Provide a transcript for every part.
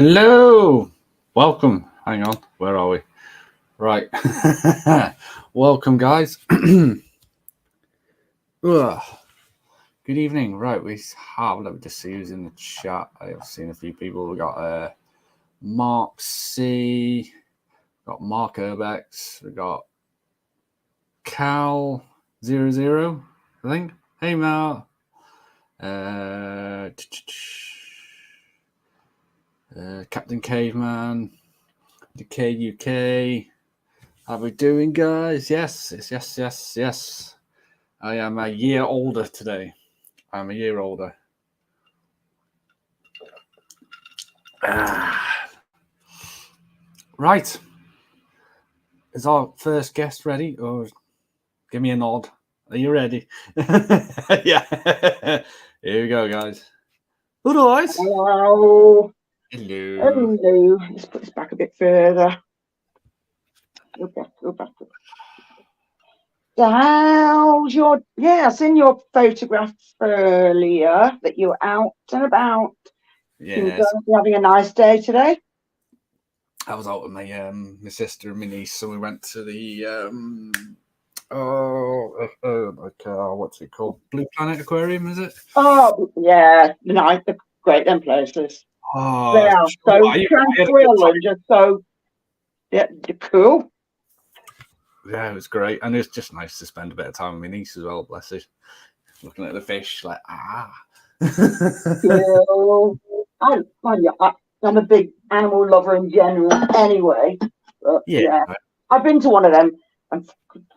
Hello, welcome. Hang on, where are we? Right, welcome, guys. Ugh. Good evening. Right, we have. Let me just see who's in the chat. I've seen a few people. We got Mark C. Got Mark Urbex. We got Cal00. I think. Hey, Mark. Captain Caveman. Decay UK. How are we doing, guys? Yes. I am a year older today. I'm a year older. Right. Is our first guest ready? Or give me a nod. Are you ready? Yeah. Here we go, guys. All right. Hello. Hello. Hello. Let's put this back a bit further. Go back. So how's your... Yeah, I seen your photograph earlier that you were out and about. Yes. You're having a nice day today? I was out with my sister and my niece, so we went to the what's it called? Blue Planet Aquarium, is it? Oh yeah, nice. They're great, them places. Oh, They are so tranquil and just so they're cool. Yeah, it was great, and it's just nice to spend a bit of time with my niece as well. Bless her, looking at the fish, like I'm a big animal lover in general, anyway. But, yeah, I've been to one of them, and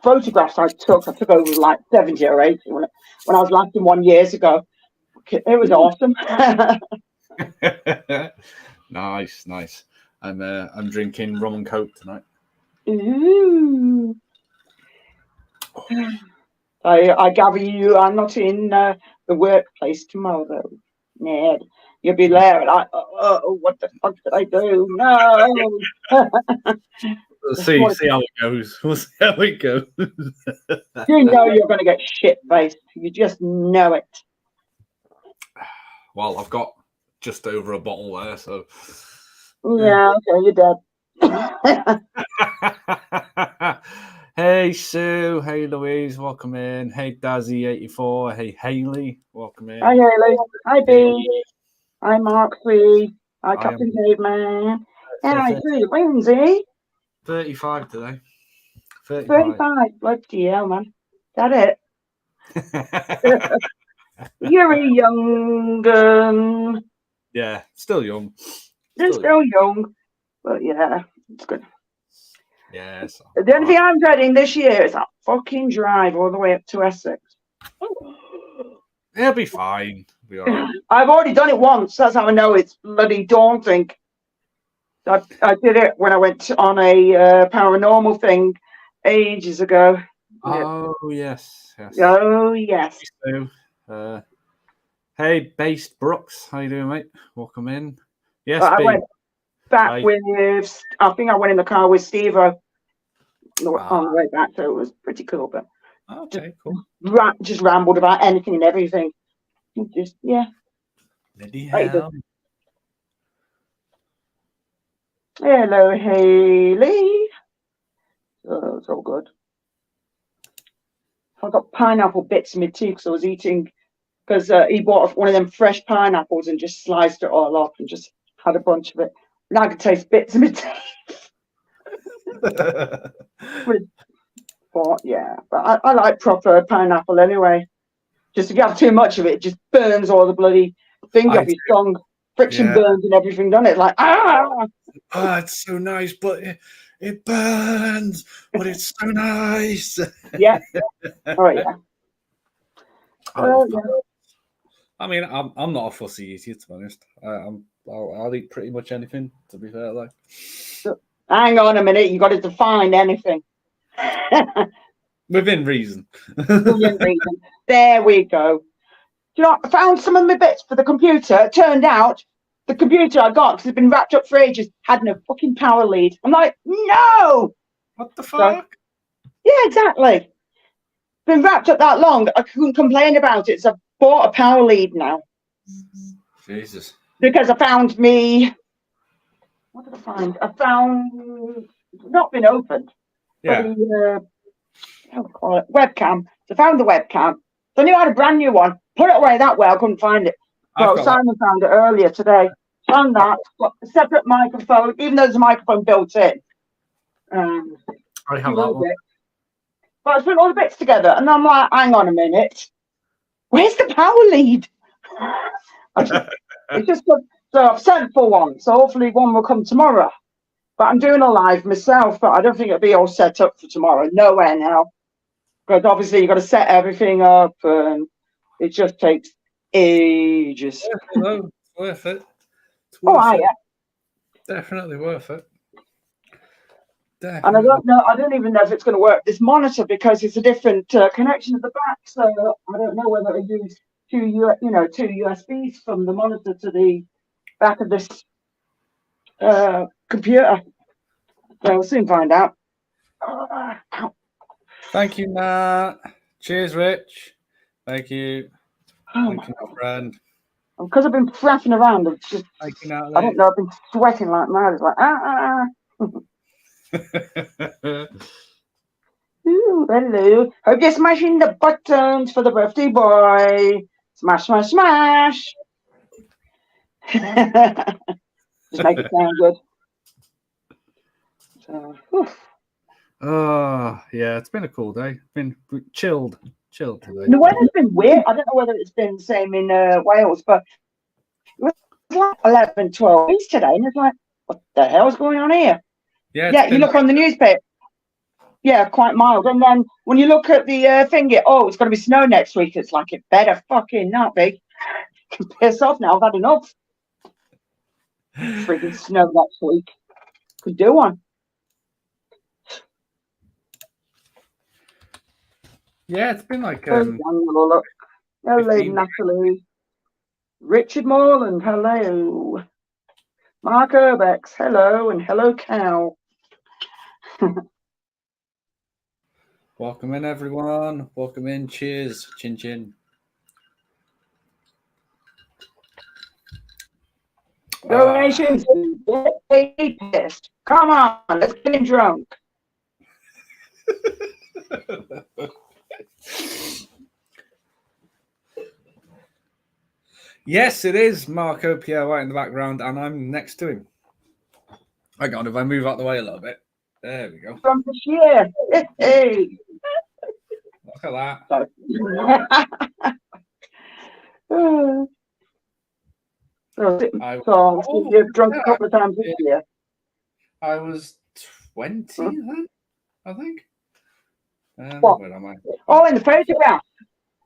photographs I took over like 70 or 80 when I was last in one years ago. It was awesome. Nice. I'm drinking rum and coke tonight. Ooh. I gather you are not in the workplace tomorrow, though. Ned, you'll be there like, oh, what the fuck did I do? No. We'll see how it goes. We'll see how it goes. You know you're going to get shit-faced. You just know it. Well, I've got just over a bottle there, so... Yeah, okay, you're dead. Hey, Sue. Hey, Louise. Welcome in. Hey, Dazzy84. Hey, Haley. Welcome in. Hi, Haley. Hi, B. Hi, Mark C. Hi, Captain Caveman. Hi, Lindsay. 35 today. 35. Bloody hell, man. Is that it? You're a young gun. Yeah, still young. You're still young. But yeah, it's good. Yeah. The only thing I'm dreading this year is that fucking drive all the way up to Essex. It'll be fine. Be all right. I've already done it once. That's how I know it's bloody daunting. I did it when I went on a paranormal thing ages ago. Oh, yes. Oh, yes. Hey, Based Brooks. How you doing, mate? Welcome in. Yes, I went back with, I think I went in the car with Steve on the way back, so it was pretty cool. But okay, cool. Just rambled about anything and everything. Just, yeah. Hello, Haley. Oh, it's all good. I got pineapple bits in my teeth because I was eating, because he bought one of them fresh pineapples and just sliced it all up and just had a bunch of it. Now I can taste bits in my teeth. But yeah, but I like proper pineapple anyway. Just if you have too much of it, it just burns all the bloody finger off your tongue. Friction burns and everything, doesn't it? Like, ah! Oh, it's so nice, but it burns, but it's so nice. Yeah. Oh, yeah. I mean, I'm not a fussy eater, to be honest. I'll eat pretty much anything, to be fair. Like, hang on a minute, you got to define anything. Within reason. Within reason. There we go. You know, I found some of my bits for the computer. It turned out the computer I got, because it's been wrapped up for ages, had no fucking power lead. I'm like, no! What the fuck? So, yeah, exactly. Been wrapped up that long, I couldn't complain about it, so I bought a power lead now. Jesus. Because I found me what did I find? I found not been opened. Yeah. For the webcam. So I found the webcam. So I knew I had a brand new one. Put it away that way. I couldn't find it. So Simon found it earlier today. Found that. Got a separate microphone, even though there's a microphone built in. I have that one. But I put all the bits together, and I'm like, hang on a minute. Where's the power lead? It's just good. So I've sent for one. So hopefully one will come tomorrow. But I'm doing a live myself, but I don't think it'll be all set up for tomorrow. Nowhere now. Because obviously you've got to set everything up, and it just takes ages. It's worth it. Yeah. Definitely worth it. Definitely. And I don't even know if it's going to work, this monitor, because it's a different connection at the back. So I don't know whether I use two USBs from the monitor to the back of this computer. So we'll soon find out. Thank you, Nat. Cheers, Rich. Thank you. Thank you, my friend. Because I've been faffing around, I don't know, I've been sweating like mad. It's like, Ooh, hello. Hope you're smashing the buttons for the birthday boy. Smash, smash, smash. Just make it sound good. So, yeah, it's been a cool day. Been chilled today. The weather's been weird. I don't know whether it's been the same in Wales, but it was like 11, 12 days today, and it's like, what the hell's going on here? Yeah, you look on the newspaper. Yeah, quite mild. And then when you look at the thing, it's going to be snow next week. It's like, it better fucking not be. Can piss off now. I've had enough. Freaking snow next week. Could do one. Yeah, it's been like hello, Natalie. Richard Morland, hello. Mark Urbex, hello, and hello, Cal. Welcome in, everyone. Welcome in. Cheers. Chin chin. Donations. Pissed. Come on, let's get him drunk. Yes, it is Marco Pierre White in the background, and I'm next to him. Hang on, if I move out the way a little bit. There we go. From this year. Hey. Look at that. You've drunk a couple of times this year. I was 20 then, I think. Where am I? Oh, in the photograph.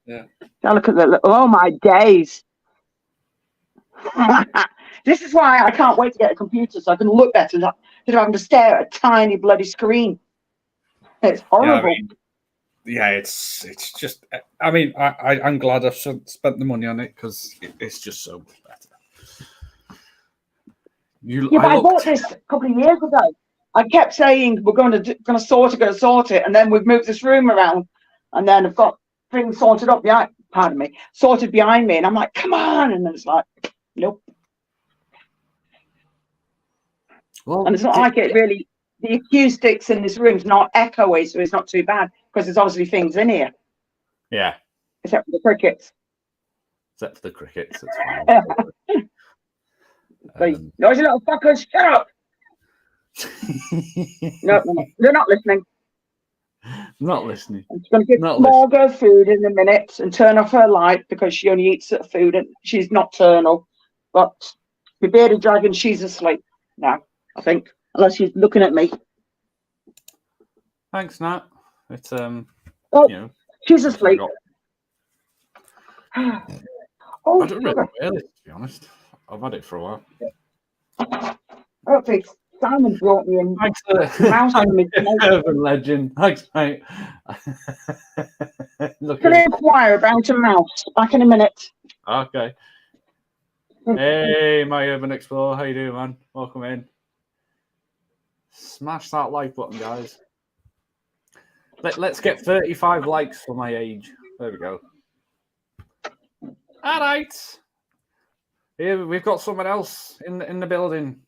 Yeah. Now look at that. Oh my days. This is why I can't wait to get a computer so I can look better than having to stare at a tiny bloody screen. It's horrible. Yeah, it's just. I mean, I'm glad I've spent the money on it because it's just so much better. I bought this a couple of years ago. I kept saying we're going to sort it, and then we've moved this room around, and then I've got things sorted up behind. Pardon me, sorted behind me, and I'm like, come on, and then it's like, nope. Well, and it's not like it really. The acoustics in this room's not echoey, so it's not too bad because there's obviously things in here. Yeah. Except for the crickets. It's fine. Noisy little fuckers, shut up! No, they're not listening. Not listening. I'm just going to give Morgan food in a minute and turn off her light because she only eats food and she's nocturnal. But the bearded dragon, she's asleep now, I think, unless she's looking at me. Thanks, Nat. It's she's asleep. I don't really wear it, to be honest. I've had it for a while. Okay, Simon brought me in. Thanks urban legend. Thanks, mate. Can I inquire about a mouse? Back in a minute. Okay. Hey, my urban explorer. How you doing, man? Welcome in. Smash that like button, guys. Let's get 35 likes for my age. There we go. All right. Here we've got someone else in the building.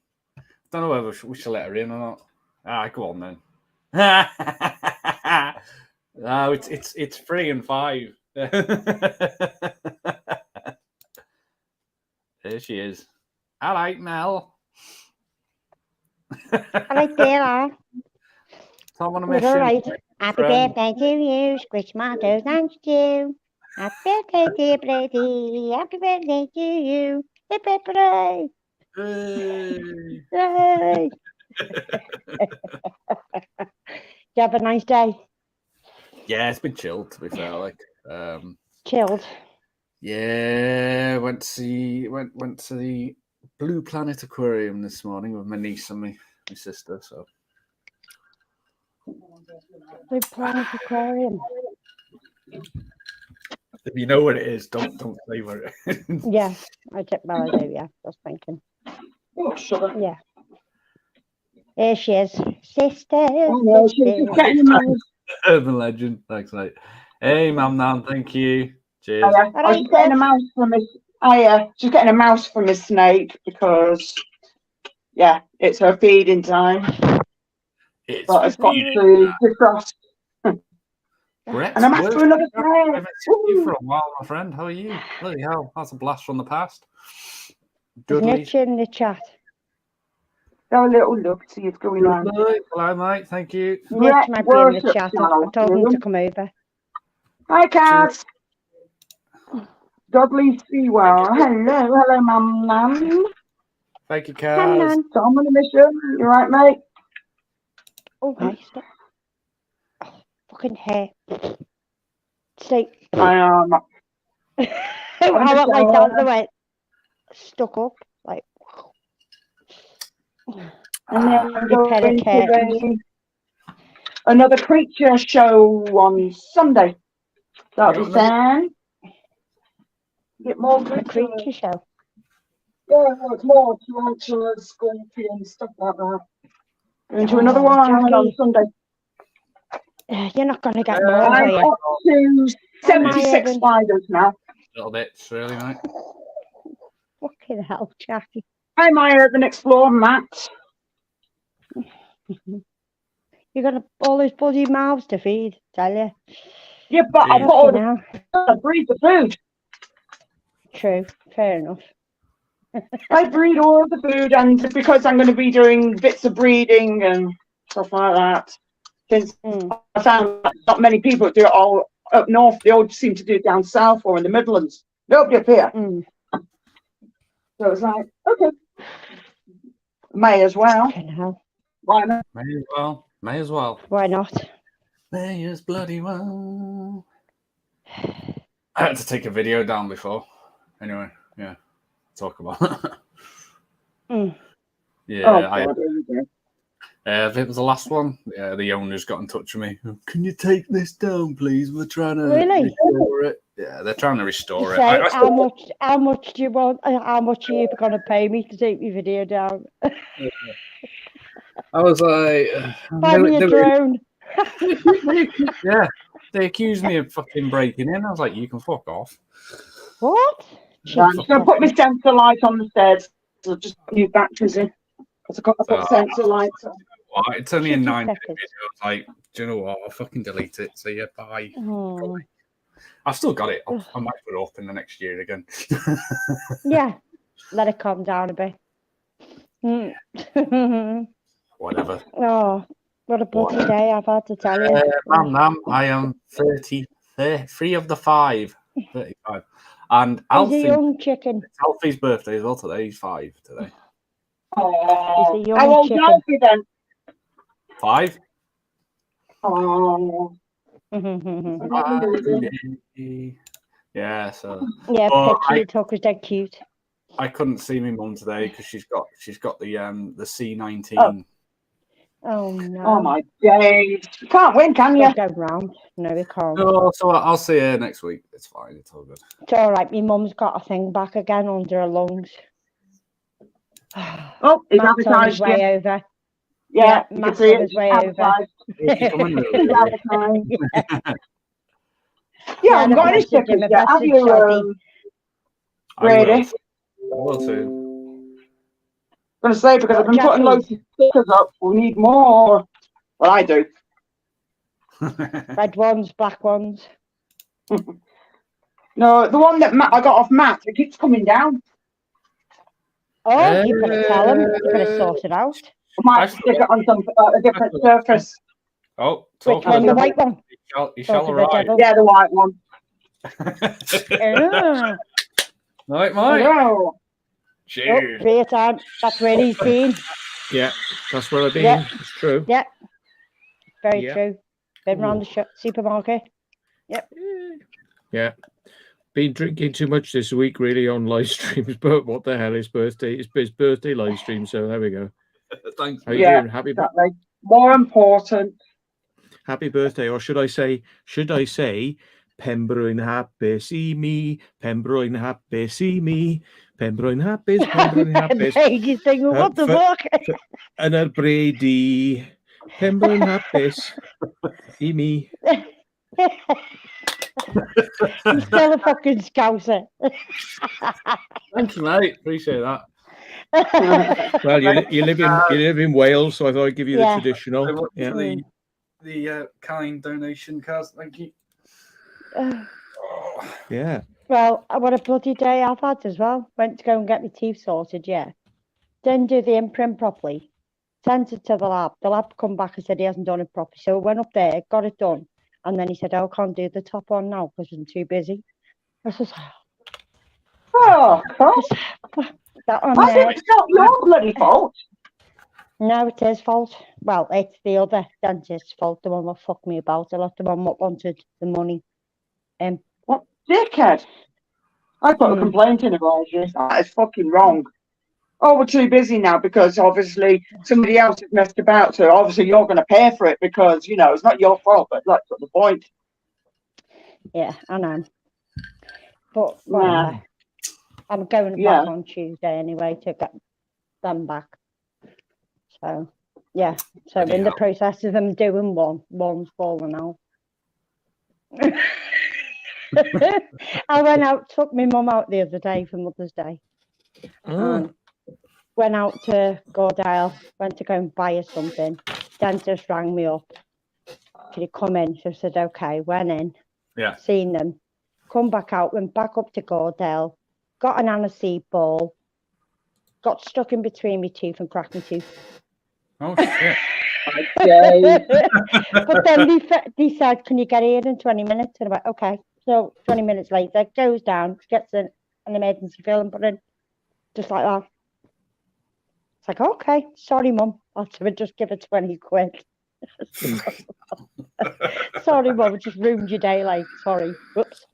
Don't know whether we should let her in or not. Go on then. No, it's 3 and 5. There she is. I like Mel. I like Dale. Tom on a We're mission. all right. Happy birthday to you, Squishmallows and stew. Happy birthday, dear Brady. Happy birthday to you. Hip hip hooray. Hey. Yay. Did you have a nice day? Yeah, it's been chilled, to be fair. Like, Chilled. yeah, went to the Blue Planet Aquarium this morning with my niece and my sister. So Blue Planet Aquarium. If you know what it is, don't say what it is. Yeah, I do. Yeah, I was thinking. Oh, sugar. Yeah. There she is. Sister. Oh, no, she's just getting a mouse. Urban legend. Thanks, mate. Hey, Mam Nan, thank you. Cheers. I was just getting a mouse from his. She's getting a mouse from his snake because, yeah, it's her feeding time. But it's got to defrost. Brett, and I'm after another I haven't seen you for a while, my friend. How are you? Bloody hell, that's a blast from the past. Niche in the chat. Have a little look, see what's going on. Hello, mate. Thank you. Niche might be in the chat. I told him to come over. Hi, Kat. Dudley Sewell. Hello, Mum. Thank you, Kat. Tom on a mission. You right, mate? Oh, hey, stop. Oh, fucking hair. Stay. I am. I want my out the way. Stuck up. Like. And then I'm going to another creature show on Sunday. That'll be fun. Get more creature show. Yeah, well, it's more tarantulas, scorpions, stuff like that. Going to another one on Sunday. You're not going to get more, are I'm you? up to 76 spiders now. A little bit, really, mate. Fucking hell, Jackie. Hi, my urban explorer, Matt. You're going to all those bloody mouths to feed, tell you. Yeah, but I've got all the breed the food. True, fair enough. I breed all of the food, and because I'm going to be doing bits of breeding and stuff like that, since I found that not many people do it all up north, they all seem to do it down south or in the Midlands. Nobody up here. So it's like, okay, may as well. Why not? May as well. Why not? May as bloody well. I had to take a video down before. Anyway, yeah. Talk about it. Yeah, if it was the last one, yeah, the owners got in touch with me. Can you take this down, please? We're trying to restore it. Yeah, they're trying to restore it. How much do you want? How much are you going to pay me to take my video down? I was like, buy me a drone. Yeah, they accused me of fucking breaking in. I was like, you can fuck off. What? I'm just going to put my sensor light on the stairs. So just put new batteries in. Because I've got to put sensor lights on. Well, it's only a 9-minute video. I was like, do you know what? I'll fucking delete it. So yeah, bye. I've still got it. I might put it up in the next year again. Yeah, let it calm down a bit. Whatever. Oh, what a bloody day I've had to tell you. I am 33 of the 5. 35. And Alfie, he's a young chicken. It's Alfie's birthday as well today. He's 5 today. Oh, he's a young how old chicken. Alfie then? 5. Oh. Yeah, so yeah, picture you took was dead cute. I couldn't see my mum today because she's got the C19. Oh no! Oh my days! You can't win, can you? Go round. No, we can't. No, so I'll see her next week. It's fine. It's all good. It's all right. My mum's got a thing back again under her lungs. Oh, he's advertised way over. Yeah, Matt's on his way over. Yeah, I'm got any stickers yet. Have you, Brady? I will too. going to say, because I've been putting loads of stickers up. We need more. Well, I do. Red ones, black ones. No, the one that I got off Matt, it keeps coming down. Oh, you better tell him. You better sort it out. I might stick it on some a different surface. Oh, which one? The white one? You shall arrive. Yeah, the white one. Night, mate. Hello. Cheers. Beer time. That's where he's been. Yeah, that's where I've been. Yeah. It's true. Yeah. Very true. Been around the supermarket. Yep. Yeah. Been drinking too much this week, really, on live streams, but what the hell is birthday? It's his birthday live stream, so there we go. Thanks. How you doing? Happy birthday. More important. Happy birthday, or should I say, Pembroke happy, see me, Pembroke happy, see me, Pembroke happy, Pembroke happy. Brady's thinking, what the fuck? And a Brady, Pembroke happy, see me. He's still a fucking scouser. Thanks, mate. Appreciate that. Well, you live in Wales, so I thought I'd give you the traditional. Yeah. The kind donation, Kaz. Thank you. Yeah. Well, what a bloody day I've had as well. Went to go and get my teeth sorted, yeah. Didn't do the imprint properly. Sent it to the lab. The lab come back and said he hasn't done it properly. So I went up there, got it done. And then he said, I can't do the top one now because I'm too busy. I was just like, oh, God. That one there. It's not your bloody fault. No, it's his fault. Well, it's the other dentist's fault, the one that fucked me about. I left the one that wanted the money. What dickhead? I put a complaint in about this. That is fucking wrong. Oh, we're too busy now because obviously somebody else has messed about. So obviously you're going to pay for it because, you know, it's not your fault, but that's not the point. Yeah, I know. But well, I'm going back on Tuesday anyway to get them back. So, yeah. So in the process of them doing one's fallen out. I went out, took my mum out the other day for Mother's Day. Went out to Gordale, went to go and buy her something. Dentist rang me up. Can you come in? So I said, okay, went in. Yeah. Seen them. Come back out, went back up to Gordale, got an aniseed ball, got stuck in between my teeth and cracked my tooth. Oh, shit. But then they said, can you get here in 20 minutes? And I'm like, okay. So 20 minutes later, goes down, gets an emergency filling put in, just like that. It's like, okay, sorry, Mum. I'll just give her 20 quid. Sorry, Mum, just ruined your day. Like, sorry. Whoops.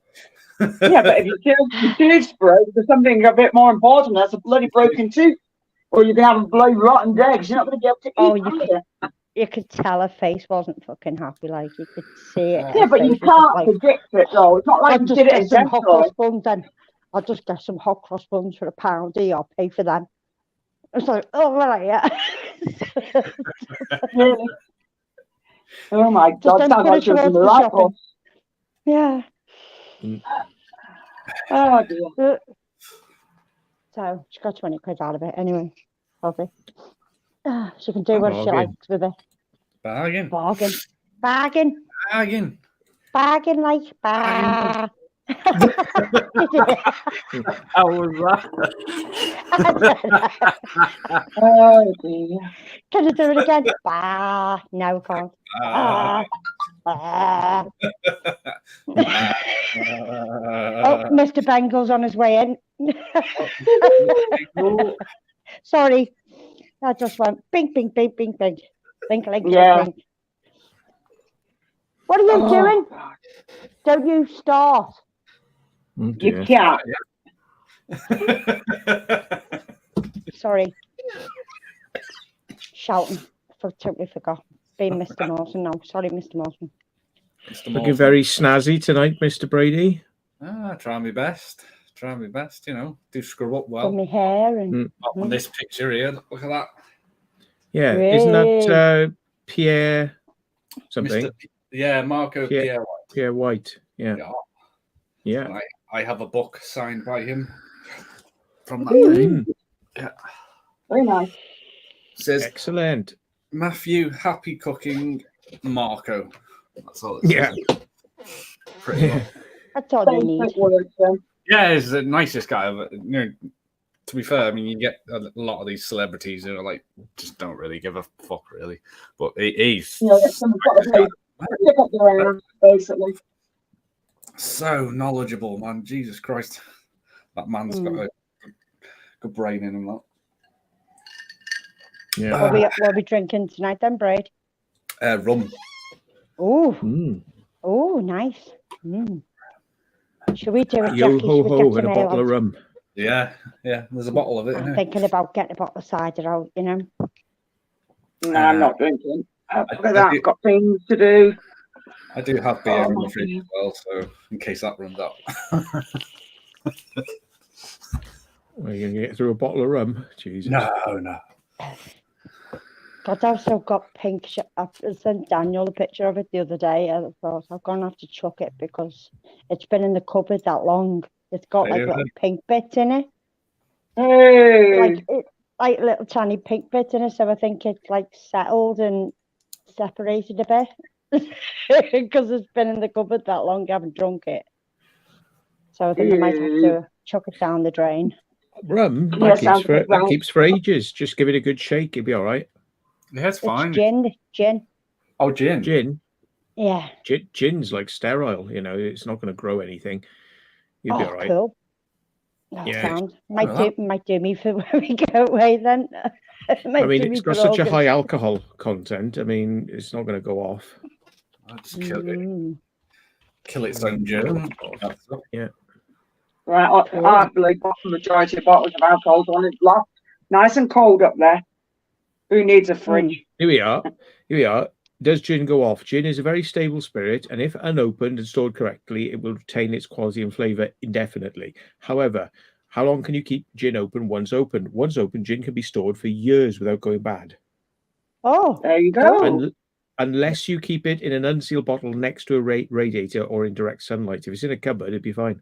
Yeah, but if your tooth's broke, there's something a bit more important. That's a bloody broken tooth. Or you can have a bloody rotten day because you're not going to be able to eat. You could tell her face wasn't fucking happy. Like, you could see it. Yeah, but you can't predict it, though. It's not like you did it intentionally. I'll just get some hot cross buns for £1. I'll pay for them. It's like, oh, right, yeah. Really? Oh, my God. Sounds like you're in the right one. Yeah. Oh, dear. So she got 20 quid out of it anyway. Probably. She can do what she likes with it. Bargain. Like bar. How was that? Oh, dear. Can you do it again? Bah. No, can't. Oh, Mr. Bengals on his way in. Sorry. I just went bing, bing, bing, bing, bing. Bink, bink, bink. What are you doing? God. Don't you start. You can't. Sorry. Shouting. Totally forgot. Being Mr. Mawson now. Sorry, Mr. Mawson. Looking very snazzy tonight, Mr. Brady. Try my best. You know. Do scrub up well. My hair and on this picture here. Look at that. Yeah. Really? Isn't that Pierre something? Marco Pierre White. Pierre White. Yeah. I have a book signed by him from that day. Yeah. Very nice. Says Excellent. Matthew, happy cooking, Marco. That's all it says. Yeah. Pretty much. That's all you need. Basic words, then. Yeah, he's the nicest guy ever. You know, to be fair, I mean, you get a lot of these celebrities who are like, just don't really give a fuck, really. But he's Someone's got to pick up their ass, basically. so knowledgeable, man. Jesus Christ. That man's got a good brain in him, that. Yeah. What are we drinking tonight then, Braid? Rum. Oh, oh, nice. Should we do a Yo Jackie's ho with ho and a Jackson bottle of Ale? rum. Yeah. There's a bottle of it. I'm thinking about getting a bottle of cider out, you know. No, I'm not drinking. I've got things to do. I do have beer in the fridge as well, so in case that runs out. Well, you're gonna get through a bottle of rum. Jesus. No. But I've also got pink. I sent Daniel a picture of it the other day. I thought I'm going to have to chuck it because it's been in the cupboard that long. It's got like little pink bits in it. Hey. Like little tiny pink bits in it. So I think it's like settled and separated a bit because it's been in the cupboard that long. I haven't drunk it. So I think I might have to chuck it down the drain. Rum, that keeps for ages. Just give it a good shake. You'll be all right. Yeah, it's fine. It's gin. Oh, gin. Gin? Yeah. Gin's like sterile, you know, it's not going to grow anything. You'll be all right. Cool. Yeah. Might do me for when we go away then. I mean, it's got such a high alcohol content. I mean, it's not going to go off. I'll just kill its own germ. Yeah. Right, I believe the majority of bottles of alcohol on it locked. Nice and cold up there. Who needs a fridge? Here we are. Does gin go off? Gin is a very stable spirit, and if unopened and stored correctly, it will retain its quality and flavour indefinitely. However, how long can you keep gin open once opened? Once opened, gin can be stored for years without going bad. Oh, there you go. Unless you keep it in an unsealed bottle next to a radiator or in direct sunlight. If it's in a cupboard, it'd be fine.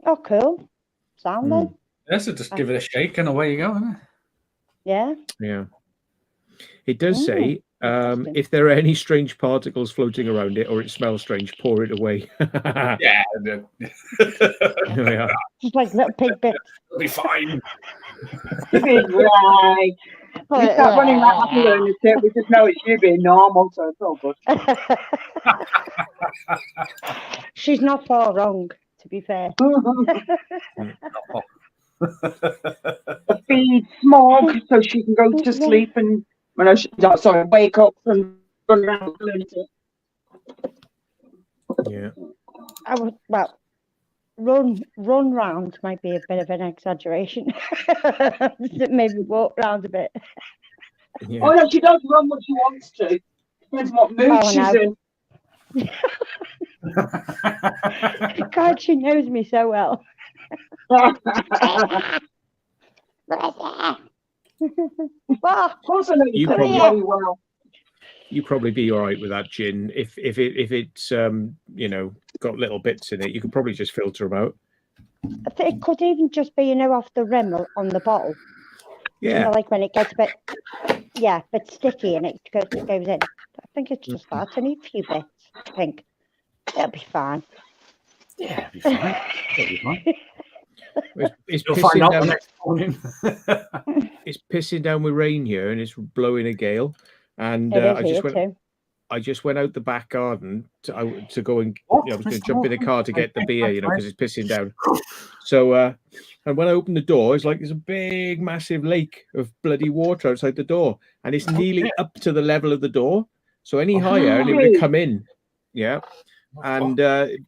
Oh, cool. Sound then? Yeah, so just give it a shake and away you go, isn't it? Yeah. Yeah. It does say, if there are any strange particles floating around it or it smells strange, pour it away. Yeah. Just like little pig bits. It'll be fine. Right. You start running like a lunatic. We just know it's you being normal, so it's all good. She's not far wrong, to be fair. Feed smog so she can go to sleep and wake up and run around lunatic. Yeah. Run round might be a bit of an exaggeration. Maybe walk round a bit. Yeah. Oh no, she does run when she wants to. Depends what mood she's in. God, she knows me so well. Of course I know you very well. You probably be all right with that gin. If it's got little bits in it, you could probably just filter them out. I think it could even just be, off the rim on the bottle. Yeah. Like when it gets a bit sticky and it goes in. I think it's just that. I need a few bits. I think it'll be fine. Yeah, it'll be fine. It'll be fine. You'll find out the next morning. It's pissing down with rain here, and it's blowing a gale. And I just went out the back garden to go and I was going to jump in the car to get the beer, because it's pissing down. So and when I opened the door, it's like there's a big, massive lake of bloody water outside the door, and it's nearly up to the level of the door. So any higher, and it would come in. Yeah. And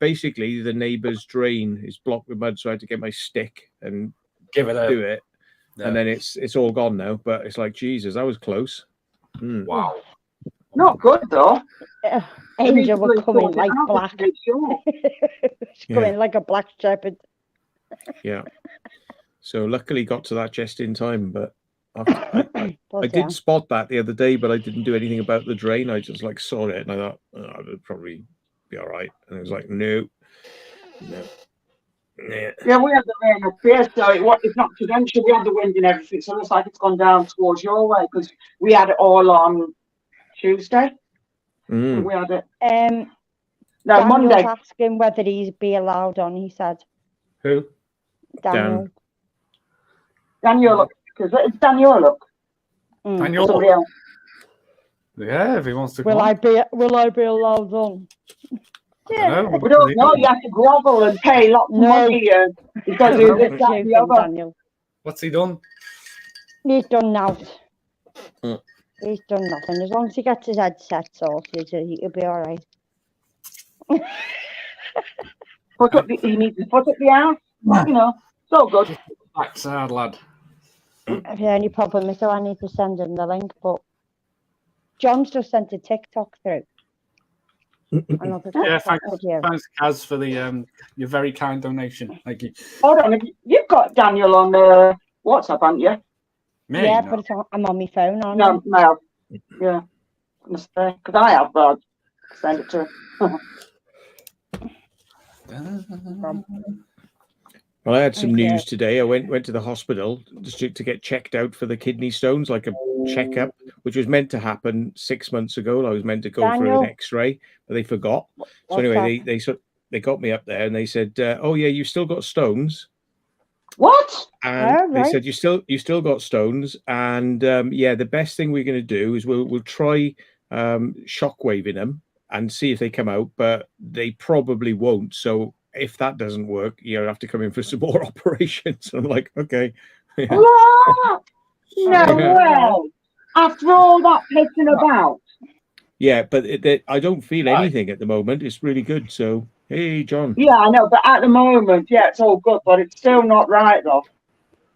basically, the neighbour's drain is blocked with mud, so I had to get my stick and do it. Yeah. And then it's all gone now. But it's like, Jesus, that was close. Wow. Not good though. Angel will come in like black. She's coming like a black shepherd. Yeah. So luckily got to that just in time, but I did spot that the other day, but I didn't do anything about the drain. I just saw it and I thought, it'd probably be all right. And it was like, no. Yeah, we had the rain up here, so it's not torrential. We had the wind and everything, so it looks like it's gone down towards your way because we had it all on Tuesday. We had it. No, Daniel's Monday. asking whether he'd be allowed on. He said. Who? Daniel. Daniel, because it's Daniel. Look. Daniel. Somebody else. Yeah, if he wants to. Will I be allowed on? Yeah. We don't know. You have to grovel and pay lots of money. You've got to do this, that, and the other. Daniel. What's he done? He's done now. He's done nothing. As long as he gets his headset sorted, he'll be all right. He needs to put up the house. You know, so good. Backside lad. The only problem is, I need to send him the link, but John's just sent a TikTok through. Yeah, thanks, Kaz, for the your very kind donation. Thank you. Hold on, you've got Daniel on WhatsApp, haven't you? Me? Yeah, no. But I'm on my phone. No. Yeah, because I have. Send it to him. Well, I had some news today. I went to the hospital just to get checked out for the kidney stones, like a checkup, which was meant to happen 6 months ago. I was meant to go for an X-ray, but they forgot. So anyway, they got me up there and they said, "Oh yeah, you've still got stones." What? And they said you still got stones, and yeah, the best thing we're going to do is we'll try shockwaving them and see if they come out, but they probably won't. So if that doesn't work, you'll have to come in for some more operations. I'm like, okay. Yeah. What? No way. After all that pissing about. Yeah, but I don't feel anything at the moment. It's really good. So, hey, John. Yeah, I know, but at the moment, yeah, it's all good, but it's still not right, though.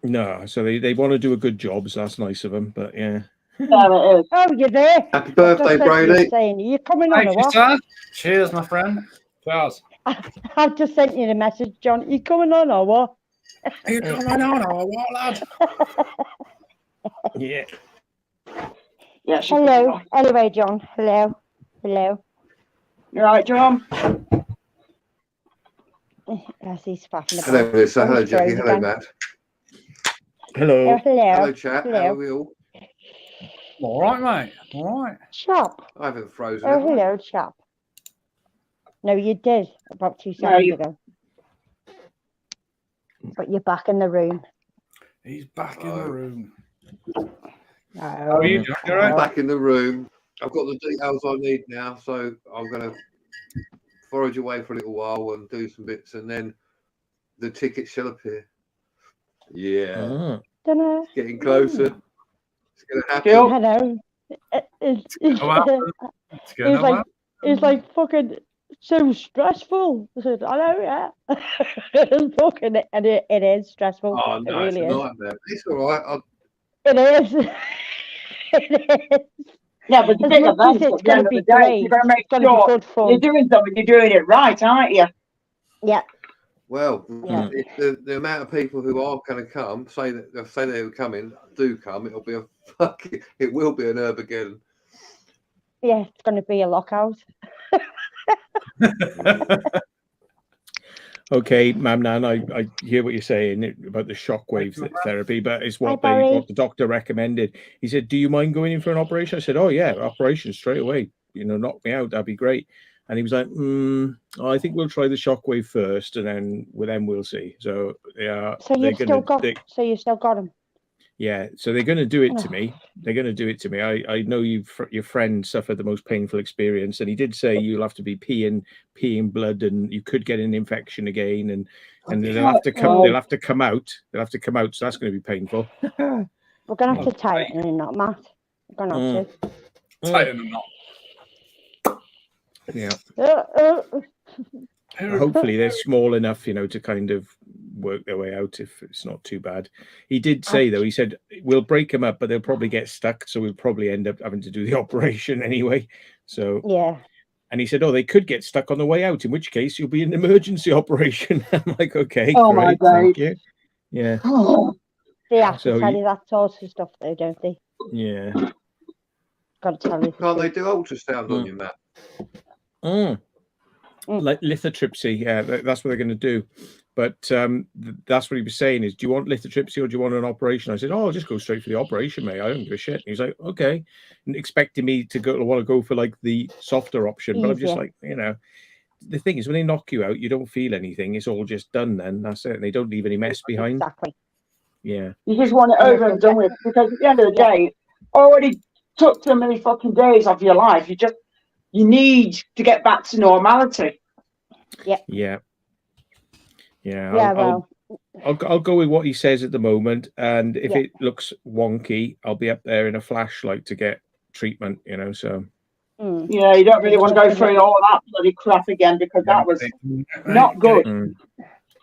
No, so they want to do a good job, so that's nice of them, but yeah. Yeah, it is. Oh, you're there. Happy birthday, Brady. Saying, are you coming on or what? Sir. Cheers, my friend. Cheers. I've just sent you the message, John. Are you coming on or what? Are you coming on or what, lad? Yeah. Yeah. Hello. Anyway, John. Hello. Hello. You all right, John? Yes, he's faffing about. Hello, Lisa. Hello, Jackie. Hello, Matt. Hello. Hello, chat. Hello. How are we all? All right, mate. All right. Chap. I haven't frozen. Oh, hello, chap. No, you did about 2 seconds ago. But you're back in the room. He's back in the room. How are you, John? I'm back in the room. I've got the details I need now, so I'm going to forage away for a little while and do some bits, and then the tickets shall appear. Yeah. Dunno. It's getting closer. It's going to happen. Hello. It's like fucking so stressful. I said, I know, yeah. It's fucking, and it is stressful. Oh, no, it really it's a nightmare. It's all right. It is. It is. Yeah, but the big event it's going to be great. You're going to make sure good fun. You're doing something. You're doing it right, aren't you? Yeah. Well, if the amount of people who are going to come say they were coming, do come. It will be an Armageddon. Yeah, it's going to be a lockout. Okay, Mam Nan, I hear what you're saying about the shockwave therapy, but it's what the doctor recommended. He said, "Do you mind going in for an operation?" I said, "Oh yeah, operation straight away. Knock me out. That'd be great." And he was like, I think we'll try the shockwave first, and then we'll see. So yeah. So you've still got him. Yeah, so they're going to do it to me. They're going to do it to me. I know your friend suffered the most painful experience, and he did say you'll have to be peeing blood, and you could get an infection again, and they'll have to come out. They'll have to come out, so that's going to be painful. We're going to have to tighten a knot, Matt. We're going to have to tighten a knot. Yeah. Hopefully they're small enough, to kind of work their way out if it's not too bad. He did say, though, he said, we'll break them up, but they'll probably get stuck. So we'll probably end up having to do the operation anyway. So, yeah. And he said, they could get stuck on the way out, in which case you'll be an emergency operation. I'm like, okay, great, thank you. Yeah. They have to tell you that sort of stuff, though, don't they? Yeah. Got to tell you. Can't they do ultrasound on you, Matt? Like lithotripsy, yeah, that's what they're going to do. But that's what he was saying is, do you want lithotripsy or do you want an operation? I said, oh, I'll just go straight for the operation, mate. I don't give a shit. And he's like, okay. And expecting me to want to go for like the softer option. But I'm just like, you know, the thing is when they knock you out, you don't feel anything. It's all just done then. That's it. And they don't leave any mess behind. Exactly. Yeah. You just want it over and done with, because at the end of the day, already took so many fucking days off your life. You need to get back to normality. Yeah. I'll go with what he says at the moment, and if it looks wonky, I'll be up there in a flashlight to get treatment. You know, so. Yeah, you don't really want to go through all that bloody crap again, because that was not good.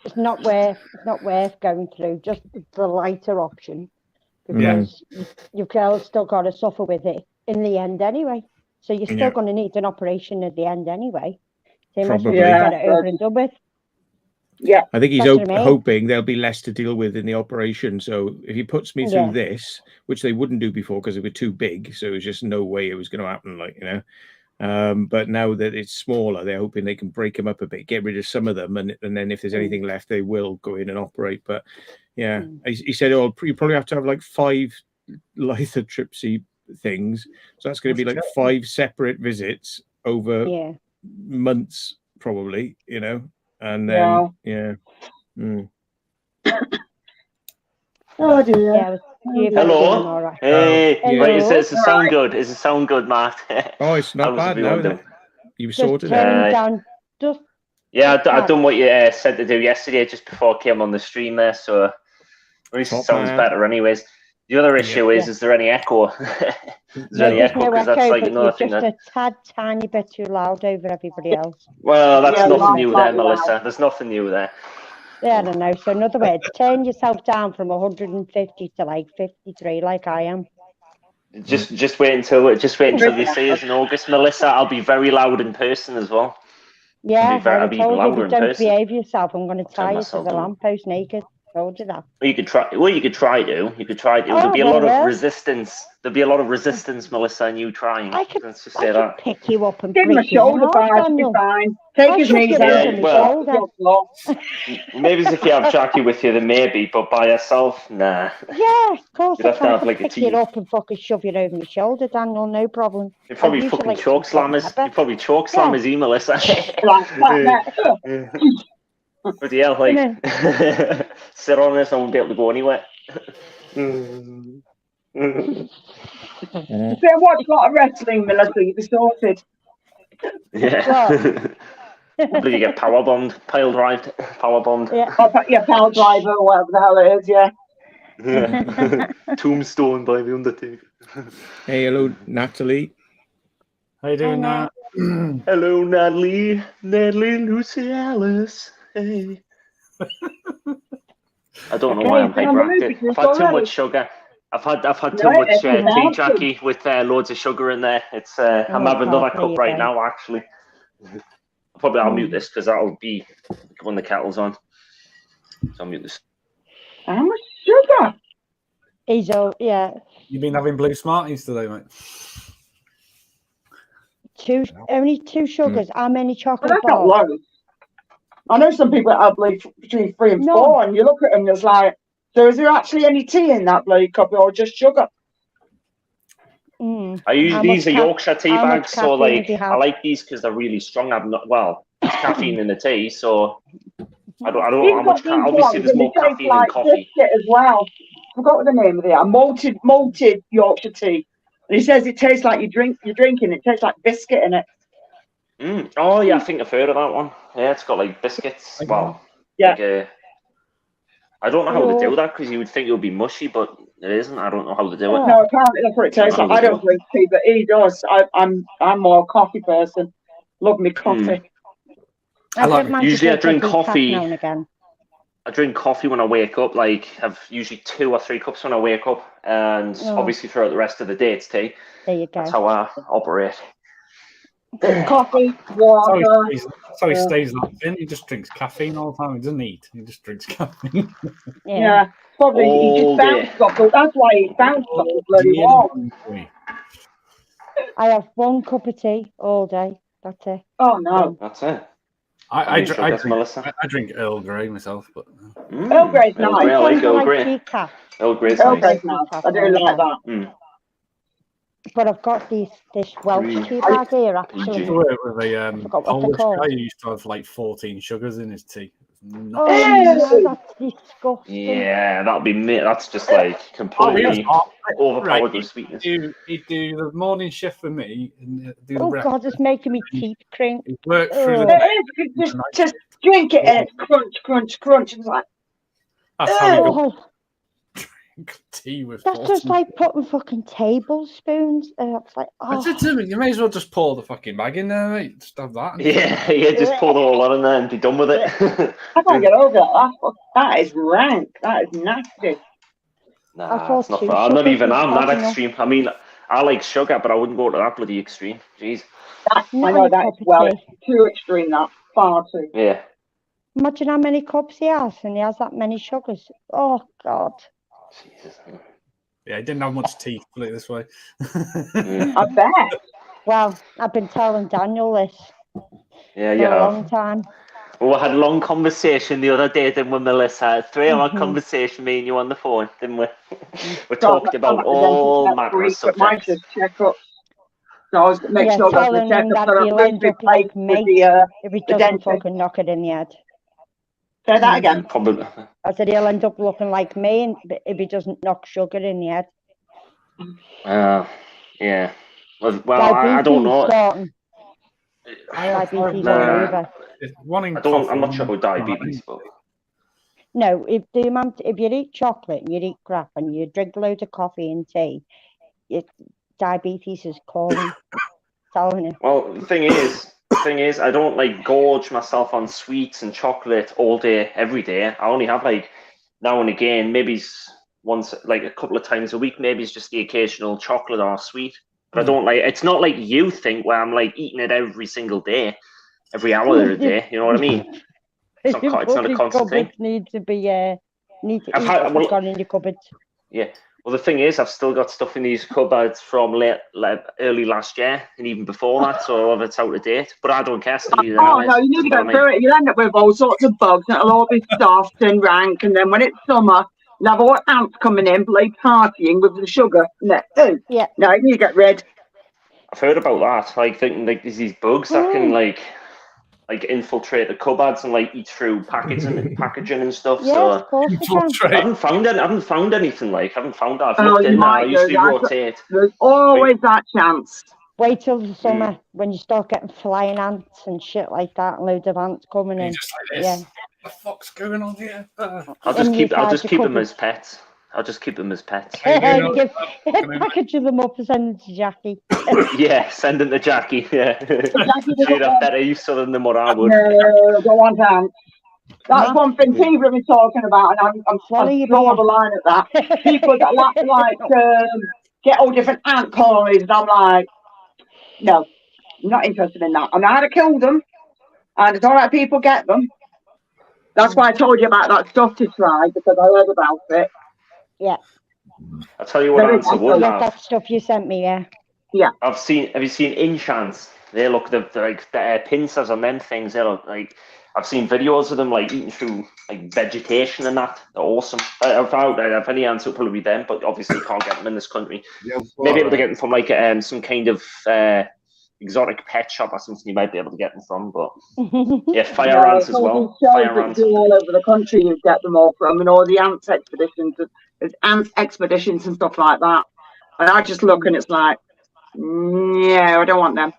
It's not worth going through. Just the lighter option, because you've still got to suffer with it in the end anyway. So you're still going to need an operation at the end anyway. So you might as well get it over and done with. Yeah, I think he's hoping there'll be less to deal with in the operation. So if he puts me through this, which they wouldn't do before because they were too big, so there's just no way it was going to happen. Like, you know, but now that it's smaller, they're hoping they can break them up a bit, get rid of some of them, and then if there's anything left, they will go in and operate. But yeah, he said, "Oh, you probably have to have like 5 lithotripsy things, so that's going to be like 5 separate visits over months, probably." You know. And then, Oh dear. Hello. Hey. Right, is the sound good? Is the sound good, Matt? Oh, it's not bad now. You sorted it. Yeah, I done what you said to do yesterday, just before I came on the stream there. So at least it sounds better, anyways. The other issue is there any echo? Is there any echo? Because that's like another thing. Just a tad, tiny bit too loud over everybody else. Well, that's nothing new there, Melissa. There's nothing new there. Yeah, I don't know. So in other words, turn yourself down from 150 to like 53, like I am. Just wait until you see us in August, Melissa. I'll be very loud in person as well. Yeah, I'll be louder in person. Don't behave yourself. I'm going to tie you to the lamppost naked. Told you that. You could try. Well, you could try to. There'll be a lot of resistance. There'll be a lot of resistance, Melissa, and you trying. Let's just say that. Pick you up and give him a shoulder badge. Be fine. Take his knees out. Well, maybe if you have Jackie with you, then maybe. But by herself, nah. Yeah, of course. You'd have to have like pick you up and fucking shove you over my shoulder, Daniel. No problem. You probably fucking choke slammers. You probably choke slammers, Melissa. But yeah, like sit on this, I won't be able to go anywhere. So what? You got a wrestling, Melissa? You'll be sorted. Yeah. But you get power bombed, pile drived, power bombed. Yeah, power driver or whatever the hell it is. Yeah. Tombstone by the Undertaker. Hey, hello, Natalie. How you doing, Nat? Hello, Natalie, Lucy, Alice. Hey. I don't know why I'm hyperactive. I've had too much sugar. I've had too much tea, Jackie, with loads of sugar in there. It's I'm having another cup right now, actually. I'll mute this because that'll be when the kettle's on. So I'll mute this. How much sugar? You've been having blue Smarties today, mate? Only 2 sugars. How many chocolate that's bars? Not low. I know some people that have like between 3 and 4, and you look at them, there's like, so is there actually any tea in that bloody cup or just sugar? I use these are Yorkshire tea bags, so like I like these because they're really strong. There's caffeine in the tea, so I don't know how much. Obviously, there's more caffeine in coffee. As well. I forgot what the name of it. A malted Yorkshire tea, and he says it tastes like you're drinking. It tastes like biscuit in it. Oh yeah, I think I've heard of that one. Yeah, it's got like biscuits. Well, yeah. Like, I don't know how to do that because you would think it would be mushy, but it isn't. I don't know how to do it. No, apparently that's what it tastes like. I don't drink tea, but he does. I'm more a coffee person. Love me coffee. Usually I drink coffee. I drink coffee when I wake up. Like I've usually 2 or 3 cups when I wake up, and obviously throughout the rest of the day it's tea. There you go. That's how I operate. Coffee, water. So he stays that thin. He just drinks caffeine all the time. He doesn't eat. He just drinks caffeine. Yeah, probably. He just bounces off. That's why he bounces off the bloody wall. I have 1 cup of tea all day. That's it. Oh no, that's it. I drink Earl Grey myself, but Earl Grey's nice. Grey, I like Earl Grey. Earl Grey's nice. I do like that. But I've got this Welsh tea bag here, actually. I work with a Polish guy who used to have like 14 sugars in his tea. No, that's disgusting. Yeah, that'd be me. That's just like completely overpowered with sweetness. He'd do the morning shift for me and do the breakfast. God, it's making me teeth cringe. He'd work through the day. Just drink it and crunch, crunch, crunch. It's like, that's how you drink tea with. That's just like putting fucking tablespoons. It's like, I said to him, you may as well just pour the fucking bag in there, mate. Just have that. Yeah, just pour the whole lot in there and be done with it. I can't get over that. That is rank. That is nasty. Nah, it's not. I'm that extreme. I mean, I like sugar, but I wouldn't go to that bloody extreme. Jeez. I know that is too extreme. That far too. Yeah. Imagine how many cups he has, and he has that many sugars. Oh God. Jesus. Yeah, he didn't have much teeth, put it this way. I bet. Well, I've been telling Daniel this for a long time. Well, we had a long conversation the other day, didn't we, Melissa? 3-hour conversation, me and you on the phone, didn't we? We talked about all manner of subjects. Checkup. So I was make sure that the checkup he'll end up like me if he doesn't fucking knock it in the head. Say that again. Probably. I said he'll end up looking like me if he doesn't knock sugar in the head. Yeah. Well, I don't know. Diabetes I'm not sure about diabetes, but no, if you eat chocolate and you eat crap and you drink loads of coffee and tea, diabetes is calling. Telling you. Well, the thing is, I don't like gorge myself on sweets and chocolate all day, every day. I only have like now and again, maybe once, like a couple of times a week, maybe it's just the occasional chocolate or sweet. But I don't like. It's not like you think where I'm like eating it every single day, every hour of the day. You know what I mean? It's not a constant thing. Need to eat gone in your cupboard. Yeah. Well, the thing is, I've still got stuff in these cupboards from early last year and even before that, so it's out of date. But I don't care. No, you need to go through it. You'll end up with all sorts of bugs, and it'll all be soft and rank. And then when it's summer, you'll have all ants coming in, play partying with the sugar. No, you need to get rid. I've heard about that. Like thinking like there's these bugs that can like infiltrate the cupboards and like eat through packaging and stuff. Yeah, so of course I haven't found anything. Like I haven't found that. I've looked in there. I usually rotate. There's always that chance. Wait till the summer when you start getting flying ants and shit like that, and loads of ants coming in. Just like this. What the fuck's going on here? I'll just keep them as pets. Package them up and send them to Jackie. Yeah, send them to Jackie. Yeah, she'd have better use of them than what I would. No, go on down. That's one thing people been talking about, and I'm drawing the line at that. People that like get all different ant colonies, and I'm like, no, I'm not interested in that. I know how to kill them, and it's all right. People get them. That's why I told you about that stuff to try, because I heard about it. Yeah. I'll tell you what ants I would have. That stuff you sent me, yeah. Yeah. Have you seen enchants? They look the pincers on them things. They look like I've seen videos of them like eating through like vegetation and that. They're awesome. If any ants, it'll probably be them, but obviously you can't get them in this country. Yeah, maybe able to get them from like some kind of exotic pet shop or something. You might be able to get them from, but yeah, fire ants as well. Fire ants all over the country. You get them all from, and all the ants expeditions. There's ant expeditions and stuff like that. And I just look and it's like, no, I don't want them.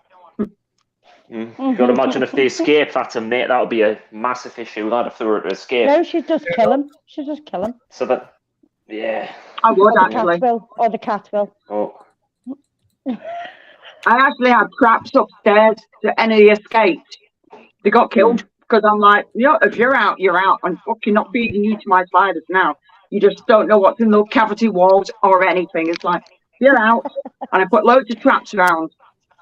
You gotta imagine if they escape, that would be a massive issue. That if they were to escape. No, she'd just kill them. So that, yeah. I would actually. The cat will. Oh. I actually had traps upstairs that any escaped. They got killed because I'm like, if you're out, you're out. I'm fucking not feeding you to my spiders now. You just don't know what's in the cavity walls or anything. It's like, you're out. And I put loads of traps around.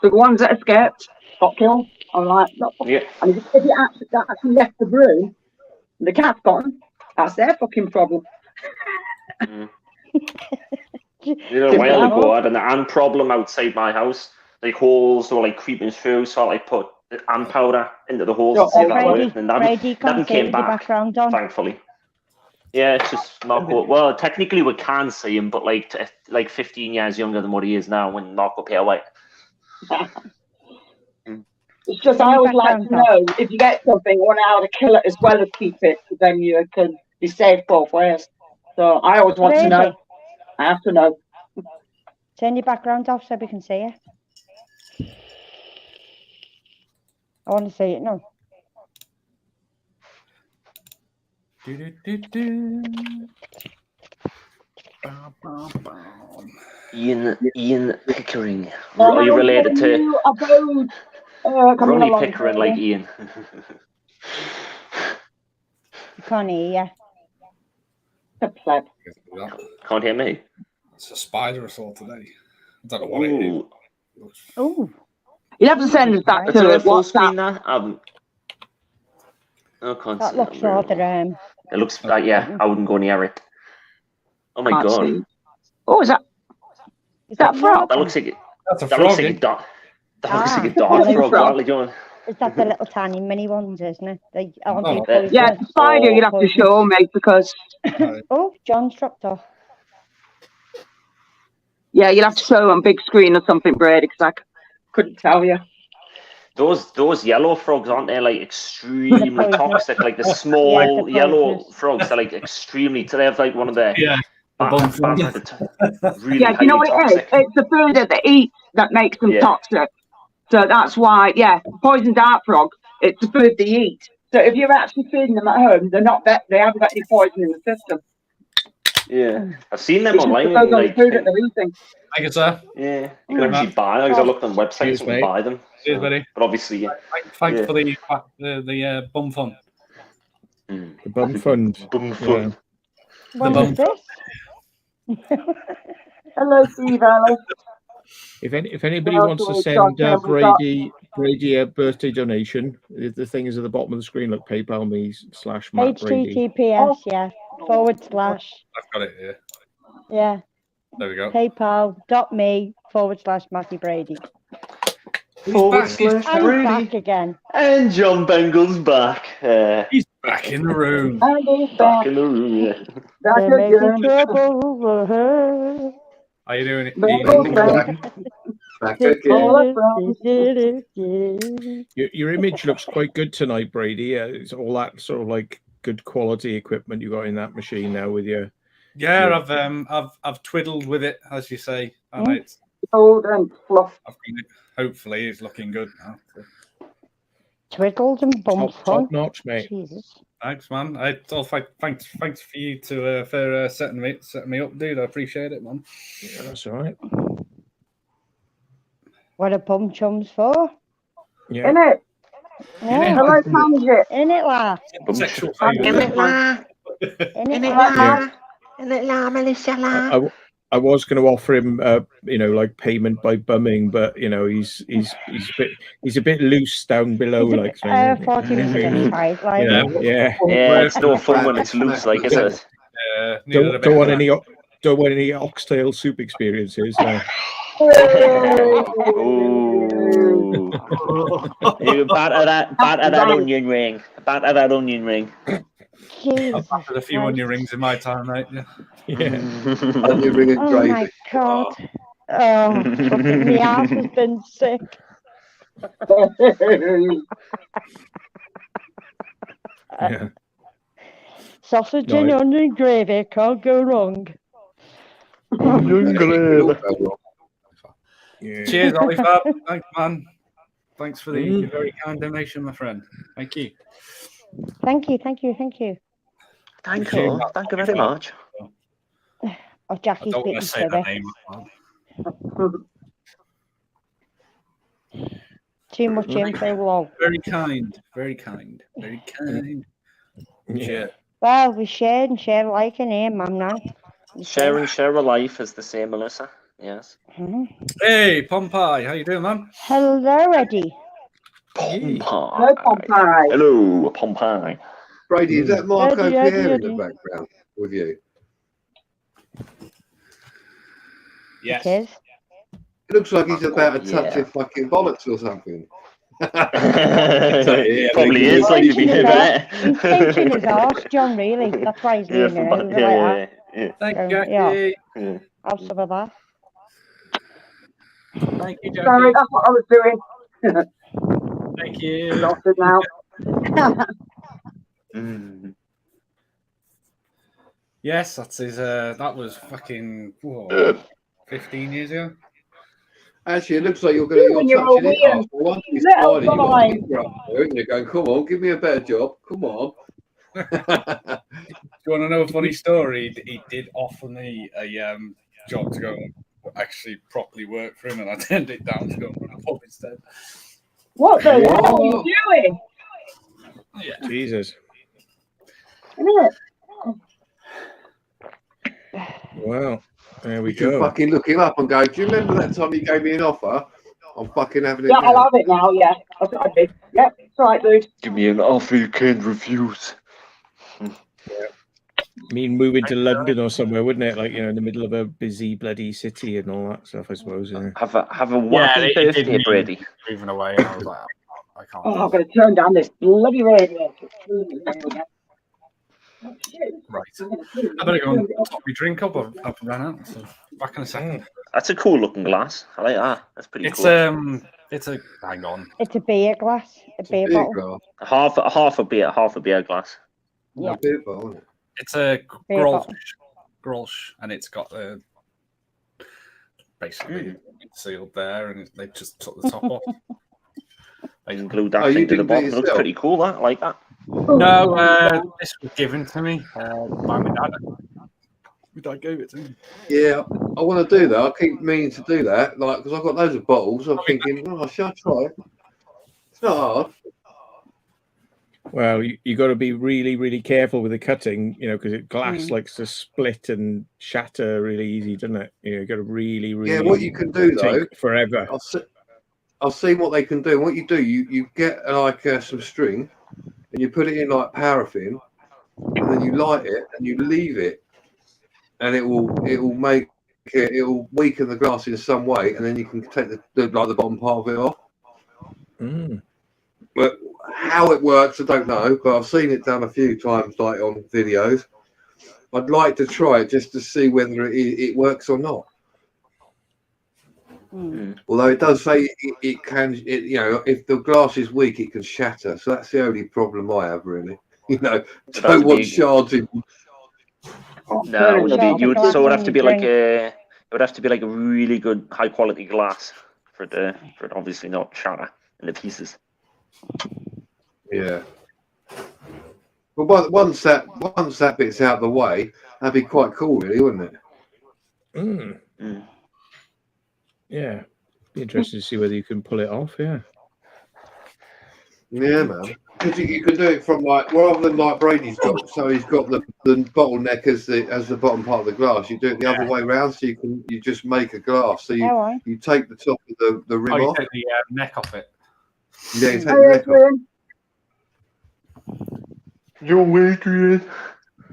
The ones that escaped got killed. I'm like, no. Yeah. And if you actually left the room, and the cat's gone, that's their fucking problem. You know, a while ago, I had an ant problem outside my house. Like holes were like creeping through, so I like put and powder into the holes to see if that worked. And that came back, thankfully. Yeah, it's just Marco. Well, technically we can see him, but like 15 years younger than what he is now when Marco POA. It's just I always like to know if you get something, you want how to kill it as well as keep it, so then you can be safe both ways. So I always want to know. I have to know. Turn your background off so we can see you. I want to see it now. Ian Pickering. Are you related to Ronnie Pickering like Ian? Can't hear you. Can't hear me. It's a spider I saw today. I don't know what it is. Oh. You have to send us that to full screen now. I can't that see looks rather it looks like, yeah, I wouldn't go near it. Oh my god. See. Oh, is that frog? That looks like That's a that frog. looks like a dog. That looks like a dog frog. Is that the little tiny mini ones, isn't it? Yeah, the spider you'd have to show me because oh, John's dropped off. Yeah, you'll have to show on big screen or something, Brady, because I couldn't tell you. Those yellow frogs, aren't they like extremely toxic? Like the small yellow frogs are like extremely. They have like one of the really you know what toxic. It is? It's the food that they eat that makes them toxic. So that's why, poison dart frog. It's the food they eat. So if you're actually feeding them at home, they haven't got any poison in the system. Yeah, I've seen them online. Like food that they're eating. Thank you, sir. Yeah, you can actually buy them. I looked on websites and buy them. Cheers, buddy. But obviously, thanks for the bum fund. The bum fund. Bum fund. What is this? Hello, Steve. If anybody wants to send Brady a birthday donation, the thing is at the bottom of the screen. Look, PayPal me/Matt Brady. HTTPS, // I've got it here. Yeah. There we go. PayPal.me/Matty Brady. He's back again. And John Bengle's back. He's back in the room. Back in the room, yeah. How you doing? Your image looks quite good tonight, Brady. It's all that sort of like good quality equipment you got in that machine now with your. Yeah, I've twiddled with it, as you say, and it's old and fluff. Hopefully, it's looking good now. Twiddled and bumped top notch, mate. Jesus. Thanks, man. Thanks for you for setting me up, dude. I appreciate it, man. Yeah, that's all right. What are bum chums for? Yeah. In it. Yeah. Hello, Tangy. In it, la. Sexual In it, la. In it, la. In it, la, Melissa, la. I was going to offer him, like payment by bumming, but he's a bit loose down below, like. 40 minutes tight, like. Yeah. It's no fun when it's loose, like, is it? Don't want any oxtail soup experiences. No. You batter that onion ring. Batter that onion ring. I've battered a few onion rings in my time, mate. Onion ring and gravy. Oh my god. Oh, my ass has been sick. Yeah. Sausage and onion gravy can't go wrong. Onion gravy. Yeah. Cheers, Ollie Fab. Thanks, man. Thanks for the very kind donation, my friend. Thank you. Thank you. Thank you very much. Oh, Jackie's beating Sibby. Too much info. Very kind. Very kind. Very kind. Yeah. Well, we share and share like a name, man. Now. Share and share a life is the same, Melissa. Yes. Hey, Pompey, how you doing, man? Hello, Eddie. Pompey. Hello, Pompey. Hello, Pompey. Brady, is that Marco Eddie, Pierre in Eddie. the background with you? Yes. It is. It looks like he's about to touch your fucking bollocks or something. Probably is like to be fair. He's pinching his arse, John. Really, that's why he's leaning over like that. Thank you, Jackie. Yeah. Have some of that. Thank you, Jackie. Sorry, that's what I was doing. Thank you. Lost it now. Yes, that's his. That was fucking 15 years ago. Actually, it looks like you're touching it after once you started. You're going, come on, give me a better job. Come on. Do you want to know a funny story? He did offer me a job to go and actually properly work for him, and I turned it down to go and run a pub instead. What the hell are you doing? Yeah. Jesus. Well, there we go. Fucking look him up and go, do you remember that time you gave me an offer? I'm fucking having it. Yeah, now. I'll have it now, yeah. That's what I did. Yep, it's all right, dude. Give me an offer you can't refuse. I mean, moving to London or somewhere, wouldn't it? Like, in the middle of a busy bloody city and all that stuff, I suppose. Yeah. Have a wacky birthday, Brady. Moving away, and I was like, I can't. Oh, I've got to turn down this bloody radio. Right. I better go and top my drink up. I've run out. So back in a second. That's a cool looking glass. I like that. That's pretty cool. It's a hang on. It's a beer glass, a beer bottle. Half a beer glass. Yeah. Beer bottle. It's a Grolsch, and it's got basically sealed there, and they just took the top off. I can glue that thing to the bottom. It looks pretty cool. That I like that. No, this was given to me by my dad. My dad gave it to me. Yeah, I want to do that. I keep meaning to do that, because I've got loads of bottles. I'm thinking, should I try it? It's not hard. Well, you got to be really, really careful with the cutting, because glass likes to split and shatter really easy, doesn't it? You got to really, really. Yeah, what you can do though, forever. I've seen what they can do. What you do, you get some string, and you put it in like paraffin, and then you light it and you leave it, and it will weaken the glass in some way, and then you can take the bottom part of it off. But how it works, I don't know, but I've seen it done a few times, like on videos. I'd like to try it just to see whether it works or not. Although it does say it can, if the glass is weak, it can shatter. So that's the only problem I have, really. Don't want shards in. No, it would have to be like a really good high quality glass for it obviously not shatter into pieces. Yeah. But once that bit's out of the way, that'd be quite cool, really, wouldn't it? Yeah. Be interested to see whether you can pull it off. Yeah. Yeah, man. Because you can do it from rather than like Brady's got, so he's got the bottleneck as the bottom part of the glass. You do it the other way around, so you just make a glass. So you take the top of the rim off. You take the neck off it. Yeah, you take the neck off. Yo, Adrian.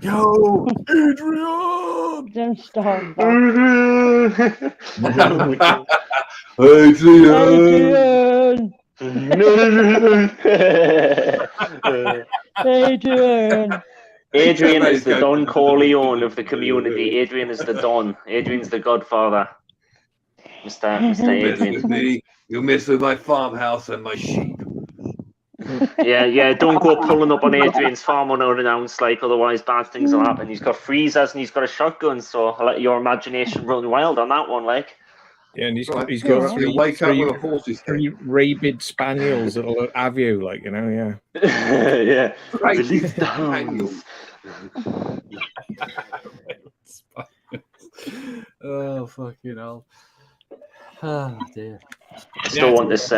Yo, Adrian. Don't stop. Adrian. Adrian is the Don Corleone of the community. Adrian is the Don. Adrian's the Godfather. Mr. Adrian. You mess with my farmhouse and my sheep. Yeah. Don't go pulling up on Adrian's farm unannounced, otherwise bad things will happen. He's got freezers and he's got a shotgun, so I'll let your imagination run wild on that one, Yeah, and he's got three rabid spaniels that'll have you, yeah. Yeah. Rabid spaniels. Oh, fucking hell. Oh, dear. I still want this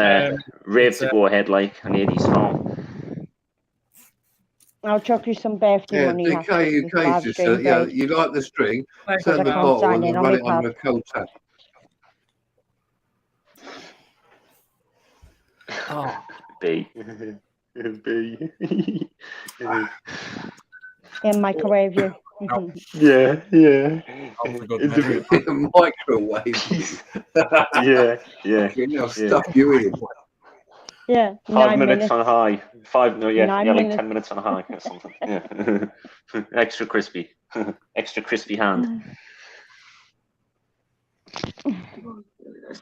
rave to go ahead, on Eddie's farm. I'll chuck you some birthday money. You like the string, turn the bottle and run it under a cold tap. Oh, B. In microwave you. Yeah. Microwave. Yeah. I'll stuff you in. Yeah. 5 minutes on high. 5 no, yeah, 9 like minutes. 10 minutes on high or something. Yeah. Extra crispy. Extra crispy hand.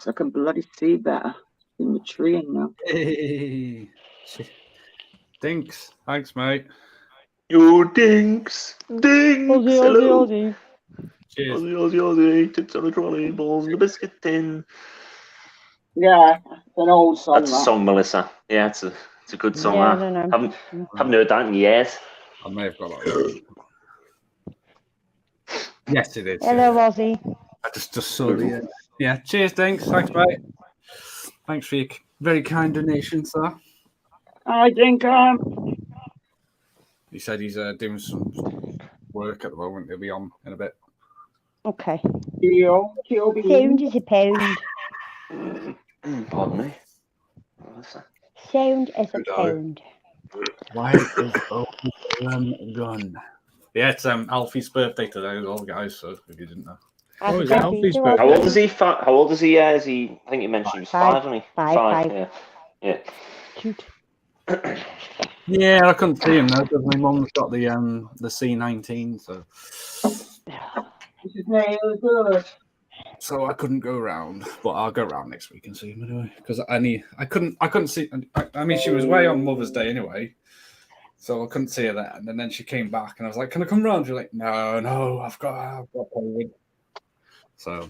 I can bloody see better in the tree now. Hey. Dinks. Thanks, mate. Yo, Dinks. Dinks. Aussie, Hello. Aussie. Cheers. Aussie. Tits on a trolley, balls in the biscuit tin. Yeah, it's an old song. That's a song, Melissa. Yeah, it's a good song. Yeah, I don't know. Haven't heard that in years. I may have got that. Yes, it is. Hello, Aussie. I just saw the. Yeah, cheers, Dinks. Thanks, mate. Thanks for your very kind donation, sir. I think He said he's doing some work at the moment. He'll be on in a bit. Okay. Pound is a pound. Pardon me. Sound is a pound. Why is open gun? Yeah, it's Alfie's birthday today, all guys. So if you didn't know. Oh, is it Alfie's birthday? How old is he? How old is he? Is he? I think you mentioned he was 5, wasn't he? 5. Yeah. Cute. Yeah, I couldn't see him though because my mum's got the C19, so. So I couldn't go round, but I'll go round next week and see him anyway. Because I couldn't see. I mean, she was away on Mother's Day anyway, so I couldn't see her then. And then she came back, and I was like, "Can I come round?" She's like, "No, I've got COVID." So.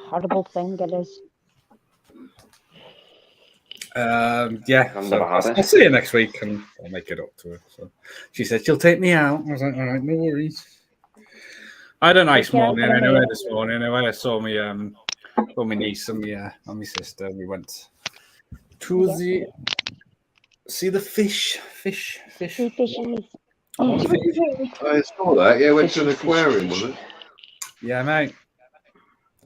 Horrible thing it is. Yeah, so I'll see you next week and I'll make it up to her. So she said she'll take me out. I was like, all right, no worries. I had a nice morning anyway this morning. Anyway, I saw my niece and my sister. We went to see the fish. See fishies. I saw that. Yeah, went to an aquarium, wasn't it? Yeah, mate.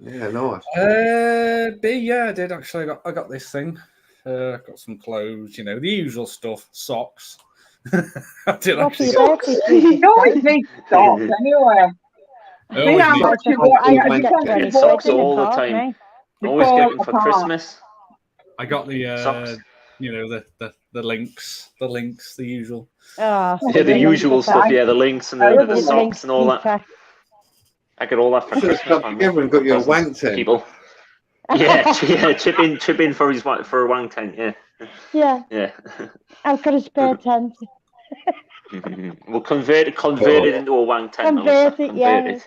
Yeah, nice. Yeah, I did actually. I got this thing. Got some clothes, the usual stuff, socks. I did actually. You always need socks anyway. I get socks all the time. Always get them for Christmas. I got the socks. The links, the usual. Yeah, the usual stuff. Yeah, the links and the socks and all that. I got all that for Christmas. Everyone got your wank tent. People. Yeah, chip in for a wank tent. Yeah. I've got a spare tent. We'll convert it into a wank tent. Convert it. Yeah.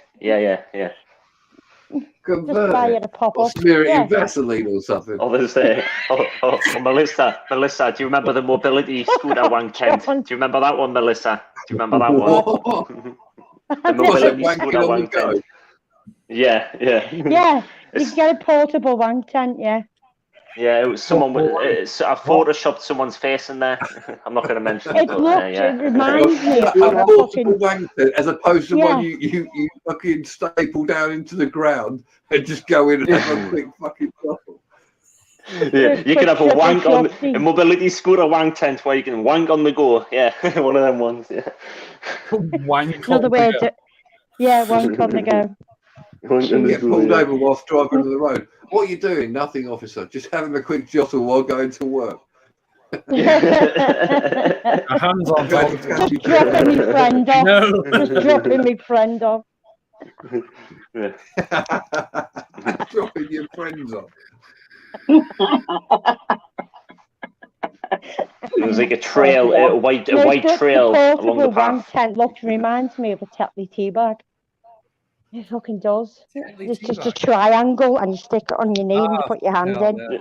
Convert just buy it a pop up. Smear it in Vaseline or something. Melissa, do you remember the mobility scooter wank tent? Do you remember that one, Melissa? Do you remember that one? The mobility scooter wank tent. Yeah. Yeah, you can get a portable wank tent, yeah. Yeah, it was someone with. I photoshopped someone's face in there. I'm not going to mention it. It reminds me of a portable wank tent as opposed to one you fucking staple down into the ground and just go in and have a quick fucking shuffle. Yeah, you can have a mobility scooter wank tent where you can wank on the go. Yeah, one of them ones. Yeah. Wank. Another way to. Yeah, wank on the go. Get pulled over whilst driving on the road. What are you doing? Nothing, officer. Just having a quick jostle while going to work. Hands on. Just dropping my friend off. No. Just dropping my friend off. Dropping your friends off. It was like a trail, a white trail along the path. Tent reminds me of a Tetley tea bag. It fucking does. It's just a triangle and you stick it on your knee and you put your hand in.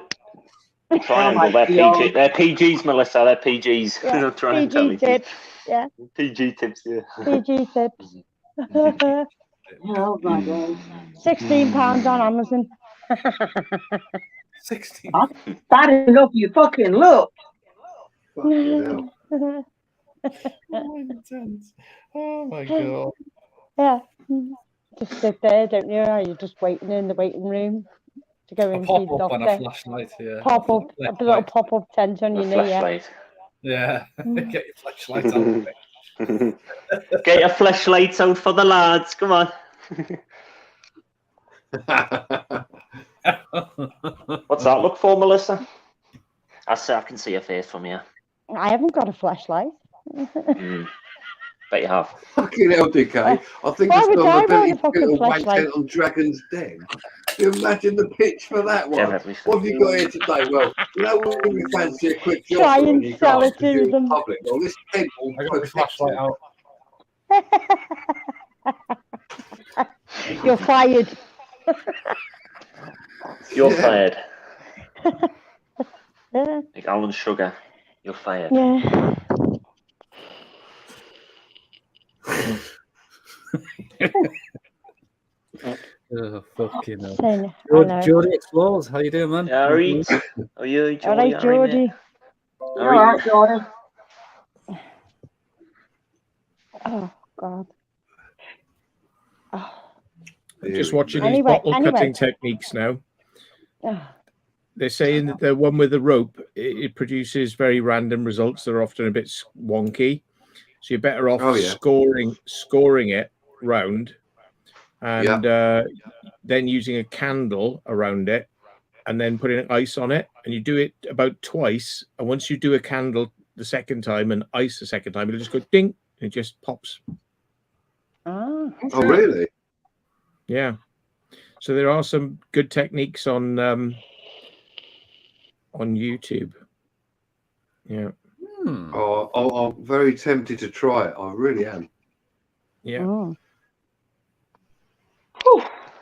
Triangle, they're PGs, Melissa, they're PGs. Yeah, PG tips, yeah. PG tips, yeah. PG tips. Oh my God. £16 on Amazon. 16. Bad enough you fucking look. Oh my God. Yeah. Just sit there, don't you? You're just waiting in the waiting room to go and see the doctor. On a flashlight, yeah. Pop up, a little pop up tent on your knee. Yeah. Get your flashlight out. Get your flashlights out for the lads. Come on. What's that look for, Melissa? I can see your face from here. I haven't got a flashlight. Bet you have. Fucking hell, DK. I think I saw my ability to build a wank tent on Dragon's Den. Can you imagine the pitch for that one? What have you got here today? Well, you know when we fancy a quick job Try and you sell can't it to them. public. Well, this tent will protect you. You're fired. You're fired. Like Alan Sugar, you're fired. Yeah. Oh, fucking hell. Jordy Explores, how you doing, man? Yeah, all right. How are you, Jordy? All right, Jordy. All right, Jordy. Oh, God. Oh. Just watching these bottle cutting techniques now. They're saying that the one with the rope, it produces very random results that are often a bit wonky. So you're better off scoring it round, and then using a candle around it, and then putting ice on it. And you do it about twice. And once you do a candle the second time and ice the second time, it'll just go ding, and it just pops. Oh, really? Yeah. So there are some good techniques on YouTube. Yeah. Oh, I'm very tempted to try it. I really am. Yeah. Oh.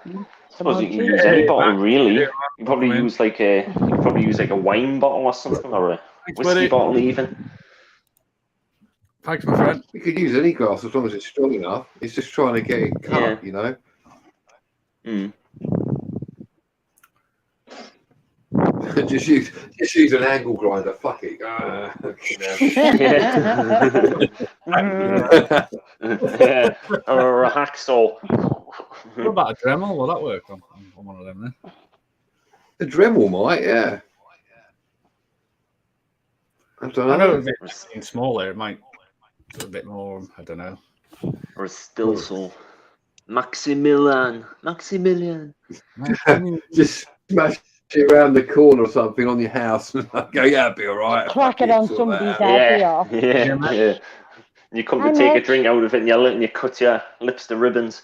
I suppose you can use any bottle, really. You can probably use like a wine bottle or something, or a whiskey bottle even. Thanks, my friend. You could use any glass as long as it's strong enough. It's just trying to get it cut, you know. just use an angle grinder. Fuck it. Or a hacksaw. What about a Dremel? Will that work on one of them then? A Dremel might, yeah. I don't know. I know if it's smaller, it might do a bit more. I don't know. Or a still saw. Maximilian. Just smash it around the corner or something on your house and go, yeah, it'll be all right. Crack it on somebody's head. Yeah. You come to take a drink out of it and you cut your lips to ribbons.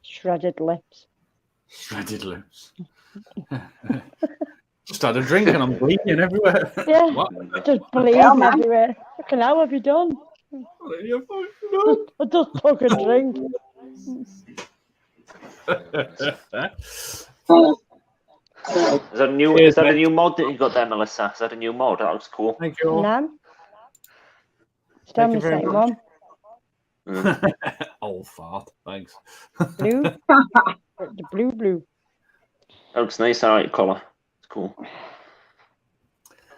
Shredded lips. Just had a drink and I'm bleeding everywhere. Yeah, What? just bleeding everywhere. Fucking hell, have you done? What have you fucking I just took a drink. Is that a new mod that you got there, Melissa? Is that a new mod? That looks cool. Thank you all. No. Still the same one. Old fart, thanks. Blue. The blue. That looks nice, alright, colour. It's cool. I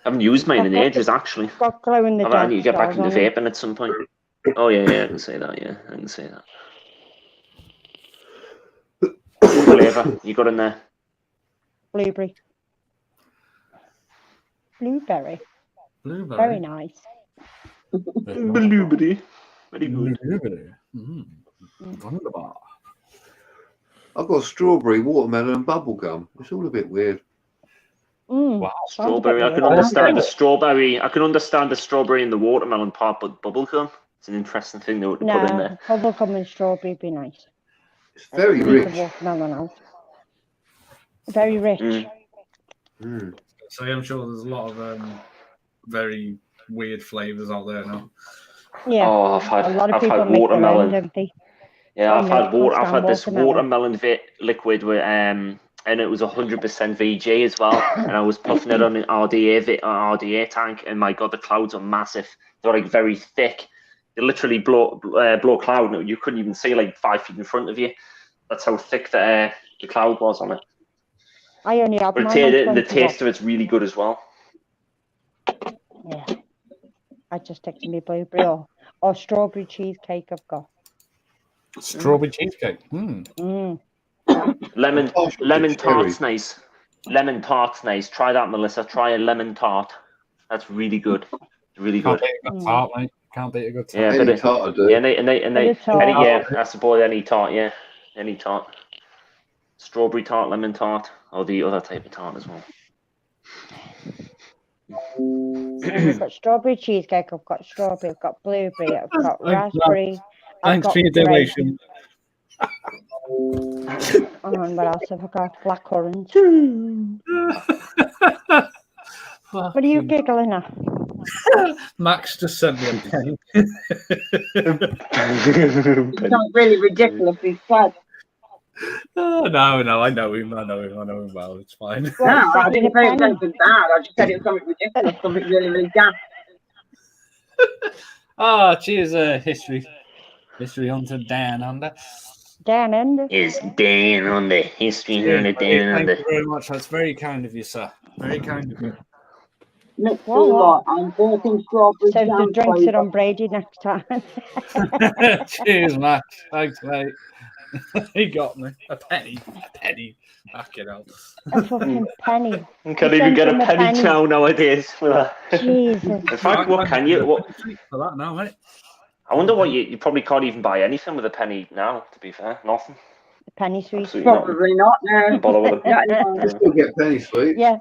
haven't used mine in ages, actually. Got glow in the dark. I need to get back into vaping at some point. Oh, yeah, I can say that, I can say that. What flavour you got in there? Blueberry. Very nice. Blueberry. Very good. Wunderbar. I've got strawberry, watermelon, and bubblegum. It's all a bit weird. Wow, strawberry. I can understand the strawberry. I can understand the strawberry and the watermelon part, but bubblegum. It's an interesting thing to put in there. Bubblegum and strawberry would be nice. It's very rich. Watermelon out. Very rich. So I'm sure there's a lot of very weird flavors out there now. Yeah. Oh, I've had watermelon. Yeah, I've had this watermelon liquid with and it was 100% VG as well. And I was puffing it on an RDA tank, and my god, the clouds are massive. They're like very thick. They literally blow cloud. No, you couldn't even see like 5 feet in front of you. That's how thick the cloud was on it. I only have but the taste of it's really good as well. Yeah. I just take to me blueberry or strawberry cheesecake I've got. Strawberry cheesecake. Lemon tart's nice. Lemon tart's nice. Try that, Melissa. Try a lemon tart. That's really good. Really good. Can't beat a good tart, mate. Can't beat a good tart. Yeah, any tart will do. Yeah, I suppose any tart. Yeah, any tart. strawberry tart, lemon tart, or the other type of tart as well? I've got strawberry cheesecake, I've got strawberry, I've got blueberry, I've got raspberry. Thanks for your donation. And what else have I got? Blackcurrant. What are you giggling at? Max just sent me a penny. It's not really ridiculous, he said. Oh, no, I know him well. It's fine. No, I didn't say it was anything bad. I just said it was something ridiculous, something really, really daft. Cheers, history hunter Dan Under. Dan Under. Is Dan on the history hunter Dan Under? Thank you very much. That's very kind of you, sir. Very kind of you. Next lot, I'm working strawberry So jam the drinks are on Brady next time. Cheers, Matt. Thanks, mate. He got me. A penny. Fucking hell. A fucking penny. You can't even get a penny chow nowadays. Jesus. In fact, what can you? For that now, mate. I wonder what you probably can't even buy anything with a penny now. To be fair, nothing. A penny sweet. Absolutely Probably not now. Bother with You still get penny sweets. Yeah.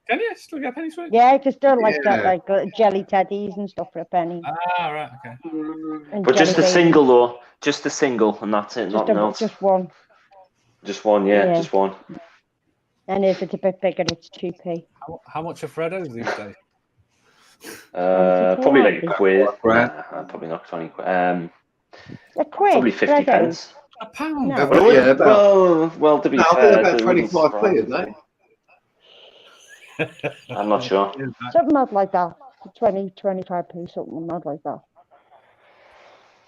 Can you still get penny sweets? Yeah, just don't like that, like jelly teddies and stuff for a penny. Ah, right, okay. And But just a jelly single though, just a single, and that's it. Nothing else. Just one. Just one, yeah, just one. And if it's a bit bigger, it's 2p. How much are Freddos these days? Probably like a quid. Probably not 20 quid. A quid. Probably 50 pence. A pound. No. Yeah, about. Well, to be No, fair, about 25p, isn't they? I'm not sure. Something odd like that. 20, 25p, something odd like that.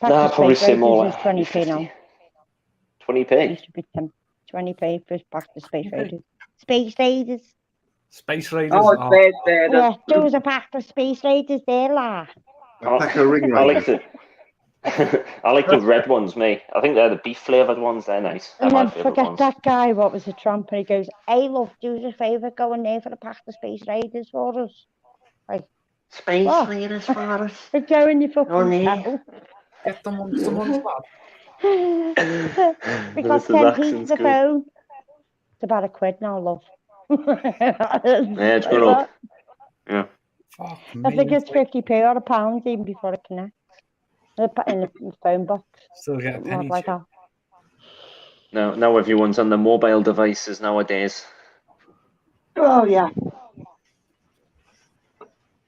Nah, probably say more like 20p now. 20p? Used to be 20p for back to Space Raiders. Space Raiders. Space Raiders. Oh, Space Raiders. Yeah, there was a pack of Space Raiders there, la. A pack of ring I raiders. I like the red ones, mate. I think they're the beef flavoured ones. They're nice. And then forget that guy, what was a tramp, and he goes, hey, love, do us a favour, go in there for a pack of Space Raiders for us. Like, Space Raiders for us? They're going your fucking hell. Get them on someone's lap. Because 10p to the phone. It's about £1 now, love. Yeah, it's good up. Yeah. I think it's 50p or £1 even before it connects. In the phone box. Still get a penny. Like that. Now everyone's on the mobile devices nowadays. Oh, yeah.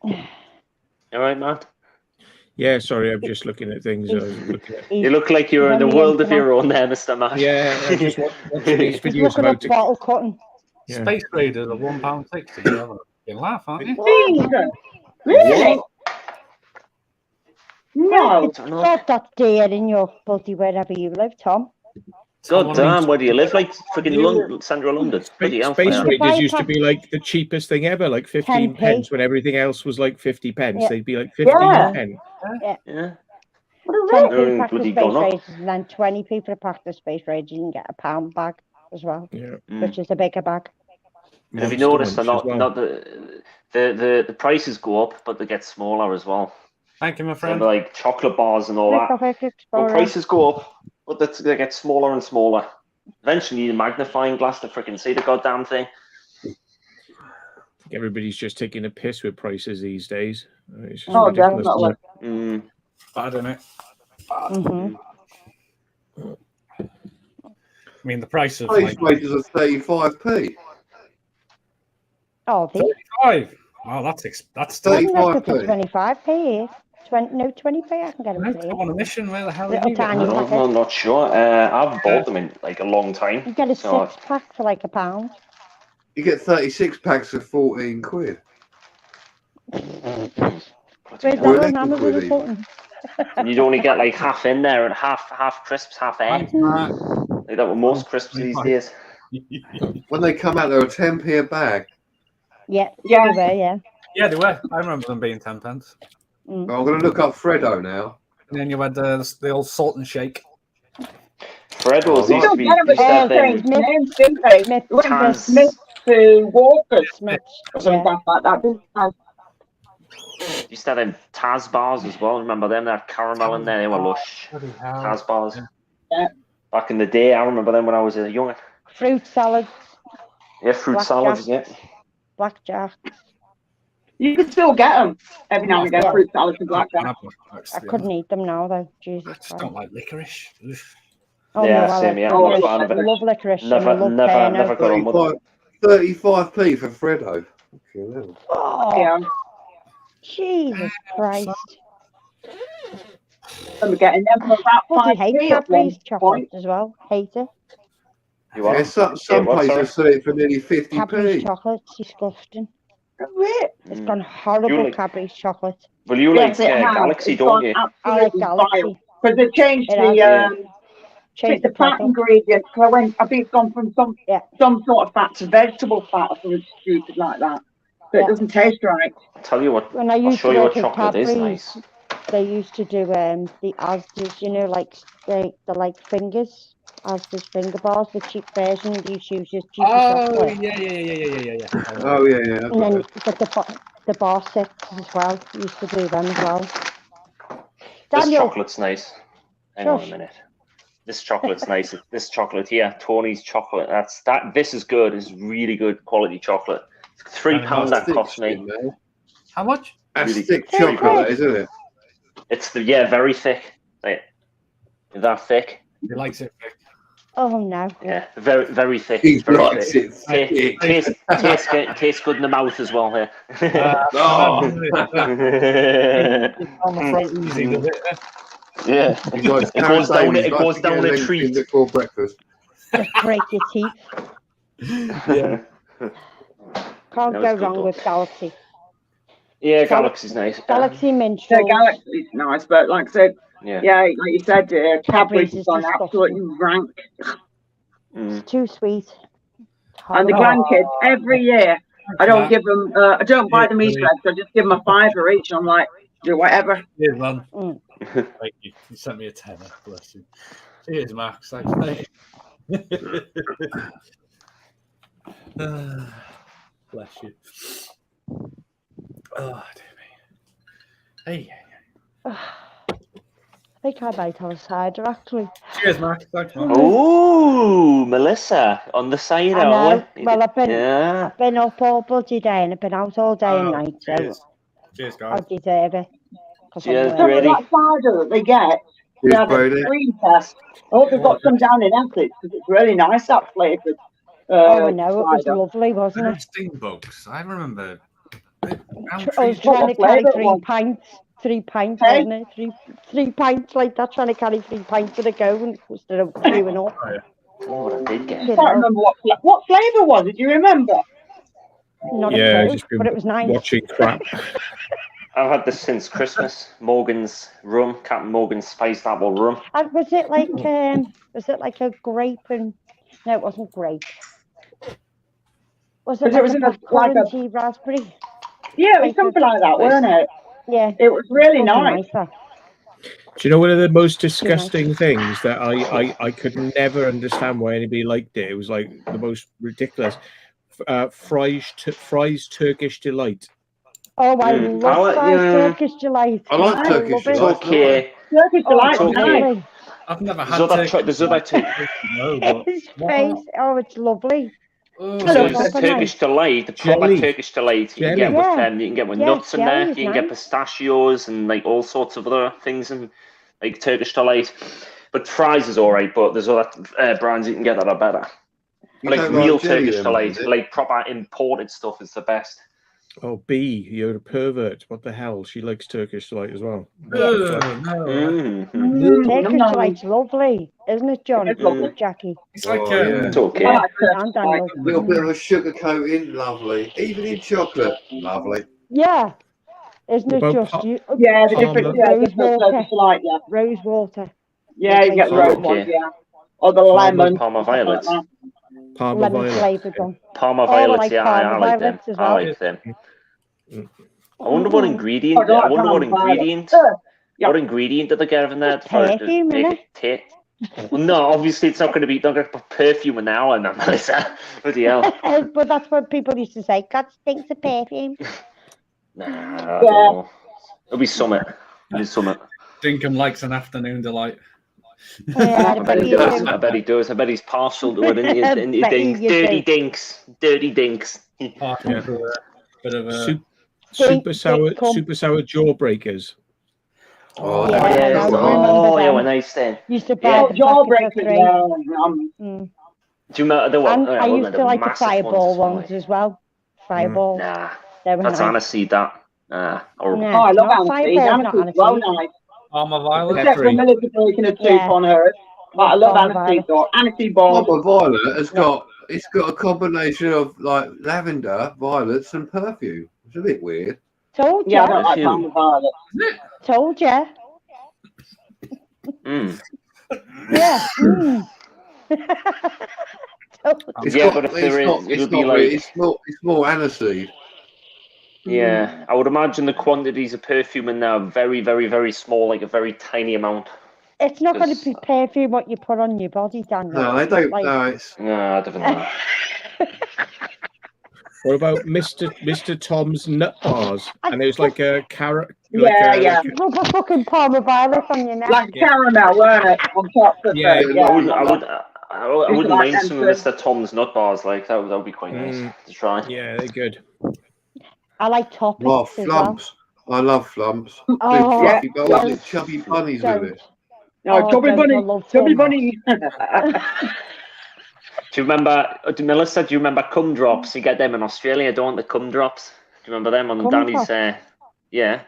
All right, Matt? Yeah, sorry, I'm just looking at things. You look like you're in a world of your own there, Mr. Matt. Yeah, I just watching these videos about bottle cutting. Yeah. Space Raiders are £1.60. You laugh, aren't you? Really? No. It's not that dear in your bloody wherever you live, Tom. God damn, where do you live? Like freaking London, central London. Space Raiders used to be like the cheapest thing ever, like 15 pence when everything else was like 50 pence. Yeah. They'd be like 15 pence. Yeah. 10p pack of Space Raiders and then 20p for a pack of Space Raiders. You can get a £1 bag as well, which is a bigger bag. Have you noticed not the prices go up, but they get smaller as well. Thank you, my friend. And like chocolate bars and all that. Well, prices go up, but they get smaller and smaller. Eventually, you need a magnifying glass to freaking see the goddamn thing. I think everybody's just taking a piss with prices these days. It's just definitely. Bad, isn't it? I mean, the price of Space Raiders are 35p. Oh, 35. Oh, that's 35p. 25p. 20p. I can get them for you. On a mission. Where the hell are Little you? tiny packet. I'm not sure. I've bought them in like a long time. You get a 6-pack for like £1. You get 36 packs of 14 quid. Where's that on Amazon button? And you'd only get like half in there and half crisps, half egg. Like that with most crisps these days. When they come out, they're a 10p a bag. Yeah, they were, yeah. Yeah, they were. I remember them being 10 pence. I'm going to look up Freddo now. And then you had the old salt and shake. Freddos used to be Smith to Walker Smith or something like that. Used to have them Taz bars as well. Remember them? They had caramel in there. They were lush. Taz bars. Yeah. Back in the day, I remember them when I was a young. Fruit salads. Yeah, fruit salads. Yeah. Blackjacks. You can still get them every now and again. Fruit salads and blackjack. I couldn't eat them now, though. Jesus I just Christ. don't like licorice. Oh, yeah, no, I same. like Yeah, licorice. I love licorice. Never got on with it. 35p for Freddo. Oh, Yeah. Jesus Christ. I'm getting them for about 5p hate at one Cadbury's chocolate as well. Hate it. Yeah, some places sell it for nearly 50p. Cadbury's chocolate's disgusting. It's gone horrible, Cadbury's chocolate. Well, you like Galaxy, don't you? I like Galaxy. Because they changed the fat ingredients. I think it's gone from some sort of fat to vegetable fat or something stupid like that. So it doesn't taste right. I'll tell you what. When I used to work at Cadbury's, they used to do the Asda's, you know, like the like fingers, Asda's finger bars, the cheap version. These use just cheaper chocolate. Yeah. Oh yeah. And then the bar sets as well. Used to do them as well. This chocolate's nice. Hang on a minute. This chocolate's nice. This chocolate here, Tony's chocolate. This is good. It's really good quality chocolate. £3 that cost me. How much? That's thick chocolate, isn't it? It's very thick. Like, that thick. He likes it thick. Oh no. Yeah, very, very thick. He very likes thick. it thick. Tastes good in the mouth as well here. Easy, does it? Yeah. It goes down a treat. Before breakfast. Just break your teeth. Yeah. Can't go wrong with Galaxy. Yeah, Galaxy's nice. Galaxy Minstrels. Yeah, Galaxy's nice, but like I said, like you said, Cadbury's is on absolutely rank. It's too sweet. And the grandkids, every year, I don't give them, I don't buy them Easter eggs, I just give them a £5 each. I'm like, do whatever. Cheers, man. Thank you. You sent me a tenner. Bless you. Cheers, Max. Thanks, mate. Bless you. Oh, dear me. Hey. I think I might have a cider, actually. Cheers, Max. Thanks, man. Oh, Melissa, on the side. I know. Well, I've been up all bloody day and I've been out all day and night. Cheers. So Cheers, guys. I deserve it. Cheers, Brady. That cider that they get, they have a screen test. I hope they've got some down in Essex because it's really nice, that flavoured. I know, it was lovely, wasn't it? Stingbugs. I remember. I was trying to carry 3 pints. 3 pints, wasn't it? Three pints like that, trying to carry 3 pints at a go and instead of queuing up. What I did get. I can't remember what flavour was it. Do you remember? Not a clue, but it was nice. Watching crap. I've had this since Christmas. Morgan's rum, Captain Morgan's spiced apple rum. Was it like a grape and no, it wasn't grape. Was it like a raspberry? Yeah, it was something like that, wasn't it? Yeah. It was really nice. Do you know one of the most disgusting things that I could never understand why anybody liked it? It was like the most ridiculous. Fries Turkish Delight. Oh, I love fries Turkish Delight. I like Turkish Delight. Okay. Turkish Delight. Okay. I've never had there's other two. His face. Oh, it's lovely. Turkish Delight, the proper Turkish Delight. You can get with you can get with nuts in there. You can get pistachios and like all sorts of other things and like Turkish Delight. But fries is alright, but there's other brands you can get that are better. Like real Turkish Delight, like proper imported stuff is the best. Oh, B, you're a pervert. What the hell? She likes Turkish Delight as well. Turkish Delight's lovely, isn't it, John? It's lovely, Jackie. It's like it's okay. A little bit of a sugar coating, lovely. Even in chocolate, lovely. Yeah. Isn't it just you? Yeah, the different Turkish Delight, yeah. Rose water. Yeah, you get the rose one, yeah. Or the lemon. Parma violets. Parma flavoured one. Parma violets, yeah, I like them. I like them. I wonder what ingredient. What ingredient did they get in there to make it taste? Well, no, obviously it's not going to be. Not going to put perfume in now, and Melissa. Bloody hell! But that's what people used to say. God stinks of perfume. Nah, it'll be summer. It'll be summer. Dinkum likes an afternoon delight. Yeah, I bet he does. I bet he does. I bet he's partial to it. And he thinks, dirty dinks, dirty dinks. Partial to a bit of a super sour jawbreakers. Oh, yeah, yeah, when I stand. Used to buy the jawbreakers. Do you remember the one? I used to like the fireball ones as well. Fireball. Nah, they were that's nice. aniseed. That. Horrible. Nah, I love aniseed. Aniseed. Well, nice. Armour Violet. Except for Melissa breaking a tooth on her. But I love Aniseed. Aniseed balls. Armour Violet has got a combination of like lavender, violets, and perfume. It's a bit weird. Told you. Yeah, I don't like Armour Violet. Told you. Yeah. It's more aniseed. Yeah, I would imagine the quantities of perfume in there are very, very, very small, like a very tiny amount. It's not going to be perfume what you put on your body, Daniel. No, they don't. Like... No, I don't know. What about Mr. Tom's nut bars? And it was like a carrot. Yeah. Rub a fucking palm of violet on your neck. Like caramel, weren't it? On top of I wouldn't mind some of Mr. Tom's nut bars. Like that would be quite nice to try. Yeah, they're good. I like toppings. Oh, flumps! Well. I love flumps. Oh, Big fluffy balls with chubby bunnies with it. No, chubby bunny. Do you remember, Melissa? Do you remember cum drops? You get them in Australia, don't the cum drops? Do you remember them on Danny's? Yeah.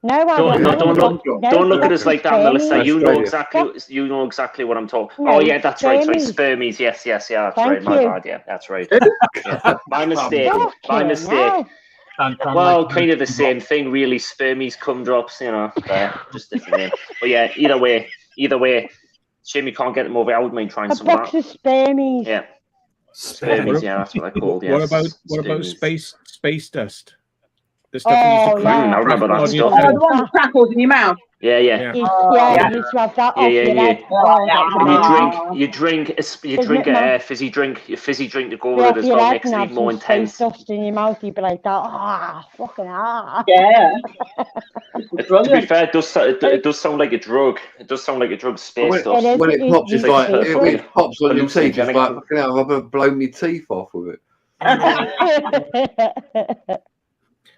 No, don't look at us like that, Melissa. You know exactly what I'm talking. Oh yeah, that's right. Sorry, spermies. Yes, that's right. My bad. Yeah, that's right. Yeah. My mistake. Well, kind of the same thing, really. Spermies, cum drops. Just different name. But yeah, either way. Shame you can't get them over. I wouldn't mind trying some of that. A box of spermies. Yeah. Spermies, yeah, that's what they're called. Yes. What about space dust? The stuff you used to I remember that stuff. Oh, the one that crackles in your mouth. Yeah. You used to have that off your head. And you drink a fizzy drink to go with it as well, makes it more intense. Dust in your mouth, you'd be like that. Fucking Yeah. To be fair, it does sound like a drug. It does sound like a drug. Space stuff. When it pops, it's like it pops on your teeth. It's like I've blown my teeth off with it.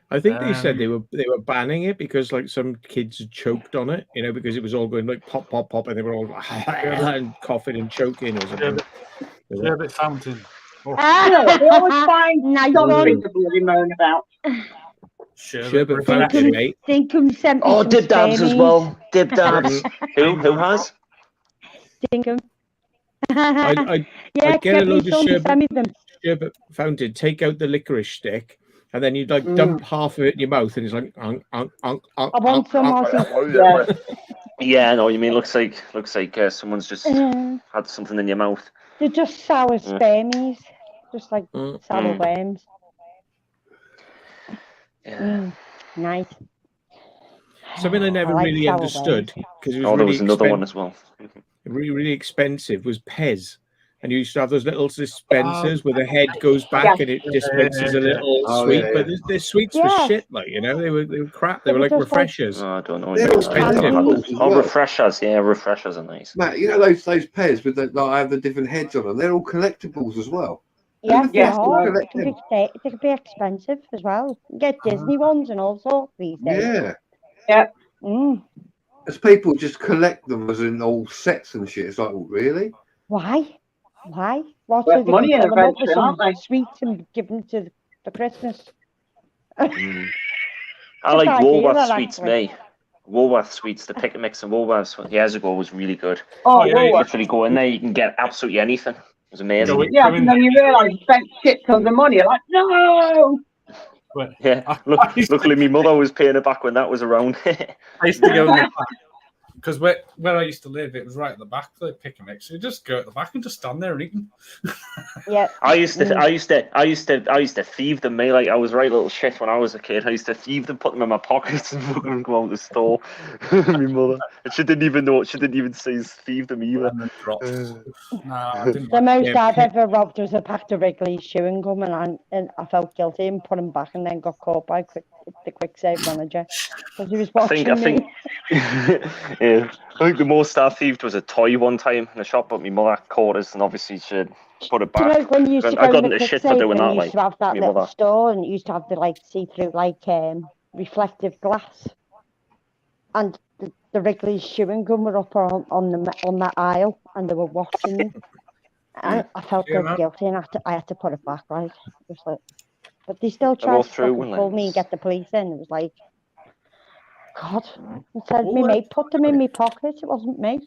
I think they said they were banning it because like some kids had choked on it, because it was all going like pop, pop, pop, and they were all and coughing and choking or something. Sherbet fountain. They always find something to bloody moan about. Sherbet fountain, mate. Dib dabs as well. Dib dabs. Who has? Dinkum. I get a load of sherbet fountain. Take out the licorice stick. And then you'd like dump half of it in your mouth, and it's like, I want some more. Yeah, I know what you mean. Looks like someone's just had something in your mouth. They're just sour spermies, just like sour worms. Yeah. Nice. Something I never really understood because it was there was another one as well. Really, really expensive was Pests. And you used to have those little dispensers where the head goes back and it dispenses a little sweet. Yeah. But the sweets were shit, they were crap. They were like refreshers. I don't know. Refreshers. Yeah, refreshers are nice. Matt, those Pests with I have the different heads on them. They're all collectibles as well. Yeah, they can be expensive as well. You get Disney ones and all sorts these days. Yeah. As people just collect them as in all sets and shit. It's like, really? Why? What's money in adventure, aren't they? Sweets and give them to the Christmas. I like Woolworth sweets, mate. Woolworth sweets, the pick and mix in Woolworths years ago was really good. Oh, you literally go in there, you can get absolutely anything. It was amazing. Yeah, and then you realise you spent shit tons of money. You're like, no. Yeah, luckily my mother was paying it back when that was around. I used to go in the back. Because where I used to live, it was right at the back. They pick and mix. So you just go at the back and just stand there and eat them. Yeah. I used to thieve them, mate. Like I was right little shit when I was a kid. I used to thieve them, put them in my pockets, and fucking go out the store. My mother, and she didn't even know. She didn't even say thieve them either. The most I've ever robbed was a pack of Wrigley's chewing gum, and I felt guilty and put them back, and then got caught by the quick save manager because he was watching me. Yeah, Yeah. I think the most I thieved was a toy one time in a shop, but my mother caught us, and obviously she put it back. Do you know when you used to I go got in the into shit Quick for Save doing and that. you used to have that my little mother. store and it used to have the like see-through like reflective glass, and the Wrigley's chewing gum were up on that aisle and they were watching you. And I felt so guilty and I had to put it back. Like, it was like, but they still tried to fucking pull me and get the police in. It was like, God, it said me mate put them in my pocket. It wasn't me.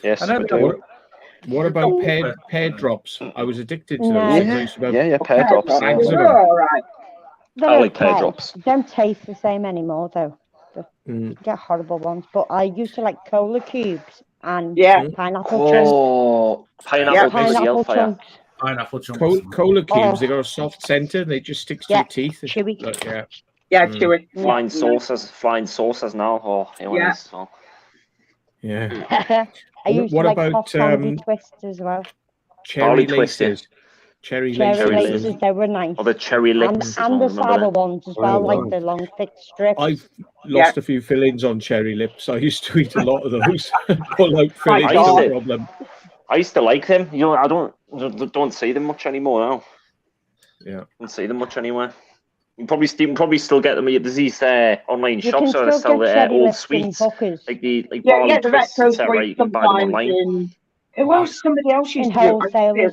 Yes, we do. What about pear drops? I was addicted to those. Yeah, pear drops. All right. I like pear drops. They don't taste the same anymore, though. You get horrible ones. But I used to like cola cubes and pineapple chunks. Oh, pineapple chunks. Pineapple chunks. Cola cubes, they got a soft center and they just stick to your teeth. Chewy. Chewy. Flying saucers now. Oh, yeah. I used to like soft candy twists as well. Cherry laces. Cherry laces, they were nice. Or the cherry lips. And the sour ones as well, like the long thick strips. I've lost a few fillings on cherry lips. I used to eat a lot of those. Pull out fillings, no problem. I used to like them. You know, I don't see them much anymore now. Yeah. Don't see them much anywhere. You can probably still get them. There's these online shops where they sell the old sweets, like barley twists, etc. You can buy them online. It was somebody else used to do it.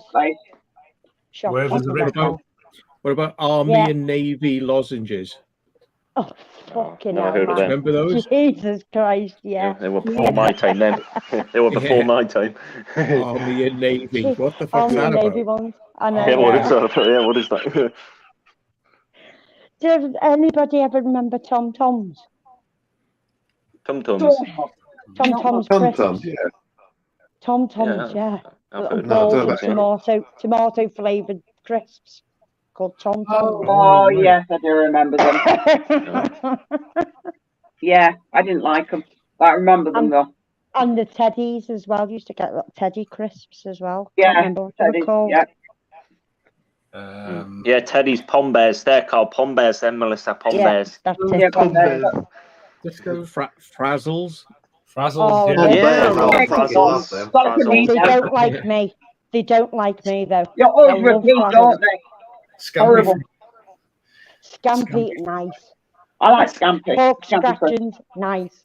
What about Army and Navy lozenges? Oh, fucking hell. Heard of them. Remember those? Jesus Christ, yeah. They were before my time then. They were before my time. Army and Navy. What the fuck's that about? Navy ones. I know. Yeah, what is that? Does anybody ever remember Tom Toms? Tom Toms? Tom Toms. Tom Toms, yeah. Tomato flavoured crisps called Tom Toms. Oh, yes, I do remember them. Yeah, I didn't like them, but I remember them though. And the teddies as well. Used to get teddy crisps as well. Yeah, remember what they were called. Yeah, Teddy's Pom Bears. They're called Pom Bears. Then Melissa Pom Bears. That's it. Pom Bears. Let's go Frazzles. Oh, Frazzles. They don't like me. They don't like me though. You're always repeat, don't they? Horrible. Scampi, nice. I like Scampi. Pork scratchings, nice.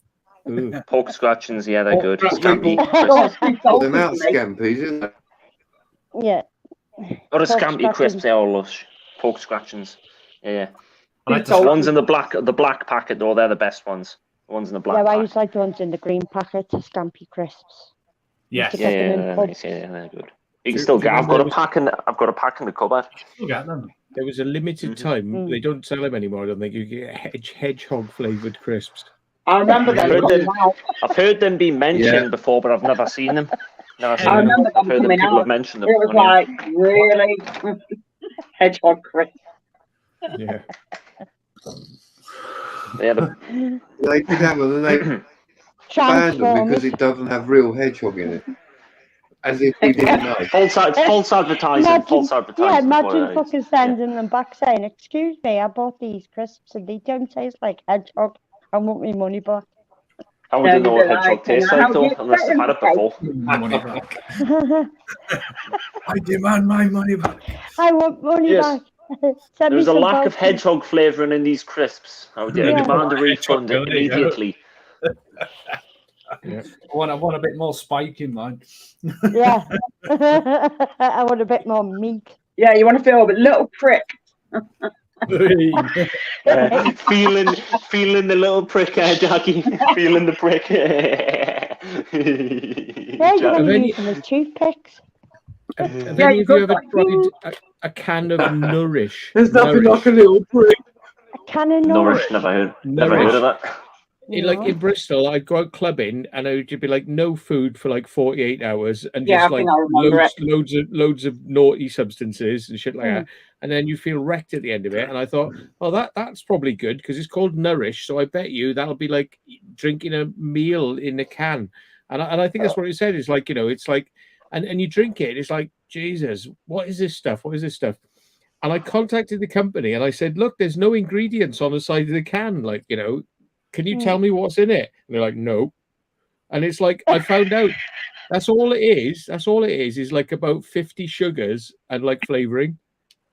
Pork scratchings, yeah, they're good. Scampi. Them out Scampies, isn't it? Yeah. Or the Scampi crisps, they're all lush. Pork scratchings. Yeah. The ones in the black packet though, they're the best ones. The ones in the black packet. I used to like the ones in the green packet, Scampi crisps. Yeah, they're good. You can still get. I've got a pack in the cupboard. Still get them. There was a limited time. They don't sell them anymore. I don't think you get hedgehog flavored crisps. I remember them. I've heard them being mentioned before, but I've never seen them. I remember them coming out. Have mentioned them. It was like really hedgehog crisp. Yeah. They did have them. They banned them because it doesn't have real hedgehog in it. As if we didn't know. False advertising. False advertising. Yeah, imagine fucking sending them back saying, "Excuse me, I bought these crisps and they don't taste like hedgehog. I want my money back." I wouldn't know what hedgehog tastes like though, unless I've had it before. Money back. I demand my money back. I want money back. There was a lack of hedgehog flavouring in these crisps. I would demand a refund immediately. Yeah. I want a bit more spike in mine. Yeah. I want a bit more meat. Yeah, you want to feel a little prick. Feeling the little prick, Jackie. Feeling the prick. Yeah, you're going to use them as toothpicks. Have any of you ever tried a can of Nourish? There's nothing like a little prick. A can of Nourish? Never heard of that. In Bristol, I'd go out clubbing and I'd be like, no food for like 48 hours and just like loads of naughty substances and shit like that. And then you feel wrecked at the end of it. And I thought, well, that's probably good because it's called Nourish. So I bet you that'll be like drinking a meal in a can. And I think that's what it said. It's like, it's like, and you drink it. It's like, Jesus, what is this stuff? What is this stuff? And I contacted the company and I said, look, there's no ingredients on the side of the can. Like, you know, can you tell me what's in it? And they're like, no. And it's like, I found out that's all it is. That's all it is like about 50 sugars and like flavoring.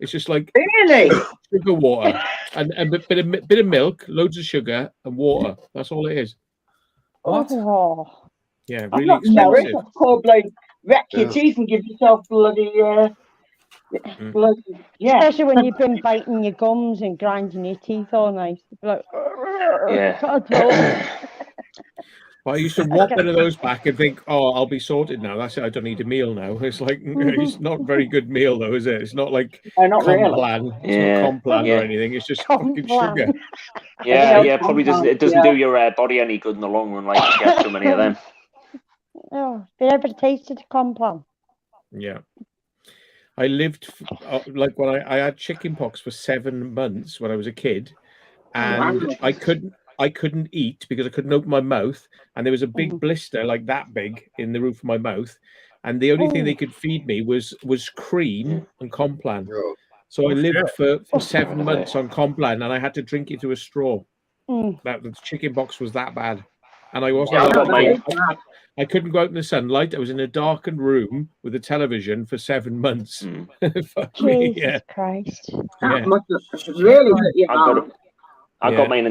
It's just like really sugar water and a bit of milk, loads of sugar and water. That's all it is. What? Oh. Yeah, I'm really not married. expensive. That's called like wreck your teeth and give yourself bloody bloody Especially when you've been biting your gums and grinding your teeth all night. Like, Yeah. Well, I used to whop one of those back and think, oh, I'll be sorted now. That's it. I don't need a meal now. It's like, it's not a very good meal, though, is it? It's not like not Complan. really. It's not Complan or anything. It's just fucking sugar. Yeah, probably doesn't. It doesn't do your body any good in the long run. Like you get too many of them. Oh, did you ever tasted Complan? Yeah. I lived like when I had chicken pox for 7 months when I was a kid, and I couldn't eat because I couldn't open my mouth, and there was a big blister like that big in the roof of my mouth, and the only thing they could feed me was cream and Complan. So I lived for 7 months on Complan, and I had to drink it through a straw. That the chicken pox was that bad, and I wasn't. I couldn't go out in the sunlight. I was in a darkened room with a television for 7 months. Jesus Christ! That must have really I got mine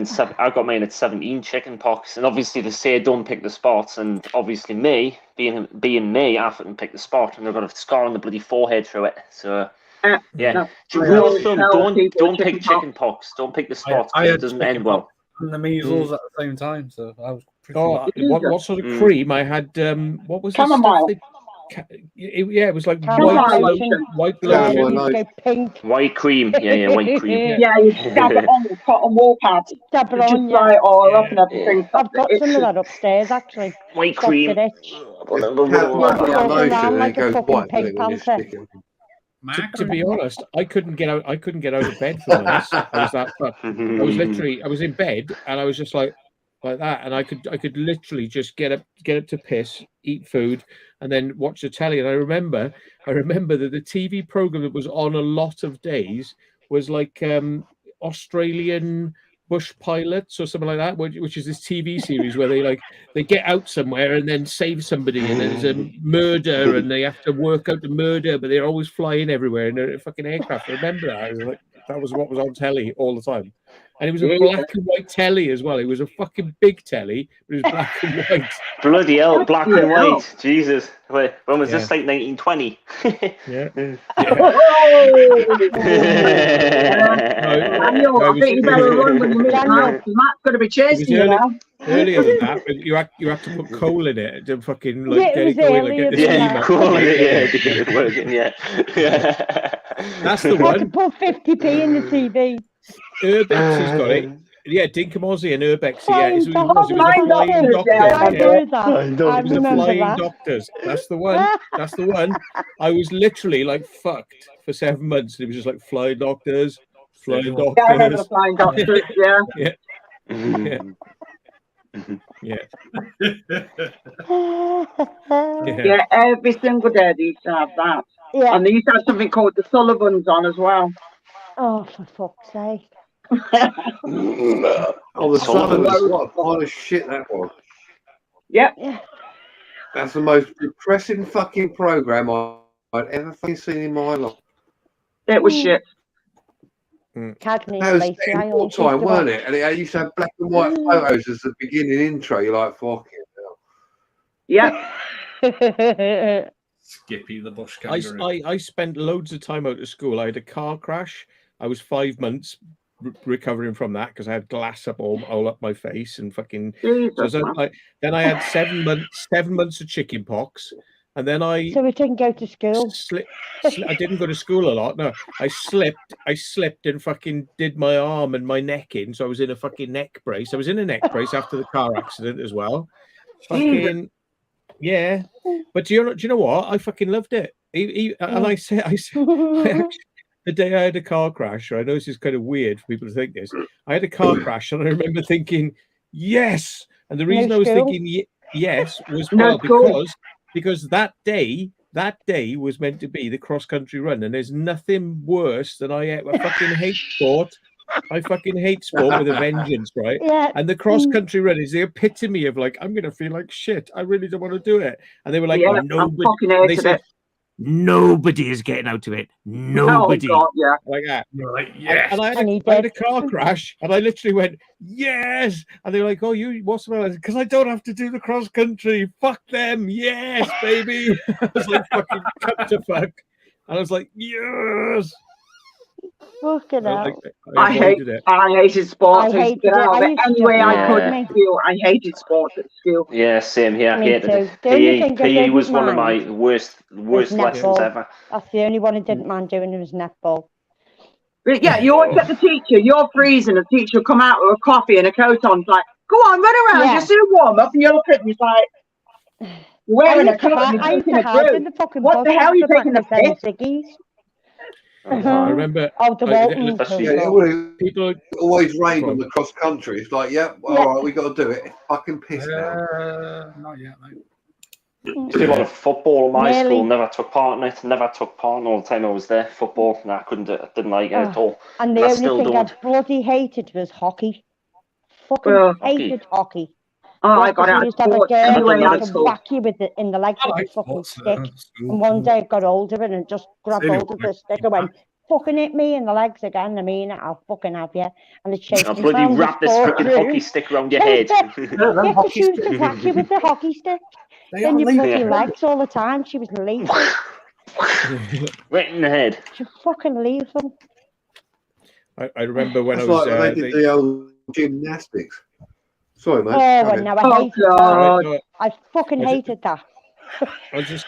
at 17 chicken pox, and obviously they say don't pick the spots, and obviously me being me, I didn't pick the spot, and I've got a scar on the bloody forehead through it. So yeah, rule of thumb: don't pick chicken pox, don't pick the spots because it doesn't end well. And the measles at the same time, so I was. What sort of cream? I had what was chamomile. It was like white lotion, pink, white cream. Yeah, white cream. Yeah, you stab it on the cotton wool pad. Stab it on, dry it all up and everything. I've got some of that upstairs actually. White cream. Like a fucking pig panther. To be honest, I couldn't get out of bed for this. I was that fucked. I was in bed and I was just like that, and I could literally just get up to piss, eat food, and then watch the telly. And I remember that the TV program that was on a lot of days was like Australian bush pilots or something like that, which is this TV series where they get out somewhere and then save somebody, and there's a murder and they have to work out the murder, but they're always flying everywhere in a fucking aircraft. I remember that. That was what was on telly all the time. And it was a black and white telly as well. It was a fucking big telly, but it was black and white. Bloody hell, black and white. Jesus. Wait, when was this, like 1920? Yeah. Daniel, I think you better run when you meet Matt. Matt's going to be chasing you now. Earlier than that, but you have to put coal in it to fucking like get it going. Like, get coal in it, to get it working. Yeah. That's the one. I can put 50p in the TV. Urbex has got it. Yeah, Dinkum Aussie and Urbex. Yeah, it was the flying doctors. That's the one. That's the one. I was literally like fucked for 7 months. It was just like flying doctors. Yeah, I remember the flying doctors. Yeah, every single day they used to have that. Yeah. And they used to have something called the Sullivans on as well. Oh, for fuck's sake. Oh, the Sullivans, what a pile of shit that was. Yep. Yeah. That's the most depressing fucking programme I'd ever seen in my life. It was shit. Cagney that was time, weren't it? And it used to have black and white photos as the beginning intro. You're like, fucking hell. Yeah. Skippy the bush kangaroo. I spent loads of time out of school. I had a car crash. I was 5 months recovering from that because I had glass up all up my face and fucking. Then I had 7 months of chicken pox, and then So we didn't go to school. I didn't go to school a lot. No, I slipped and fucking did my arm and my neck in. So I was in a fucking neck brace. I was in a neck brace after the car accident as well. Fucking. Yeah, but do you know what? I fucking loved it. And I said, the day I had a car crash. I know this is kind of weird for people to think this. I had a car crash, and I remember thinking, yes. And the reason I was thinking yes was because that day that day was meant to be the cross-country run, and there's nothing worse than I fucking hate sport. I fucking hate sport with a vengeance, right? Yeah. And the cross-country run is the epitome of like, I'm going to feel like shit. I really don't want to do it. And they were like, nobody. They said, nobody is getting out of it. Nobody. Oh, God, yeah. Like that. You're like, yes. And I had a car crash, and I literally went, yes. And they were like, oh, what's the matter? Because I don't have to do the cross-country. Fuck them. Yes, baby. I was like, fucking cut to fuck. And I was like, yes. Fucking hell. I hated sports. I hated it. Any way I could at school. I hated sports at school. Yeah, same here. I hated it. PE was one of my worst lessons ever. That's the only one I didn't mind doing. It was netball. But yeah, you always get the teacher. You're freezing. The teacher will come out with a coffee and a coat on. It's like, go on, run around. Just do a warm up. And you look at me, it's like, you're wearing a coat. What the hell are you taking the piss? I remember. People always rain on the cross country. It's like, all right, we got to do it. Fucking piss now. Not yet, mate. Did a lot of football in my school. Never took part in it. Never took part in all the time I was there. Football, I couldn't do it. Didn't like it at all. And the only thing I bloody hated was hockey. Fucking hated hockey. Oh, I got out of sports. Anyway, I could whack you with it in the legs with a fucking stick. And one day I got hold of it and just grabbed hold of the stick and went, fucking hit me in the legs again. I mean, I'll fucking have you. And it chased me. I'll bloody wrap this freaking hockey stick around your head. Yeah, she used to whack you with the hockey stick. Then your bloody legs all the time. She was lethal. Right in the head. She fucking lethal. I remember when I was like they did the old gymnastics. Sorry, man. Oh, no, I hated that. I fucking hated that. I just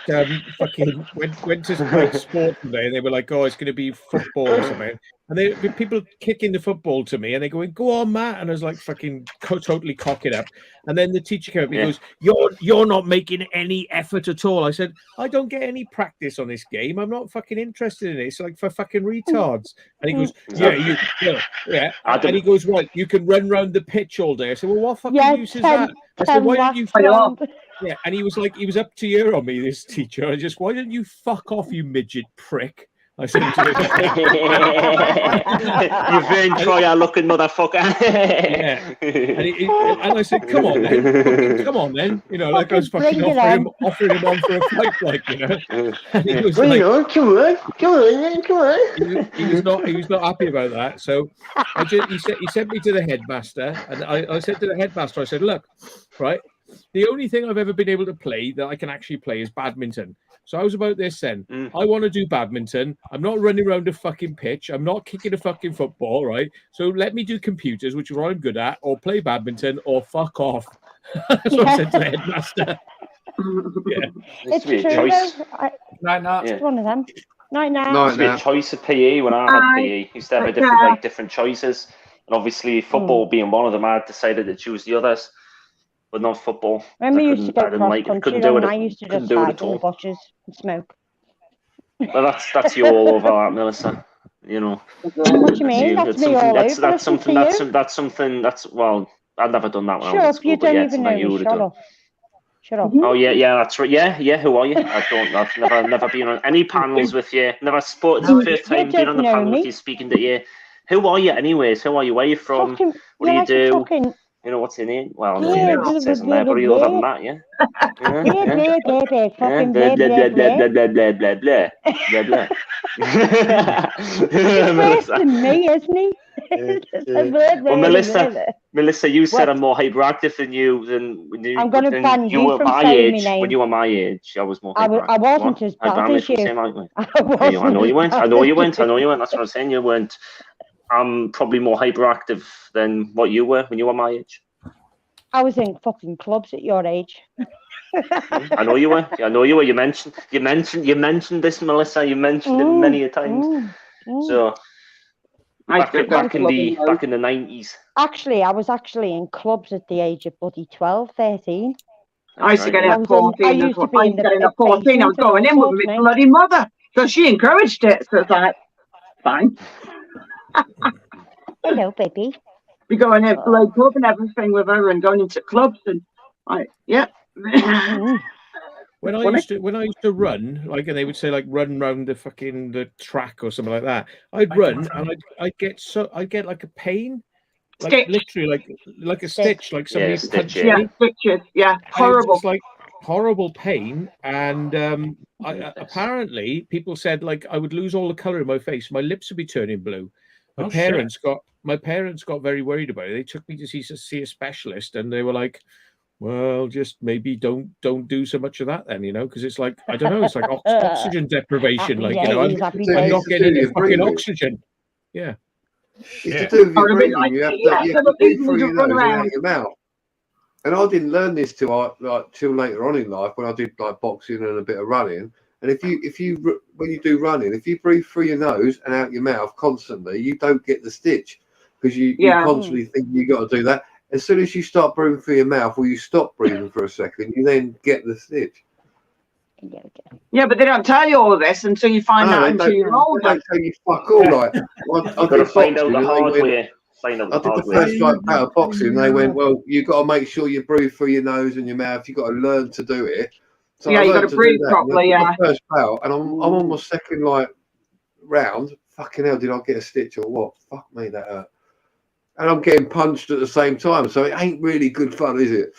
fucking went to sport today, and they were like, "Oh, it's going to be football or something." And people kicking the football to me, and they're going, "Go on, Matt!" And I was like, "Fucking totally cock it up." And then the teacher came up and goes, "You're not making any effort at all." I said, "I don't get any practice on this game. I'm not fucking interested in it. It's like for fucking retards." And he goes, "Yeah." And he goes, "Right, you can run round the pitch all day." I said, "Well, what fucking use is that?" I said, "Why don't you?" Yeah, and he was like, he was up to here on me, this teacher. I just, why don't you fuck off, you midget prick? I said to him, you very try-looking motherfucker. Yeah, and I said, come on then, you know, like I was fucking offering him on for a fight, like, you know. And he was like, come on. He was not happy about that. So he sent me to the headmaster, and I said to the headmaster, I said, look, right. The only thing I've ever been able to play that I can actually play is badminton. So I was about this then. I want to do badminton. I'm not running around a fucking pitch. I'm not kicking a fucking football, right? So let me do computers, which is what I'm good at, or play badminton, or fuck off. That's what I said to the headmaster. It's true. It's one of them. It's a choice of PE when I had PE. I used to have different choices. And obviously football being one of them, I decided to choose the others. But not football. Remember, you used to go cross country, and I used to just hide in the bushes and smoke. Well, that's you all over that, Melissa. You know. What do you mean? That's me all over. That's something. Well, I've never done that one. Shut up! You don't even know me. Shut up. Oh yeah, that's right. Yeah. Who are you? I've never been on any panels with you. Never spotted. It's the first time being on the panel with you, speaking to you. Who are you, anyways? Who are you? Where are you from? What do you do? You know, what's your name? Well, it says in there, but other than that, yeah. He's worse than me, isn't he? Well, Melissa, you said I'm more hyperactive than you. I'm going to ban you from saying my name. When you were my age, I was more hyperactive. I wasn't as bad as you. I know you weren't. That's what I'm saying. You weren't. I'm probably more hyperactive than what you were when you were my age. I was in fucking clubs at your age. I know you were. You mentioned this, Melissa. You mentioned it many a times. So back in the 90s. Actually, I was actually in clubs at the age of bloody 12, 13. I used to get in at 14. I used to be in at 14. I was going in with my bloody mother because she encouraged it. So it's like, fine. Hello, baby. We go in and play club and everything with her and going into clubs and When I used to run, like, and they would say like run round the track or something like that, I'd run and I'd get like a pain, like Stitch. literally like a stitch, like somebody punched me. Yeah, stitches. Yeah, horrible. It's like horrible pain, and apparently people said like I would lose all the color in my face, my lips would be turning blue. My parents got very worried about it. They took me to see a specialist, and they were like, well, just maybe don't do so much of that then, because it's like, I don't know, it's like oxygen deprivation, like, I'm not getting the fucking oxygen. Yeah. It's to do with your breathing. You have to breathe through your nose and out your mouth. And I didn't learn this till later on in life, when I did like boxing and a bit of running. And if you when you do running, if you breathe through your nose and out your mouth constantly, you don't get the stitch, because you constantly think you got to do that. As soon as you start breathing through your mouth, or you stop breathing for a second, you then get the stitch. Yeah, but they don't tell you all of this until you find out until you're older. They don't tell you fuck all. Like, I did find out the hard way. I did the first bout of boxing. They went, well, you got to make sure you breathe through your nose and your mouth. You got to learn to do it. So you got to breathe properly. Yeah. First bout, and I'm on my second round. Fucking hell, did I get a stitch or what? Fuck me, that hurt. And I'm getting punched at the same time, so it ain't really good fun, is it?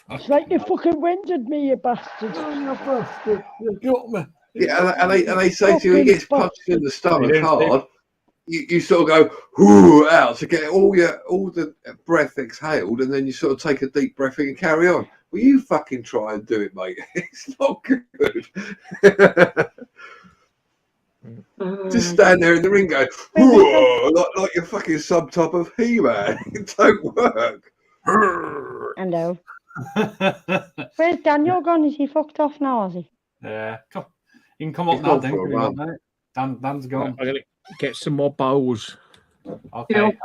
It's like you fucking winded me, you bastard. You got me. Yeah, and they say to you, he gets punched in the stomach hard. You sort of go whoo out to get all the breath exhaled, and then you sort of take a deep breath in and carry on. Well, you fucking try and do it, mate. It's not good. Just stand there in the ring, go like you're fucking some type of He-Man. It don't work. I know. Where's Daniel gone? Is he fucked off now? Has he? Yeah, you can come up now. Then Dan's gone. I'm gonna get some more bowls. Okay.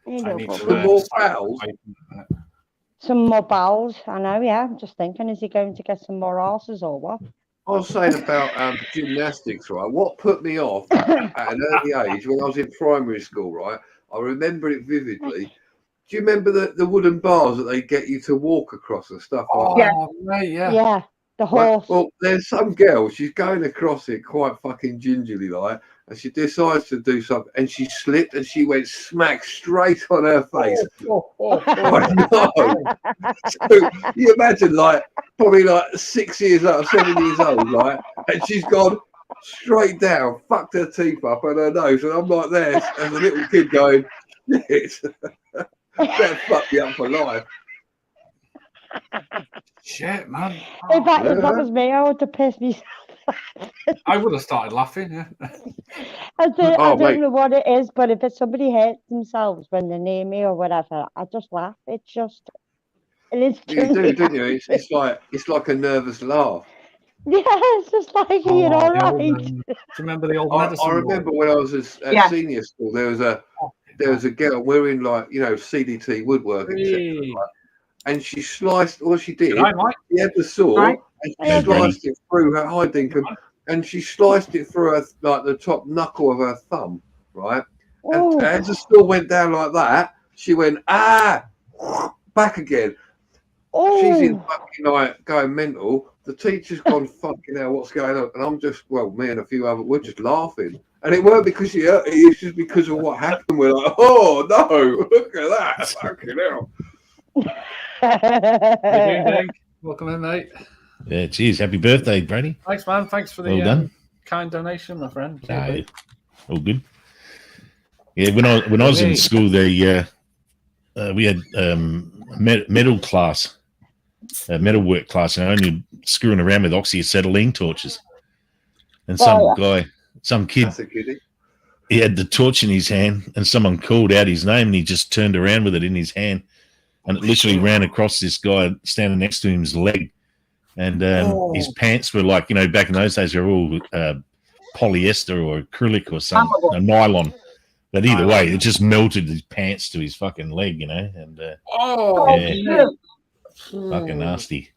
Some more bowls. Some more bowls. I know. Yeah, I'm just thinking, is he going to get some more horses or what? I was saying about gymnastics, right? What put me off at an early age, when I was in primary school, right? I remember it vividly. Do you remember the wooden bars that they get you to walk across and stuff like that? Right, yeah. Yeah, the horse. Well, there's some girl, she's going across it quite fucking gingerly, like, and she decides to do something, and she slipped and she went smack straight on her face. I know. So you imagine, like, probably like 6 years old, 7 years old, like, and she's gone straight down, fucked her teeth up and her nose, and I'm like there as a little kid going, shit. That fucked me up for life. Shit, man. If that was me, I would have pissed myself. I would have started laughing. Yeah. I don't know what it is, but if somebody hurts themselves when they're near me or whatever, I just laugh. It's just, it is. You do, don't you? It's like a nervous laugh. Yeah, it's just like, you're all right. Do you remember the old medicine? I remember when I was at senior school, there was a girl wearing CDT woodworking, etc. And she sliced. All she did, she had the saw, and she sliced it through her high dinkum, and she sliced it through her the top knuckle of her thumb, right? And as the saw went down like that, she went back again. She's in fucking going mental. The teacher's gone, fucking hell, what's going on? And I'm just, me and a few others, we're just laughing. And it weren't because she hurt it, it's just because of what happened. We're like, oh no, look at that. Fucking hell. How you doing, Dave? Welcome in, mate. Yeah, cheers. Happy birthday, Brady. Thanks, man. Thanks for the kind donation, my friend. All good. Yeah, when I was in school, we had metal class. Metalwork class, and only screwing around with oxyacetylene torches. And some kid, he had the torch in his hand, and someone called out his name, and he just turned around with it in his hand, and it literally ran across this guy standing next to him's leg, and his pants were like, back in those days, they were all polyester or acrylic or some nylon. But either way, it just melted his pants to his fucking leg, and fucking nasty.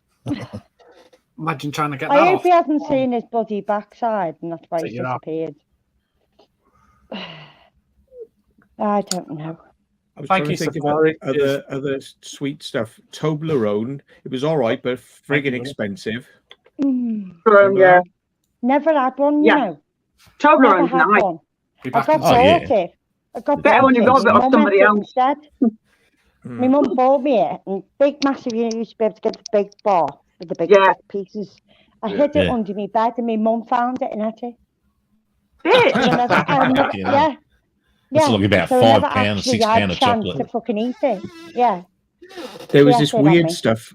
Imagine trying to get that I hope off. he hasn't seen his bloody backside, and that's why he's disappeared. I don't know. I was trying to think of other sweet stuff. Toblerone. It was all right, but friggin' expensive. Yeah. Never had one, you know. Toblerone's nice. One. I got bought it. I got better when you got it off somebody else. Instead. My mum bought me it, and big, massive. You used to be able to get the big bar with the big pieces. I hid it under my bed, and my mum found it and ate it. Yeah. It's like about so £5, £6 of chocolate. To fucking eat it. Yeah. There was this weird stuff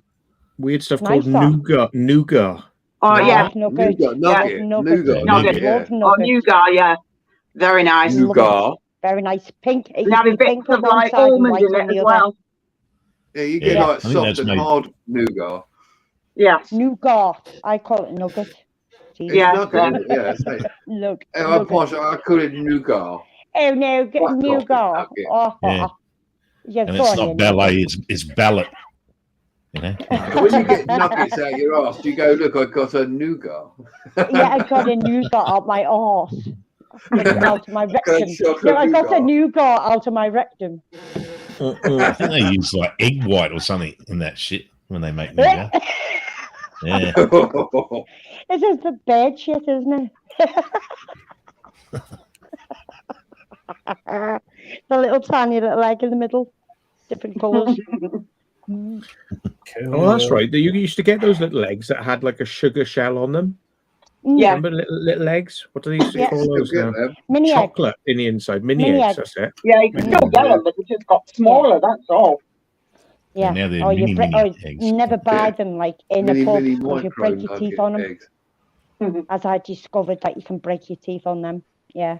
called nougat. Oh yeah, nougat. Nougat. Oh, nougat, yeah. Very nice. Nougat. Very nice. Pink. And having bits of like almonds in it as well. Yeah, you get like soft and hard nougat. Yeah. Nougat. I call it nugget. Yeah. Nugget, yeah. Look. I call it nougat. Oh no, nougat. Yeah, and it's not ballet, it's ballot. You know? When you get nuggets out your arse, you go, look, I got a nougat. Yeah, I got a nougat out my arse. Out of my rectum. Yeah, I got a nougat out of my rectum. I think they use like egg white or something in that shit when they make nougat. Yeah. This is the bad shit, isn't it? The little tiny little egg in the middle, different colours. Oh, that's right. You used to get those little eggs that had like a sugar shell on them. Yeah. Remember little eggs? What do they used to call those now? Mini chocolate eggs. In the inside. Mini eggs, that's it. Yeah, you can still get them, but they just got smaller, that's all. Yeah. And now they're mini eggs. Never buy them like in a pub because you break your teeth on them. As I discovered that you can break your teeth on them. Yeah.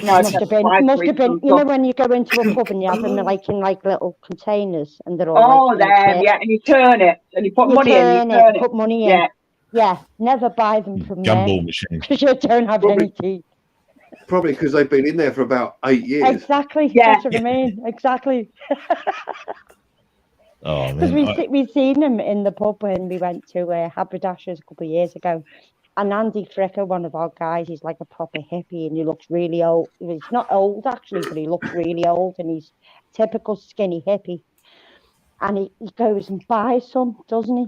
Must have been. You know when you go into a pub and you have them like in like little containers and they're all. And you turn it and you put money in. Put money in. Yeah. Never buy them from gumball machine because you don't have any teeth. Probably because they've been in there for about 8 years. Exactly. Yeah. That's what I mean. Exactly. Oh because we seen them in the pub when we went to Haberdashers a couple of years ago. And Andy Fricker, one of our guys, he's like a proper hippie and he looks really old. He's not old actually, but he looks really old and he's typical skinny hippie. And he goes and buys some, doesn't he?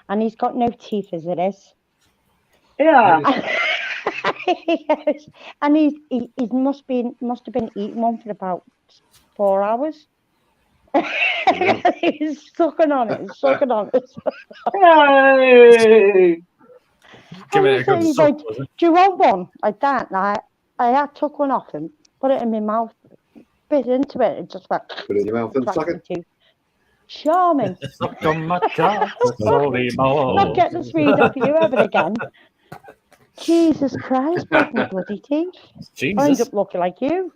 And he's got no teeth as it is. Yeah. Yes. And he must have been eating one for about 4 hours. He's sucking on it. Hey. Give it a good suck, do you want one like that? And I took one off him, put it in my mouth, bit into it, and just like put it in your mouth and suck it. Charming. Suck on my cock, Not get the sweet off you ever again. Jesus Christ, break my bloody teeth. I end up looking like you.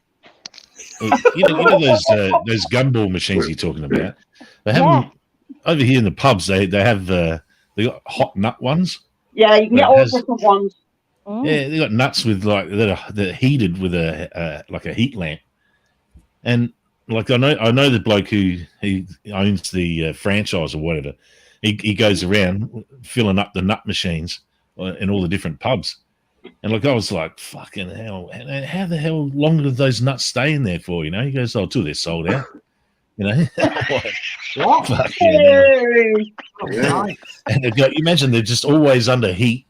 You know those gumball machines you're talking about. They have them over here in the pubs. They have they got hot nut ones. Yeah, you can get all different ones. Yeah, they got nuts with like that are heated with a like a heat lamp, and like I know the bloke who owns the franchise or whatever. He goes around filling up the nut machines in all the different pubs, and like I was like, fucking hell, how the hell long do those nuts stay in there for? You know, he goes, oh, till they're sold out. You know, what? And they've got, you imagine they're just always under heat,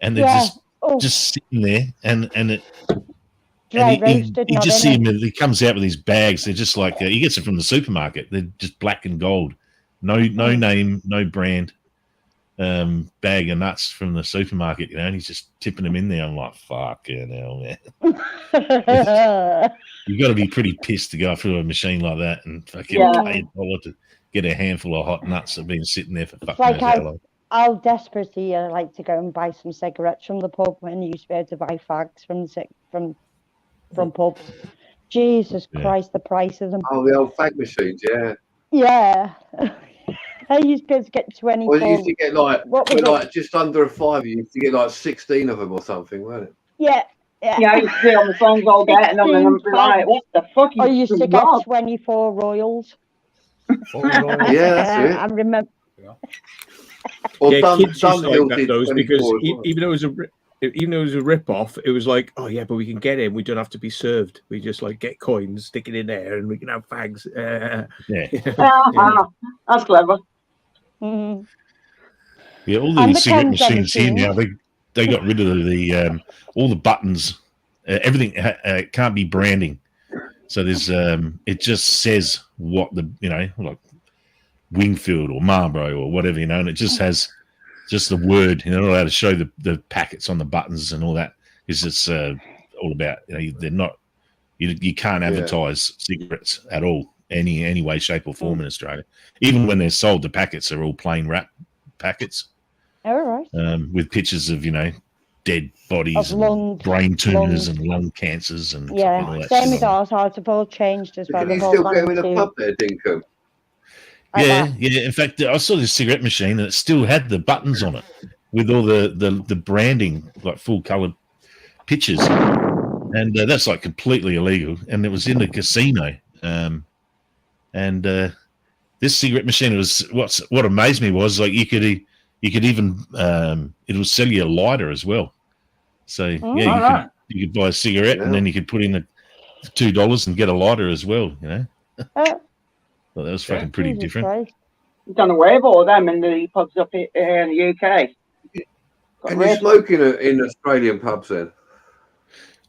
and they're just sitting there, and you just see him. He comes out with these bags. They're just like he gets it from the supermarket. They're just black and gold, no name, no brand, bag of nuts from the supermarket. You know, and he's just tipping them in there. I'm like, fucking hell, man. You got to be pretty pissed to go through a machine like that and fucking pay $1 to get a handful of hot nuts that have been sitting there for fucking long. How desperate do you like to go and buy some cigarettes from the pub when you used to be able to buy fags from pubs? Jesus Christ, the price of them. Oh, the old fag machines, yeah. I used to be able to get 20. Well, you used to get like just under a $5. You used to get like 16 of them or something, weren't it? Yeah. Yeah, I used to be on the phones all day and I'm like, what the fuck? I used to get 24 Royals. Yeah, that's it. I remember. Kids used to like those because even though even though it was a rip-off, it was like, oh yeah, but we can get in. We don't have to be served. We just like get coins, stick it in there, and we can have fags. That's clever. Mm-hmm. Yeah, all the cigarette machines here now, they got rid of the all the buttons. Everything can't be branding. So there's it just says what the like Wingfield or Marlboro or whatever, and it just has just the word. You're not allowed to show the packets on the buttons and all that, because it's all about they're not you can't advertise cigarettes at all, any way, shape or form in Australia. Even when they're sold, the packets are all plain wrap packets. All right. With pictures of dead bodies, and brain tumors and lung cancers and all that. Same with ours. Ours have all changed as well. Can you still get them in a pub there, Dinkum? Yeah. In fact, I saw this cigarette machine and it still had the buttons on it with all the branding, like full coloured pictures, and that's like completely illegal. And it was in the casino. And this cigarette machine was what amazed me was like you could even it will sell you a lighter as well. So you could buy a cigarette and then you could put in the $2 and get a lighter as well. Well, that was fucking pretty different. We've done away with all of them in the pubs up here in the UK. Can you smoke in Australian pubs then?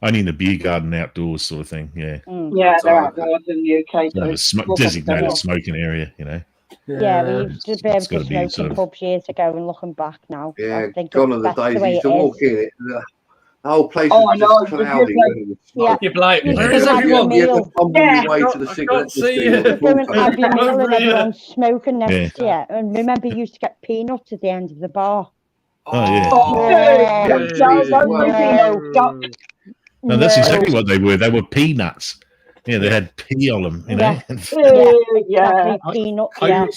Only in the beer garden outdoors sort of thing. Yeah. Yeah, they're outdoors in the UK. Designated smoking area, Yeah, we used to be able to smoke in pubs years ago, and looking back now. Yeah, gone are the days you used to walk in it. The whole place was just cloudy. You're like, where is everyone? You had to fumble your way to the cigarette and everyone's smoking next to you. And remember, you used to get peanuts at the end of the bar. No, that's exactly what they were. They were peanuts. Yeah, they had pea on them,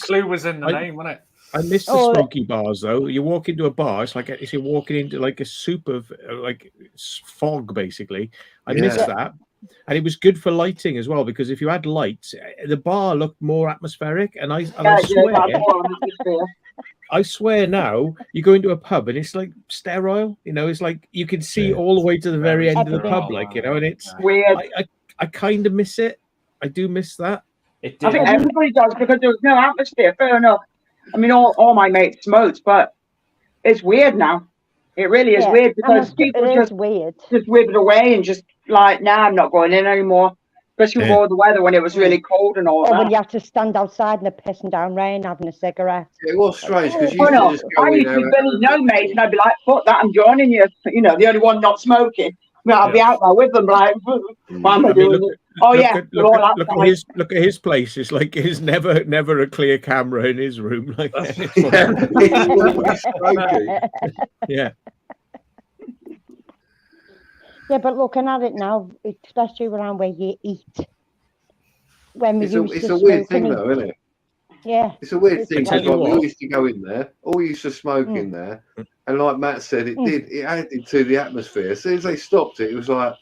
Clue was in the name, wasn't it? I miss the smoky bars though. You walk into a bar, it's like you're walking into like a soup of like fog, basically. I miss that, and it was good for lighting as well, because if you had lights, the bar looked more atmospheric. And I swear now, you go into a pub and it's like sterile. It's like you can see all the way to the very end of the pub, and it's weird. I kind of miss it. I do miss that. I think everybody does, because there was no atmosphere. Fair enough. I mean, all my mates smoked, but it's weird now. It really is weird, because people just withered away and just like, I'm not going in anymore. Especially with all the weather when it was really cold and all that. Or when you have to stand outside in the pissing down rain having a cigarette. It was strange, because I used to be Billy no mates, and I'd be like, fuck that, I'm joining you. The only one not smoking. I'll be out there with them, like, why am I doing it? Look at his place. It's like there's never a clear camera in his room. Like yeah. Yeah, but looking at it now, especially around where you eat, when we it's a weird thing, though, isn't it? Yeah, it's a weird thing. Like, we all used to go in there, all used to smoke in there, and like Matt said, it added to the atmosphere. As soon as they stopped it, it was like,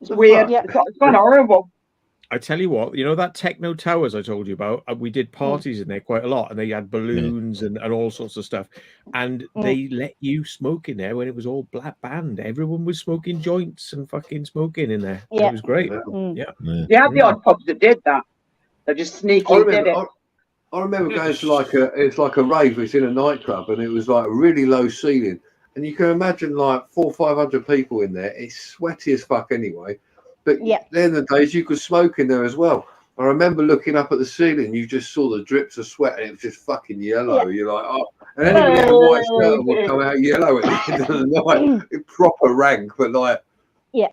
it's weird. Yeah, it's kind of horrible. I tell you what, that Techno Towers I told you about, we did parties in there quite a lot, and they had balloons and all sorts of stuff, and they let you smoke in there when it was all black banned. Everyone was smoking joints and fucking smoking in there. It was great. You had the odd pubs that did that. They just sneaky did it. I remember going to it's like a rave. It's in a nightclub, and it was like a really low ceiling, and you can imagine like 400 or 500 people in there. It's sweaty as fuck anyway. But then the days you could smoke in there as well. I remember looking up at the ceiling, you just saw the drips of sweat, and it was just fucking yellow. You're like, oh, and anybody in a white shirt would come out yellow at the end of the night. Proper rank, but like,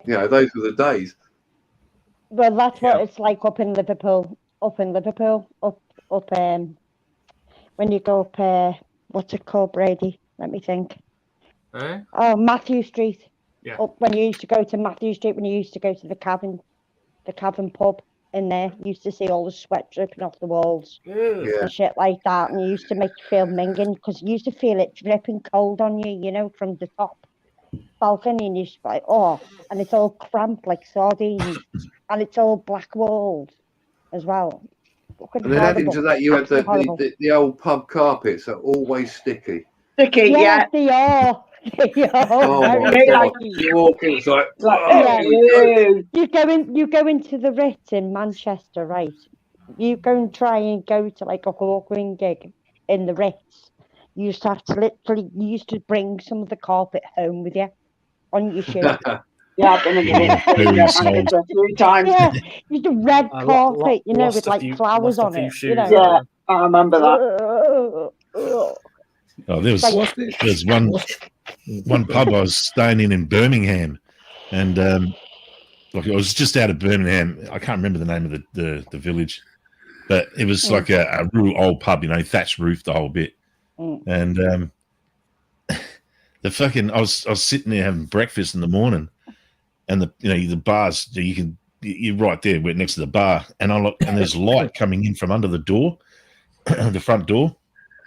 those were the days. Well, that's what it's like up in Liverpool. When you go up, what's it called, Brady? Let me think. Oh, Matthew Street. Yeah. Up when you used to go to Matthew Street, when you used to go to the Cavern pub in there, you used to see all the sweat dripping off the walls and shit like that, and you used to make you feel minging, because you used to feel it dripping cold on you, from the top balcony, and you used to be like, and it's all cramped like sardines, and it's all black walls as well. And then adding to that, you had the old pub carpets are always sticky. Sticky, yes, they are. You walk in, it's like, you go into the Ritz in Manchester, right? You go and try and go to like a hawkering gig in the Ritz. You used to have to you used to bring some of the carpet home with you on your shoe. Yeah, I've been in the Ritz a few times. Yeah, just a red carpet, with like flowers on it. Yeah, I remember that. Oh, there's one pub I was staying in Birmingham, and like I was just out of Birmingham. I can't remember the name of the village, but it was like a real old pub, thatched roof, the whole bit. And I was sitting there having breakfast in the morning, and the bars, you're right there, we're next to the bar, and I look, and there's light coming in from under the door, the front door,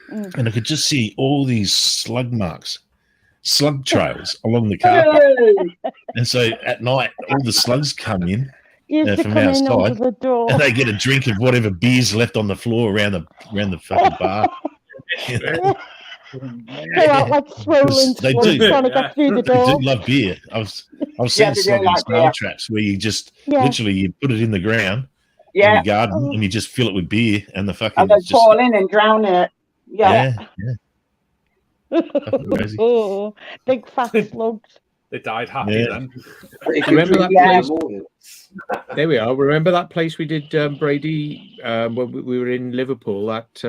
and I could just see all these slug trails along the carpet. And so at night, all the slugs come in from outside, and they get a drink of whatever beer's left on the floor around the fucking bar. Go out like swollen, trying to get through the door. They do love beer. I've seen snail traps where you just literally you put it in the ground in your garden and you just fill it with beer and the fucking and they fall in and drown it. Yeah. Big fat slugs. They died happy then. Remember that place? There we are. Remember that place we did, Brady, when we were in Liverpool, that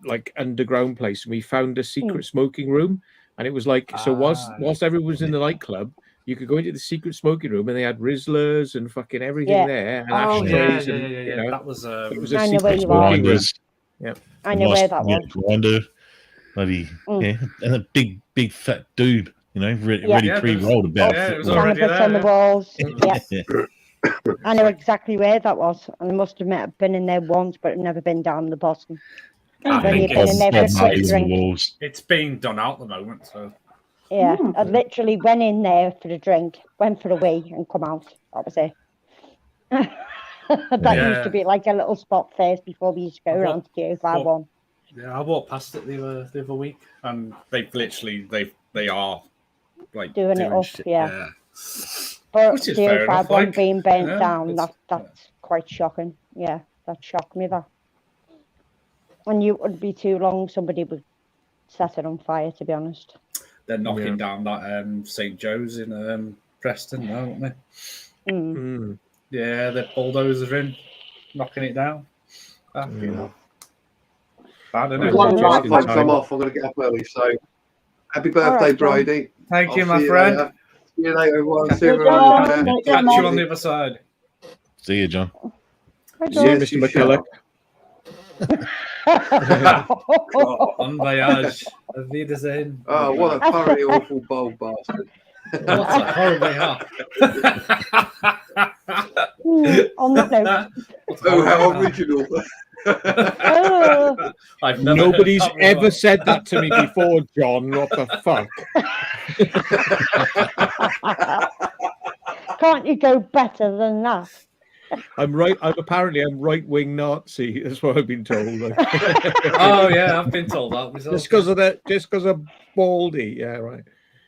like underground place, and we found a secret smoking room, and it was like whilst everyone was in the nightclub, you could go into the secret smoking room, and they had Rizzlers and fucking everything there, and ashtrays. That was it was a secret smoking room. Yeah, I know where that was. Grinder, maybe, and a big fat dude, ready pre-rolled about. Cannabis on the walls. I know exactly where that was, and I must admit I've been in there once, but I've never been down the bottom. It's being done out at the moment, so yeah, I literally went in there for a drink, went for a wee, and come out. That was it. That used to be like a little spot first before we used to go around to Q51. Yeah, I walked past it the other week, and they are like doing it up, yeah. But Q51 being burnt down, that's quite shocking. Yeah, that shocked me. That. And you would be too long, somebody would set it on fire, to be honest. They're knocking down that St. Joe's in Preston now, aren't they? Yeah, the bulldozers are in, knocking it down. Bad, isn't it? I'm off. I'm going to get up early. So, happy birthday, Brady. Thank you, my friend. See you later, everyone. Catch you on the other side. See you, John. See you, Mr. McCulloch. Bon voyage. Auf Wiedersehen. Oh, what a thoroughly awful bold bastard. What a horrible hell. On that note. Oh, how original. Nobody's ever said that to me before, John. What the fuck? Can't you go better than that? I'm right-wing Nazi. That's what I've been told. Oh yeah, I've been told that myself. Just because of baldy. Yeah, right.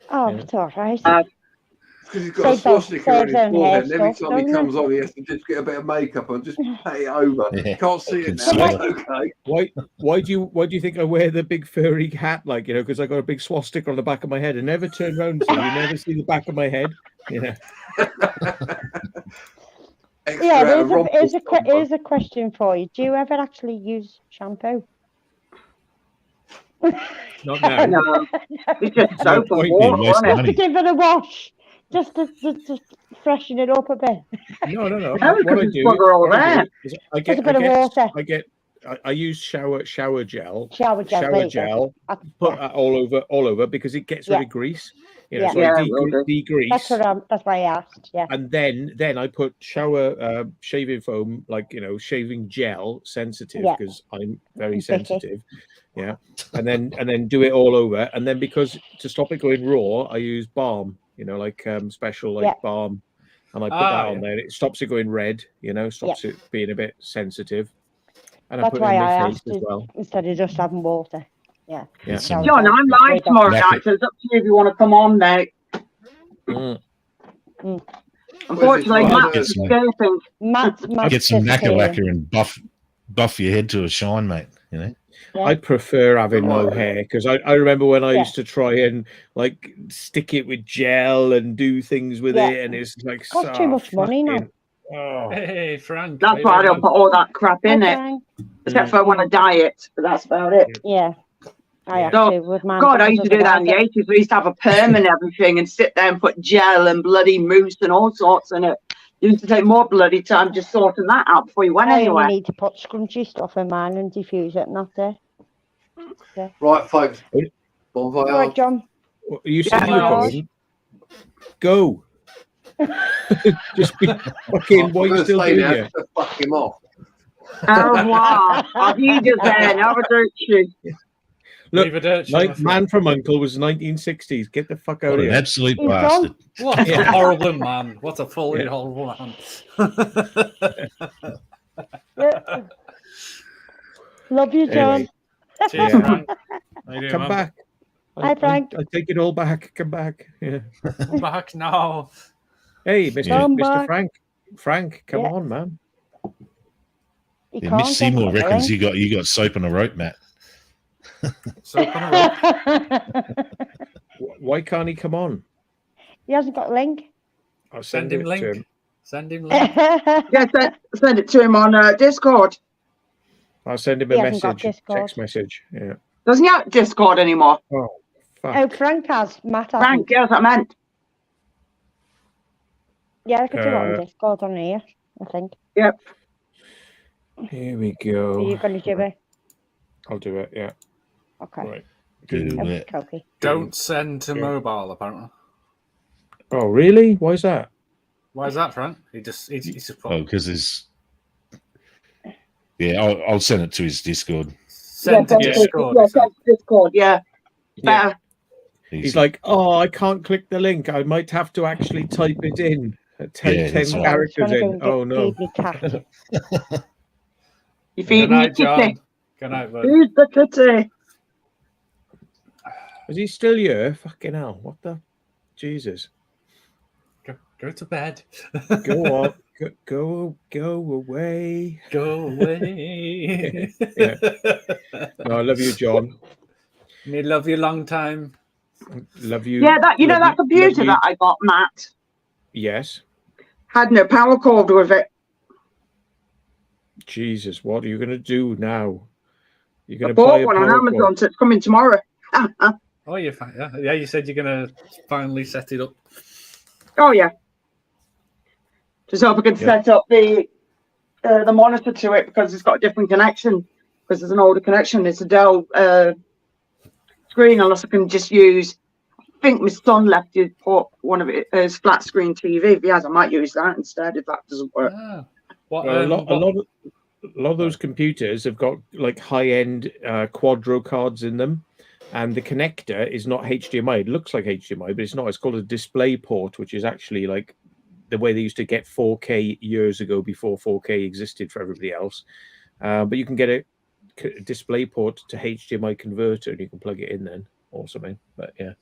Oh, it's all right. Because he's got a swastika on his forehead, and every time he comes on, he has to just get a bit of makeup and just pay it over. Yeah. Can't see it now. Okay. Why do you think I wear the big furry hat? Because I got a big swastika on the back of my head. I never turn around, so you never see the back of my head. Here's a question for you. Do you ever actually use shampoo? Not now. No, it's just soap and water, isn't it? To give it a wash, just to freshen it up a bit. No. What I do is I get I use shower gel. Shower gel. Put that all over because it gets rid of grease. So I degrease. That's why I asked. Yeah. And then I put shower shaving foam, shaving gel, sensitive because I'm very sensitive. Yeah. And then do it all over. And then because to stop it going raw, I use balm. Special balm. And I put that on there. It stops it going red. Stops it being a bit sensitive. And that's I put why it in I my asked face as well. Instead of just having water. Yeah. John, I'm live tomorrow night, so it's up to you if you want to come on, mate. Unfortunately, Matt's escaping. Matt's get some knacker and buff your head to a shine, mate. You know. Yeah. I prefer having no hair because I remember when I used to try and like stick it with gel and do things with it, and it's like costs too much money now. Oh. Hey, Frank. That's why I don't put all that crap in it, except for when I diet. But that's about it. Yeah. I have to with mine. God, I used to do that in the 80s. We used to have a perm and everything and sit there and put gel and bloody mousse and all sorts in it. You used to take more bloody time just sorting that out before you went anywhere. You need to put scrunchy stuff in mine and diffuse it, and that's it. Yeah. Right, folks. Bon voyage. Right, John. You said you were going. Go. Just be fucking. What are you still doing here? Fuck him off. Au revoir. Auf Wiedersehen. Have a dirt shoot. Look, Man from Uncle was 1960s. Get the fuck out of here. Absolute bastard. What a horrible man. What a fully horrible man. Love you, John. Cheers, Frank. Come back. Hi, Frank. I take it all back. Come back. Yeah. Come back now. Hey, Mr. Frank. Frank, come on, man. Miss Seymour reckons you got soap on a rope, Matt. Soap on a rope. Why can't he come on? He hasn't got a link. I'll send him link. Send him link. Send it to him on Discord. I'll send him a message, text message. Yeah. Doesn't he have Discord anymore? Oh, fuck. Oh, Frank has. Matt has. Frank, yeah, that's what I meant. Yeah, I could do it on Discord on here, I think. Yep. Here we go. Are you going to do it? I'll do it, yeah. Okay. Right. Okay. Don't send to mobile, apparently. Oh, really? Why is that? Why is that, Frank? He's just because there's... Yeah, I'll send it to his Discord. Send to Discord. Yeah, send to Discord, yeah. Better. He's like, oh, I can't click the link. I might have to actually type it in. 10 characters in. Oh, no. You feed me John. Good night, bud. Who's the kitty? Is he still here? Fucking hell. What the? Jesus. Go to bed. Go on. Go away. Go away. Yeah. No, I love you, John. Me love you long time. Love you. Yeah, that computer that I got, Matt. Yes. Had no power cord with it. Jesus, what are you going to do now? You're going to buy one on Amazon, so it's coming tomorrow. Oh, you said you're going to finally set it up. Oh, yeah. Just hope I can set up the monitor to it because it's got a different connection. Because there's an older connection. It's a Dell screen, unless I can just use. I think my son left his one of his flat screen TV. If he has, I might use that instead if that doesn't work. Ah. A lot of those computers have got like high-end quadro cards in them, and the connector is not HDMI. It looks like HDMI, but it's not. It's called a display port, which is actually like the way they used to get 4K years ago before 4K existed for everybody else. But you can get a display port to HDMI converter, and you can plug it in then or something. But yeah.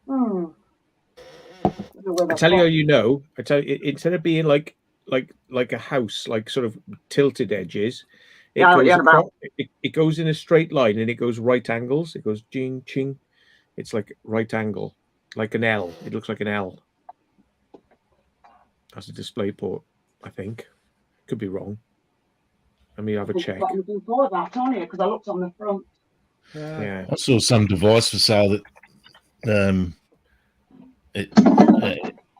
I tell you how you know. I tell you, instead of being like a house, like sort of tilted edges, it goes in a straight line and it goes right angles. It goes ching ching. It's like right angle, like an L. It looks like an L. That's a display port, I think. Could be wrong. Let me have a check. I'm looking for that on here because I looked on the front. Yeah. I saw some device for sale that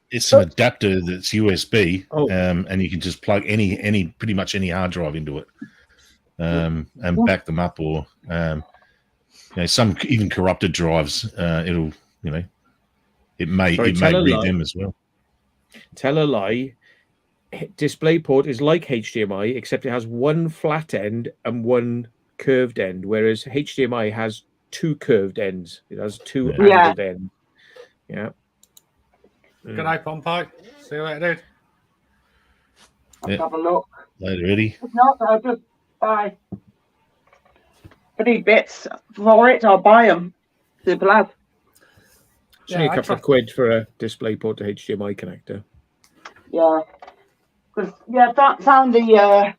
it's an adapter that's USB, and you can just plug pretty much any hard drive into it, and back them up, or some even corrupted drives. It may read them as well. Tell a lie. DisplayPort is like HDMI, except it has one flat end and one curved end, whereas HDMI has two curved ends. It has two angled ends. Yeah. Good night, Pompey. See you later, dude. Let's have a look. Later, Eddie. If not, I'll just bye. I need bits for it. I'll buy them. Simple as. It's only a couple of quid for a DisplayPort to HDMI connector. Yeah. Because found the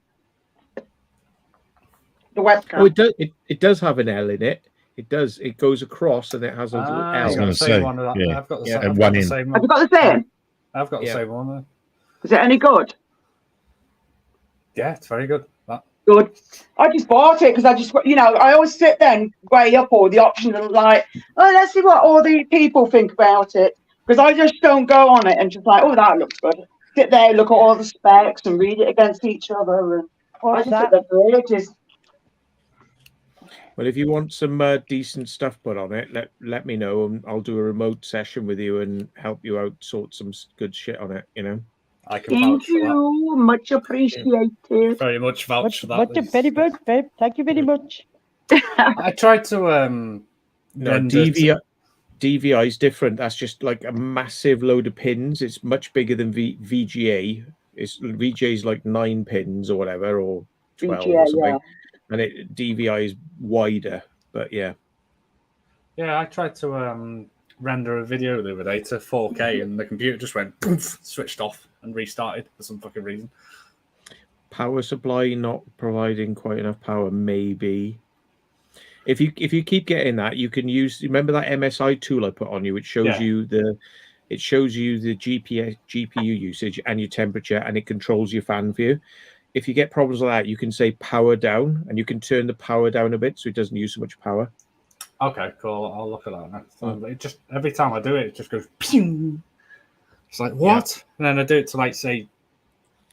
webcam. Oh, it does have an L in it. It does. It goes across and it has a L. I was going to say one of that. Yeah. I've got the, Yeah, I've one got the in. same Have one. you got the same? I've got the same one. Is it any good? Yeah, it's very good. That. Good. I just bought it because I just, I always sit there and weigh up all the options and like, oh, let's see what all the people think about it. Because I just don't go on it and just like, oh, that looks good. Sit there, look at all the specs and read it against each other. And I just sit there for ages. Well, if you want some decent stuff put on it, let me know, and I'll do a remote session with you and help you out sort some good shit on it. I can Thank you, much appreciated. Very much vouch for that. Very much, babe. Thank you very much. I tried to no, DVI is different. That's just like a massive load of pins. It's much bigger than VGA. VGA is like 9 pins or whatever, or 12 VGA, or something. yeah. And DVI is wider, but yeah. Yeah, I tried to render a video the other day to 4K, and the computer just went poof, switched off and restarted for some fucking reason. Power supply not providing quite enough power, maybe. If you keep getting that, you can use. Remember that MSI tool I put on you, which shows you the GPU usage and your temperature, and it controls your fan for you. If you get problems like that, you can say power down, and you can turn the power down a bit so it doesn't use so much power. Okay, cool. I'll look at that next time. It just every time I do it, it just goes pew. It's like what? Yeah. And then I do it to like say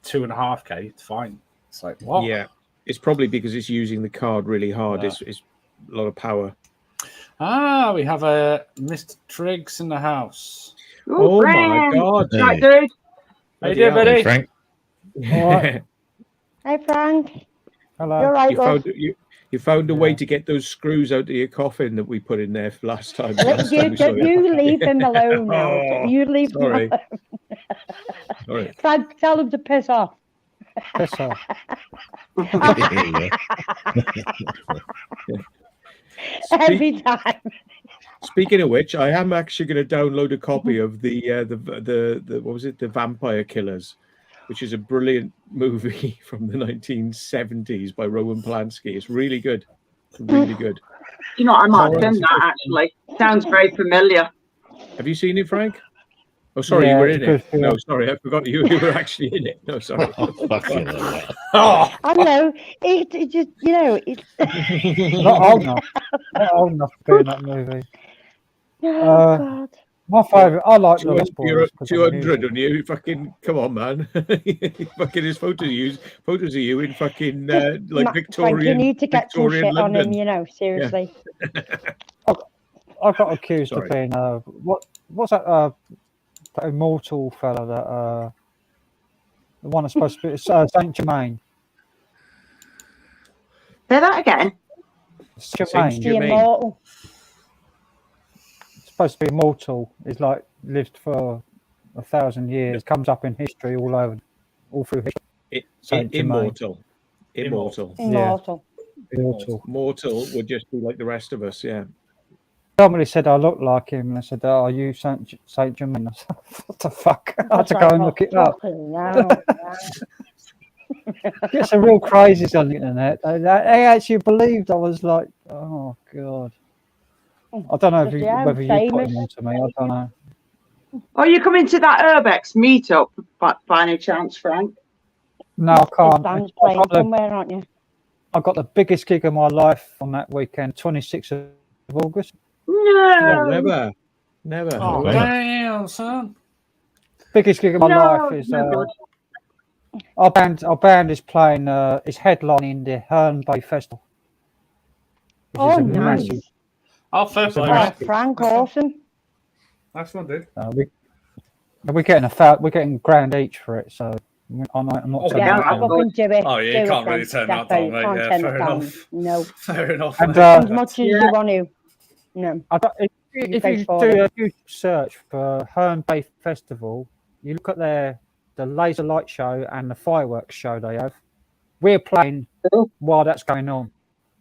2.5K. It's fine. It's like what? Yeah, it's probably because it's using the card really hard. Yeah. It's a lot of power. We have Mr. Triggs in the house. Ooh, oh Frank. My God! Right, dude. How you doing, buddy? Hey, Frank. Hi, Frank. Hello. You're right, you found a way to get those screws out of your coffin that we put in there last time. You leave him alone now. You leave him alone. Sorry. Frank, tell him to piss off. Piss off. Every time. Speaking of which, I am actually going to download a copy of the what was it, the Vampire Killers, which is a brilliant movie from the 1970s by Roman Polanski. It's really good. Really good. You know, I might have done that actually. Sounds very familiar. Have you seen it, Frank? Oh, sorry, you were in it. No, sorry, I forgot you were actually in it. No, sorry. I know. It just, it's not old enough. Not old enough to be in that movie. Oh, God. My favourite, I like the Les You're 200 on you. Fucking come on, man. Fucking his photos of you in fucking like Victorian. Frank, you need to get some shit London. on him, seriously. Yeah. I got accused of being what's that immortal fella that the one that's supposed to be Saint Germain. Say that again. Saint Germain. Supposed to be immortal. He's like lived for 1,000 years. Comes up in history all through history. Immortal. Yeah. Mortal would just be like the rest of us. Yeah. Somebody said I look like him, and I said, "Oh, are you Saint Germain?" I said, what the fuck? I had to go and look it up. Get some real crazies on the internet. They actually believed I was like, oh God. I don't know whether you put him onto me. I don't know. Are you coming to that Urbex meetup by any chance, Frank? No, I can't. Dan's playing somewhere, aren't you? I got the biggest gig of my life on that weekend, 26th of August. No, never. Oh, damn, son. Biggest gig of my life is our band is playing. Is headlining the Herne Bay Festival. Oh, nice. Oh, fair play. Frank, awesome. That's one, dude. We're getting grand each for it, so I'm not. Oh, yeah, you can't really turn that down, mate. Yeah, fair enough. No, fair enough. And, as much as you want to. No. If you do a search for Herne Bay Festival, you look at the laser light show and the fireworks show they have. We're playing while that's going on.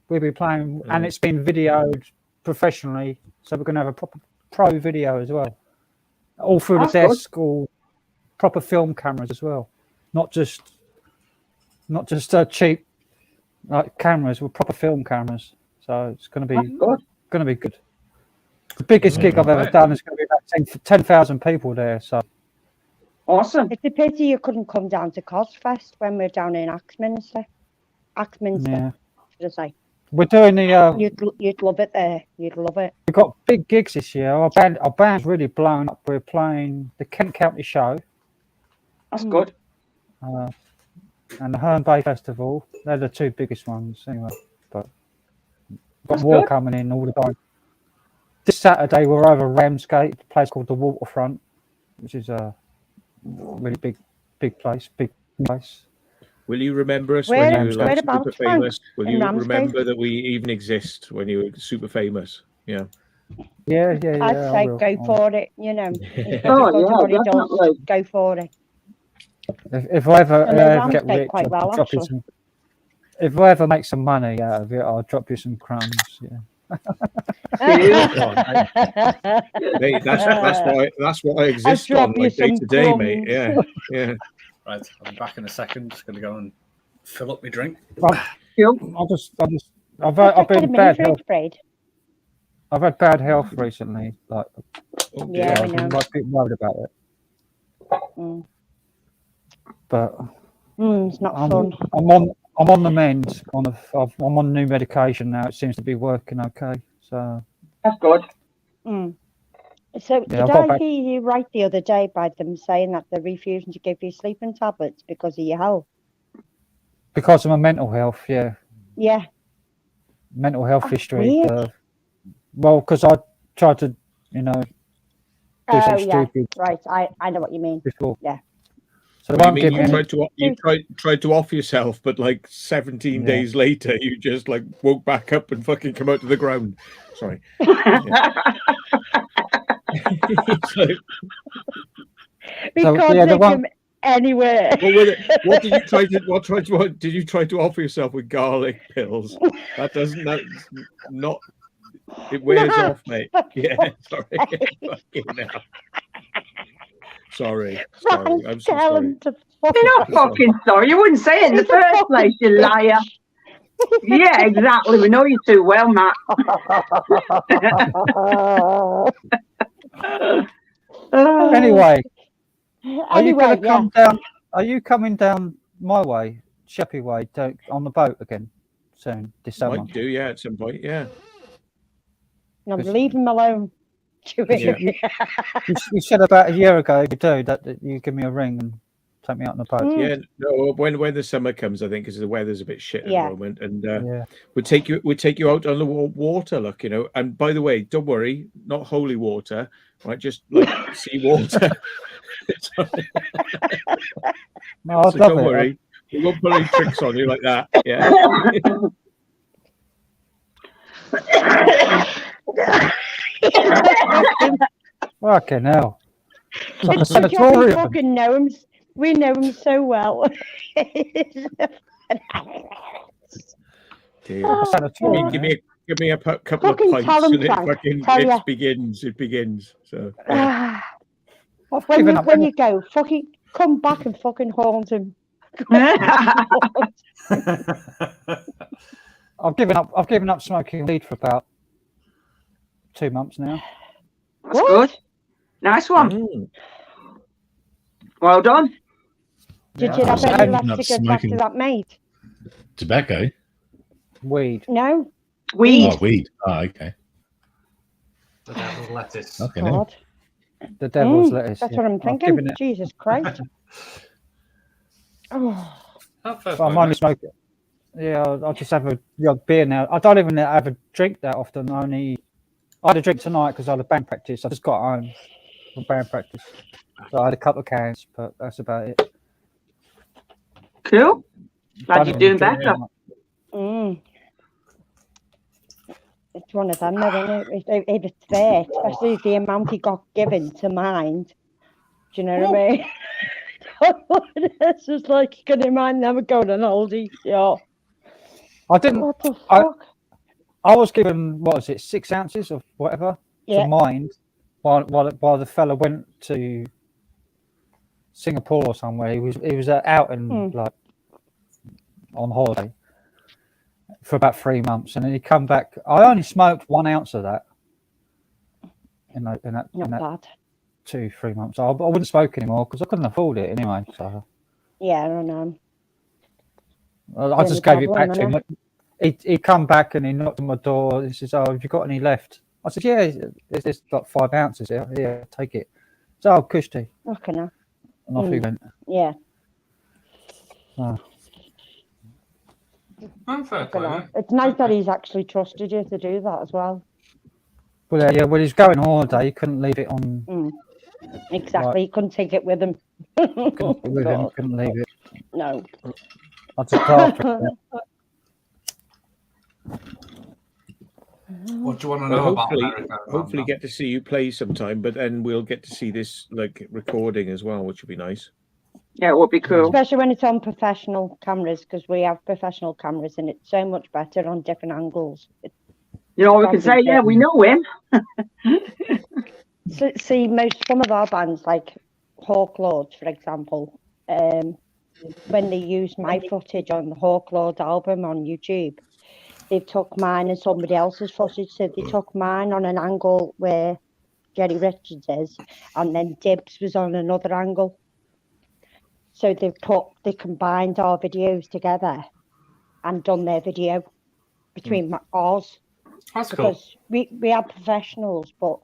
we'll be playing, and it's been videoed professionally, so we're going to have a proper pro video as well, all through the desk, all proper film cameras as well, not just cheap like cameras, with proper film cameras. So it's going to be good. The biggest gig I've ever done is going to be about 10,000 people there. So awesome! It's a pity you couldn't come down to Cosfest when we're down in Axminster. Yeah. Should I say? We're doing the. You'd love it there. You'd love it. We've got big gigs this year. Our band's really blown up. We're playing the Kent County Show. That's good. And the Herne Bay Festival. They're the two biggest ones anyway. But got more coming in all the time. This Saturday we're over Ramsgate, a place called the Waterfront, which is a really big place. Will you remember us when you were super famous? Will you remember that we even exist when you were super famous? Yeah. Yeah. I'd say go for it. You know. Definitely. Go for it. If I ever get rich, I'll drop you some. If I ever make some money out of it, I'll drop you some crumbs. Yeah. Mate, that's what I exist on like day to day, mate. Yeah. Right, I'll be back in a second. Just going to go and fill up my drink. I've been bad health. I've had bad health recently. Like, I know. I'm a bit worried about it. But it's not fun. I'm on the mend. I'm on new medication now. It seems to be working okay. So that's good. So did I hear you right the other day by them saying that they're refusing to give you sleeping tablets because of your health? Because of my mental health, yeah. Yeah. Mental health history. Well, because I tried to, do some stupid. Right, I know what you mean. Before. Yeah. So you tried to off yourself, but like 17 days later, you just like woke back up and fucking come out to the ground. Sorry. We can't take him anywhere. What did you try to offer yourself with garlic pills? It wears off, mate. Yeah, sorry. Sorry. I'm so sorry. You're not fucking sorry. You wouldn't say it in the first place, you liar. Yeah, exactly. We know you too well, Matt. Anyway, are you going to come down? Are you coming down my way, Sheppey way, on the boat again soon this summer? Might do, yeah, at some point, yeah. No, leave him alone. You said about a year ago you do that you give me a ring and take me out on the boat. Yeah, no. When the summer comes, I think because the weather's a bit shit at the moment, and we'd take you out on the water, look, And by the way, don't worry, not holy water, right? Just like sea water. No, so don't worry, we won't pull any tricks on you like that. Yeah. Fucking hell. It's like a We sanatorium. fucking know him. We know him so well. Give me a couple of pints and it begins. So when you go, fucking come back and fucking haunt him. I've given up smoking weed for about 2 months now. That's good. Nice one. Well done. Did you have any left to get back to that mate? Tobacco? Weed. No. Weed. Oh, weed. Oh, okay. The devil's lettuce. Okay, God. The devil's lettuce. That's what I'm thinking. Jesus Christ. I'm only smoking. Yeah, I'll just have a beer now. I don't even have a drink that often. I had a drink tonight because I had a band practice. I just got home from band practice. So I had a couple of cans, but that's about it. Cool. Glad you're doing better. It's one of them, though, isn't it? If it's there, especially the amount he got given to mind. Do you know what I mean? It's just like you can mind never going on holiday. Yeah. I didn't. What the fuck? I was given, what was it, 6 ounces of whatever to mind while the fella went to Singapore or somewhere. He was out in like on holiday for about 3 months, and then he come back. I only smoked 1 ounce of that in that 2-3 months. I wouldn't smoke anymore because I couldn't afford it anyway. So yeah, I don't know. I just gave it back to him. He come back and he knocked on my door. He says, "Oh, have you got any left?" I said, "Yeah, there's like 5 ounces here. Yeah, take it." So, "Oh, Kushti." Okay, now. And off he went. Yeah. It's nice that he's actually trusted you to do that as well. Well, yeah, when he's going on holiday, he couldn't leave it on. Exactly, like, he couldn't take it with him. Couldn't leave it. No. I took after it. What do you want to know about America? Hopefully get to see you play sometime, but then we'll get to see this like recording as well, which would be nice. Yeah, it would be cool. Especially when it's on professional cameras, because we have professional cameras and it's so much better on different angles. You know, we can say, yeah, we know him. So, see, some of our bands, like Hawk Lords, for example, when they use my footage on the Hawk Lords album on YouTube, they took mine and somebody else's footage. So they took mine on an angle where Jerry Richards is, and then Dibs was on another angle. So they combined our videos together and done their video between ours. That's because cool. we are professionals, but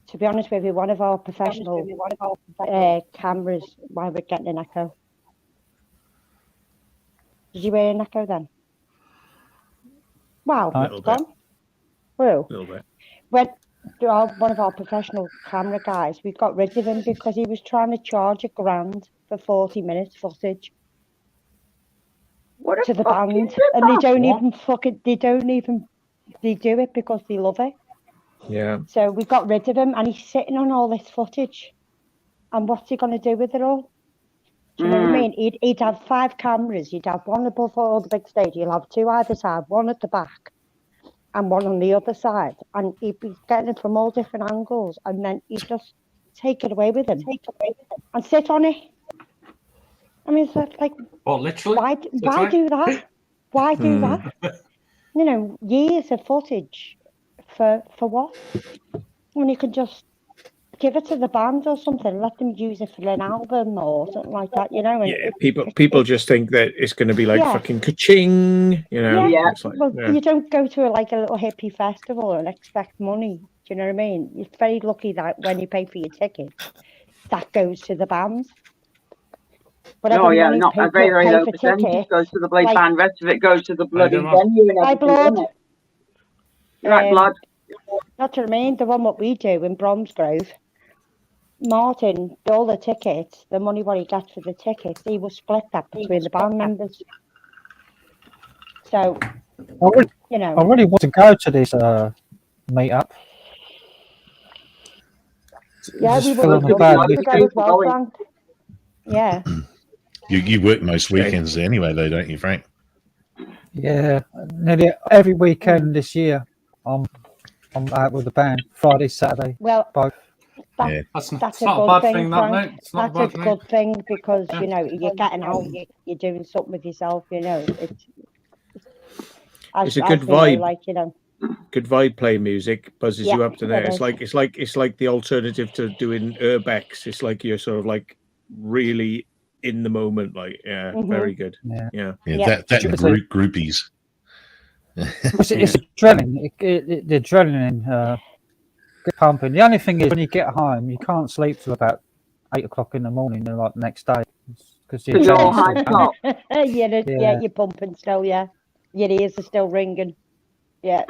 to be honest with you, one of our professional cameras, why we're getting an echo. Did you hear an echo then? Wow, it's gone. Whoa. A little bit. When one of our professional camera guys, we got rid of him because he was trying to charge $1,000 for 40 minutes footage to the band, and they don't even they do it because they love it. Yeah. So we got rid of him, and he's sitting on all this footage, and what's he going to do with it all? Do you know what I mean? He'd have 5 cameras. He'd have one above all the big stage. He'll have 2 either side, one at the back, and one on the other side, and he'd be getting it from all different angles, and then he'd just take it away with him, and sit on it. I mean, it's like, literally? Why do that? Why do that? You know, years of footage for what? When you could just give it to the band or something, let them use it for an album or something like that, you know. And people just think that it's going to be like fucking ka-ching, you know. Yeah. It's like, you don't go to a little hippie festival and expect money. Do you know what I mean? You're very lucky that when you pay for your ticket, that goes to the band. Not a very, very low percentage goes to the bloody band. Rest of it goes to the bloody venue and everything. Blood. Right, Blood. That's what I mean. The one what we do in Bromsgrove, Martin, all the tickets, the money what he gets for the tickets, he will split that between the band members. So, you know, I really want to go to this meetup. Yeah, we will go as well, Frank. Yeah. You work most weekends anyway, though, don't you, Frank? Yeah, nearly every weekend this year, I'm out with the band. Friday, Saturday, both. That's not a bad thing, Frank. That's a good thing because you know you're getting out, you're doing something with yourself. You know, it's a good vibe. Like, you know, good vibe. Playing music buzzes you up to there. It's like the alternative to doing urbex. It's like you're sort of like really in the moment. Like very good. Yeah. That groupies. It's adrenaline. The adrenaline get pumping. The only thing is when you get home, you can't sleep till about 8 o'clock in the morning. Like the next day, because you're you're pumping still. Yeah, your ears are still ringing. Yeah,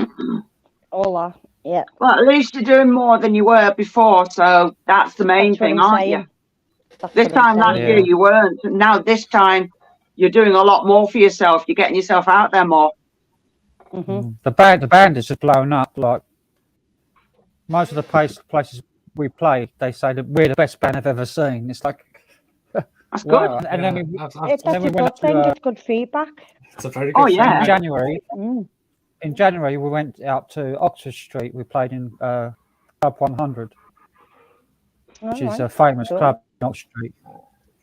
all that. Yeah. Well, at least you're doing more than you were before, so that's the main thing, aren't you? This time last year you weren't. Now this time you're doing a lot more for yourself. You're getting yourself out there more. Mm-hmm. The band is just blown up. Like most of the places we play, they say that we're the best band I've ever seen. It's like that's good. And then that's a good thing. It's good feedback. It's a very good thing. In January, in January we went out to Oxford Street. We played in Club 100, which is a famous club in Oxford Street,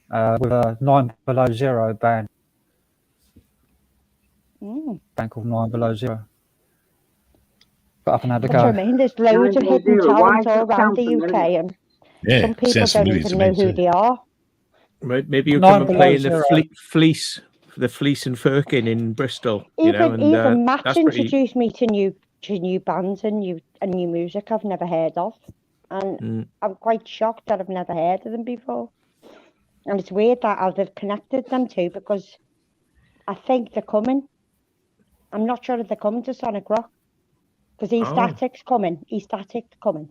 with a 9 Below Zero band. Band called 9 Below Zero. Got up and had a go. I mean, there's loads of hidden talent all around the UK, and some people don't even know who they are. Maybe you come and play in the Fleece and Firkin in Bristol. Even Matt's introduced me to new bands and new music I've never heard of, and I'm quite shocked that I've never heard of them before. And it's weird that I've connected them to, because I think they're coming. I'm not sure if they're coming to Sonic Rock, because Static's coming. Static's coming.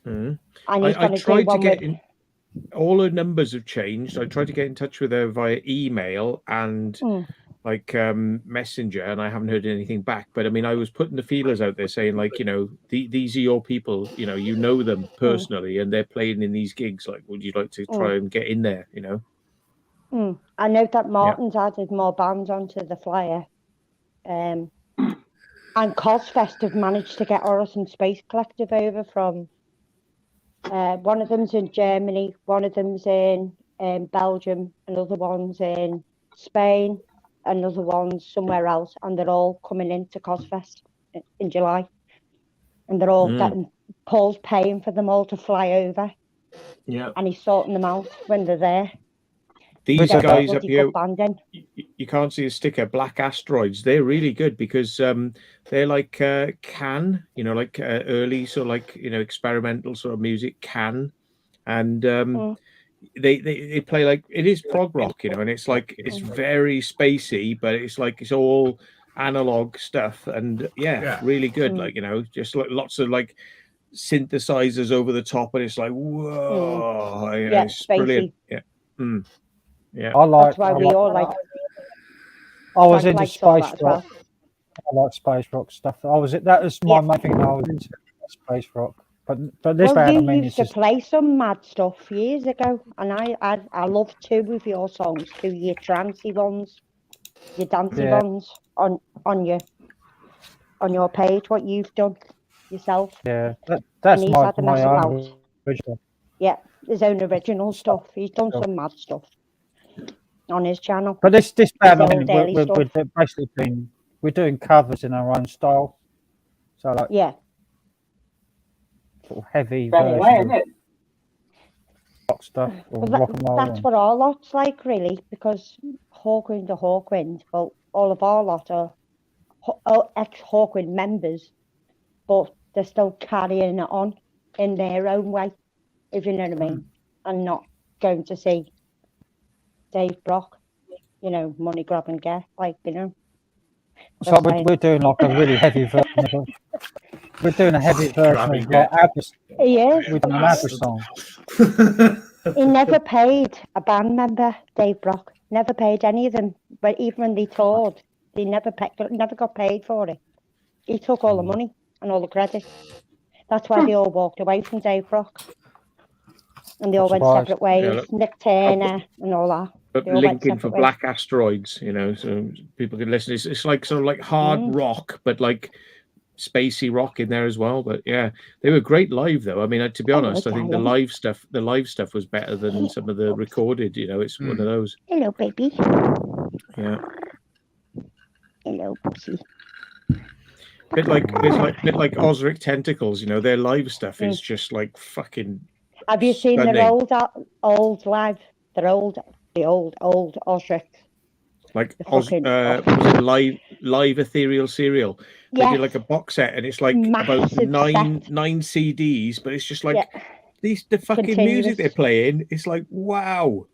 And he's I tried to get in. All her numbers have changed. I tried to get in touch with her via email and Messenger, and I haven't heard anything back. But I mean, I was putting the feelers out there saying, like, these are your people, you know them personally, and they're playing in these gigs. Like, would you like to try and get in there? I know that Martin's added more bands onto the flyer, and Cosfest have managed to get Orison Space Collective over from. One of them's in Germany, one of them's in Belgium, another one's in Spain, another one's somewhere else, and they're all coming into Cosfest in July. And they're all getting, Paul's paying for them all to fly over. Yeah. And he's sorting them out when they're there. These guys up here, you can't see a sticker, Black Asteroids. They're really good because they're like Can, early sort of experimental sort of music, Can. And they play like, it is prog rock, and it's like, it's very spacey, but it's like, it's all analog stuff. And really good. Just like lots of like synthesizers over the top, and it's like, whoa, it's brilliant. Yeah. Yeah, I like. That's why we all like. I was into space rock. I like space rock stuff. That was my main thing. I was into space rock, but this band, you used to play some mad stuff years ago, and I love 2 of your songs, 2 of your trancey ones, your dancey ones on your page. What you've done yourself. Yeah, that's my own original. Yeah, his own original stuff. He's done some mad stuff on his channel. But this band, we're doing covers in our own style. So like sort of heavy version of rock stuff or rock and roll. That's what our lot's like, really, because Hawkwind are Hawkwind. Well, all of our lot are ex-Hawkwind members, but they're still carrying it on in their own way, if you know what I mean, and not going to see Dave Brock, money grab and get, So we're doing like a really heavy version of it. We're doing a heavy version of like Abba's. Yes. We've done an Abba song. He never paid a band member, Dave Brock. Never paid any of them. But even when they toured, they never got paid for it. He took all the money and all the credit. That's why they all walked away from Dave Brock. And they all went separate ways. Nick Turner and all that. But linking for Black Asteroids, so people can listen. It's like sort of like hard rock, but like spacey rock in there as well. But yeah, they were great live though. I mean, to be honest, I think the live stuff was better than some of the recorded. It's one of those. Hello, baby. Yeah. Hello, pussy. Bit like Osric Tentacles. Their live stuff is just like fucking. Have you seen their old live? Their old Osric. Like was it live ethereal serial? They did like a box set, and it's like about nine CDs, but it's just like the fucking continuous music they're playing. It's like wow,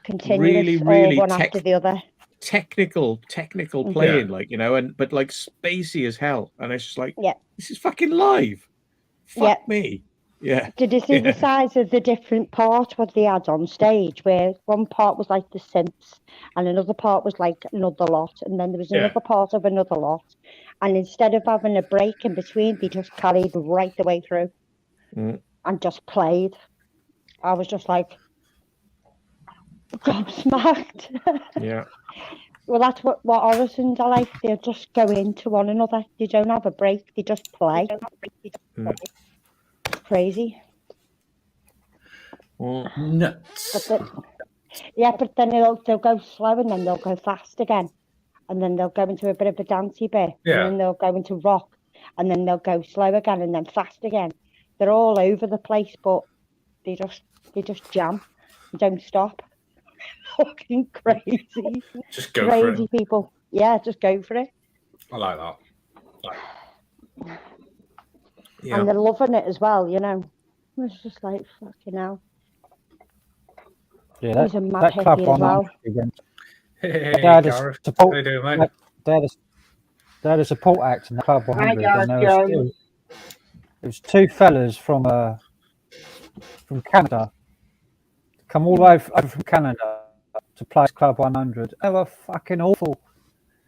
continuous, really one after the other. Technical playing, but like spacey as hell, and it's just like this is fucking live. Fuck me. Yeah. Did you see the size of the different part what they had on stage, where one part was like the synths and another part was like another lot, and then there was another part of another lot, and instead of having a break in between, they just carried right the way through and just played. I was just like gobsmacked. Yeah. Well, that's what Orisons are like. They'll just go into one another. They don't have a break. They just play. It's crazy. Nuts. But then they'll go slow and then they'll go fast again. And then they'll go into a bit of a dancey bit. Yeah. And then they'll go into rock. And then they'll go slow again and then fast again. They're all over the place, but they just jam and don't stop. Fucking crazy. Just go crazy for it. Crazy people. Yeah, just go for it. I like that. Yeah. And they're loving it as well, you know. It's just like, fucking hell. Yeah, he's a mad hippie as well. Hey, they had a support, how you doing, mate? They had a support act in the Club 100. And it was two fellas from Canada. Come all the way over from Canada to play Club 100. They were fucking awful.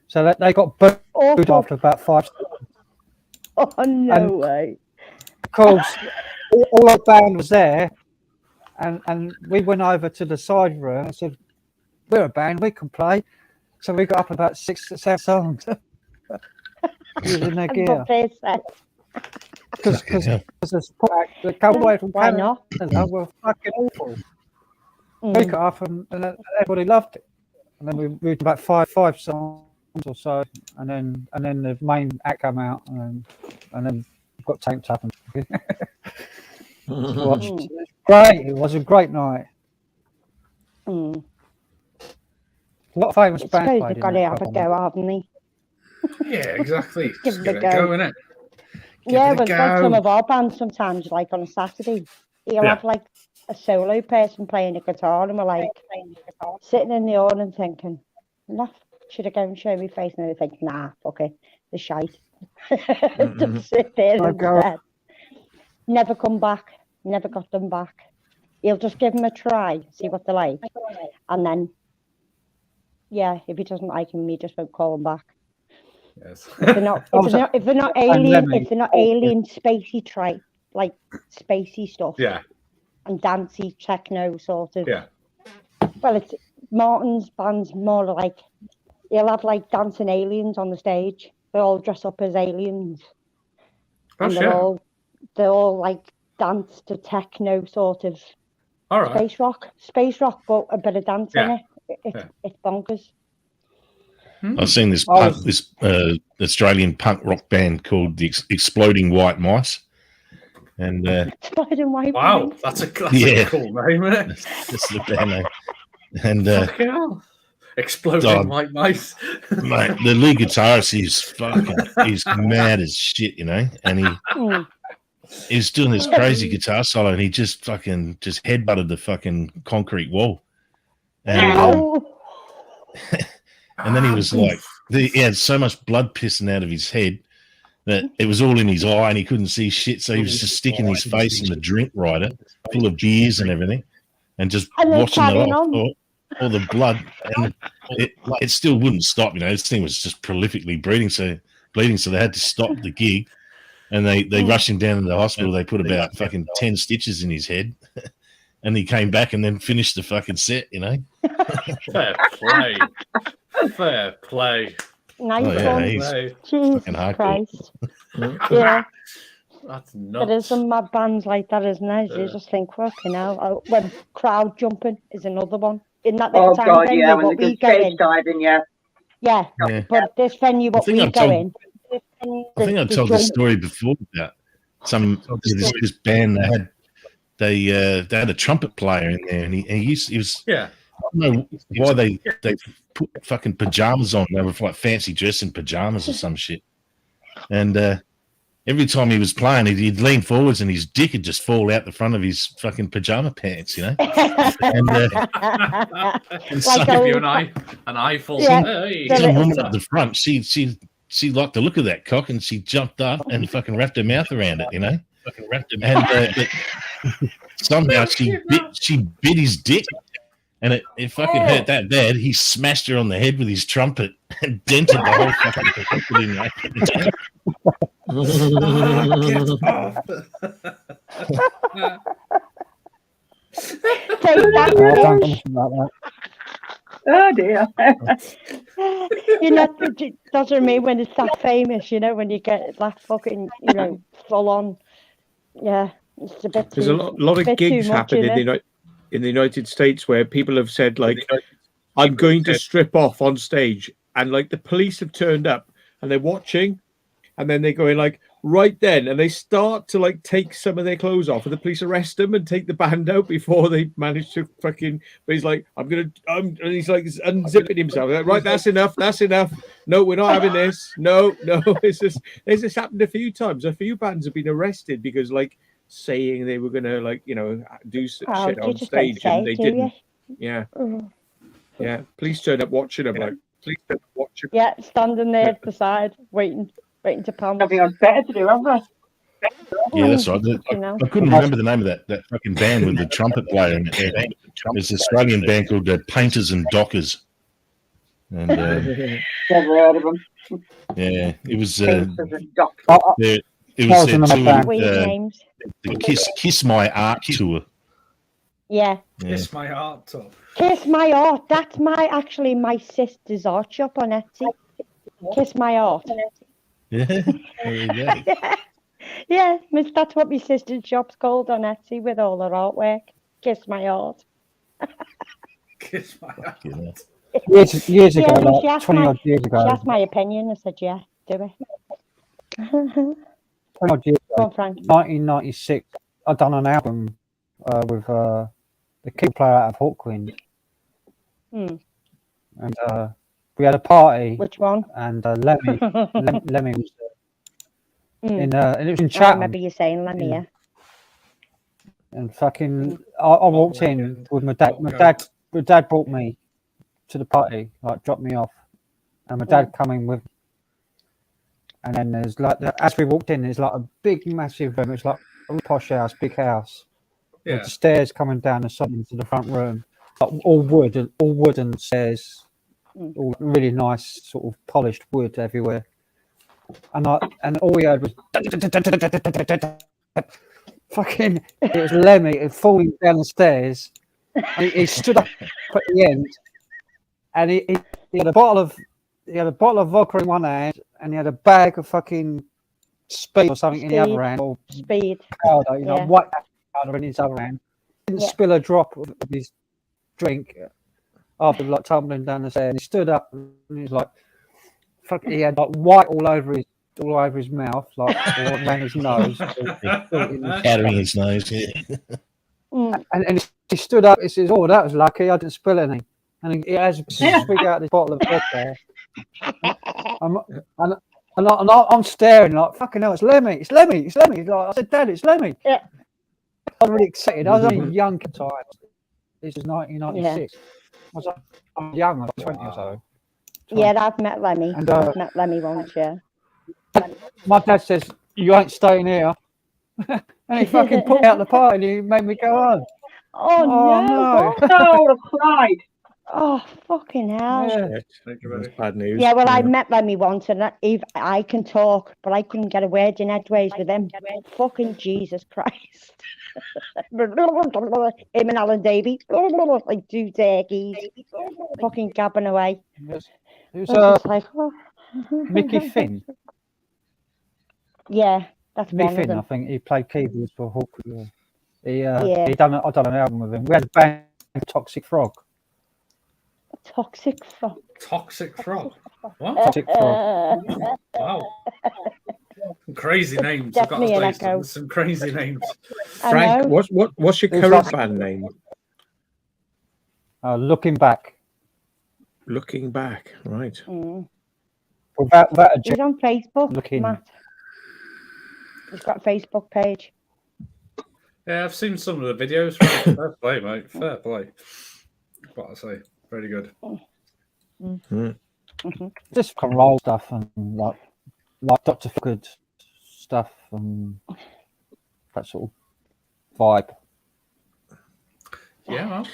So they got booed after about 5 seconds. Oh, no way. Of course, all our band was there. And we went over to the side room and said, we're a band, we can play. So we got up about 6 or 7 songs. Using their gear. Because the support act, the cowboy from Canada were fucking awful. We got up and everybody loved it. And then we did about five songs or so, and then the main act came out, and then got tanked up and watched. It was great. It was a great night. A lot of famous bands played. They've got to have a go, haven't they? Yeah, exactly. Give it a go, innit? Yeah, but like some of our bands sometimes, like on a Saturday, you'll have like a solo person playing a guitar, and we're like sitting in the audience thinking, nah, should I go and show my face? And they think, nah, fuck it, the shite. Just sit there instead. Never come back, never got them back. He'll just give them a try, see what they're like, and then, yeah, if he doesn't like him, he just won't call him back. Yes. If they're not alien, spacey try, like spacey stuff. Yeah. And dancey techno sort of. Yeah. Well, it's Martin's band's more like he'll have like dancing aliens on the stage. They all dress up as aliens. Oh, and they're all like dance to techno sort of. All right. Space rock, but a bit of dance in it. It's bonkers. I've seen this Australian punk rock band called the Exploding White Mice. And Exploding White wow, Mice. that's a cool name, isn't it? That's the band name. And fucking hell. Exploding White Mice. Mate, the lead guitarist he's mad as shit, you know, and he's doing this crazy guitar solo, and he just headbutted the fucking concrete wall. And and then he was like, he had so much blood pissing out of his head that it was all in his eye and he couldn't see shit. So he was just sticking his face in the drink rider full of beers and everything and just washing it off, all the blood. And it still wouldn't stop, you know. This thing was just prolifically bleeding. So they had to stop the gig, and they rushed him down to the hospital. They put about fucking 10 stitches in his head. And he came back and then finished the fucking set, you know. Fair play. Fair play. Nice one. Jesus Christ. Yeah. That's nuts. There is some mad bands like that, isn't there? You just think, fucking hell. When crowd jumping is another one. In that oh, God, venue, yeah. When they go stage diving, yeah. But this venue, what we go in. I think I've told this story before about this band they had a trumpet player in there, and he was I don't know why they put fucking pajamas on. They were like fancy dress in pajamas or some shit. And every time he was playing, he'd lean forwards and his dick would just fall out the front of his fucking pajama pants, you know. And like give you an eyeful. Some woman up the front, she liked the look of that cock, and she jumped up and fucking wrapped her mouth around it, you know. And somehow she bit his dick, and it fucking hurt that bad. He smashed her on the head with his trumpet and dented the whole fucking trumpet in, like. Oh dear. You know, that's what I mean when it's that famous, you know, when you get that fucking, you know, full on. Yeah, it's a bit too. There's a lot of gigs happen in the United States where people have said, like, I'm going to strip off on stage, and like the police have turned up and they're watching, and then they're going like, right then, and they start to like take some of their clothes off, and the police arrest them and take the band out before they manage to fucking. But he's like, and he's like unzipping himself. Like, right, that's enough. No, we're not having this. No, it's just happened a few times. A few bands have been arrested because like saying they were gonna like, you know, do shit on stage and they didn't. Yeah. Yeah, police turn up watching them like. Yeah, standing there at the side, waiting to pound. Nothing else better to do, haven't they? Yeah, that's right. I couldn't remember the name of that fucking band with the trumpet player in it. It's an Australian band called Painters and Dockers. And never heard of them. Yeah, it was. It was the Kiss My Art tour. Yeah. Kiss My Art tour. Kiss My Art. That's my sister's art shop on Etsy. Kiss My Art. Yeah. There you go. Yeah, that's what my sister's shop's called on Etsy with all her artwork. Kiss My Art. Kiss My Art. Years ago, like 20 odd years ago. She asked my opinion. I said, yeah, do it. 20 odd years ago, 1996, I'd done an album with the keyboard player out of Hawkwind. And we had a party. Which one? And Lemmy was there. And it was in Chatham. I remember you saying Lemmy, yeah. And fucking, I walked in with my dad. My dad brought me to the party, like dropped me off, and my dad coming with. And then there's like, as we walked in, there's like a big, massive room. It's like a posh house, big house. Yeah. With the stairs coming down the side into the front room, like all wooden stairs, all really nice, sort of polished wood everywhere. And all we heard was fucking. It was Lemmy falling down the stairs. And he stood up at the end, and he had a bottle of vodka in one hand, and he had a bag of fucking speed or something in the other hand, or speed powder, you know, white powder in his other hand. Didn't spill a drop of his drink after like tumbling down the stairs. And he stood up and he was like, "Fuck!" He had like white all over his mouth, like around his nose, powdering his nose. Yeah. And he stood up. He says, "Oh, that was lucky. I didn't spill any." And he has a swig out this bottle of vodka. I'm staring like, "Fucking hell, it's Lemmy! It's Lemmy! It's Lemmy!" Like, I said, "Dad, it's Lemmy!" Yeah. I was really excited. I was only young at the time. This is 1996. Yeah. I was young. I was 20 or so. Yeah, I've met Lemmy. And, I've met Lemmy once. Yeah. My dad says, "You ain't staying here." And he fucking put me out the party and he made me go home. Oh no! I would have cried. Oh fucking hell! Yeah. That's bad news. Yeah, well, I met Lemmy once, and I can talk, but I couldn't get a word in edgeways with him. Fucking Jesus Christ! Him and Alan Davey, like two turkeys, fucking gabbing away. It was like, Mickey Finn. Yeah, that's Mickey one Finn. of them. I think he played keyboards for Hawkwind. I done an album with him. We had a band, Toxic Frog. Toxic Frog. Toxic Frog. What? Toxic Frog. Wow. Some crazy names. Definitely I've got some crazy names. Frank, what's your current band name? Looking Back. Looking Back, right. Without a He's on Facebook, Matt. He's got a Facebook page. Yeah, I've seen some of the videos. Fair play, mate. Fair play. What I say, very good. Just rock and roll stuff and like Dr. Good stuff and that sort of vibe. Yeah, man.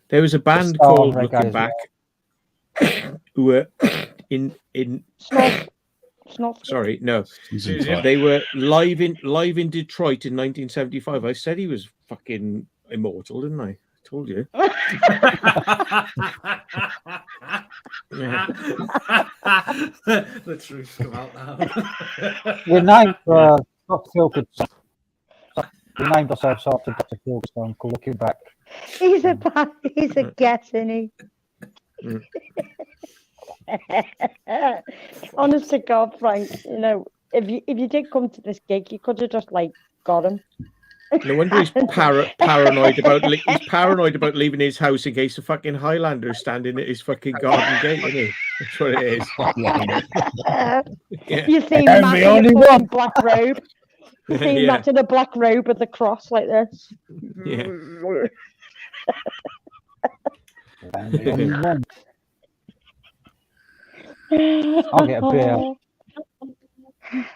There was a band called Looking Back who were in Sorry, no. They were live in Detroit in 1975. I said he was fucking immortal, didn't I? Told you. The truth's come out now. We named Dr. Filkins. We named ourselves after Dr. Filkins, called Looking Back. He's a guess, isn't he? Honest to God, Frank, you know, if you did come to this gig, you could have just like got him. No wonder he's paranoid about leaving his house in case a fucking Highlander's standing at his fucking garden gate, isn't he? That's what it is. You see Matt in a fucking black robe. You see Matt in a black robe with a cross like this. Yeah. I'll get a beer.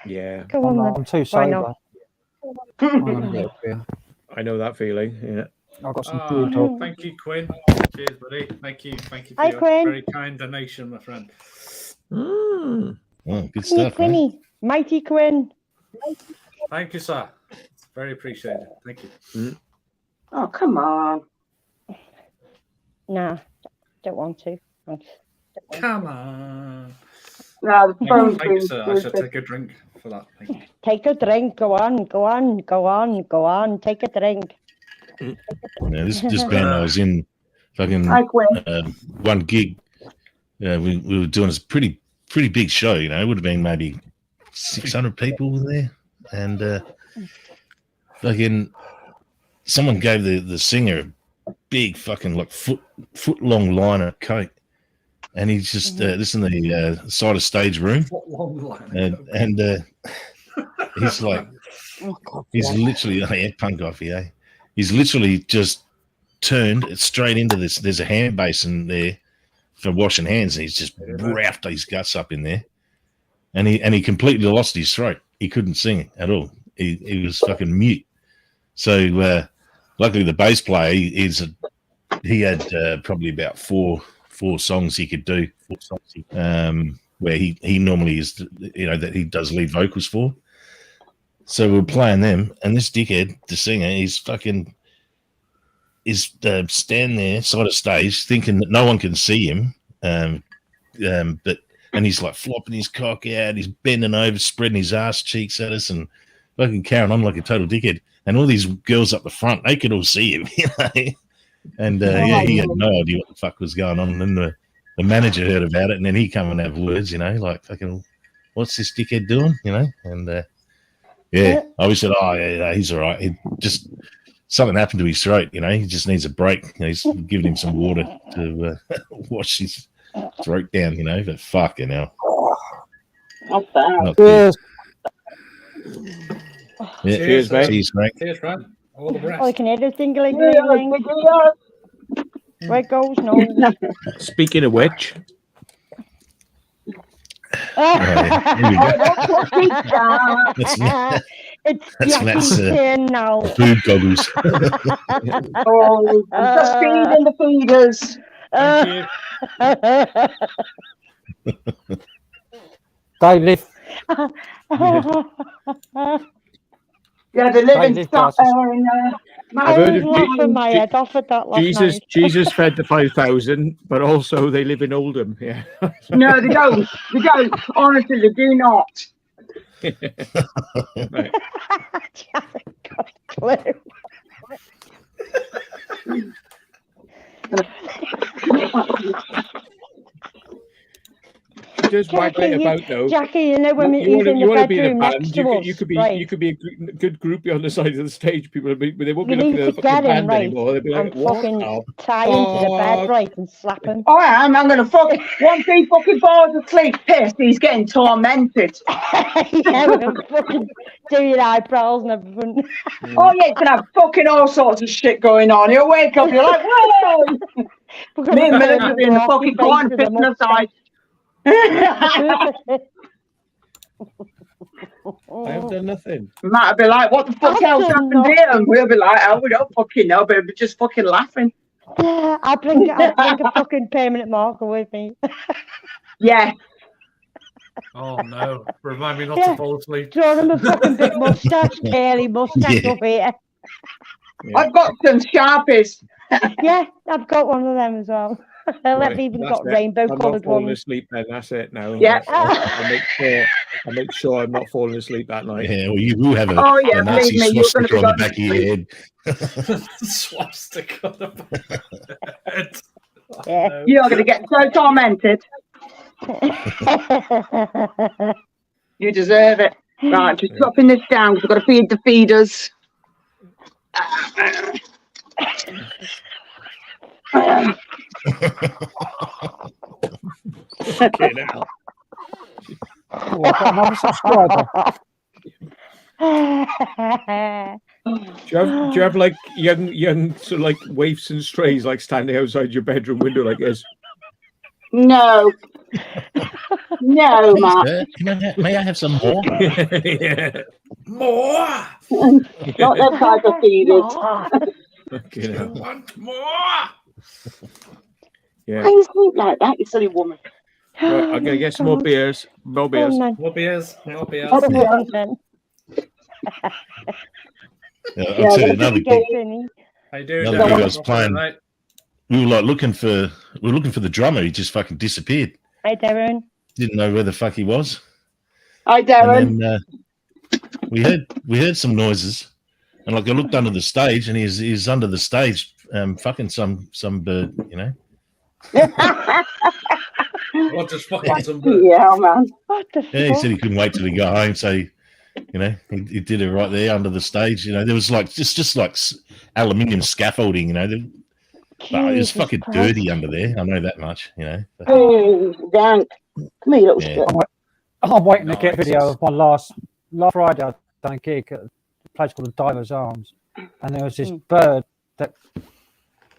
Yeah. Come on, I'm too sober. I know that feeling. Yeah. I've got some food talk. Thank you, Quinn. Cheers, buddy. Thank you for Hi, your Quinn. very kind donation, my friend. Oh, good stuff. Quinny. Mighty Quinn. Thank you, sir. It's very appreciated. Thank you. Oh, come on. Nah, don't want to. Come on. No, the phone's Thank you, sir. I should take a drink for that. Thank you. Take a drink. Go on. Take a drink. Yeah, this band I was in, fucking one gig. We were doing this pretty big show. You know, it would have been maybe 600 people there, and fucking someone gave the singer a big fucking like foot long line of coke. And he's just this in the side of stage room, and he's like, he's literally punk off, yeah. He's literally just turned straight into this. There's a hand basin there for washing hands, and he's just roughed his guts up in there, and he completely lost his throat. He couldn't sing at all. He was fucking mute. So luckily, the bass player he had probably about four songs he could do, where he normally is, you know, that he does lead vocals for. So we're playing them, and this dickhead, the singer, is standing there side of stage, thinking that no one can see him, and he's like flopping his cock out, he's bending over, spreading his ass cheeks at us, and fucking carrying on like a total dickhead. And all these girls up the front, they could all see him, you know. And he had no idea what the fuck was going on. And then the manager heard about it, and then he come and have words, you know, like, fucking, what's this dickhead doing, you know? And I always said, oh yeah, he's all right. He just something happened to his throat, you know. He just needs a break. You know, he's giving him some water to wash his throat down, you know. But fucking hell, not bad. Cheers. Yeah, cheers, mate. Cheers, mate. All the rest. Oh, you can hear the tingling. Where it goes, no. Speaking of which, it's Jackie's turn now. Food goggles. Oh, just feeding the feeders. They live. Yeah, the living stuff. I've heard of laughing my head off at that last night. Jesus fed the 5,000, but also they live in Oldham. Yeah. No, they don't. They don't. Honestly, they do not. Right. I haven't got a clue. Just waggle about though. Jackie, you know when he's in the bedroom next to us, you could be a good groupie on the side of the stage. People, they won't be looking at the get him, band right, anymore. They'll be like, and fucking tie him to the bed, right, and slap him. Oh, I'm going to fucking, once he fucking falls asleep pissed, he's getting tormented. Yeah, we're going to fucking do your eyebrows and everything. Oh, yeah, you can have fucking all sorts of shit going on. You'll wake up, you're like, whoa! Me and Melissa in the fucking corner, pissing aside. I haven't done nothing. Might be like, what the fuck else happened here? And we'll be like, oh, we don't fucking know, but we're just fucking laughing. Yeah, I'll bring a fucking permanent marker with me. Yeah. Oh no! Remind me not to fall asleep. Draw him a fucking big moustache, curly moustache up here. Yeah. I've got some Sharpies. Yeah, I've got one of them as well. I've even got rainbow-coloured ones. Falling asleep then. That's it now. Yeah. I'll make sure I'm not falling asleep that night. Yeah, well, you will have a Nazi swastika on the back of your head. Swastika on the back of your head. Yeah. No. You're going to get so tormented. You deserve it. Right, just dropping this down because I've got to feed the feeders. Fucking hell. Oh, I've got another subscriber. Do you have like young sort of like waifs and strays like standing outside your bedroom window like this? No. No, Matt. May I have some more? Yeah. More. Not that type of feeders. Okay, I want more. Yeah. Why you sleep like that, you silly woman? Right, I'm gonna get some more beers. More beers. More beers. More beers. Oh, then. I'll tell you another gig. How you doing? Another gig I was playing. We were like looking for the drummer. He just fucking disappeared. Hi, Darren. Didn't know where the fuck he was. Hi, Darren. And then we heard some noises, and like I looked under the stage, and he's under the stage, fucking some bird, you know. What just fucking some bird? Yeah, man. What the fuck? Yeah, he said he couldn't wait till he got home, so you know he did it right there under the stage. You know, there was like just like aluminium scaffolding. You know, but it was fucking dirty under there. I know that much. You know. Oh, dank. Come here, little shit. I'm waiting to get video of my last Friday. I done a gig at a place called the Diver's Arms, and there was this bird that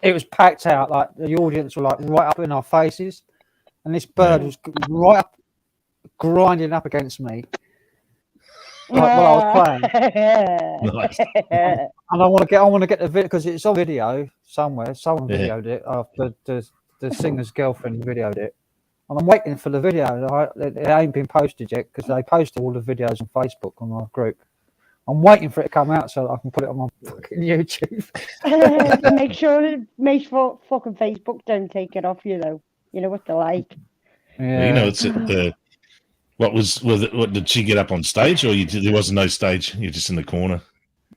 it was packed out. Like the audience were like right up in our faces, and this bird was right up, grinding up against me. Like while I was playing. Nice. And I want to get the video because it's on video somewhere. Someone videoed it. The singer's girlfriend videoed it. And I'm waiting for the video. It ain't been posted yet because they post all the videos on Facebook on our group. I'm waiting for it to come out so that I can put it on my fucking YouTube. Make sure fucking Facebook don't take it off you though. You know what they're like. Yeah. You know, it's what did she get up on stage, or there wasn't no stage? You're just in the corner.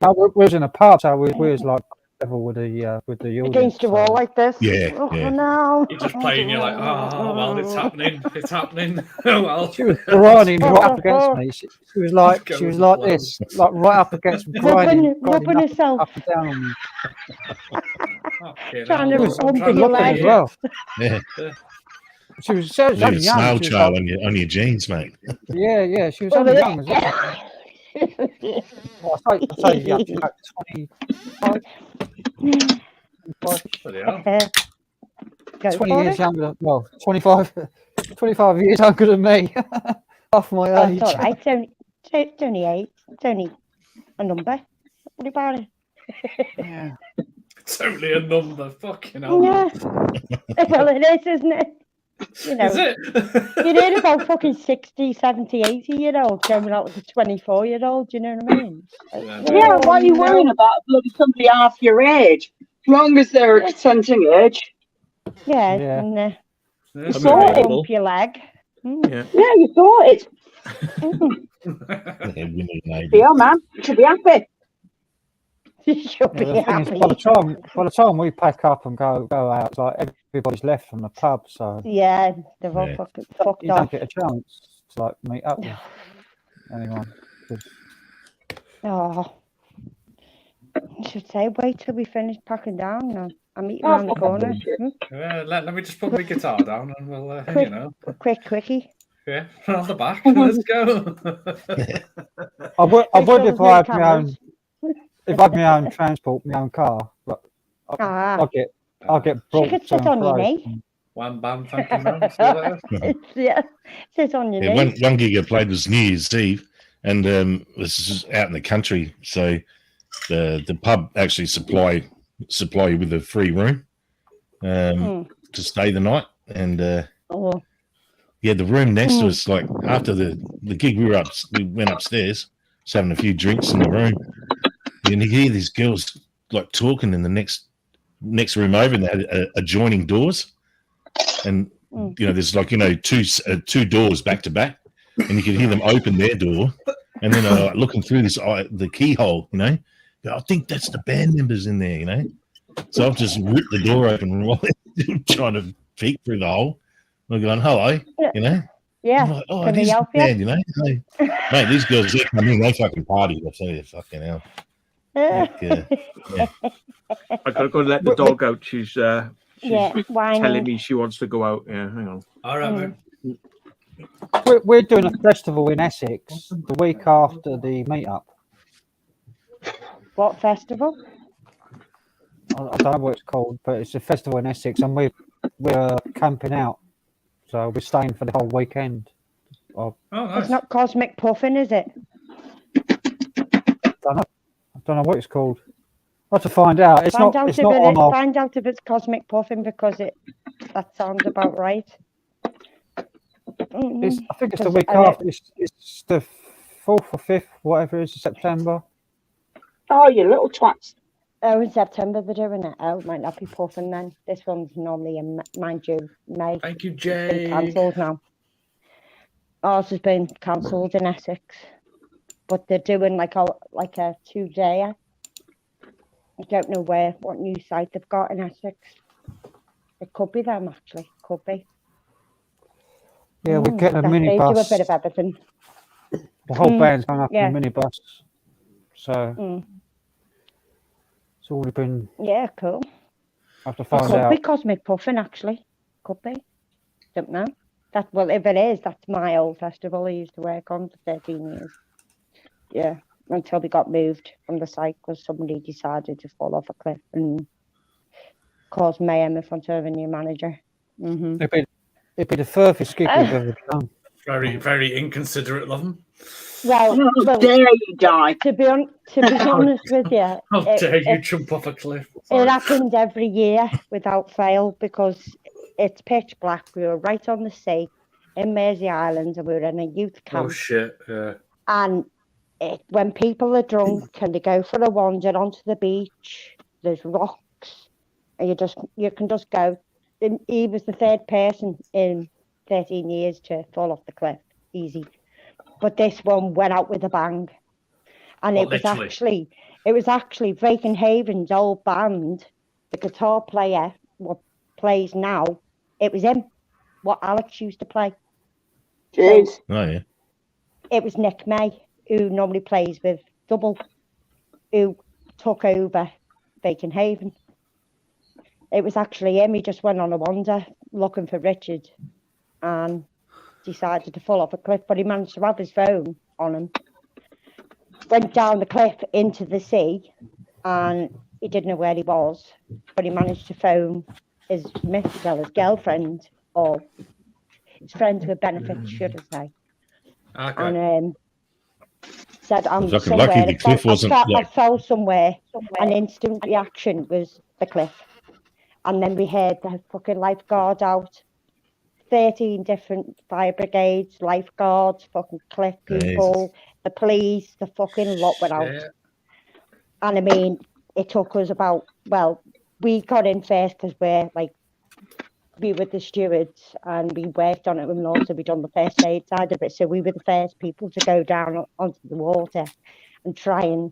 No, we was in a pub, so we was like level with the audience. Against the wall like this. Yeah. Oh yeah. no. You're just playing. You're like, oh well, it's happening. It's happening. Oh well. She was grinding right up against me. She was like this, like right up against me, grinding herself up and down on me. Trying to hump your leg as well. Yeah. She was only young. Snail trail on your jeans, mate. Yeah. She was only young as well. Well, I say young, about 25. 20 years younger. Well, 25 years younger than me. Off my age. It's all right. It's only 8. It's only a number. What about it? Yeah. It's only a number. Fucking hell. Yeah. Well, it is, isn't it? You know, Is it? you hear about fucking 60, 70, 80-year-olds going out with a 24-year-old, do you know what I mean? Yeah, what are you worrying about? Bloody somebody half your age. As long as they're consenting age. Yeah. And you saw it. Bump your leg. Yeah, you saw it. Yeah, man. You should be happy. You should be happy. By the time we pack up and go out, it's like everybody's left from the pub, so yeah, they've all fucking fucked you off. don't get a chance to like meet up with anyone. Oh, I should say, wait till we finish packing down. Now I'm eating around the corner. Let me just put my guitar down and we'll, you know, quickie. Yeah, on the back. Let's go. I would if I had my own. If I had my own transport, my own car, but I'll get brought. She could sit on your knee. One band, thank you, man. Yeah, sit on your knee. One gig I played was New Year's Eve, and this is out in the country, so the pub actually supply you with a free room to stay the night, and yeah, the room next to us, like after the gig, we went upstairs, just having a few drinks in the room. And you hear these girls like talking in the next next room over, and they had adjoining doors, and there's two doors back to back, and you could hear them open their door, and then looking through the keyhole, I think that's the band members in there, So I've just ripped the door open while they're trying to peek through the hole. I'm going, hello, Yeah. I'm like, it is the band, Hey, mate, these girls, they come in, they fucking party. I tell you, fucking hell. I gotta go let the dog out. She's telling me she wants to go out. Yeah, hang on. All right, man. We're doing a festival in Essex the week after the meetup. What festival? I don't know what it's called, but it's a festival in Essex, and we're camping out, so we're staying for the whole weekend. Nice. It's not Cosmic Puffin, is it? I don't know what it's called. I'll have to find out. Find out if it's Cosmic Puffin, because that sounds about right. I think it's the week after. It's the 4th or 5th, whatever it is, September. Oh, you little twats. Oh, in September they're doing it. Oh, it might not be Puffin then. This one's normally in, mind you, May. Thank you, Jay. It's been cancelled now. Ours has been cancelled in Essex, but they're doing like a 2-day. I don't know what new site they've got in Essex. It could be them, actually. Could be. Yeah, we're getting a minibus. They do a bit of everything. The whole band's going up in a minibus. So it's already been. Yeah, cool. I have to find out. Could be Cosmic Puffin, actually. Could be. Don't know. If it is, that's my old festival I used to work on for 13 years. Yeah, until we got moved from the site because somebody decided to fall off a cliff and cause mayhem in front of a new manager. Mm-hmm. It'd be the furthest gig we've ever done. Very, very inconsiderate of them. Well, how dare you die? To be honest with you, how dare you jump off a cliff? It happens every year without fail because it's pitch black. We were right on the sea in Mersey Island, and we were in a youth camp. Oh shit! Yeah. And when people are drunk and they go for a wander onto the beach, there's rocks, and you can just go. And he was the third person in 13 years to fall off the cliff, easy. But this one went out with a bang, and it was actually Vaping Haven's old band, the guitar player what plays now. It was him, what Alex used to play. Jeez. So, oh yeah. It was Nick May, who normally plays with Double, who took over Vaping Haven. It was actually him. He just went on a wander looking for Richard and decided to fall off a cliff, but he managed to have his phone on him. Went down the cliff into the sea, and he didn't know where he was, but he managed to phone his girlfriend, or his friends with benefits, should I say. Okay. And said, I'm lucky somewhere. the cliff wasn't I fell somewhere. An instant reaction was the cliff. And then we heard the fucking lifeguard out. 13 different fire brigades, lifeguards, fucking cliff people, the police, the fucking lot went out. And I mean, it took us we got in first because we were the stewards and we worked on it with Lord, so we done the first aid side of it. So we were the first people to go down onto the water and try and,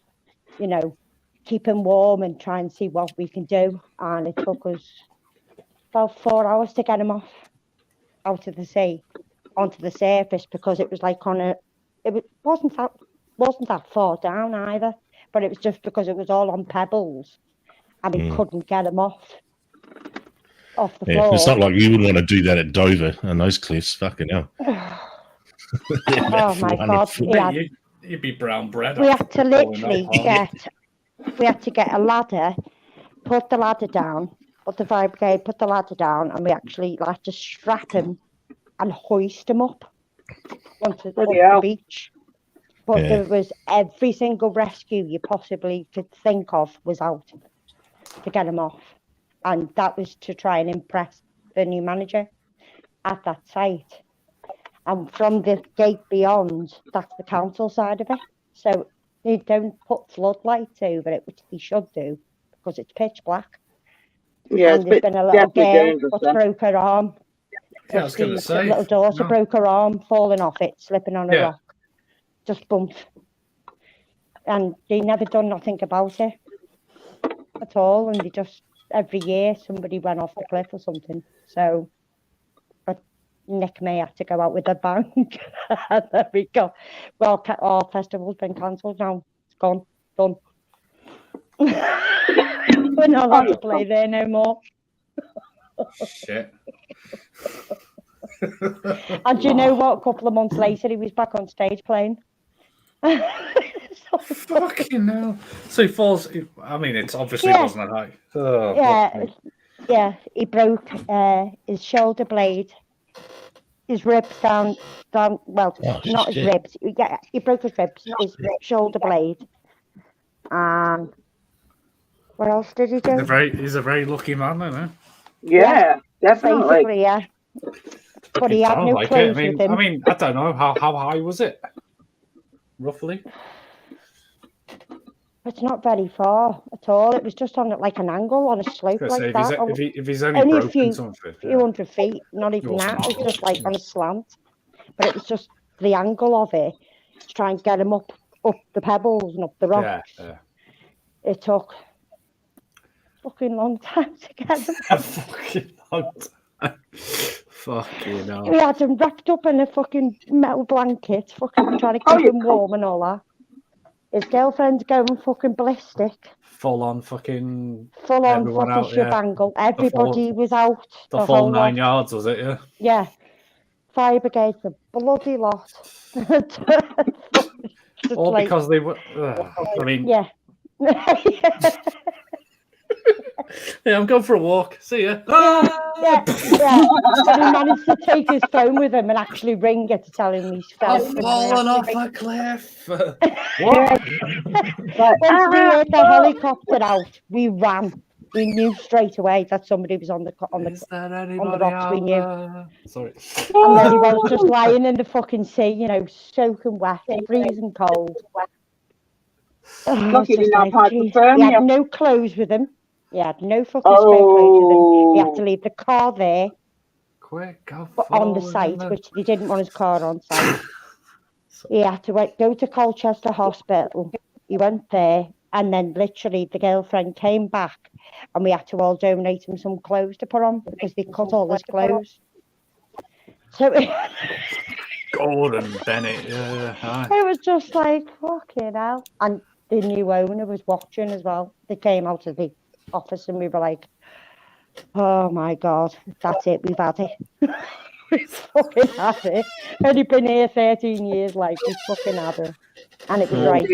keep him warm and try and see what we can do. And it took us about 4 hours to get him off out of the sea onto the surface, because it was it wasn't that far down either, but it was just because it was all on pebbles and we couldn't get him off the floor. It's not like you would want to do that at Dover and those cliffs. Fucking hell. Oh my God. You'd be brown bread. We had to literally get a ladder, put the ladder down, but the fire brigade put the ladder down, and we actually had to strap him and hoist him up onto the beach. But there was every single rescue you possibly could think of was out to get him off. And that was to try and impress the new manager at that site. And from the gate beyond, that's the council side of it. So they don't put floodlights over it, which they should do, because it's pitch black. Yeah, and there's been a little girl that's broke her arm. Yeah, I was going to say. Little daughter broke her arm, falling off it, slipping on a rock. Just bumped. And they never done nothing about it at all. And they just, every year, somebody went off the cliff or something. So, but Nick May had to go out with a bang. And there we go. Well, our festival's been cancelled now. It's gone. Done. We're not allowed to play there no more. Shit. And do you know what? A couple of months later, he was back on stage playing. Fucking hell. So he falls. I mean, it's obviously wasn't a high. Oh, yeah. He broke his shoulder blade, his ribs down. Well, not his ribs. Yeah, he broke his ribs, his shoulder blade. And what else did he do? He's a very lucky man, isn't he? Yeah, definitely. Basically, yeah. But he had no clothes with him. I mean, I don't know how high was it, roughly. It's not very far at all. It was just on like an angle on a slope like that. If he's only broken something, a few hundred feet, not even that. It was just like on a slant. But it was just the angle of it to try and get him up the pebbles and up the rocks. Yeah. It took a fucking long time to get him. A fucking long time. Fucking hell. We had him wrapped up in a fucking metal blanket, fucking trying to keep him warm and all that. His girlfriend's going fucking ballistic. Full on fucking shebangle. Everybody was out. The full 9 yards, was it? Yeah. Yeah. Fire brigade, the bloody lot. All like, because they were. I mean. Yeah. Yeah, I'm going for a walk. See ya. Yeah. And he managed to take his phone with him and actually ring it to tell him he's fallen off a cliff. What? Once we heard the helicopter out, we ran. We knew straight away that somebody was on the rocks. We knew. Sorry. And then he was just lying in the fucking sea, you know, soaking wet, freezing cold. Lucky he had no clothes with him. He had no fucking spare clothes with him. He had to leave the car there. On the site, which they didn't want his car on site. He had to go to Colchester Hospital. He went there, and then literally the girlfriend came back, and we had to all donate him some clothes to put on because they cut all his clothes. So Gordon Bennett, yeah. It was just like fucking hell. And the new owner was watching as well. They came out of the office and we were like, oh my God, that's it, we've had it. We fucking had it. Only been here 13 years, like, we fucking had it. And it was right.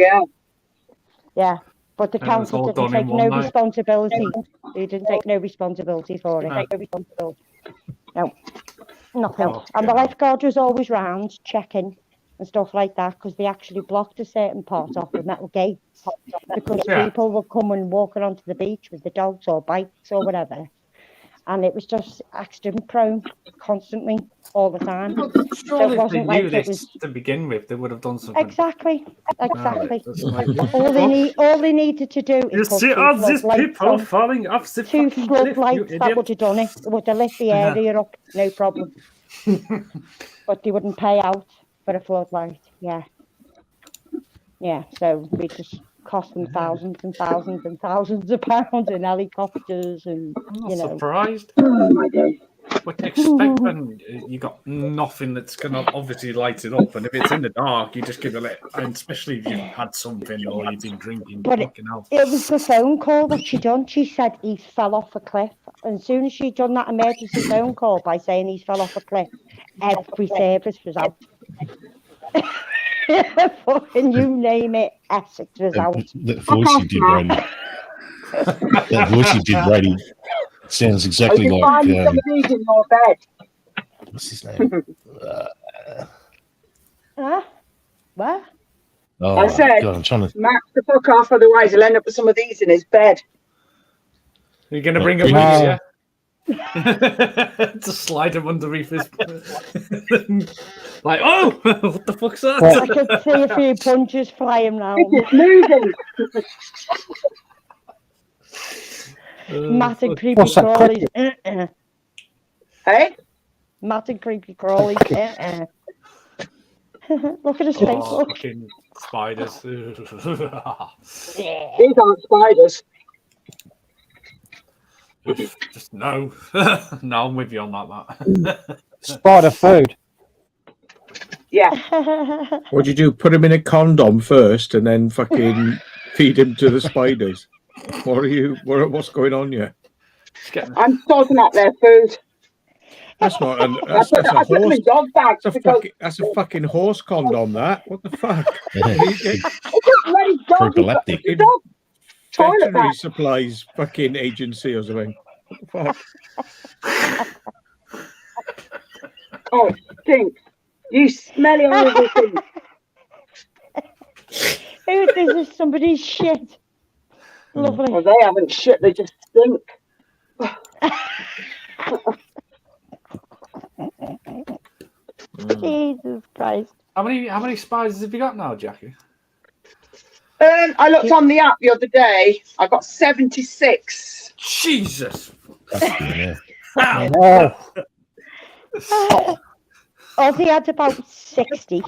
Yeah. But the council didn't take no responsibility. They didn't take no responsibility for it. No, nothing. And the lifeguard was always round checking and stuff like that because they actually blocked a certain part off the metal gate because people were coming walking onto the beach with the dogs or bikes or whatever. And it was just accident prone constantly all the time. So it wasn't like it was to begin with. They would have done something. Exactly. All they needed to do is see all these people falling off the 2 floodlights. That would have done it. It would have lit the area up, no problem. But they wouldn't pay out for a floodlight. Yeah. So we just cost them thousands and thousands and thousands of pounds in helicopters and surprised. Oh my God. What do you expect when you got nothing that's gonna obviously light it up, and if it's in the dark, you just give it lit, and especially if you've had something or you've been drinking. But it was the phone call that she done. She said he fell off a cliff, and as soon as she done that emergency phone call by saying he fell off a cliff, every service was out. Fucking you name it, Essex was out. That voice you did, Brady. That voice you did, Brady, sounds exactly like. Some of these in your bed. What's his name? What? Oh, I said, God, I'm trying to. Max the fuck off, otherwise he'll end up with some of these in his bed. You're going to bring him with you, yeah? To slide him underneath his. Like, oh, what the fuck's that? I could see a few punches flying round. It's moving. Matt and creepy crawlies. Hey? Matt and creepy crawlies. Look at his face. Look. Fucking spiders. These aren't spiders. Just no. No, I'm with you on that, Matt. Spider food. Yeah. What'd you do? Put him in a condom first and then fucking feed him to the spiders? What's going on here? I'm sorting out their food. That's not that's a horse. Dog bags That's a fucking horse condom, that. What the fuck? Prophylactic. Veterinary supplies fucking agency or something. What the fuck? Oh, it stinks. You smelly horrible thing. This is somebody's shit. Lovely. Well, they haven't shit, they just stink. Jesus Christ. How many spiders have you got now, Jackie? I looked on the app the other day. I got 76. Jesus. Yeah. Ozzy had about 60.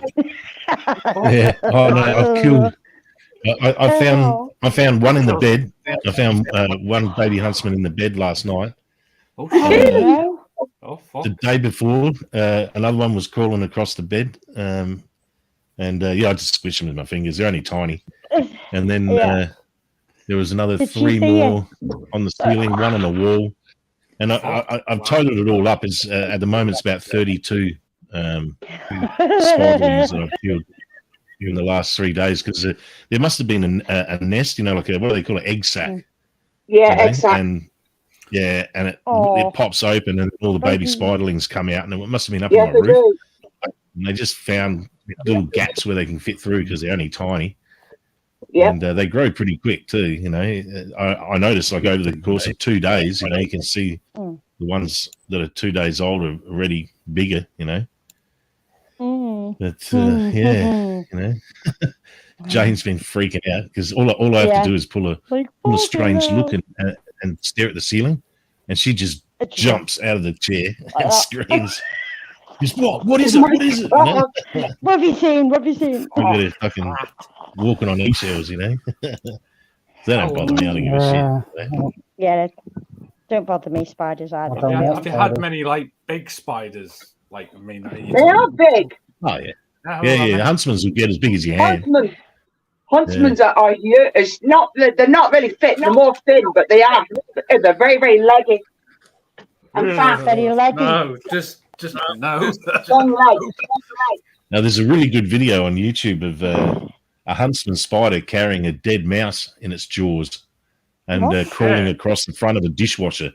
Yeah. Oh no, I've killed. I found one in the bed. I found one baby huntsman in the bed last night. Oh shit. Oh, fuck. The day before, another one was crawling across the bed. I just squish them with my fingers. They're only tiny. And then there was another three more on the ceiling, one on the wall. And I've totaled it all up. It's at the moment it's about 32 spiderlings that I've killed in the last 3 days, because there must have been a nest, like what do they call it, egg sac? Yeah, egg sac. And it pops open and all the baby spiderlings come out, and it must have been up on the roof. And they just found little gaps where they can fit through because they're only tiny. Yeah. And they grow pretty quick too. I noticed like over the course of 2 days, you can see the ones that are 2 days old are already bigger. But Jane's been freaking out because all I have to do is pull a strange look and stare at the ceiling, and she just jumps out of the chair and screams. What is it? What is it? What have you seen? What have you seen? Look at her fucking walking on eggshells, They don't bother me. I don't give a shit. Yeah, don't bother me, spiders either. Have you had many big spiders? They are big. Oh yeah. Yeah. Huntsmans will get as big as your hand. Huntsmans are huge. They're not really fit. They're more thin, but they're very, very leggy and fast. Very leggy. No, just no. Long legs. Now there's a really good video on YouTube of a huntsman spider carrying a dead mouse in its jaws and crawling across the front of a dishwasher,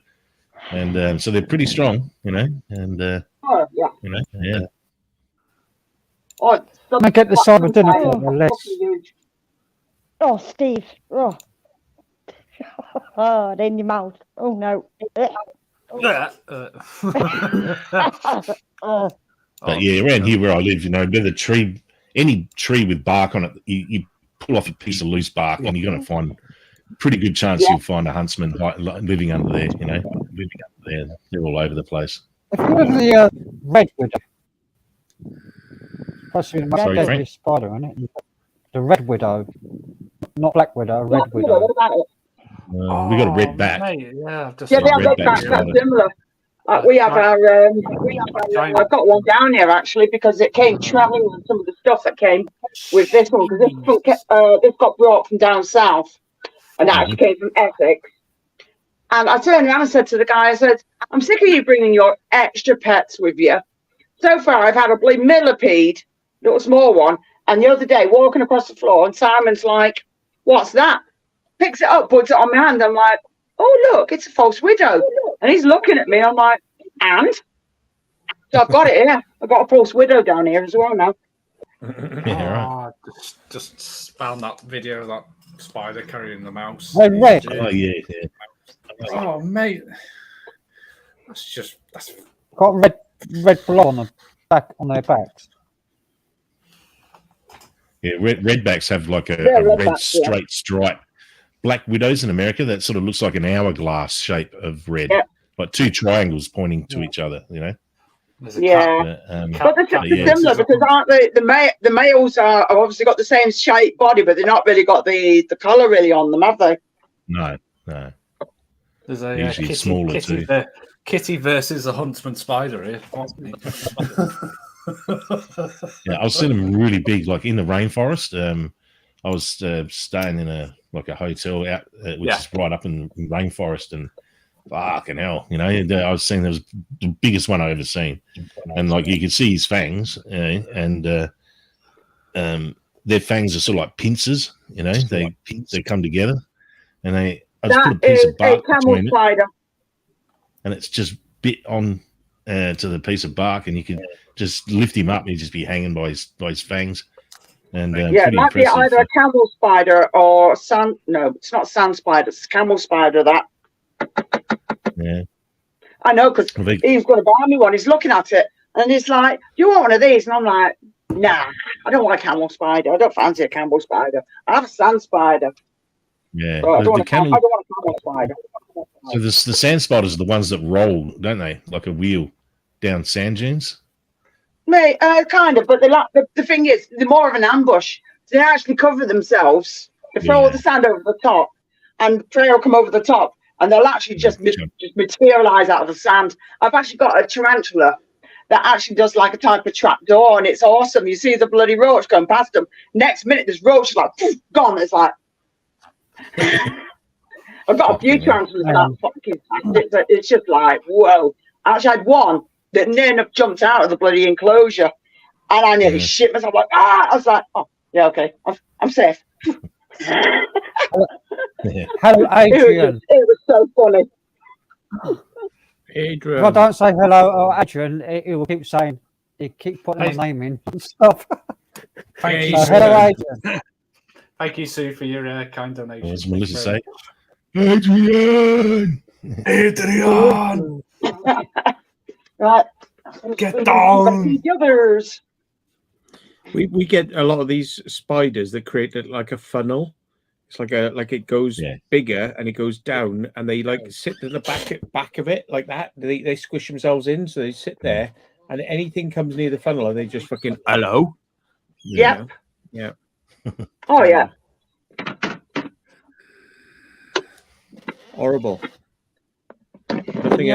and so they're pretty strong, And yeah. I get the side of dinner for the legs. Oh, Steve. Oh, in your mouth. Oh, no. But yeah, around here where I live, with a tree, any tree with bark on it, you pull off a piece of loose bark and you're going to find a pretty good chance you'll find a huntsman living under there, living under there. They're all over the place. If you look at the red widow, possibly the most Sorry, deadly Frank? spider, isn't it? The red widow, not black widow, red widow. What about it? We got a red back. Mate, yeah, They have red backs. That's similar. We have our. I've got one down here actually because it came travelling with some of the stuff that came with this one, because this got brought from down south, and that actually came from Essex. And I turned around and said to the guy, I said, "I'm sick of you bringing your extra pets with you. So far, I've had a bloody millipede, little small one, and the other day walking across the floor, and Simon's like, 'What's that?' Picks it up, puts it on my hand. I'm like, 'Oh, look, it's a false widow.' And he's looking at me. I'm like, 'And?' So I've got it here. I've got a false widow down here as well now. Yeah, right. Just found that video of that spider carrying the mouse. They're red. Oh yeah. Oh, mate. That's Got red blood on the back, on their backs. Yeah, redbacks have like a red straight stripe black widows in America that sort of looks like an hourglass shape of red, like two triangles pointing to each other. You know. Yeah, but they're similar because aren't the males are obviously got the same shape body, but they're not really got the colour really on them, have they? No. There's a kitty versus a huntsman spider here. Yeah, I've seen them really big, like in the rainforest. I was staying in a hotel out, which is right up in the rainforest, and fucking hell, you know, I was seeing there was the biggest one I ever seen, and like you could see his fangs, and their fangs are sort of like pincers, you know, they come together, and I just put a piece of bark between it, and it's just bit on to the piece of bark, and you could just lift him up, and he'd just be hanging by his fangs. And it might be either a camel spider or sand. No, it's not sand spider. It's a camel spider. That. Yeah, I know, because he's going to buy me one. He's looking at it, and he's like, "You want one of these?" And I'm like, "Nah, I don't want a camel spider. I don't fancy a camel spider. I have a sand spider." Yeah, I don't want a camel spider. So the sand spiders are the ones that roll, don't they, like a wheel down sand dunes? Mate, kind of, but the thing is, they're more of an ambush. They actually cover themselves. They throw all the sand over the top, and prey will come over the top, and they'll actually just materialize out of the sand. I've actually got a tarantula that actually does like a type of trap door, and it's awesome. You see the bloody roach going past them. Next minute, this roach is like poof, gone. It's like I've got a few tarantulas that fucking. It's just like whoa. I actually had one that near enough jumped out of the bloody enclosure, and I nearly shit myself. Like I was like, oh yeah, okay, I'm safe. Hello, Adrian. It was so funny. Adrian. If I don't say hello, Adrian, he will keep saying, he keep putting his name in and stuff. Thank you, hello, Adrian. Thank you, Sue, for your kind donation. What does Melissa say? Adrian! Adrian! Right. Get down! Others. We get a lot of these spiders that create like a funnel. It's like it goes bigger and it goes down, and they like sit at the back of it like that. They squish themselves in, so they sit there, and anything comes near the funnel, and they just fucking hello. Yep. Yeah. Oh yeah. Horrible. Nothing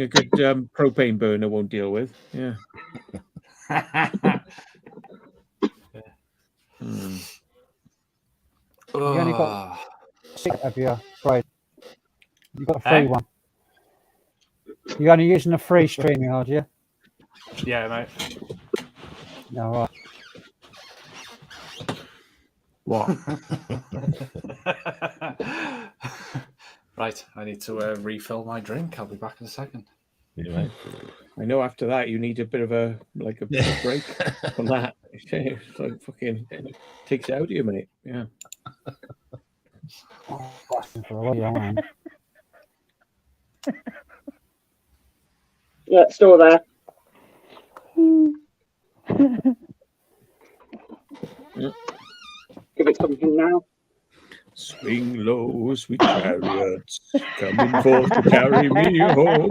a good propane burner won't deal with. Yeah. You only got 6 of you, right? You got a free one. You're only using a free streaming, are you? Yeah, mate. No, right. What? Right, I need to refill my drink. I'll be back in a second. Yeah, mate. I know after that you need a bit of a break from that. It's like fucking takes it out of you, mate. Yeah. Yeah, it's still there. Give it something now. Swing low, sweet chariots, coming forth to carry me home.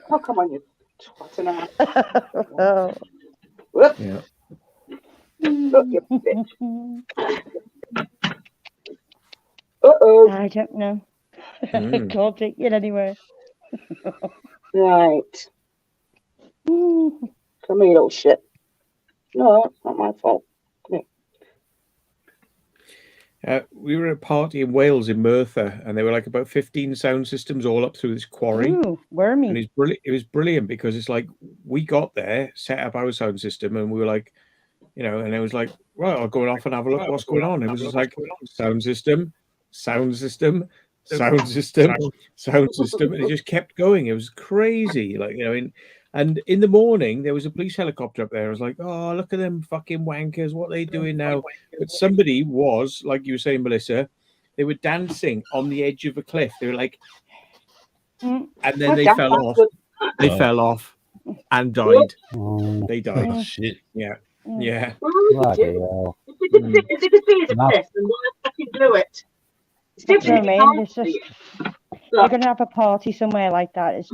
Oh, come on, you twatting ass. Yeah. Look, you bitch. Uh-oh. I don't know. Can't take it anywhere. Right. Come here, little shit. No, it's not my fault. Come here. We were at a party in Wales in Merthyr, and there were like about 15 sound systems all up through this quarry. Ooh, wormy. And it was brilliant because it's like we got there, set up our sound system, and we were like, you know, and it was like, well, I'll go off and have a look what's going on. It was just like sound system, sound system, sound system, sound system, and it just kept going. It was crazy, like, you know. And in the morning, there was a police helicopter up there. I was like, oh, look at them fucking wankers. What are they doing now? But somebody was, like you were saying, Melissa, they were dancing on the edge of a cliff. They were like, and then they fell off. They fell off. and died. Oh, They died. Oh, shit. Yeah. Yeah. bloody hell. If you can see it's a cliff, then why fucking do it? It's That's what I different. mean. It's just you're gonna have a party somewhere like that. It's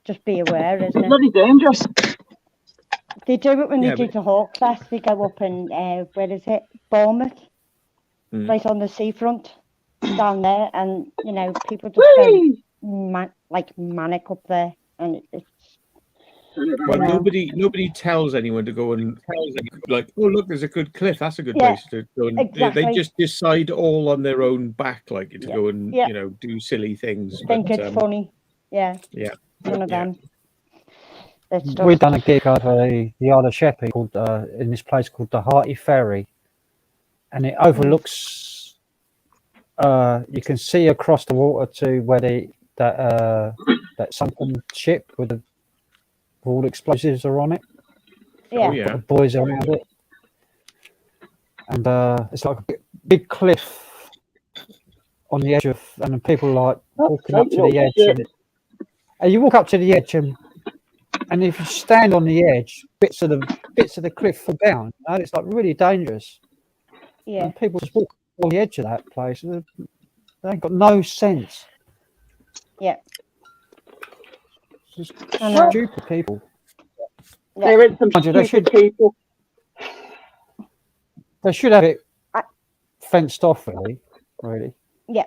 just be aware, isn't it? Bloody dangerous. They do it when they do the Hawk Fest. They go up in where is it? Bournemouth, right on the seafront down there, and you know people just go manic up there, and it's. Well, nobody tells anyone to go and like, oh look, there's a good cliff. That's a good place to go. And exactly. They just decide all on their own back, like to go and you know do silly things. Think it's funny. Yeah. One of them. We've done a gig over the Isle of Sheppey called in this place called the Hearty Ferry, and it overlooks. You can see across the water to where that sunken ship with the all explosives are on it. Yeah. Oh, yeah. The boys around it, and it's like a big cliff on the edge of, and the people like walking up to the edge. And you walk up to the edge, and if you stand on the edge, bits of the cliff fall down. You know? It's like really dangerous. Yeah. And people just walk on the edge of that place. And they ain't got no sense. Yeah. Just stupid people. There is some stupid people. They should have it fenced off, really. Yeah,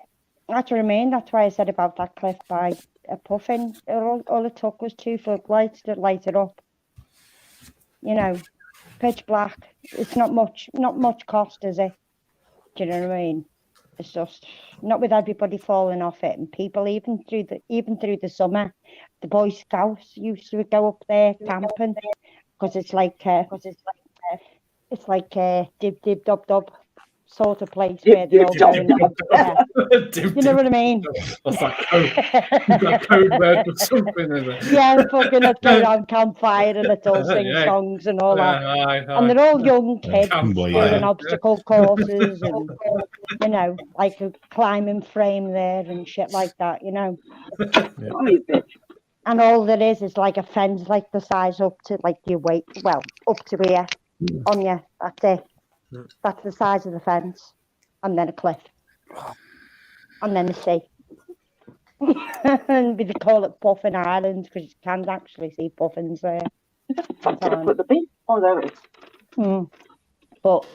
that's what I mean. That's why I said about that cliff by a puffin. All it took was 2 floodlights to light it up. You know, pitch black. It's not much cost, is it? Do you know what I mean? It's just not with everybody falling off it, and people even through the summer, the Boy Scouts used to go up there camping because it's like dib dib dub dub sort of place where they all go. You know what I mean? That's that code word for something, isn't it? Yeah, fucking let's go around campfire and let's all sing songs and all that. And they're all young kids doing obstacle courses and, you know, like a climbing frame there and shit like that, you know. And all there is like a fence like the size up to like your weight, well, up to here on you. That's it. That's the size of the fence. And then a cliff. And then the sea. And we call it Puffin Island because you can actually see puffins there. Put the beach. Oh, there it is. But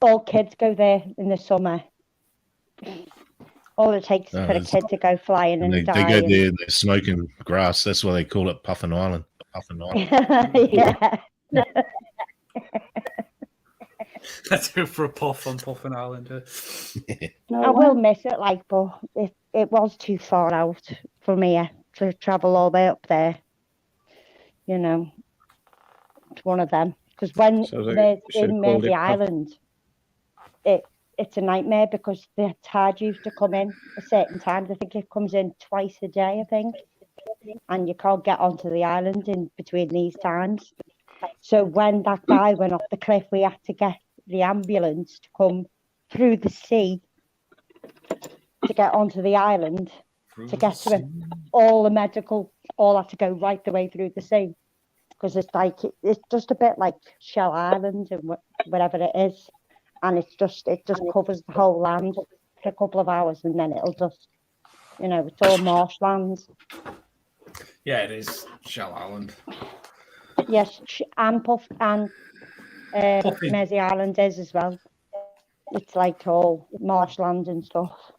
all kids go there in the summer. All it takes is for a kid to go flying and die. They go there, they're smoking grass. That's why they call it Puffin Island. Puffin Island. Yeah. Let's go for a puff on Puffin Island. I will miss it, like, but it was too far out for me to travel all the way up there. You know, it's one of them. Because when they're in Mersey Island, it's a nightmare because the tide used to come in at certain times. I think it comes in twice a day, I think. And you can't get onto the island in between these times. So when that guy went off the cliff, we had to get the ambulance to come through the sea to get onto the island to get to him. All the medical, all had to go right the way through the sea because it's just a bit like Shell Island and whatever it is, and it just covers the whole land for a couple of hours and then it'll just, you know, it's all marshlands. Yeah, it is Shell Island. Yes, and Mersey Island is as well. It's like all marshland and stuff.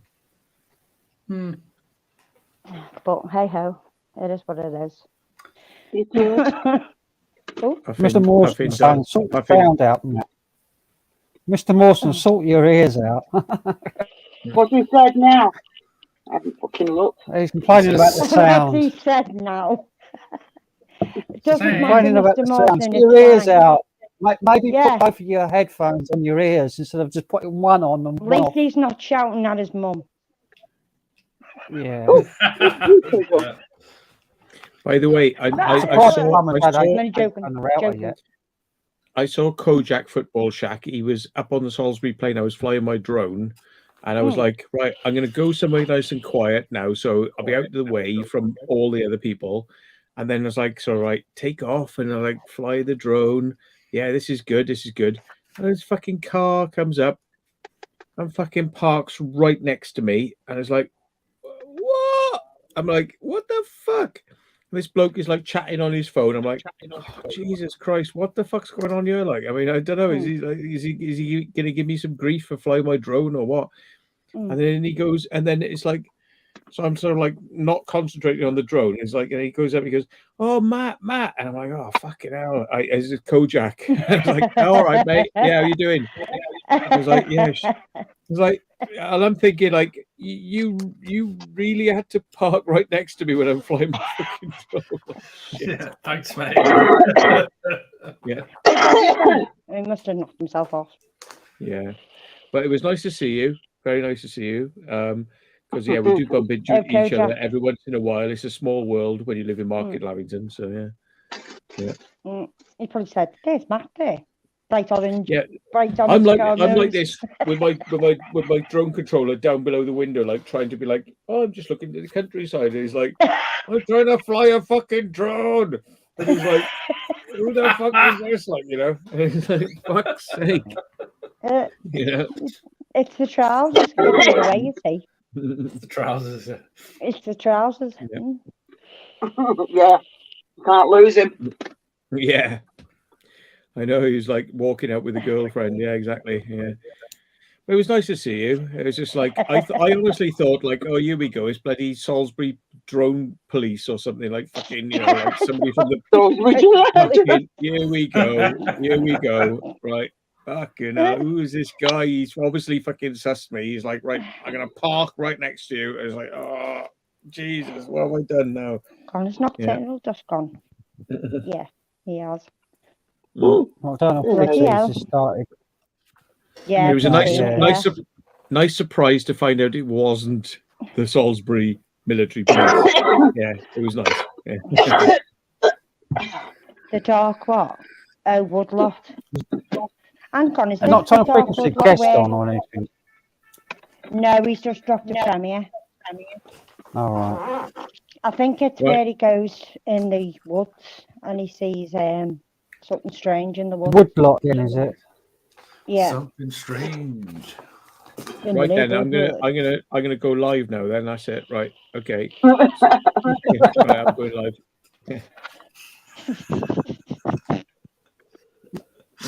But hey ho, it is what it is. Mr. Mawson, found out. Mr. Mawson, sort your ears out. What's he said now? I haven't fucking looked. He's complaining about the sound. What's he said now? Complaining about the sound. Sort your ears out. Maybe put both of your headphones on your ears instead of just putting one on and one off. At least he's not shouting at his mum. Yeah. By the way, I saw Kojak Football Shack. He was up on the Salisbury Plain. I was flying my drone, and I was like, right, I'm going to go somewhere nice and quiet now, so I'll be out of the way from all the other people. And then I was like, so right, take off, and I like fly the drone. Yeah, this is good. This is good. And this fucking car comes up and fucking parks right next to me, and it's like, what? I'm like, what the fuck? And this bloke is like chatting on his phone. I'm like, oh, Jesus Christ, what the fuck's going on here? Like, I mean, I don't know. Is he gonna give me some grief for flying my drone or what? And then he goes, and then it's like, so I'm sort of like not concentrating on the drone. It's like, and he goes up and he goes, oh, Matt. And I'm like, oh, fucking hell. It's Kojak. I was like, all right, mate. Yeah, how you doing? I was like, yeah. I was like, and I'm thinking, like, you really had to park right next to me when I'm flying my fucking drone. Yeah, thanks, mate. Yeah. He must have knocked himself off. Yeah. But it was nice to see you. Very nice to see you. Because yeah, we do bump into each other every once in a while. It's a small world when you live in Market Lavington. So yeah. He probably said, "There's Matt there, bright orange." Yeah, bright I'm orange. like this with my drone controller down below the window, like trying to be like, oh, I'm just looking at the countryside. And he's like, I'm trying to fly a fucking drone, and he's like, who the fuck is this? Like, you know, and he's like, fuck's sake, you know. It's the trousers giving it away, you see. The trousers. It's the trousers. Yeah, can't lose him. Yeah, I know. He's like walking out with a girlfriend. Yeah, exactly. Yeah, but it was nice to see you. It was just like I honestly thought, like, oh, here we go. It's bloody Salisbury drone police or something, like fucking, you know, like somebody from the fucking, here we go, right. Fucking hell, who is this guy? He's obviously fucking sussed me. He's like, right, I'm gonna park right next to you. It's like, oh Jesus, what have I done now? Connor's not technical, just gone. Yeah, he has. I don't know if it's started. Yeah, it was a nice surprise to find out it wasn't the Salisbury military police. Yeah, it was nice. Yeah. The dark what? Oh, Woodloft. Hang on, is this not trying to dark frequency Woodloft guest where... on or anything. No, he's just dropped a premiere. All right. I think it's where he goes in the woods and he sees something strange in the woods. Woodlock, is it? Yeah. Something strange. Right then, I'm gonna go live now. Then that's it. Right. Okay. Right, I'm going live.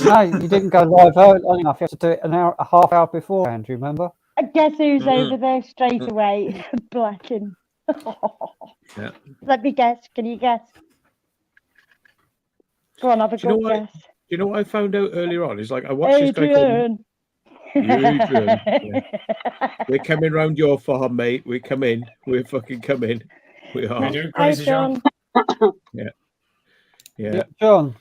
No, you didn't go live early enough. You had to do it a half hour beforehand. Do you remember? I guess who's over there straight away? Blacking. Yeah. Let me guess. Can you guess? Go on, have a good guess. You know what I found out earlier on? Is like I watched this guy called Adrian. Yeah. We're coming round your farm, mate. We're coming. We're fucking coming. We are. Hi, John. Yeah. John.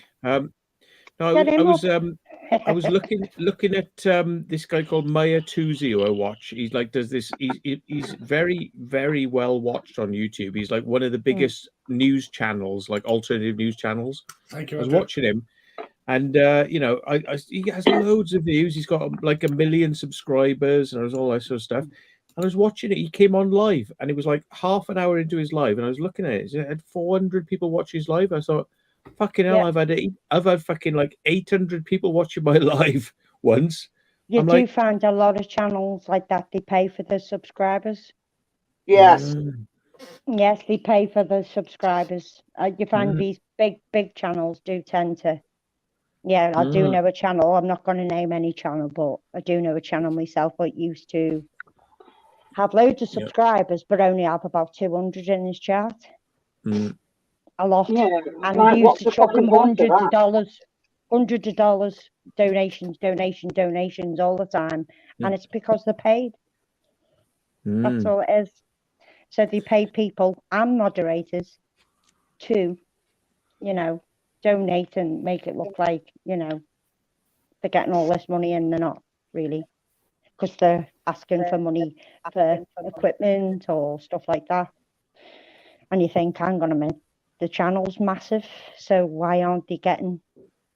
No, I was looking at this guy called Maya Tuzi who I watch. He's like does this. He's very, very well watched on YouTube. He's like one of the biggest news channels, like alternative news channels. Thank you. I was watching him, and you know, he has loads of views. He's got like 1 million subscribers and there's all that sort of stuff. I was watching it. He came on live, and it was like half an hour into his live, and I was looking at it. It had 400 people watch his live. I thought, fucking hell, I've had fucking like 800 people watching my live once. You do find a lot of channels like that. They pay for the subscribers. Yes. Yes, they pay for the subscribers. You find these big channels do tend to. Yeah, I do know a channel. I'm not going to name any channel, but I do know a channel myself that used to have loads of subscribers, but only have about 200 in his chart. A lot. Yeah, and we used to chuck them hundreds of dollars, donations all the time. And it's because they're paid. That's all it is. So they pay people and moderators to, you know, donate and make it look like, you know, they're getting all this money and they're not really. Because they're asking for money for equipment or stuff like that. And you think, hang on a minute. The channel's massive, so why aren't they getting?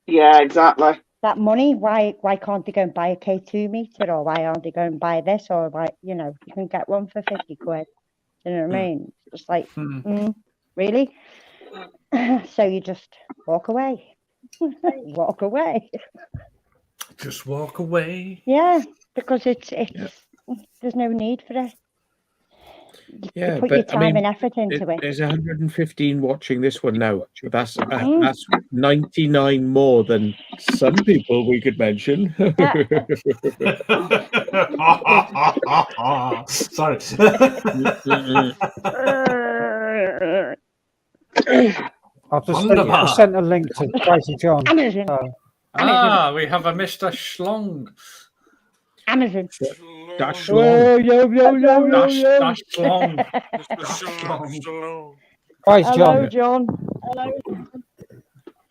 Yeah, exactly. That money. Why can't they go and buy a K2 meter, or why aren't they going and buy this, or why you can get one for 50 quid? You know what I mean? It's like, really? So you just walk away. Walk away. Just walk away. Yeah, because it's there's no need for it. You put your time and effort into it. There's 115 watching this one now. That's 99 more than some people we could mention. Sorry. I've just sent a link to Crazy John. Ah, we have a Mr. Schlong. Amazon. Dash long. Dash long. Crazy Hello, John. John.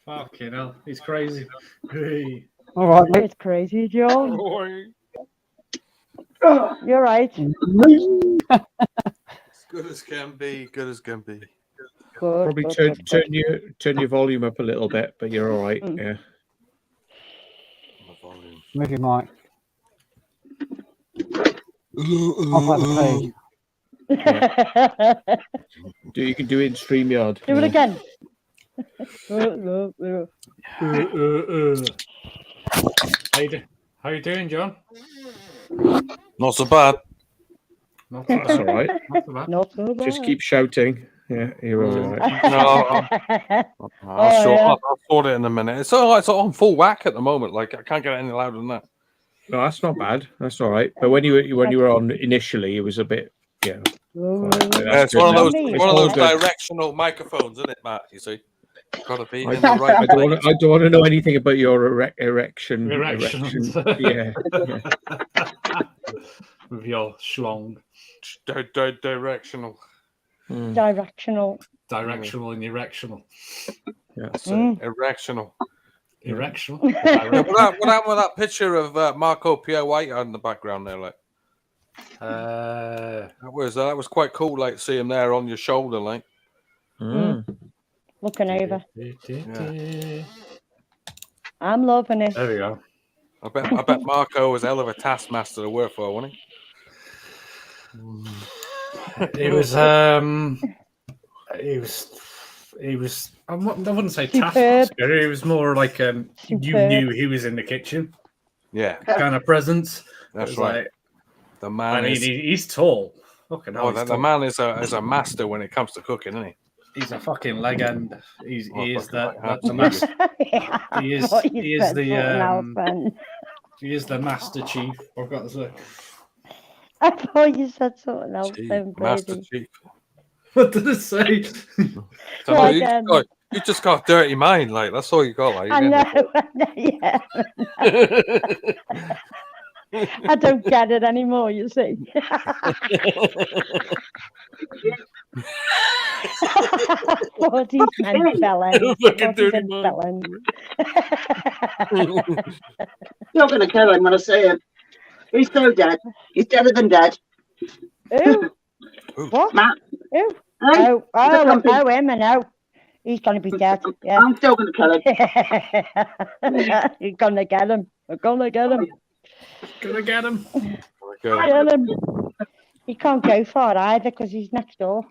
Fucking hell, he's crazy. Hey. All right, mate. It's Crazy John. You're right. Good as can be. Good as can be. Probably turn your volume up a little bit, but you're all right. Yeah. Move your mic. I've had a pee. You can do it in StreamYard. Do it again. How you doing, John? Not so bad. That's all right. Not so bad. Just keep shouting. Yeah, you're all right. I'll sort it in a minute. It's all right. It's on full whack at the moment. Like I can't get any louder than that. No, that's not bad. That's all right. But when you were on initially, it was a bit, yeah. It's one of those directional microphones, isn't it, Matt? You see, got to be in the right. I don't want to know anything about your erection. Erections. Yeah. With your schlong. Directional. Directional. Directional and erectional. Yeah. Erectional. Erectional. What happened with that picture of Marco Pierre White on the background there? Like, that was quite cool. Like, see him there on your shoulder, like. Looking over. Yeah. I'm loving it. There we go. I bet Marco was a hell of a taskmaster to work for, wasn't he? He was. I wouldn't say taskmaster. He was more like you knew he was in the kitchen. Yeah, kind of presence. That's right. Like, the man. He's tall. Fucking hell, the man is a master when it comes to cooking, isn't he? He's a fucking legend. He is the master. He is the master chief. I've got to say. I thought you said something else. Master chief. What did it say? You just got a dirty mind, like that's all you got. Like I know, yeah. I don't get it anymore. You see. What he's meant felon. You're going to kill him when I see him. He's so dead. He's deader than dead. Who? What? Matt. Who? Hey, him. I know. He's going to be dead. Yeah. I'm still going to kill him. You're going to get him. We're going to get him. Gonna get him. Get him. He can't go far either because he's next door.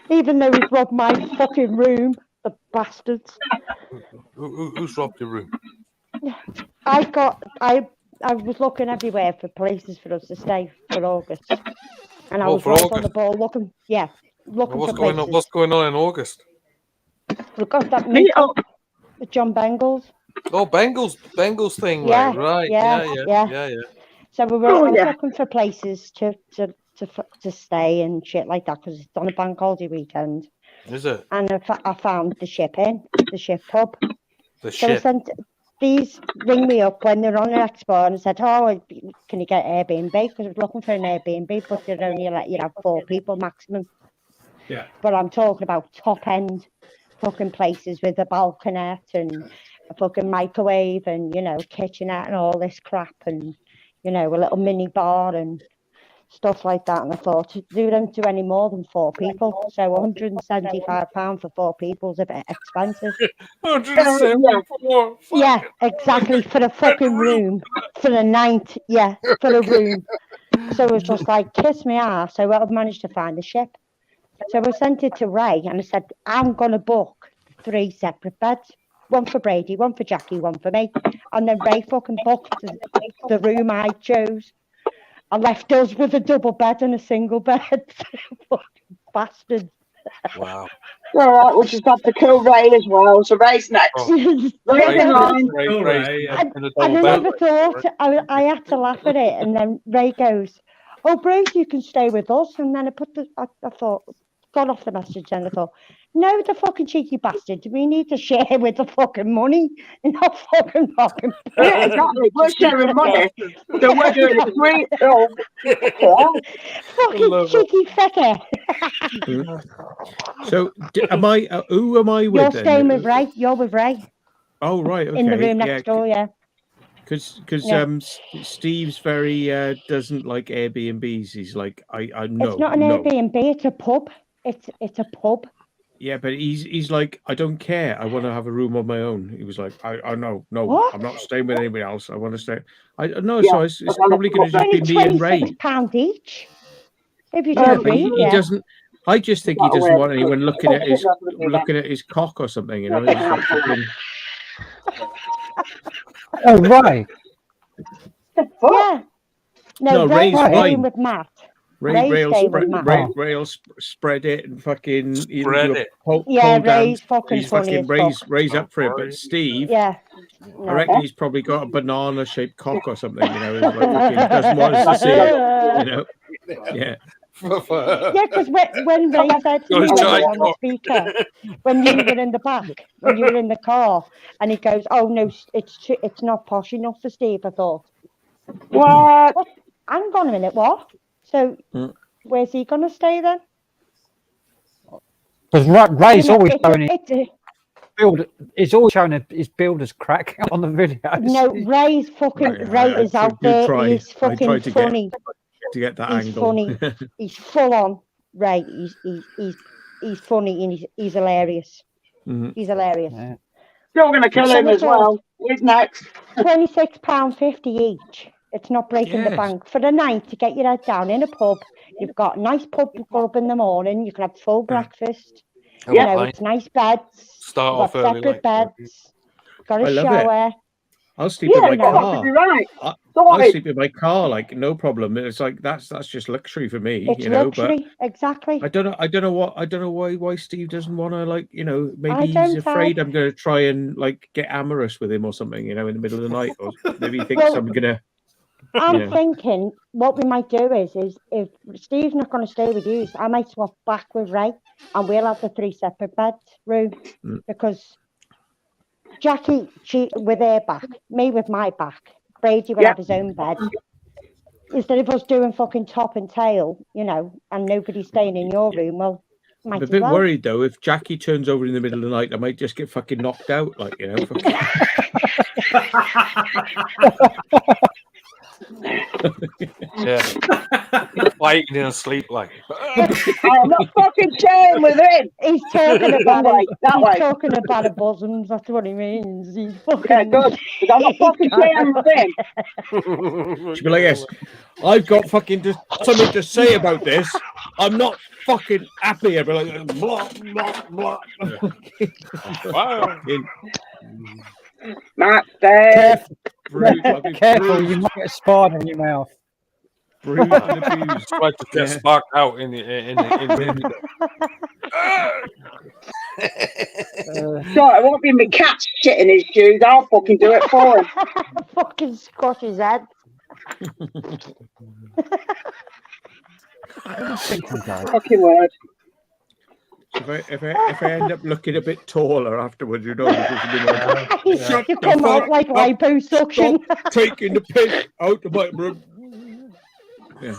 Even though he's robbed my fucking room, the bastards. Who's robbed your room? I was looking everywhere for places for us to stay for August, and I was right on the ball looking. Yeah, looking for places. What's going on in August? We've got that meetup with John Bengals. Oh, Bengals thing, yeah, right? Yeah. So we were looking for places to stay and shit like that because it's on a bank holiday weekend. Is it? And I found the ship pub. So I sent these ring me up when they're on an expo and said, "Oh, can you get Airbnb?" Because I was looking for an Airbnb, but they'd only let you have 4 people maximum. Yeah. But I'm talking about top end fucking places with a balconette and a fucking microwave and kitchenette and all this crap and a little mini bar and stuff like that. And I thought they don't do any more than 4 people, so £175 for 4 people is a bit expensive. 174. Yeah, exactly, for a fucking room for the night. Yeah, for a room. So it was just like, kiss me ass. So I've managed to find the ship. So I sent it to Ray and I said, I'm going to book 3 separate beds. One for Brady, one for Jackie, one for me. And then Ray fucking booked the room I chose. I left us with a double bed and a single bed. Fucking bastard. Wow. All right, we'll just have to kill Ray as well. So Ray's next. Oh. Ray's in line. I never thought I had to laugh at it, and then Ray goes, "Oh, Bruce, you can stay with us." And then I thought, got off the message, and I thought, no, the fucking cheeky bastard. We need to share with the fucking money, not fucking. Yeah, exactly. We're sharing money, so we're doing a free film. Fucking cheeky fecker. So, am I? Who am I with? You're staying with Ray. You're with Ray. Oh right, okay. In the room next door, yeah. Because Steve's very doesn't like Airbnbs. He's like, I know. It's not an Airbnb. It's a pub. It's a pub. Yeah, but he's like, I don't care. I want to have a room on my own. He was like, I know, no, what? I'm not staying with anybody else. I want to stay. I know, yeah, so it's probably going to just be me and Ray. £26 each. If you he doesn't. I just think he doesn't want anyone looking at his cock or something. You know. Oh right. Yeah. No, Ray's staying with Matt. Ray'll spread it and fucking spread it. Ray's fucking funny. Ray's up for it, but Steve, I reckon he's probably got a banana-shaped cock or something. You know, he's like, doesn't want us to see it. You know, yeah. Yeah, because when Ray said to me on the speaker, when you were in the back, when you were in the car, and he goes, "Oh no, it's not posh enough for Steve." I thought, what? Hang on a minute, what? So, where's he going to stay then? Because Ray's always showing his builder's crack on the video. No, Ray's fucking Ray is out there. He's fucking funny. To get that he's angle. Funny. He's full on. Ray. He's funny and he's hilarious. Mm-hmm. He's hilarious. Yeah. Still going to kill him as well. He's next. £26.50 each. It's not breaking the bank. For the night, to get your head down in a pub, you've got a nice pub club in the morning, you can have full breakfast. It's nice beds. Start off early. Separate beds. Got a shower. I'll sleep in my car. Right. I'll sleep in my car, like no problem. It's like that's just luxury for me, it's luxury, but exactly. I don't know why Steve doesn't want to, like, you know, maybe he's afraid I'm going to try and like get amorous with him or something, you know, in the middle of the night, or maybe he thinks I'm gonna. I'm thinking what we might do is if Steve's not going to stay with you, I might swap back with Ray, and we'll have the 3 separate bed room because Jackie with her back, me with my back. Brady will have his own bed. Instead of us doing fucking top and tail, you know, and nobody staying in your room, well, might I'm a bit worried though. If Jackie turns over in the middle of the night, I might just get fucking knocked out, like, you know. Yeah, waiting in sleep like. I'm not fucking sharing with him. He's talking about talking about a bosoms. That's what he means. He's fucking good. I'm not fucking sharing with him. She'll be like, yes, I've got fucking something to say about this. I'm not fucking happy. I'll be like, blah blah blah. Wow. Matt, careful, you might get a spider in your mouth. Bruised and abused. Try to get sparked out in the. So it won't be my cat shit in his shoes. I'll fucking do it for him. Fucking squash his head. Fucking word. If I end up looking a bit taller afterwards, you know, you come out like liposuction. Stop taking the piss out of my room. Yeah.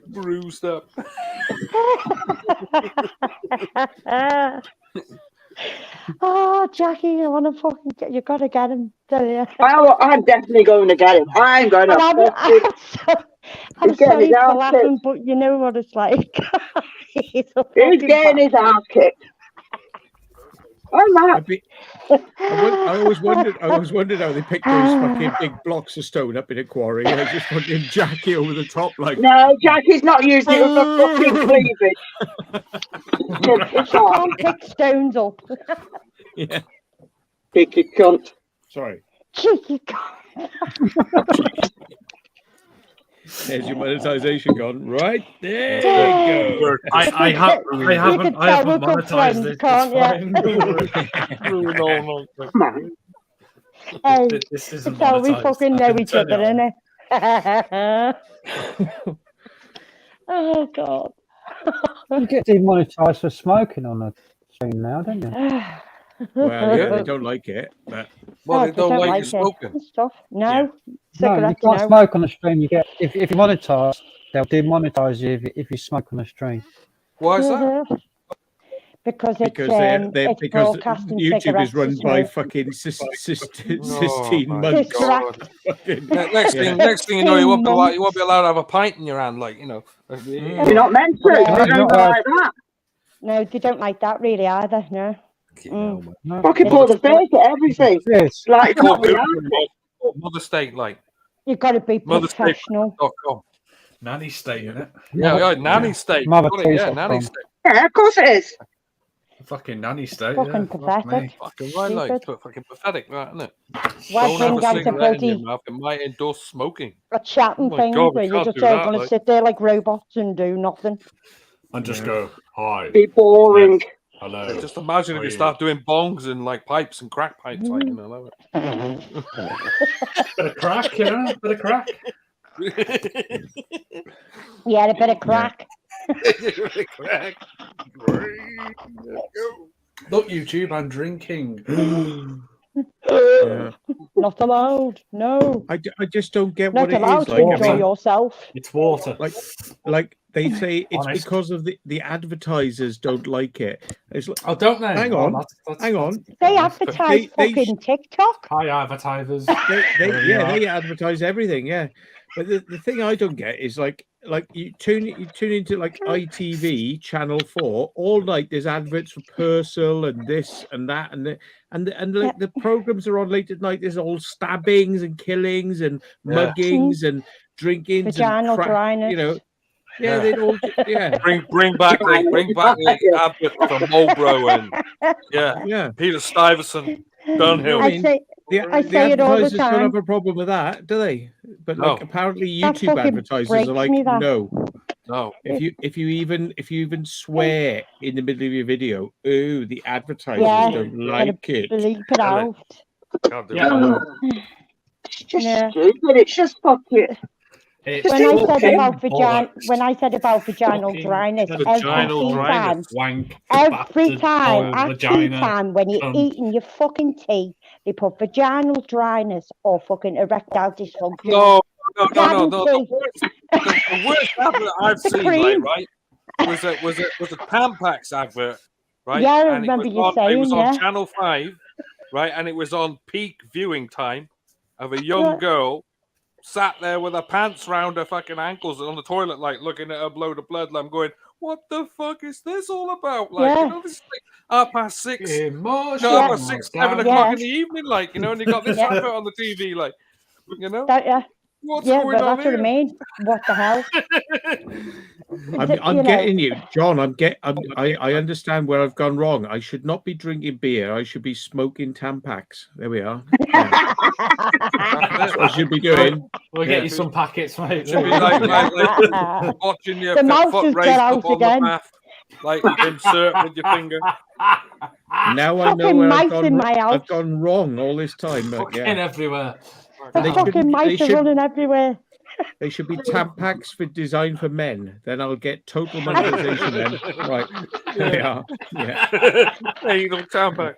Bruised up. Oh, Jackie, I want to fucking you got to get him. I'm definitely going to get him. I'm going to. I'm sorry for laughing, but you know what it's like. He's getting his ass kicked. I always wondered how they picked those fucking big blocks of stone up in a quarry. I just fucking Jackie over the top, like. No, Jackie's not using it for fucking cleavage. She can't pick stones up. Yeah. Cheeky cunt. Sorry. Cheeky cunt. There's your monetization gone right there. There we go. I haven't monetized it. Can't Hey, this isn't how we monetized. fucking know each other, innit? Oh God. You get demonetized for smoking on the stream now, don't you? Well, yeah, they don't like it, but they don't like you smoking. Stuff. No, No, cigarettes, you can't smoke on the stream. You get if you monetize, they'll demonetize you if you smoke on the stream. Why is that? Because because broadcasting YouTube is run by smoke. fucking 16 months. Next thing you know, you won't be allowed to have a pint in your hand, like you know. You're not meant to. Yeah. They don't like that. No, they don't like that really either. No. Fucking pull the face at everything. Yes. Like it's not reality. Mother State, like. You've got to be professional. Nanny State, innit? Yeah, Nanny State. Nanny State. Yeah, of course it is. Fucking Nanny State. Fucking pathetic. Fucking right, like, fucking pathetic, right, isn't it? Why Don't bring have a out the cigarette in your bloody mouth. It might endorse smoking. a chatting my thing God, where we you're can't just do all that, going to like. sit there like robots and do nothing. And just go, hi. Be boring. Hello. Yeah, just imagine if you start doing bongs and like pipes and crack pipes, like, you know, love it. Bit of crack, you know? Bit of crack. Yeah, a bit of crack. Look, YouTube, I'm drinking. Yeah. Not allowed. No. I just don't get Not what it allowed is. to Like, enjoy yourself. It's water. Like they say, it's Honest. because of the advertisers don't like it. It's like, Oh, don't they? hang on, hang on. They advertise They- fucking TikTok. Hi, advertisers. They advertise everything, yeah. But the thing I don't get is like you tune into like ITV Channel 4 all night. There's adverts for Persil and this and that and like the programs are on late at night. There's all stabbings and killings and muggings and drinkings Vaginal and dryness. you know. Yeah, they'd all Bring back the advert for Marlboro and Peter Stuyvesant, Dunhill. I say the it all the advertisers don't time. have a problem with that, do they? But No. like apparently That YouTube fucking advertisers breaks are like, me, that. No. If you even swear in the middle of your video, ooh, the advertisers Yeah, don't like it. Bleep it out. Can't do Yeah. that. It's just Yeah. stupid. It's just fucking. It's When I said fucking about vaginal Fucking dryness, vaginal dryness. Wank. every bastard, time, tea every time when you're cunt. eating your fucking tea, they put vaginal dryness or fucking erectile dysfunction. No. The Guarantee. worst advert I've seen, cream. right? Was a Tampax advert, right? Yeah, I And remember you it saying, was on yeah. Channel 5, right? And it was on peak viewing time of a young girl sat there with her pants round her fucking ankles on the toilet, like looking at her blow of blood. I'm going, what the fuck is this all about? Like, you know, this is like 6:30, Emotion. 7 o'clock in the evening, like, you know, and you got this advert on the TV, like, you know, Don't you? what's Yeah, going but on that's what I here? mean. What the hell? I'm getting you, John. I understand where I've gone wrong. I should not be drinking beer. I should be smoking Tampax. There we are. Yeah. That's what I should be doing. We'll get you some packets, mate. Should be like watching your The mouse foot just raised got up out on again. the path, like insert with your finger. Now I know Fucking where mice in my house. I've gone wrong all this time. But Fucking yeah, everywhere. The fucking mice are running everywhere. They should be Tampax for designed for men. Then I'll get total monetization. Then right, there they are. Yeah, Anal Tampax.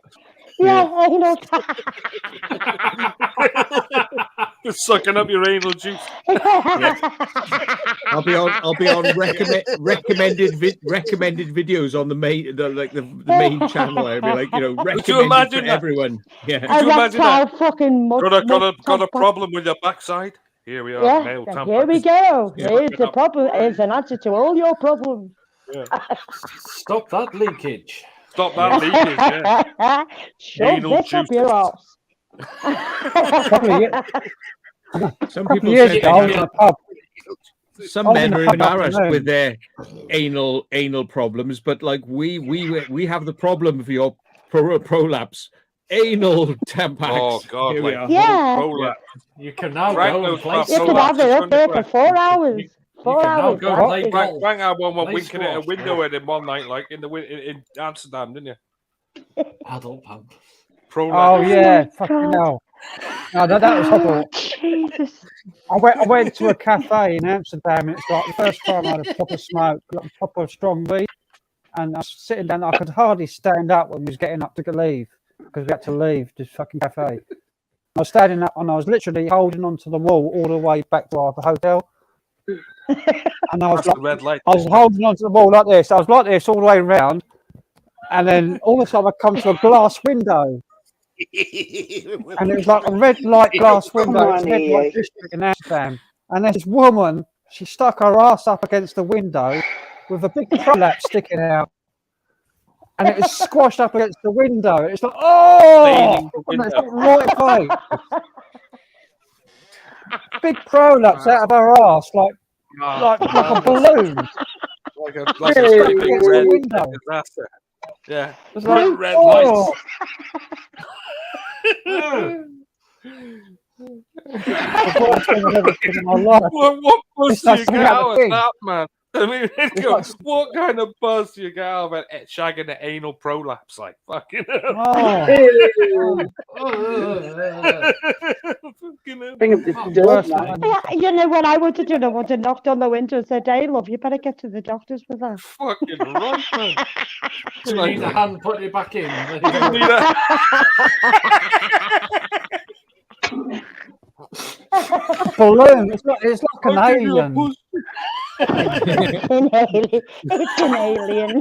Yeah, anal. Just sucking up your anal juice. I'll be on recommended videos on the main channel. I'll be like, you know, recommended to everyone. Yeah. Could you imagine that? Fucking Got a problem with your backside? Here we are. Yeah, Male Tampax. here we go. Yeah. Here's the problem. Here's an answer to all your problems. Yeah. Stop that leakage. Stop that leakage. Yeah. Shove this up your ass. Some people said they have, some men are embarrassed with their anal problems, but like we have the problem of your prolapse. Anal tampax. Oh God! Here we are. Yeah. Prolapse. You can now go and play. You could have it up there for 4 hours. 4 hours. Frank had one winking at a window at him one night, like in Amsterdam, didn't you? Adult pump. Oh yeah, fucking hell. No, that was horrible. Jesus. I went to a cafe in Amsterdam, and it's like the first time I had a proper smoke, like a proper strong weed, and I was sitting down. I could hardly stand up when we was getting up to leave because we had to leave this fucking cafe. I was standing up, and I was literally holding onto the wall all the way back to our hotel. And I was like, I was holding onto the wall like this. I was like this all the way around, and then all of a sudden I come to a glass window. And it was like a red light glass window. It's red light district in Amsterdam. And there's this woman, she stuck her ass up against the window with a big prolapse sticking out. And it was squashed up against the window. It's like, oh! And it's right away. Big prolapse out of her ass, like a balloon. Like a big red disaster. Yeah. It's like, red lights. What buzz do you get out of that, man? I mean, what kind of buzz do you get out of it shagging the anal prolapse? Like, fucking hell. You know what I would have done? I would have knocked on the window and said, "Hey, love, you better get to the doctors with that." Fucking right, man. Do you need a hand putting it back in? Balloon. It's like an alien. It's an alien.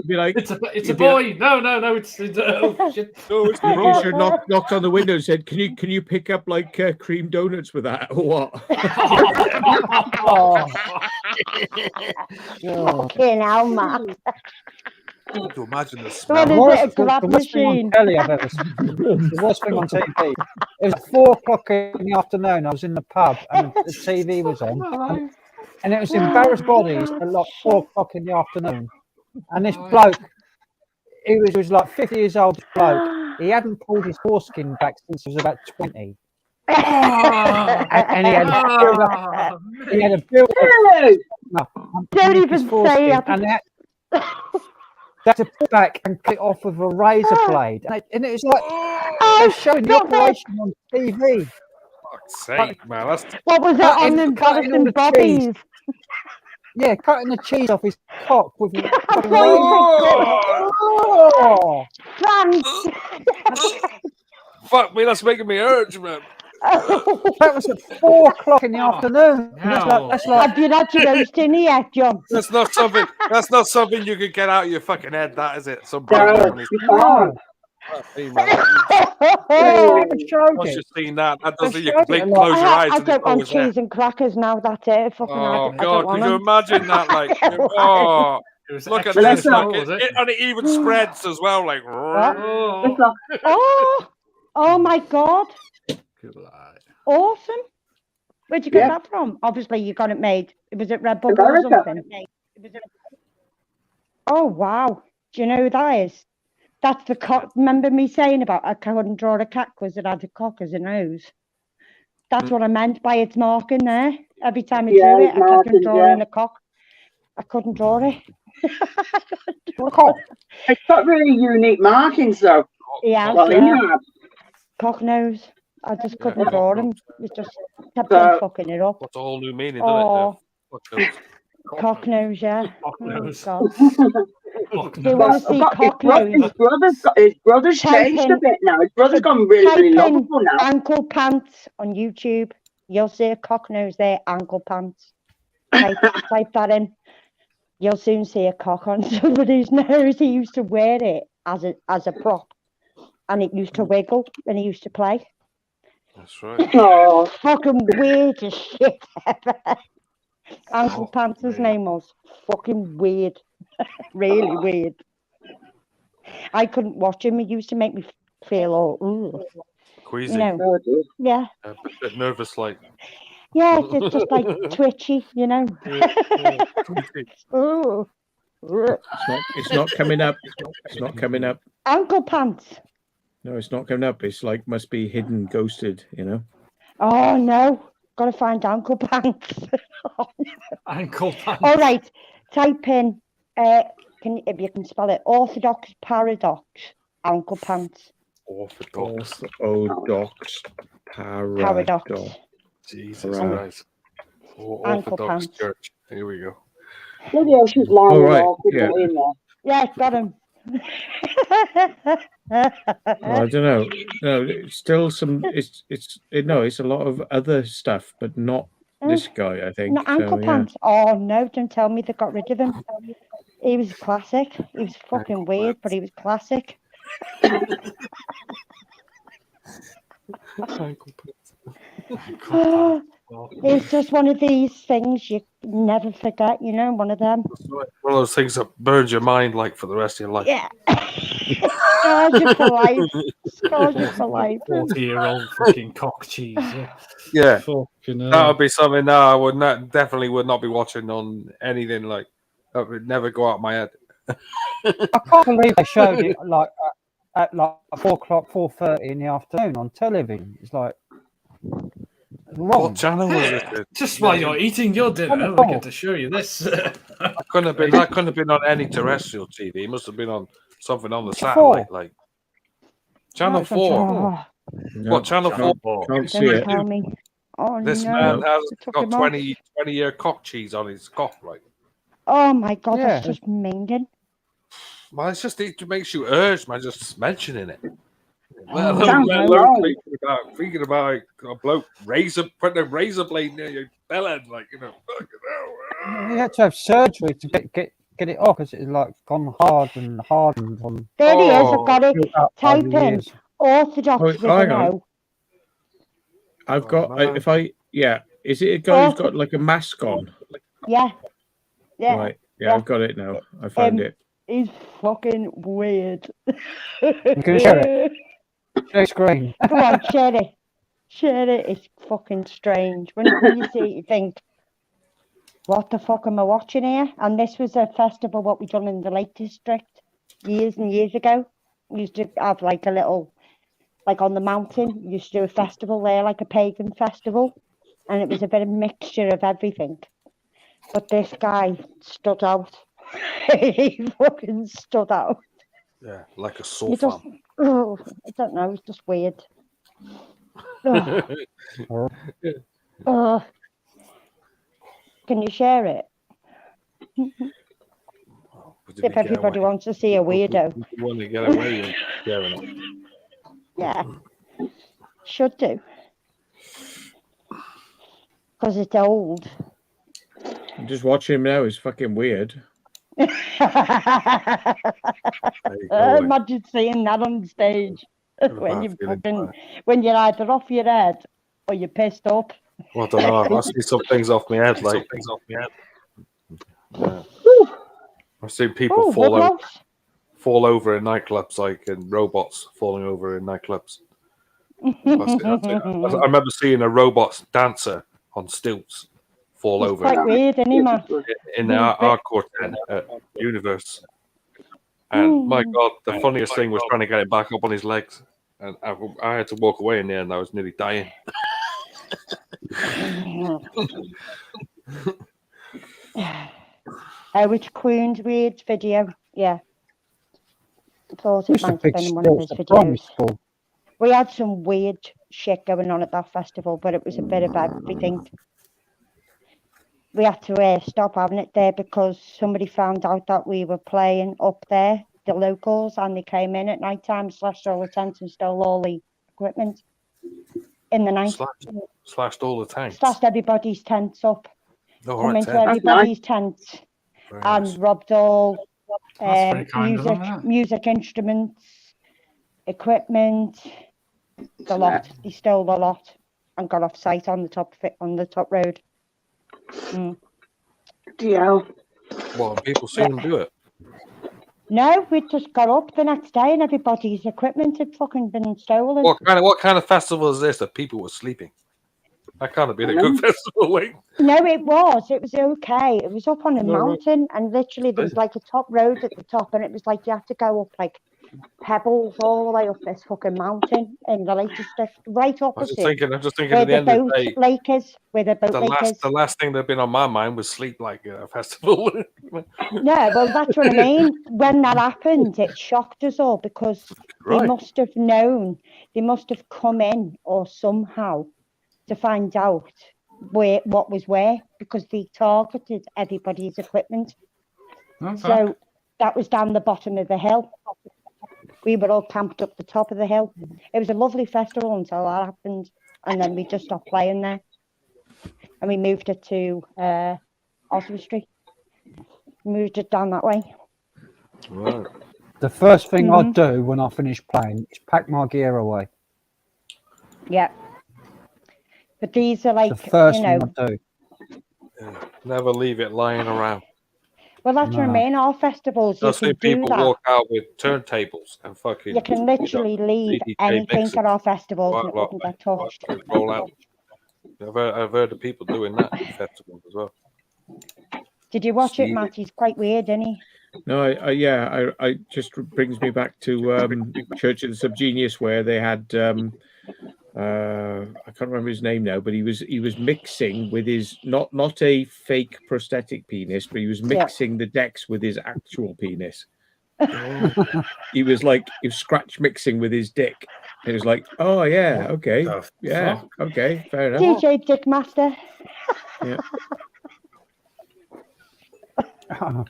Be like, it's a boy. No, it's oh shit. You should knocked on the window and said, "Can you pick up like cream donuts with that or what?" Fucking hell, man. To imagine the smell. What is it? A grab machine? The worst thing on TV. It was 4 o'clock in the afternoon. I was in the pub and the TV was on, and it was Embarrassed Bodies at like 4 o'clock in the afternoon. And this bloke, he was like 50 years old bloke. He hadn't pulled his foreskin back since he was about 20. And he had a build. Don't even say it. And they had to pull back and cut it off with a razor blade. And it was like they're showing the operation on TV. Fuck's sake, man. What was that on them cutting bobbies? Yeah, cutting the cheese off his cock with a Fuck me, that's making me urge, man. That was at 4 o'clock in the afternoon. That's like, have you not roast in yet, John? That's not something you can get out of your fucking head, that is it? Some Once you've seen that doesn't you completely close your eyes. I don't want cheese and crackers now. That's it. Fucking God, can you imagine that? Like, look at this. And it even spreads as well. Like, oh my God. Awesome. Where'd you get that from? Obviously, you got it made. It was at Red Bull or something. Oh, wow. Do you know who that is? That's the cock. Remember me saying about I couldn't draw a cat because it had a cock as a nose? That's what I meant by its marking there. Every time I drew it, I kept drawing a cock. I couldn't draw it. It's got really unique markings, though. Yeah. Cock nose. I just couldn't draw them. It just kept on fucking it up. What's a whole new meaning, doesn't it? Cock nose, yeah. Cock nose. Oh, God. Do you want to see cock nose? His brother's changed a bit now. His brother's gone really lovable now. Ankle pants on YouTube. You'll see a cock nose there. Ankle pants. Type that in. You'll soon see a cock on somebody's nose. He used to wear it as a prop, and it used to wiggle when he used to play. That's right. Oh, fucking weird as shit ever. Ankle pants, his name was. Fucking weird. Really weird. I couldn't watch him. He used to make me feel all queasy. You know, yeah. A bit nervous, like. Yeah, just like twitchy, you know. Ooh. It's not coming up. It's not coming up. Ankle pants. No, it's not coming up. It's like must be hidden, ghosted, you know. Oh no, gotta find ankle pants. Ankle pants. All right, type in if you can spell it, orthodox paradox ankle pants. Orthodox paradox. Jesus Christ. Orthodox church. Here we go. Maybe I should lie in there. Yeah, got him. I don't know. No, it's still some. It's a lot of other stuff, but not this guy. I think. Not ankle pants. Oh no! Don't tell me they got rid of him. He was classic. He was fucking weird, but he was classic. Ankle pants. It's just one of these things you never forget, you know, one of them. One of those things that burns your mind like for the rest of your life. Yeah. Scars you for life. Scars you for life. 40-year-old fucking cock cheese. Yeah. That would be something that I would definitely would not be watching on anything like that. Would never go out of my head. I can't believe they showed it like at like 4:30 in the afternoon on television. It's like wrong. What channel was it? Just while you're eating your dinner, we get to show you this. That couldn't have been on any terrestrial TV. It must have been on something on the satellite, like Channel 4. What Channel 4? Can't see it. Oh, this man has got 20-year cock cheese on his cock, right? Oh my God, that's just minging. Well, it makes you urge, man, just mentioning it. Let alone thinking about a bloke putting a razor blade near your belly, like, you know. You had to have surgery to get it off because it's like gone hard and hardened. There he is. I've got it. Type in orthodox with an O. I've got. Is it a guy who's got like a mask on? Yeah. Yeah. Right. Yeah, I've got it now. I found it. He's fucking weird. You can share it. Share screen. Come on, share it. Share it. It's fucking strange. When you see it, you think, what the fuck am I watching here? And this was a festival what we done in the Lake District years and years ago. We used to have like a little, like on the mountain, we used to do a festival there, like a pagan festival. And it was a bit of mixture of everything. But this guy stood out. He fucking stood out. Yeah, like a sore thumb. I don't know, it's just weird. Can you share it? If everybody wants to see a weirdo. You want to get away with sharing it. Yeah. Should do. Because it's old. I'm just watching him now. He's fucking weird. Imagine seeing that on stage when you're either off your head or you're pissed up. Well, I don't know. I see some things off my head, like I've seen people fall over in nightclubs, like in robots falling over in nightclubs. I remember seeing a robot dancer on stilts fall over. Quite weird, isn't he, Matt? In our hardcore tent at Universe. And my God, the funniest thing was trying to get him back up on his legs. And I had to walk away in there and I was nearly dying. Which Queen's weird video? Yeah. I thought it might have been one of his videos. We had some weird shit going on at that festival, but it was a bit of everything. We had to stop having it there because somebody found out that we were playing up there, the locals, and they came in at night time, slashed all the tents and stole all the equipment in the night. Slashed all the tents? Slashed everybody's tents up. Come into everybody's tents and robbed all music instruments, equipment, the lot. They stole the lot and got off site on the top road. Yeah. Well, people see them do it. No, we just got up the next day and everybody's equipment had fucking been stolen. What kind of festival is this that people were sleeping? That can't have been a good festival, wait. No, it was okay. It was up on a mountain, and literally there was like a top road at the top, and it was like you have to go up like pebbles all the way up this fucking mountain in the Lake District, right opposite. I'm just thinking at the end of the day, lake is, where the boat lake is. The last thing that had been on my mind was sleep like a festival. Yeah, well, that's what I mean. When that happened, it shocked us all because they must have known, they must have come in or somehow to find out what was where, because they targeted everybody's equipment. Okay. So that was down the bottom of the hill. We were all camped up the top of the hill. It was a lovely festival until that happened, and then we just stopped playing there. And we moved it to Oswald Street. Moved it down that way. Right. The first thing I do when I finish playing is pack my gear away. Yeah. But these are like, the first thing I do. Yeah. Never leave it lying around. Well, that's what I mean. All festivals, I've seen people walk out with turntables and fucking. You can literally leave anything at our festivals and it wouldn't get touched. Roll out. I've heard of people doing that at festivals as well. Did you watch it, Matt? He's quite weird, isn't he? No, I just brings me back to Church of the Subgenius, where they had I can't remember his name now, but he was mixing with his not a fake prosthetic penis, but he was mixing the decks with his actual penis. He was scratch mixing with his dick. It was like, oh yeah, okay, yeah, okay, fair enough. DJ Dickmaster. Yeah.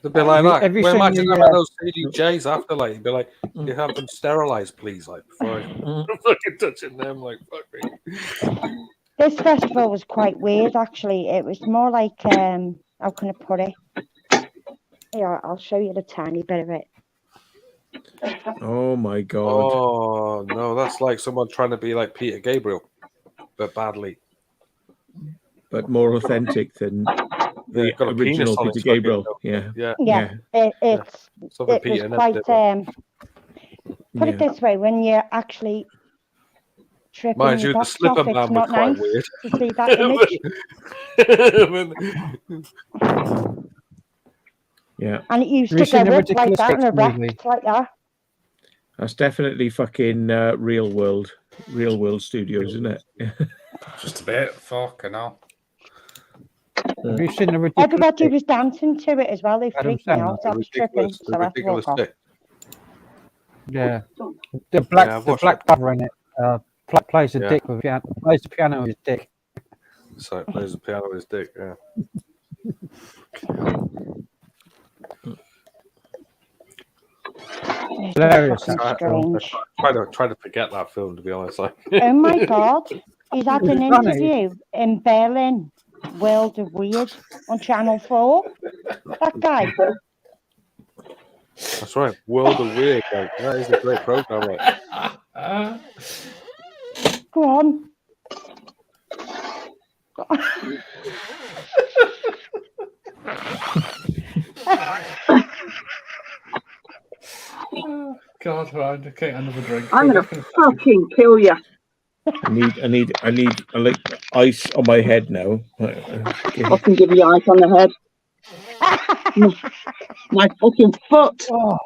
They'd be like that. Imagine having those CDJs after, like, you'd be like, you have them sterilized, please, like, before I'm fucking touching them, like, fuck me. This festival was quite weird, actually. It was more like, how can I put it? Here, I'll show you the tiny bit of it. Oh my god. Oh no, that's like someone trying to be like Peter Gabriel, but badly. But more authentic than the original Peter Gabriel. Yeah. It was quite, put it this way, when you're actually tripping mind you, the slipper man was quite nice weird to see that image. Yeah. And it used to go up like that and erect like that. That's definitely fucking real world studios, isn't it? Just a bit. Fucking hell. Have you seen the Everybody was dancing to it as well. They freaked me out. I was tripping. So I had to walk off. Yeah. The black cover in it plays the dick with piano. Plays the piano with his dick. So it plays the piano with his dick, yeah. Hilarious. Try to forget that film, to be honest. Like. Oh my god, he's had an interview in Berlin, World of Weird, on Channel 4. That guy. That's right, World of Weird. Like, that is a great program. Right? Go on. Oh, God, right. Okay, another drink. I'm gonna fucking kill you. I need like ice on my head now. I can give you ice on the head. My fucking foot. Oh.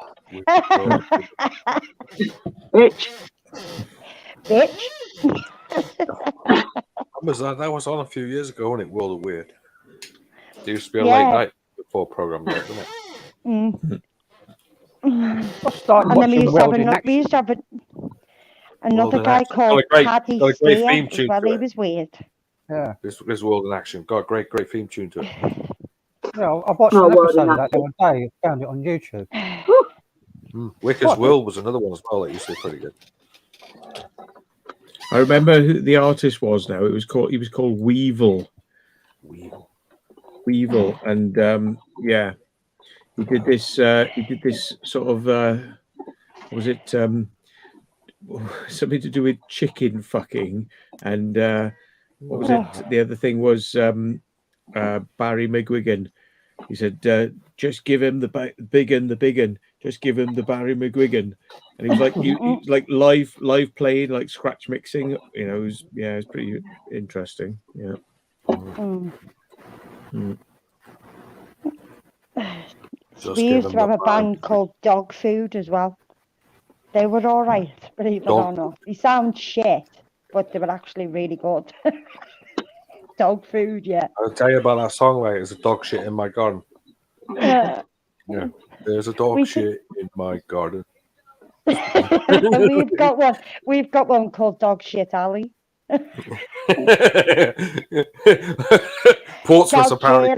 Bitch. That was on a few years ago, wasn't it? World of Weird. It used to be a late night before program, wasn't it? And then we used to have another guy called Paddy Steer as well. He was weird. Yeah. This World in Action. Got a great theme tune to it. Yeah, I watched an episode of that the other day. I found it on YouTube. Wicker's Will was another one as well that used to be pretty good. I remember who the artist was now. He was called Weevil. Weevil. And he did this sort of was it something to do with chicken fucking, and what was it? The other thing was Barry McGuigan. He said, just give him the big un, just give him the Barry McGuigan, and he was like, he was like live playing, like scratch mixing. You know, it was pretty interesting. Yeah. We used to have a band called Dog Food as well. They were all right, believe it or not. They sound shit, but they were actually really good. Dog Food, yeah. I'll tell you about that song, right? There's a dog shit in my garden. Yeah. There's a dog shit in my garden. We've got one called Dog Shit Alley. Portsmouth's apparently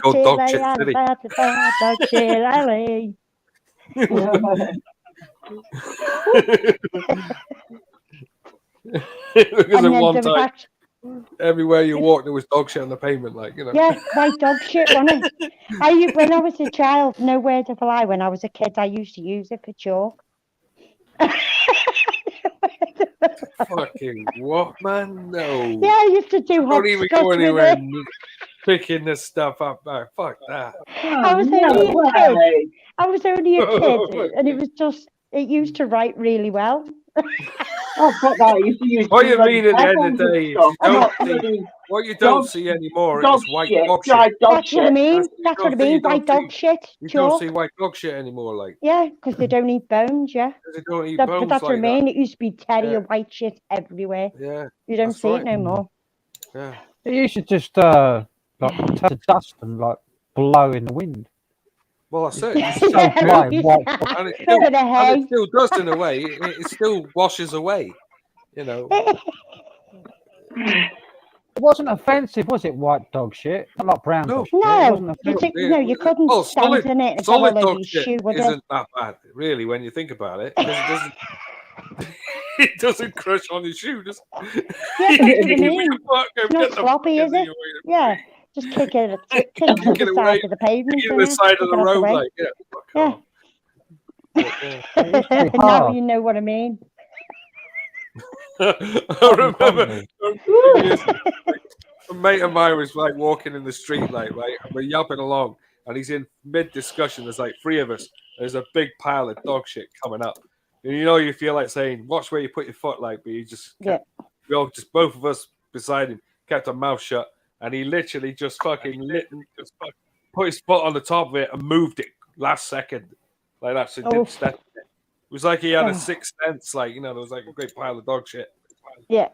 called Dog Shit City. Dog Shit Alley. Because at one time, everywhere you walked, there was dog shit on the pavement, like, you know. Yeah, white dog shit, wasn't it? When I was a child, no word of a lie, when I was a kid, I used to use it for chalk. Fucking what, man? No. Yeah, I used to do hot Don't even scotch go anywhere with it. picking this stuff up. Fuck that. I was only a kid, and it used to write really well. Oh, fuck that. I used to use What you mean at the end of the day, what you don't see anymore is white dog shit. That's what I mean. That's what I mean. White dog shit. You don't see white dog shit anymore, like. Yeah, because they don't eat bones, yeah. They don't eat bones. But that's what I mean. It used to be terrier white shit everywhere. Yeah. You don't see it no more. Yeah. You should just like take the dust and like blow in the wind. Well, that's it. And it still does in a way. It still washes away, you know. It wasn't offensive, was it? White dog shit, not like brown dog shit. You couldn't stand in it. Solid dog shit isn't that bad, really, when you think about it. Because it doesn't. It doesn't crush on your shoe. Just it's not floppy, is it? Yeah. Just kick it to the side of the pavement. To the side of the road, like, yeah. Now you know what I mean. I remember a mate of mine was like walking in the street, like, right, and we're yapping along, and he's in mid-discussion. There's like three of us. There's a big pile of dog shit coming up. And you feel like saying, watch where you put your foot, like, but you just kept, both of us beside him, kept our mouth shut. And he literally just fucking put his foot on the top of it and moved it last second. Like that. So didn't step in it. It was like he had a sixth sense, like, there was like a great pile of dog shit. Yeah.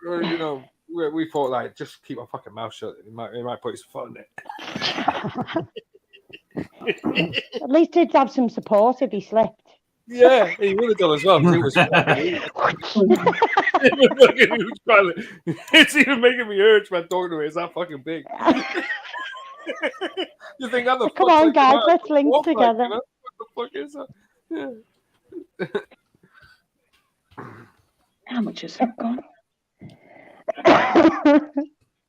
We thought, like, just keep our fucking mouth shut. He might put his foot in it. At least he'd have some support if he slipped. Yeah, he would have done as well. It was it's even making me urge when talking to it. It's that fucking big. You think I'm the Come on, guys, let's link together. What the fuck is that? Yeah. How much is that gone?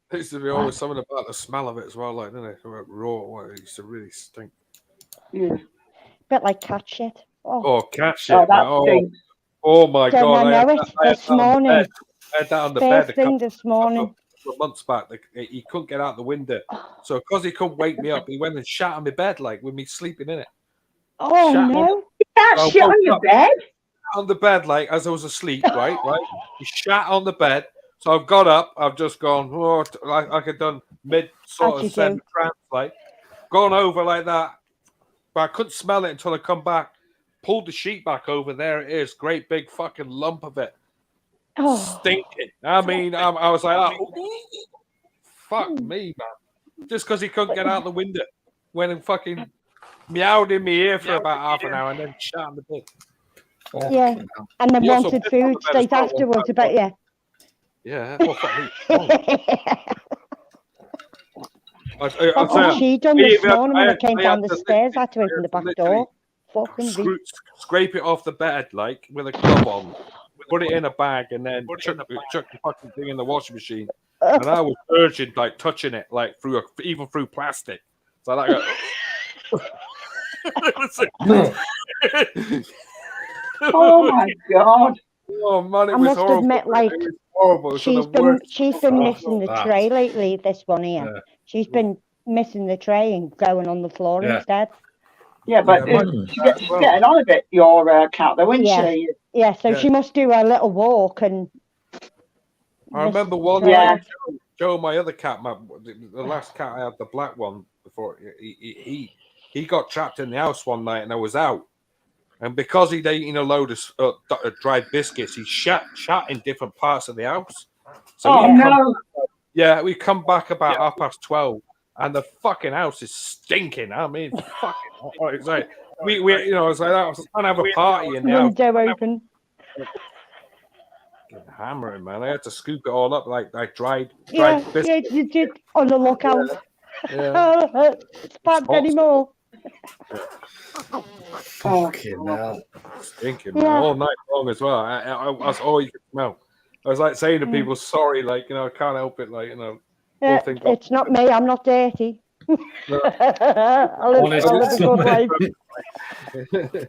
There used to be always something about the smell of it as well, like, didn't it? Raw, it used to really stink. Yeah. Bit like cat shit. Cat shit. Oh my God. I know it this morning. I had that on the bed. First thing this morning. A couple of months back, he couldn't get out the window. So because he couldn't wake me up, he went and shat on my bed, like, with me sleeping in it. Oh, no. You can't shit on your bed? On the bed, like, as I was asleep, right? He shat on the bed. So I've got up. I've just gone, like I'd done mid sort of trance, like, gone over like that. But I couldn't smell it until I come back. Pulled the sheet back over. There it is. Great big fucking lump of it. Stinking. I mean, I was like, fuck me, man. Just because he couldn't get out the window. Went and fucking meowed in my ear for about half an hour and then shot in the bed. Yeah. And then wanted food straight afterwards, I bet you. Yeah. Well, fuck me. She done this morning when I came down the stairs. I had to open the back door. Scrape it off the bed, like, with a glove on. Put it in a bag and then chuck the fucking thing in the washing machine. And I was urging, like, touching it, like, even through plastic. So I Oh my God. Oh man, it I was must horrible. admit, like, horrible. She's been missing the tray lately, this one here. Yeah. She's been missing the tray and going on the floor instead. Yeah, but she's getting on a bit, your cat, though, isn't she? Yeah, so she must do a little walk and. I remember one night, Joe, my other cat, the last cat I had, the black one, before he got trapped in the house one night, and I was out, and because he'd eaten a load of dried biscuits, he shot in different parts of the house. So we come back about 12:30, and the fucking house is stinking. I mean, fucking. It's like we you know, it's like I was trying to have a party in the house. Window open. Hammering, man! I had to scoop it all up like dried biscuits. Yeah, you did on the lookout. Yeah. It's bad anymore. Fucking hell. Stinking, man. All night long as well. That's all you could smell. I was like saying to people, sorry, like, you know, I can't help it, like, you know. It's not me, I'm not dirty. No. I live a good life.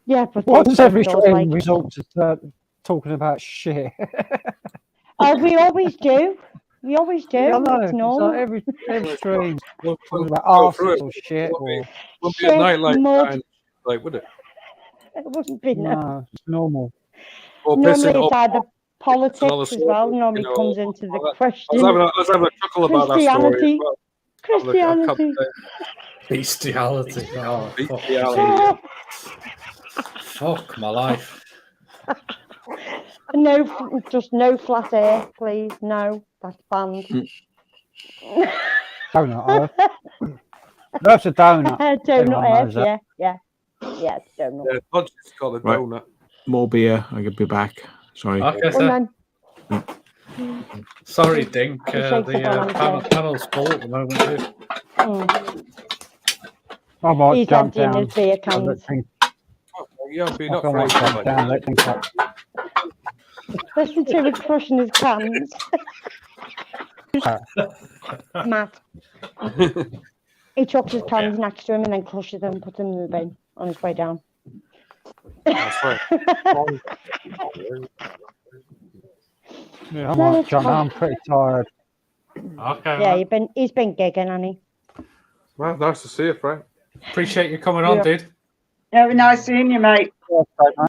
Yeah, but why does every stream result to talking about shit? We always do. We always do. Yeah, I know. It's normal. Like every stream talking about arses or shit. Wouldn't be a night like that, like, would it? It wouldn't be. No, it's normal. Normally it's either politics as well. Normally comes into the question. I was having a chuckle about that story as well. Christianity. Bestiality. Oh, bestiality. Fuck my life. No, just no flat air, please. No, that's banned. Donut Earth. That's a donut. Donut Earth, yeah, donut. Yeah, it's called a donut. More beer. I could be back. Sorry. Okay, sir. Sorry, Dink. The panel's full at the moment, too. I might He's jump emptying down. his beer cans. Listen to him crushing his cans. Matt. He chucks his cans next to him and then crushes them and puts them in the bin on his way down. That's right. Yeah, I might jump down. I'm pretty tired. Okay. Yeah, he's been gigging, hasn't he? Well, nice to see you, Frank. Appreciate you coming on, dude. Very nice seeing you, mate.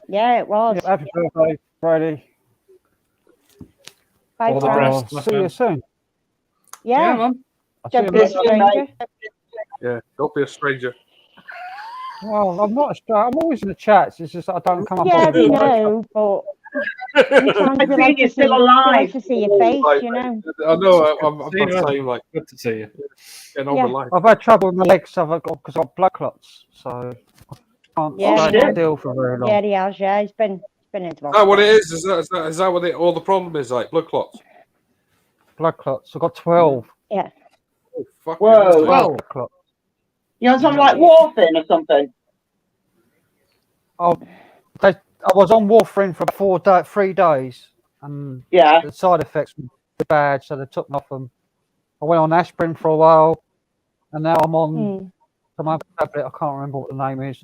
Yeah, it was. Yeah, happy birthday, Brady. Bye, all the Frank. best. See you soon. Yeah, man. Don't be a stranger. Yeah, don't be a stranger. Well, I'm not a stranger. I'm always in the chats. It's just that I don't come up. Yeah, we know, but sometimes we like to still alive. To see your face, you know. I know. I'm not saying like good to see you. Getting on with life. I've had trouble with my legs because I've got blood clots, so I can't stay still for very long. Yeah, he has. Yeah, he's been into. Is that what it is? Is that what all the problem is? Like blood clots. Blood clots. I've got 12. Yeah. Oh, fuck. Whoa. Blood clots. You on something like warfarin or something? I was on warfarin for 3 days, and the side effects were bad, so they took me off them. I went on aspirin for a while, and now I'm on some other tablet. I can't remember what the name is,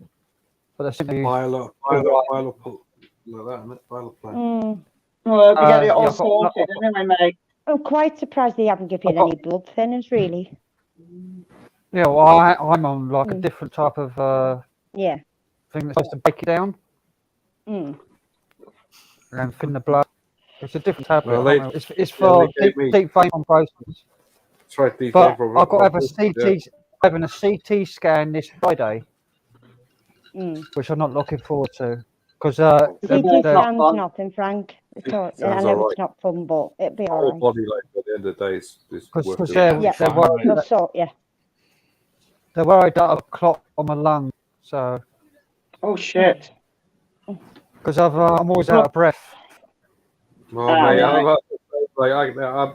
but they simply like that, isn't it? Well, we get it all sorted, anyway, mate. I'm quite surprised they haven't given you any blood thinners, really. Yeah, well, I'm on like a different type of thing that's supposed to break it down and thin the blood. It's a different tablet. Well, it's for deep vein thrombosis. That's right, deep but vein I've got to have a CT, having a CT scan this Friday, which I'm not looking forward to. Because CT scan's nothing, Frank. I know it's not fun, but it'll be all right. Body, like, at the end of the day, is because they're worried that I've clot on my lung. So. Oh shit. Because I'm always out of breath. Well, mate,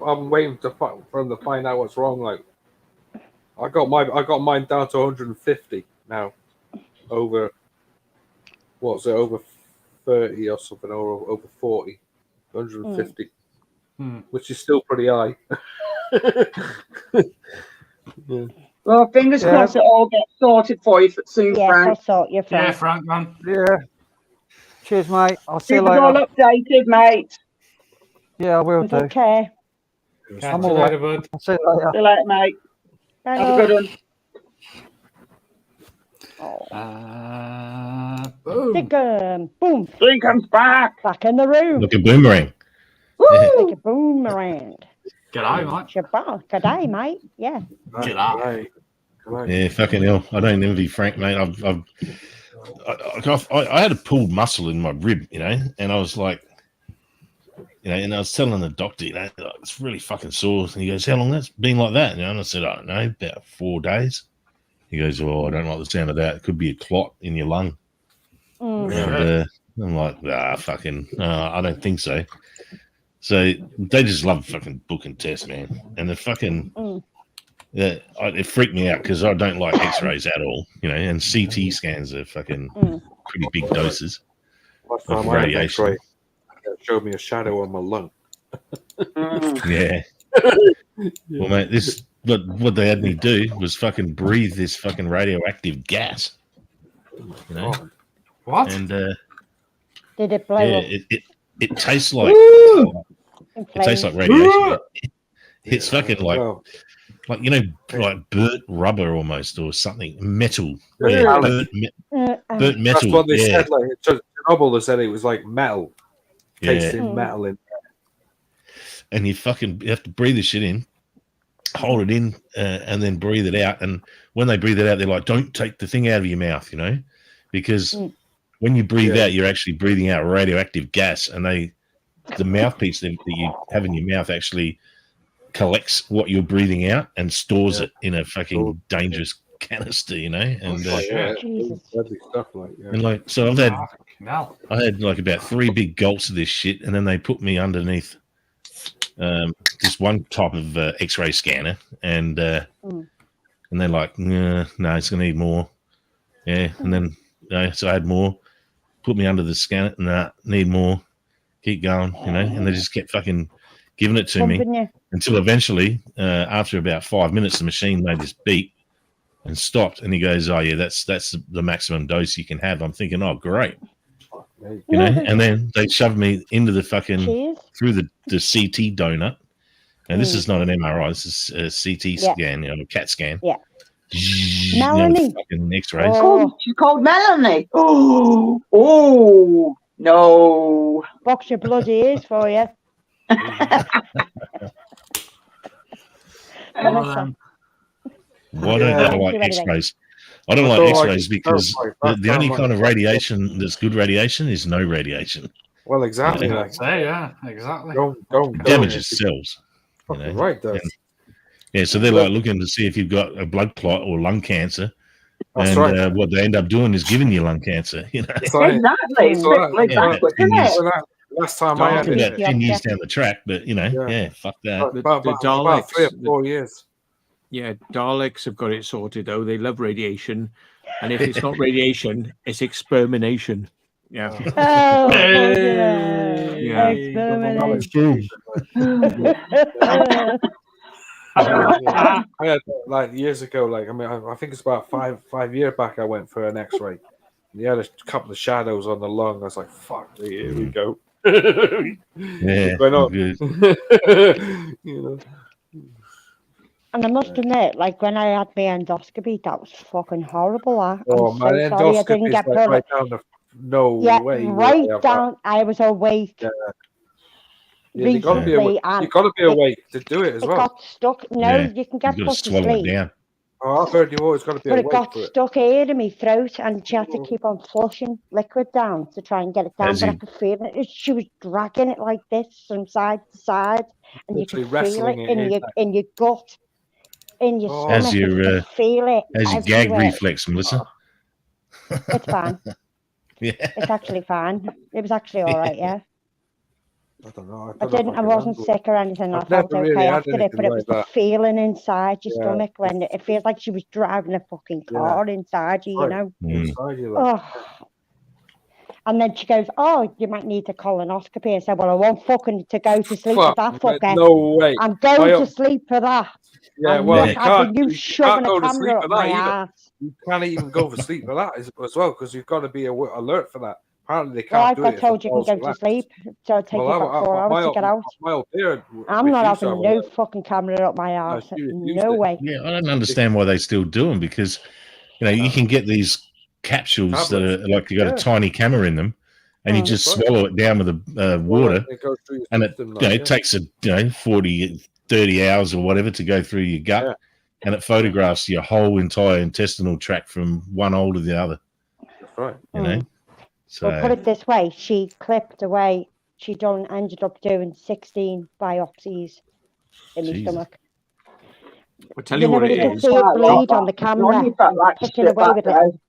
I'm waiting for them to find out what's wrong. Like, I got mine down to 150 now. Over 30 or something, or over 40. 150, which is still pretty high. Well, fingers crossed it all gets sorted for you soon, Frank. I'll sort you, Frank. Yeah, Frank, man. Yeah. Cheers, mate. I'll see you Keep later. all updated, mate. Yeah, I will do. Okay. I'm all right, bud. I'll see you later. See you later, mate. Bye. Have a good one. Boom. Dinkum. Boom. Dinkum's back. Back in the room. Look at Boomerang. Like a boomerang. G'day, mate. Shabbat. G'day, mate. Yeah. G'day. Yeah, fucking hell. I don't envy Frank, mate. I had a pulled muscle in my rib, and I was like, and I was telling the doctor, it's really fucking sore. And he goes, how long that's been like that? And I said, I don't know, about 4 days. He goes, oh, I don't like the sound of that. It could be a clot in your lung. And I'm like, I don't think so. So they just love fucking booking tests, man. And the fucking, it freaked me out because I don't like x-rays at all, and CT scans are fucking pretty big doses of radiation. It showed me a shadow on my lung. Yeah. Well, mate, what they had me do was fucking breathe this fucking radioactive gas. What? And did it blow up? It tastes like radiation. It's fucking like burnt rubber almost, or something metal. Burnt metal. That's what they said. Like Chernobyl, they said it was like metal, tasting metal in. And you have to breathe the shit in, hold it in, and then breathe it out. And when they breathe it out, they're like, "Don't take the thing out of your mouth," because when you breathe out, you're actually breathing out radioactive gas, and the mouthpiece that you have in your mouth actually collects what you're breathing out and stores it in a fucking dangerous canister, and so I had like about 3 big gulps of this shit, and then they put me underneath just one type of X-ray scanner, and they're like, no, it's gonna need more, and then so I had more, put me under the scanner, need more, keep going, and they just kept fucking giving it to me until eventually, after about 5 minutes, the machine made this beep and stopped, and he goes, "Oh yeah, that's the maximum dose you can have." I'm thinking, "Oh great," and then they shoved me into the fucking through the CT donut, and this is not an MRI, this is a CT scan, a CAT scan. Yeah. Melanie. Fucking X-rays. She called Melanie. Oh no! Box your bloody ears for you. Why don't I like X-rays? I don't like X-rays because the only kind of radiation that's good radiation is no radiation. Well, exactly. Exactly. Don't damages cells. Right, does. So they're like looking to see if you've got a blood clot or lung cancer. And what they end up doing is giving you lung cancer. Exactly. Last time I had it, about 10 years down the track, but fuck that. About 3 or 4 years. Yeah, Daleks have got it sorted though. They love radiation, and if it's not radiation, it's extermination. Yeah. Oh, extermination. I had like years ago, I think it's about five years back. I went for an X-ray. And he had a couple of shadows on the lung. I was like, "Fuck, here we go." And I must admit, like when I had my endoscopy, that was fucking horrible. My endoscopy I didn't get right down the way. Right down. I was awake. You got to be awake to do it as well. It got stuck. No, you can get put to sleep. Oh, I've heard you've always got to be awake. But it got stuck here in my throat, and she had to keep on flushing liquid down to try and get it down. But I could feel it. She was dragging it like this from side to side, and you could feel it in your gut, in your stomach. You could feel it. As your gag reflex, Melissa. It's fine. It's actually fine. It was actually all right. Yeah. I don't know. I wasn't sick or anything. I felt okay after it, but it was the feeling inside your stomach when it feels like she was driving a fucking car inside you, Inside you, And then she goes, "Oh, you might need a colonoscopy." I said, "Well, I won't fucking to go to sleep for that fucker. No way. I'm going to sleep for that." Yeah, well, you can't go to sleep for that either. You can't even go for sleep for that as well, because you've got to be alert for that. Apparently they can't do it. I told you can go to sleep, so it'll take you about 4 hours to get out. I'm not having no fucking camera up my ass. No way. Yeah, I don't understand why they still do them, because you can get these capsules that are like you got a tiny camera in them, and you just swallow it down with the water, and it takes 40, 30 hours or whatever to go through your gut, and it photographs your whole entire intestinal tract from one hole to the other. That's right. You know. So well, put it this way: she clipped away. She ended up doing 16 biopsies in my stomach. I tell you what it is. See it bleed on the camera. Picking away with it.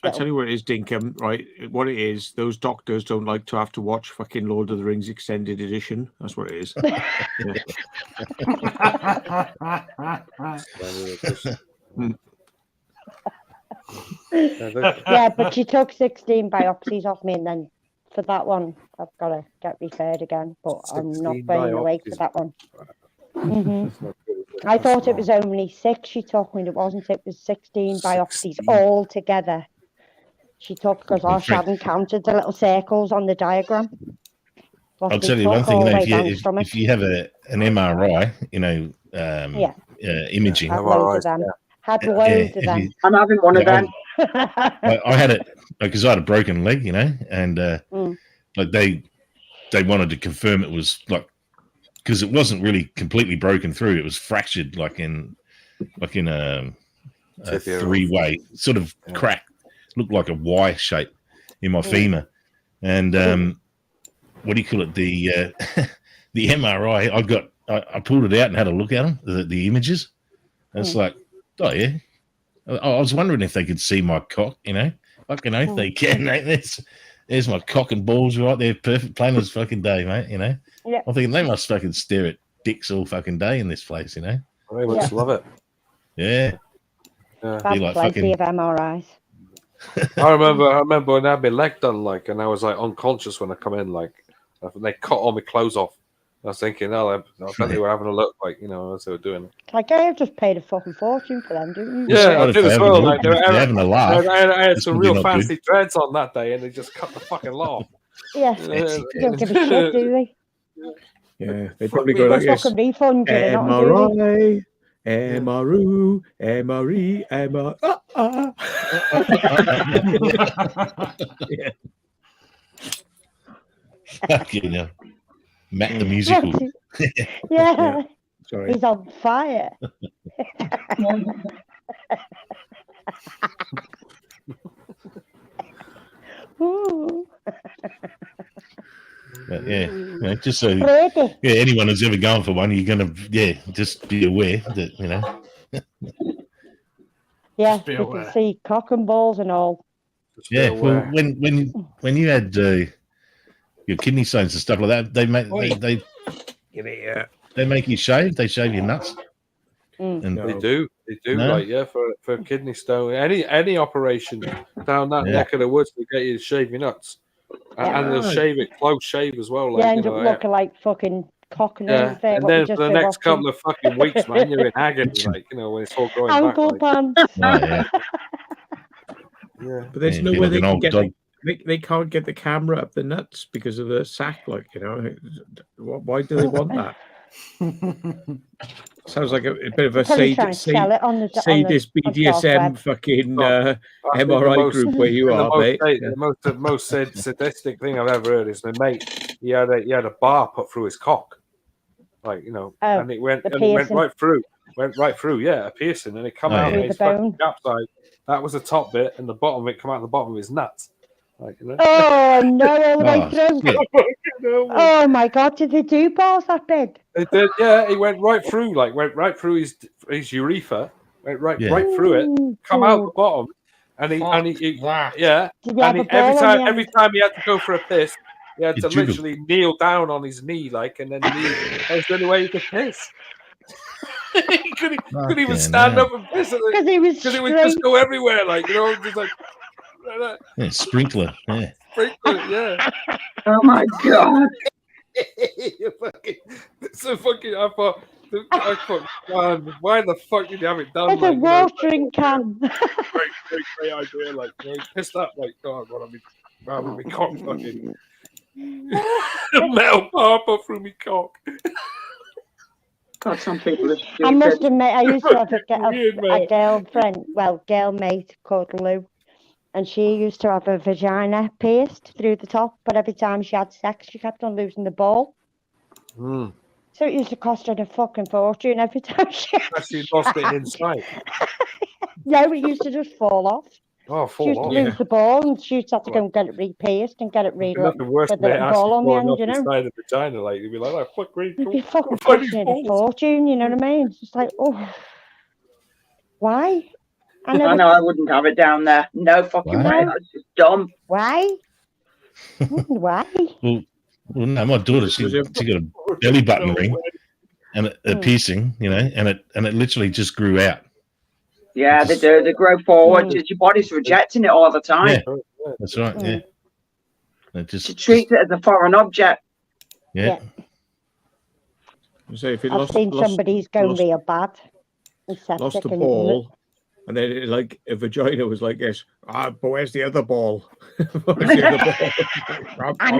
I tell you what it is, Dinkum, right? What it is, those doctors don't like to have to watch fucking Lord of the Rings extended edition. That's what it is. Yeah, but she took 16 biopsies off me, and then for that one, I've got to get referred again. But I'm not burning awake for that one. I thought it was only 6 she took, and it wasn't. It was 16 biopsies all together. She took because she hadn't counted the little circles on the diagram. I'll tell you one thing. If you have an MRI, imaging. Had loads of them. Had loads of them. I'm having one of them. I had it because I had a broken leg, and like they wanted to confirm it was like, because it wasn't really completely broken through. It was fractured, like in a three-way sort of crack. Looked like a Y shape in my femur, and what do you call it? The MRI. I pulled it out and had a look at them, the images. And it's like, oh yeah. I was wondering if they could see my cock. Fucking oath they can. Mate. There's my cock and balls right there, perfect, plain as fucking day, mate. Yeah. I'm thinking they must fucking stare at dicks all fucking day in this place. They must love it. Yeah. That's like plenty of MRIs. I remember when I had my leg done, and I was unconscious when I come in, they cut all my clothes off. I was thinking, I bet they were having a look, as they were doing it. Like, I have just paid a fucking fortune for them, didn't you? Yeah, I did as well. They're having a laugh. I had some real fancy dreads on that day, and they just cut the fucking laugh. Yeah, they don't give a shit, do they? Yeah, they probably go like this. MRI. MRU, MRE, MR. Yeah. Matt the musical. Yeah. Sorry. He's on fire. But just so anyone who's ever gone for one, you're gonna just be aware that Yeah, you can see cock and balls and all. Yeah, well, when you had your kidney stones and stuff like that, they make they make you shave. They shave your nuts. And they do. No? For kidney stone, any operation down that neck of the woods, they get you to shave your nuts. And they'll shave it, close shave as well. End up looking like fucking cock and everything. And then for the next couple of fucking weeks, man, you're in agony, when it's all going ankle back. Pants. But there's no way they can get they can't get the camera up the nuts because of the sack. Why do they want that? Sounds like a bit of a sadist BDSM fucking MRI group where you are, mate. The most sadistic thing I've ever heard is my mate. He had a bar put through his cock, and it went right through. A piercing, and it come out of his fucking capside. That was the top bit, and the bottom of it come out the bottom of his nuts. Oh no, all the way through. Oh my god, did they do balls that big? They did, yeah. He went right through, went right through his urethra, went right through it, come out the bottom, and he every time he had to go for a piss, he had to literally kneel down on his knee, and then that was the only way he could piss. He couldn't even stand up and piss because it would just go everywhere, just like. Sprinkler, yeah. Oh my god! I thought, man, why the fuck did you have it done? It's a watering can. Great idea. Pissed up, God, what I'm me cock fucking metal papa through me cock. God, some people are stupid. I must admit, I used to have a girlfriend, girl mate called Lou. and she used to have her vagina pierced through the top, but every time she had sex, she kept on losing the ball. Mm. So it used to cost her a fucking fortune every time she had She lost it inside. No, it used to just fall off. Oh, She used fall to off. lose the ball, and she used to have to go and get it re-pierced and get it There's nothing worse with than the it ball on the falling end, off you know. inside the vagina. Like you'd be like, "Oh, fuck me!" You'd be fucking costing it a fortune, you know what I mean? It's just like, oh, why? I know I wouldn't have it down there. No fucking way. That's just dumb. Why? Why? Well, no, my daughter, she got a belly button ring and a piercing, you know, and it literally just grew out. Yeah, they do. They grow forward. Your body's rejecting it all the time. Yeah, that's right. Yeah, it to treat it as a foreign object. Yeah. So if it I've seen somebody's go real bad. Lost the ball, and then it, like a vagina was like this. Ah, but where's the other ball? Where's the other ball? I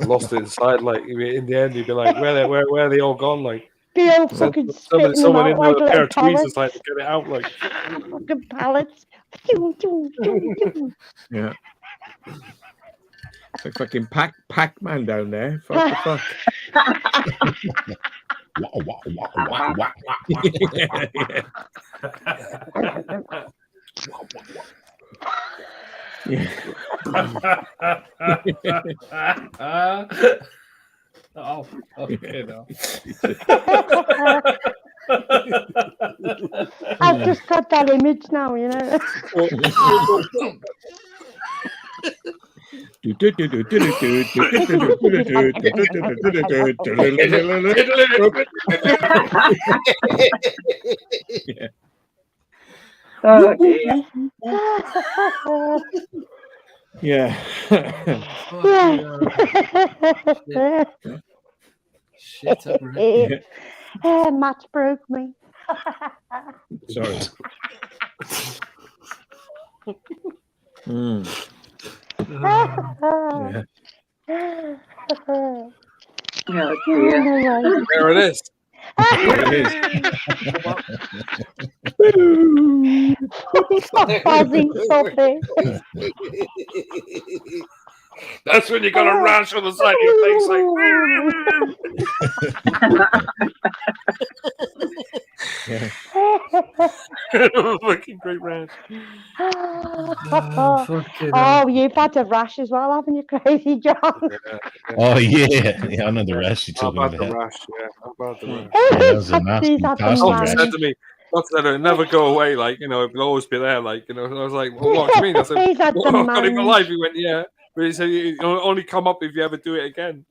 lost it inside. Like in the end, you'd be like, where are they all gone? Like fucking someone in like with a pair of tweezers like to get it out. Like fucking pallets. Yeah. It's like fucking Pac-Man down there. Fuck the fuck. Yeah. Oh, okay now. I've just got that image now, you know. Oh dear. Yeah. Shit, Matt broke me. Sorry. Oh dear. there it is. That's when you got a rash on the side of your face, like. Fucking great rash. Oh, you've had a rash as well, haven't you, Crazy John? Oh yeah, I know the rash you're talking about. The rash, yeah. About the rash. Yeah, that was a nasty said to me, it'll never go away, like, you know, it'll always be there, like, you know. And I was like, well, what do you mean? I said, I've got it in my life. He went, yeah. But he said, it'll only come up if you ever do it again.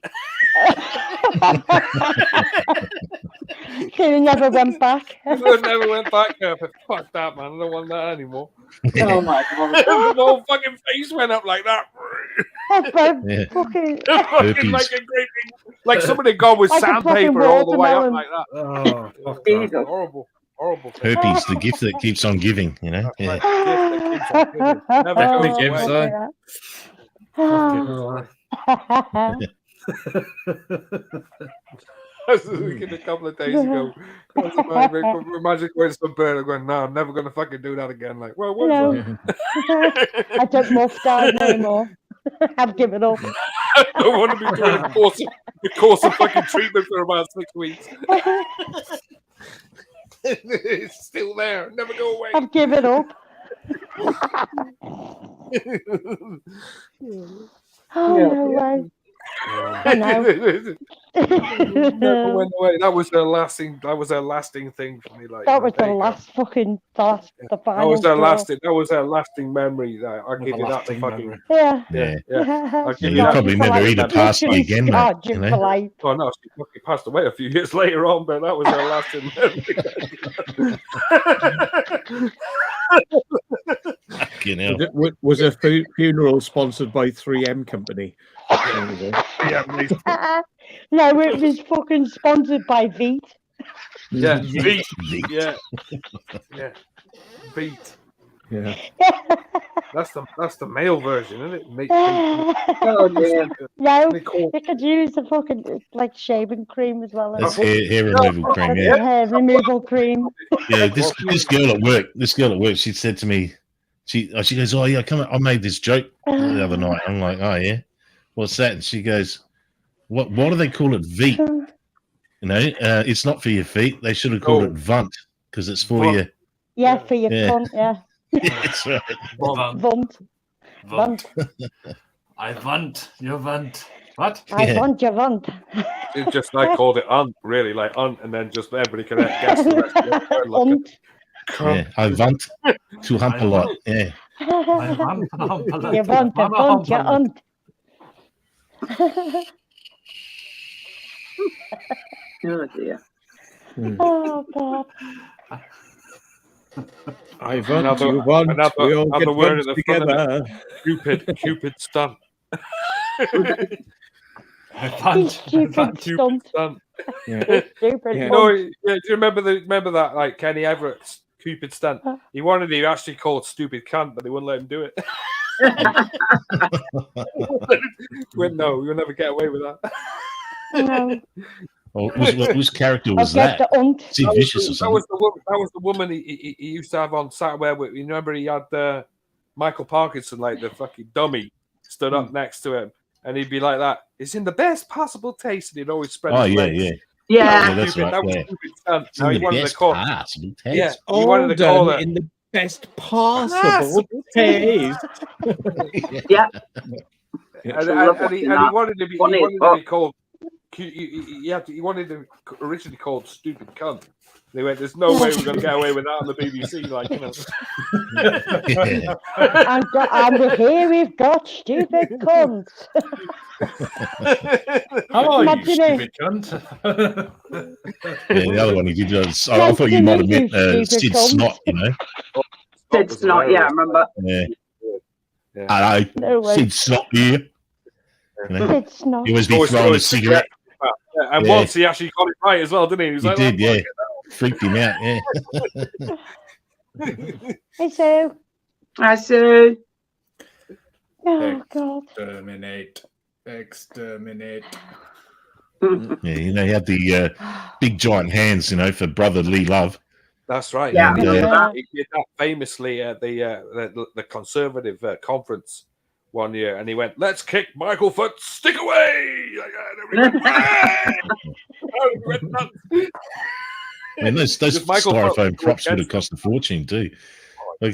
So you never went back? I never went back there, but fuck that, man. I don't want that anymore. Oh my god. The whole fucking face went up like that. Yeah. Fucking like a great big, like somebody gone with like sandpaper all the way up like that. Oh, fuck that. Horrible. Herpes, the gift that keeps on giving, you know. Yeah. Never gives, I was thinking a couple of days ago. Imagine going to some bird and going, no, I'm never going to fucking do that again. Like, well, what no. I don't muff down anymore. I've given up. I don't want to be doing a course of fucking treatment for about 6 weeks. It's still there. Never go away. I've given up. Oh, no way. I know. Never went away. That was their lasting thing for me. Like that was the last fucking the final. That was their lasting memory. I'll give you that fucking yeah. I'll give you probably never eat a pasty again, mate. You know? Oh no, she fucking passed away a few years later on, but that was their lasting memory. Was a funeral sponsored by 3M company? No, it was fucking sponsored by Veet. Yeah, Veet. Yeah. Veet. Yeah. That's the male version, isn't it? Oh dear. No, you could use the fucking like shaving cream as well. That's hair removal cream, yeah. Hair removal cream. Yeah, this girl at work, she said to me, She goes, oh yeah, come on. I made this joke the other night. I'm like, oh yeah, what's that? And she goes, what do they call it? Veep. You know, it's not for your feet. They should have called it vunt because it's for your. Yeah, for your cunt. Yeah. That's right. Vunt. I vunt. You vunt. What? I vunt. You vunt. It's just like called it really like and then just everybody can guess the rest of the word. Like yeah, I vunt to hump a lot. Yeah. I vunt to hump a lot. You vunt. You vunt. You unt. Oh dear. Oh God. I want, you want, we all get word at the together. Cupid stunt. Stupid stunt. Yeah. Stupid. You know, do you remember that like Kenny Everett's Cupid stunt? He wanted to actually call it stupid cunt, but they wouldn't let him do it. No, you'll never get away with that. No. Well, whose character was that? Sid Vicious or something? That was the woman he used to have on Saturday. You remember he had Michael Parkinson, like the fucking dummy, stood up next to him, and he'd be like that. It's in the best possible taste, and he'd always spread his legs. Yeah, that's right. That was Yeah. stupid stunt. It's Now in he the wanted to best call possible taste. yeah, he wanted to call it in the best possible taste. Yeah. And he wanted to be called. He wanted to originally called stupid cunt. They went, "There's no way we're going to get away with that on the BBC." Like, you know. And here we've got stupid cunts. How are you, stupid cunt? Yeah, the other one he did. I thought you might have meant Sid Snot. You know. Sid Snot. Yeah, I remember. Yeah. Hello, Sid Snot here. You know? Sid Snot. He always be throwing a cigarette. And once he actually got it right as well, didn't he? He did, yeah. Freaked him out, yeah. Hey, Sue. I see. Oh, God. Exterminate. Yeah, you know, he had the big giant hands, you know, for brotherly love. That's right. Yeah. He did that famously at the Conservative conference one year, and he went, "Let's kick Michael Foot, stick away!" I mean, those styrofoam props would have cost a fortune too. They're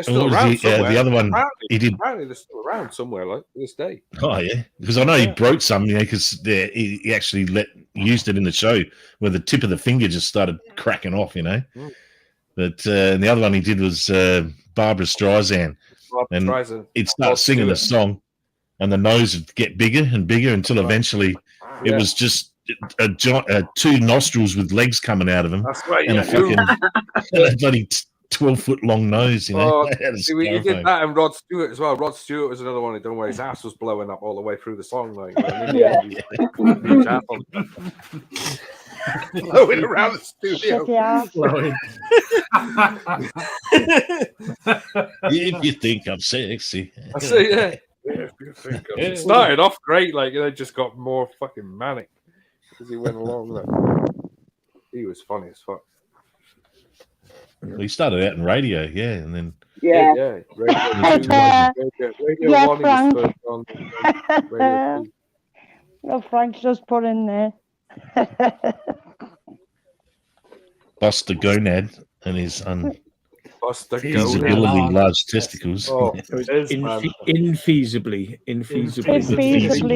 still around somewhere. The other one, apparently they're still around somewhere, like this day. Oh yeah, because I know he broke some, you know, because he actually used it in the show where the tip of the finger just started cracking off, you know. But and the other one he did was Barbara Streisand, and he'd start singing the song, and the nose would get bigger and bigger until eventually it was just two nostrils with legs coming out of them. That's right. And a fucking bloody 12-foot long nose, you know. He did that, and Rod Stewart as well. Rod Stewart was another one who done where his ass was blowing up all the way through the song, like blowing around the studio. If you think I'm sexy, I say, yeah. If you think it started off great, like they just got more fucking manic as he went along. Like, he was funny as fuck. He started out in radio, yeah, and then Radio One Frank. was first on Radio 2. Well, Frank's just put in there. Buster Gonad and his Buster unfeasibly large testicles. Oh, infeasibly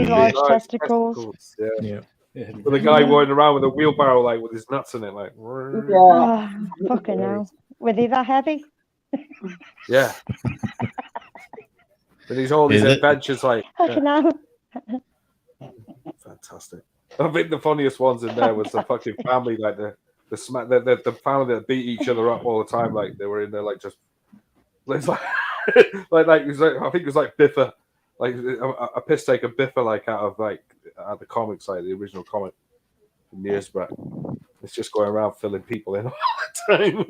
large testicles. Yeah. With a guy walking around with a wheelbarrow, like with his nuts in it, like. Oh, fucking hell. Were they that heavy? Yeah. But he's all these adventures, like. Fucking hell. Fantastic. I think the funniest ones in there was the fucking family, like the family that beat each other up all the time, like they were in there, like just. It's like, it was like, I think it was like Biffa, like a piss take of Biffa, like out of the comics, like the original comic from years back. It's just going around filling people in all the time.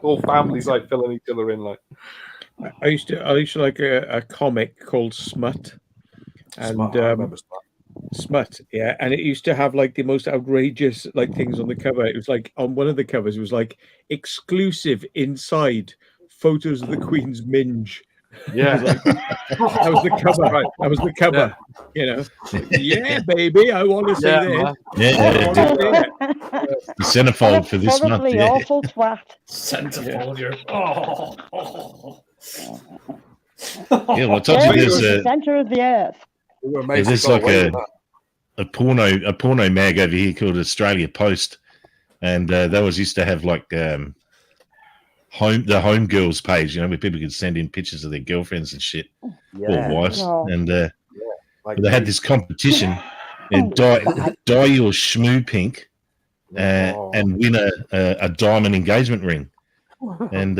All families like filling each other in. Like I used to like a comic called Smut, and I remember Smut, yeah, and it used to have like the most outrageous like things on the cover. It was like on one of the covers, it was like exclusive inside photos of the Queen's minge. Yeah, that was the cover. Right. That was the cover. Yeah. You know, yeah, baby, I want to see this. Man. Yeah, the centerfold for this month. Yeah. Awful twat. Centerfold, you're. Yeah, well, I told you there's the center of the earth. There's like a porno mag over here called Australia Post, and they always used to have like the home girls page, you know, where people could send in pictures of their girlfriends and shit, or wives, and they had this competition and dye your schmoo pink and win a diamond engagement ring, and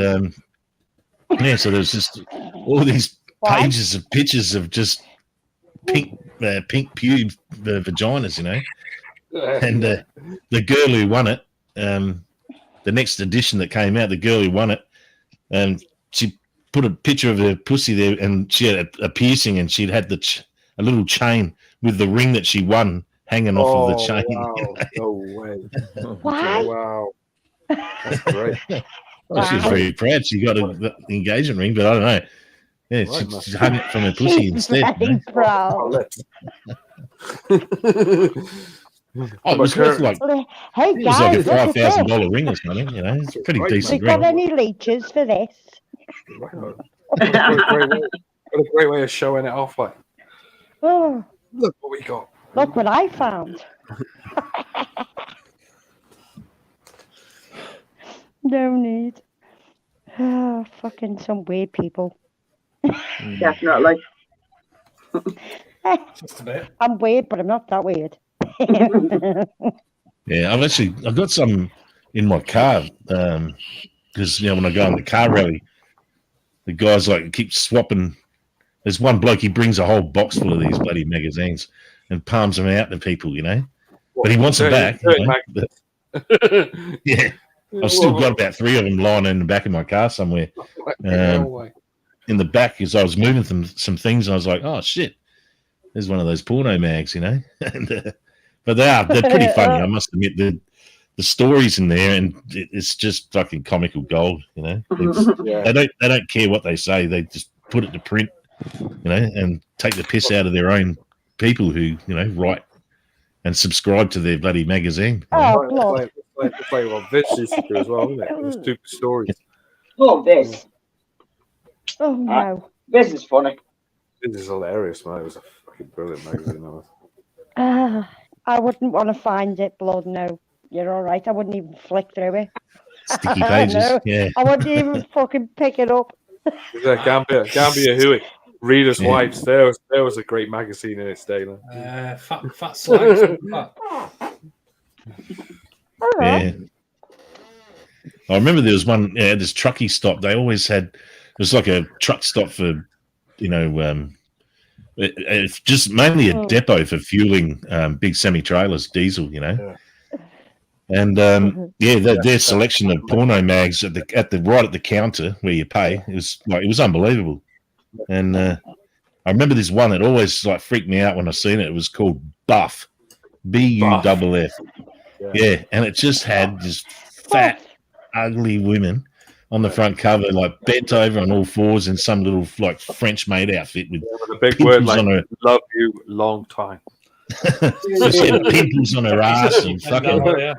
so there's just all these pages of pictures of just pink pube vaginas, you know, and the girl who won it, the next edition that came out, the girl who won it, she put a picture of her pussy there, and she had a piercing, and she'd had a little chain with the ring that she won hanging off of the chain. Wow. No way! Why? Wow, that's great. Well, she was very proud. She got an engagement ring, but I don't know. Yeah, she hung it from her pussy instead. Very proud. Oh, it was worth like, hey it was like a guys, $5,000 ring or something, you know. It's a pretty decent we got ring. any leeches for this? What a great way of showing it off. Like, Oh, look what we got. look what I found. No need. Oh, fucking some weird people. Definitely. Just a bit. I'm weird, but I'm not that weird. Yeah, I've got some in my car because when I go on the car rally, the guys like keep swapping. There's one bloke, he brings a whole box full of these bloody magazines and palms them out to people, you know. But he wants them back. Yeah, I've still got about 3 of them lying in the back of my car somewhere. In the back, because I was moving some things, and I was like, oh shit, there's one of those porno mags, you know. And, but they're pretty funny. I must admit, the stories in there, and it's just fucking comical gold, you know. They don't care what they say. They just put it to print, you know, and take the piss out of their own people who, you know, write and subscribe to their bloody magazine. Oh, It's like what Vince used to do as well, isn't it? It was stupid stories. Oh, this. Oh no. This is funny. This is hilarious, man. It was a fucking brilliant magazine. I wouldn't want to find it, blood. No, you're all right. I wouldn't even flick through it. Sticky pages, No, yeah. I wouldn't even fucking pick it up. Gambia Huey, Reader's Wives. There was a great magazine in its day. Fat slags. Yeah. I remember there was one, this truckie stop. They always had, it was like a truck stop for, you know, it's just mainly a depot for fueling big semi-trailers, diesel, you know. And their selection of porno mags right at the counter where you pay, it was unbelievable. And I remember this one that always like freaked me out when I seen it. It was called Buff, Buff. Yeah, and it just had this fat, ugly women on the front cover, like bent over on all fours in some little like French maid outfit with a big word like "love you" long time. So she had pimples on her ass and fucking.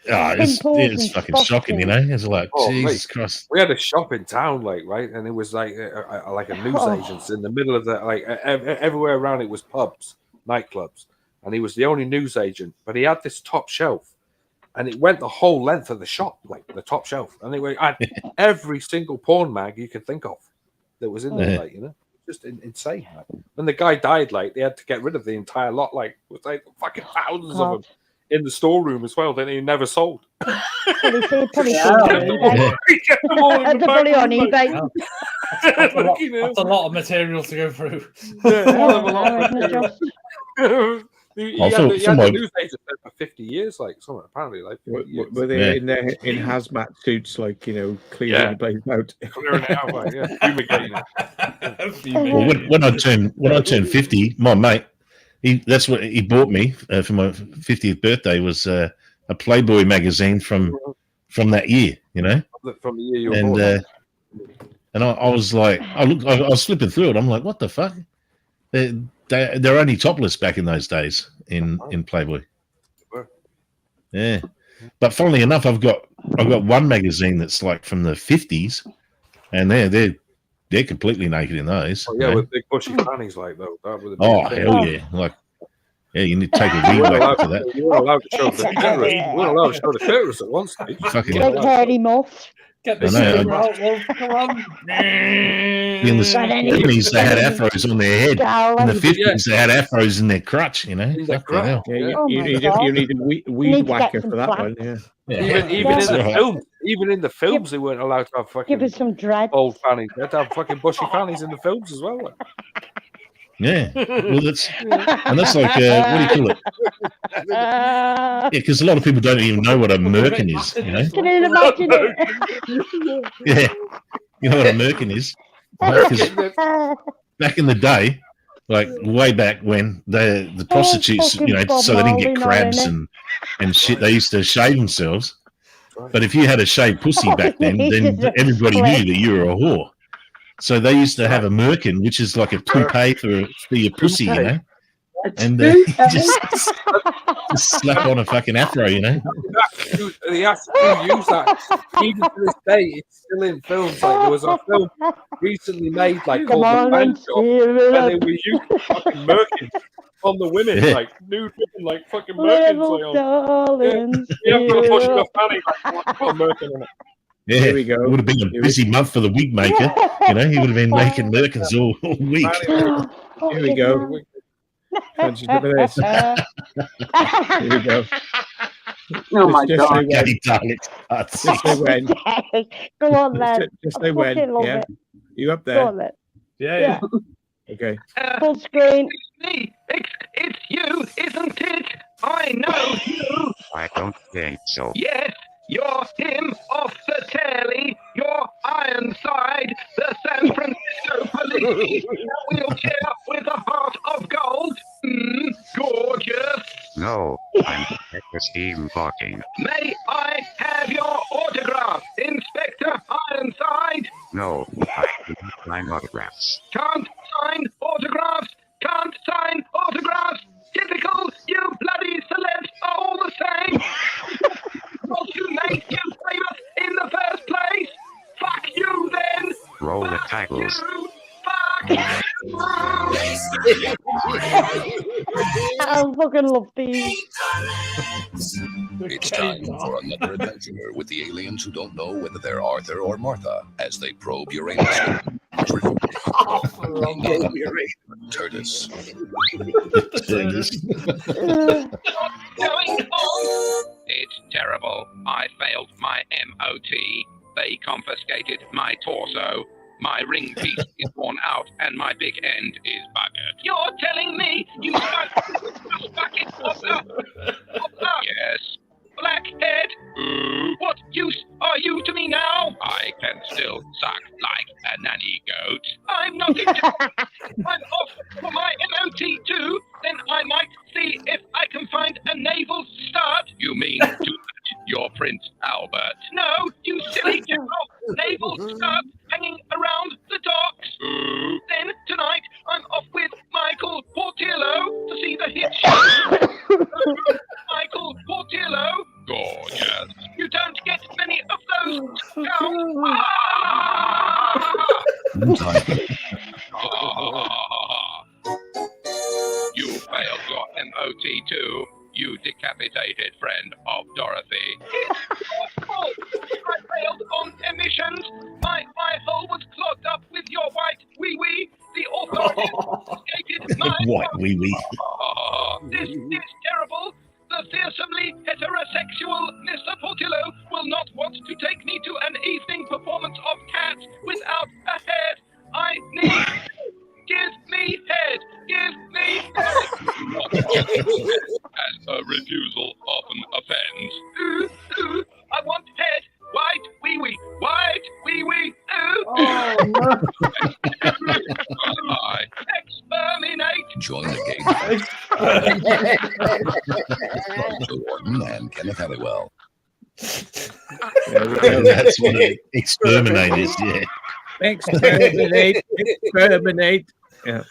It's fucking shocking, you know. It's like Jesus Christ. We had a shop in town, right, and it was like a news agent's in the middle of the everywhere around it was pubs, nightclubs, and he was the only news agent. But he had this top shelf, and it went the whole length of the shop, like the top shelf, and they had every single porn mag you could think of that was in there, like, you know, just insane. Like. When the guy died, like they had to get rid of the entire lot, like it was like fucking thousands of them. In the storeroom as well, then he never sold. Probably on eBay. That's a lot of material to go through. He had the news agent for 50 years, like something apparently. Like were they in hazmat suits, like, you know, cleaning the place out? Clearing it out, like, fumigating it. Well, when I turned 50, my mate. That's what he bought me for my 50th birthday was a Playboy magazine from that year, you know. From the year you were born. And I was like, I was flipping through it. I'm like, what the fuck? They're only topless back in those days in Playboy. Yeah, but funnily enough, I've got one magazine that's like from the 50s, and they're completely naked in those. Oh, yeah, with big bushy fannies like though. That was hell yeah! Like, yeah, you need to take a weed whack to that. You weren't allowed to show the clitoris. You weren't allowed to show the clitoris at one stage. Big hairy muffs. Get the sticker out, Wolf. Come on. In the 70s, they had afros on their head. In the 50s, they had afros in their crutch. You know, yeah, you need a weed whacker for that one. Yeah. Even in the films, they weren't allowed to have fucking give us some dread. old fannies. They had to have fucking bushy fannies in the films as well. Yeah, well, that's like what do you call it? Yeah, because a lot of people don't even know what a merkin is. You know? Can you imagine it? Yeah, you know what a merkin is? Back in the day, like way back when the prostitutes, you know, so they didn't get crabs and shit, they used to shave themselves. But if you had a shaved pussy back then everybody knew that you were a whore. So they used to have a merkin, which is like a toupee for your pussy, you know, and just slap on a fucking afro, you know. They actually use that even to this day. It's still in films. Like there was a film recently made, like called The Banter, and they were using fucking merkins on the women, like nude women, like fucking merkins. You have to push a fanny, like put a merkin on it. Yeah, here we go. It would have been a busy month for the wig maker. You know, he would have been making merkins all week. Here we go. Here we go. Oh my God. Just say when. Go on then. Just say when. Yeah. You up there? Go on then. Yeah. Okay. Full screen. It's you, isn't it? I know you. I don't think so. Yes. You're him off the telly. You're Ironside, the San Francisco police. A wheelchair with a heart of gold. Gorgeous. No, I'm Stephen Hawking. May I have your autograph, Inspector Ironside? No, I do not sign autographs. Can't sign autographs. Can't sign autographs. Typical, you bloody celebs are all the same. What you made you famous in the first place? Fuck you then. Roll the titles. I fucking love these. It's time for another adventure with the aliens who don't know whether they're Arthur or Martha as they probe Uranus. Turtis. It's terrible. I failed my MOT. They confiscated my torso. My ring piece is worn out and my big end is buggered. You're telling me you stuck bucket of the... Yes. Blackhead? What use are you to me now? I can still suck like a nanny goat. I'm not I'm off for my MOT too. Then I might see if I can find a naval stud. You mean you're Prince Albert? No, you silly girl. Naval stud hanging around the docks. Then tonight I'm off with Michael Portillo to see the hit show. Michael Portillo. Gorgeous. You don't get many of those. You failed your MOT too. You decapitated friend of Dorothy. It's your fault. I failed on emissions. My hole was clogged up with your white wee-wee. The authorities confiscated my... White wee-wee. This is terrible. The fearsomely heterosexual Mr. Portillo will not want to take me to an evening performance of Cats without a head. I need... Give me head! Give me head! As a refusal often offends. I want head! White wee-wee! White wee-wee! Oh, no. I exterminate! Join the Warden and Kenneth Halliwell. That's what exterminate is, yeah. Exterminate. Exterminate. Yeah.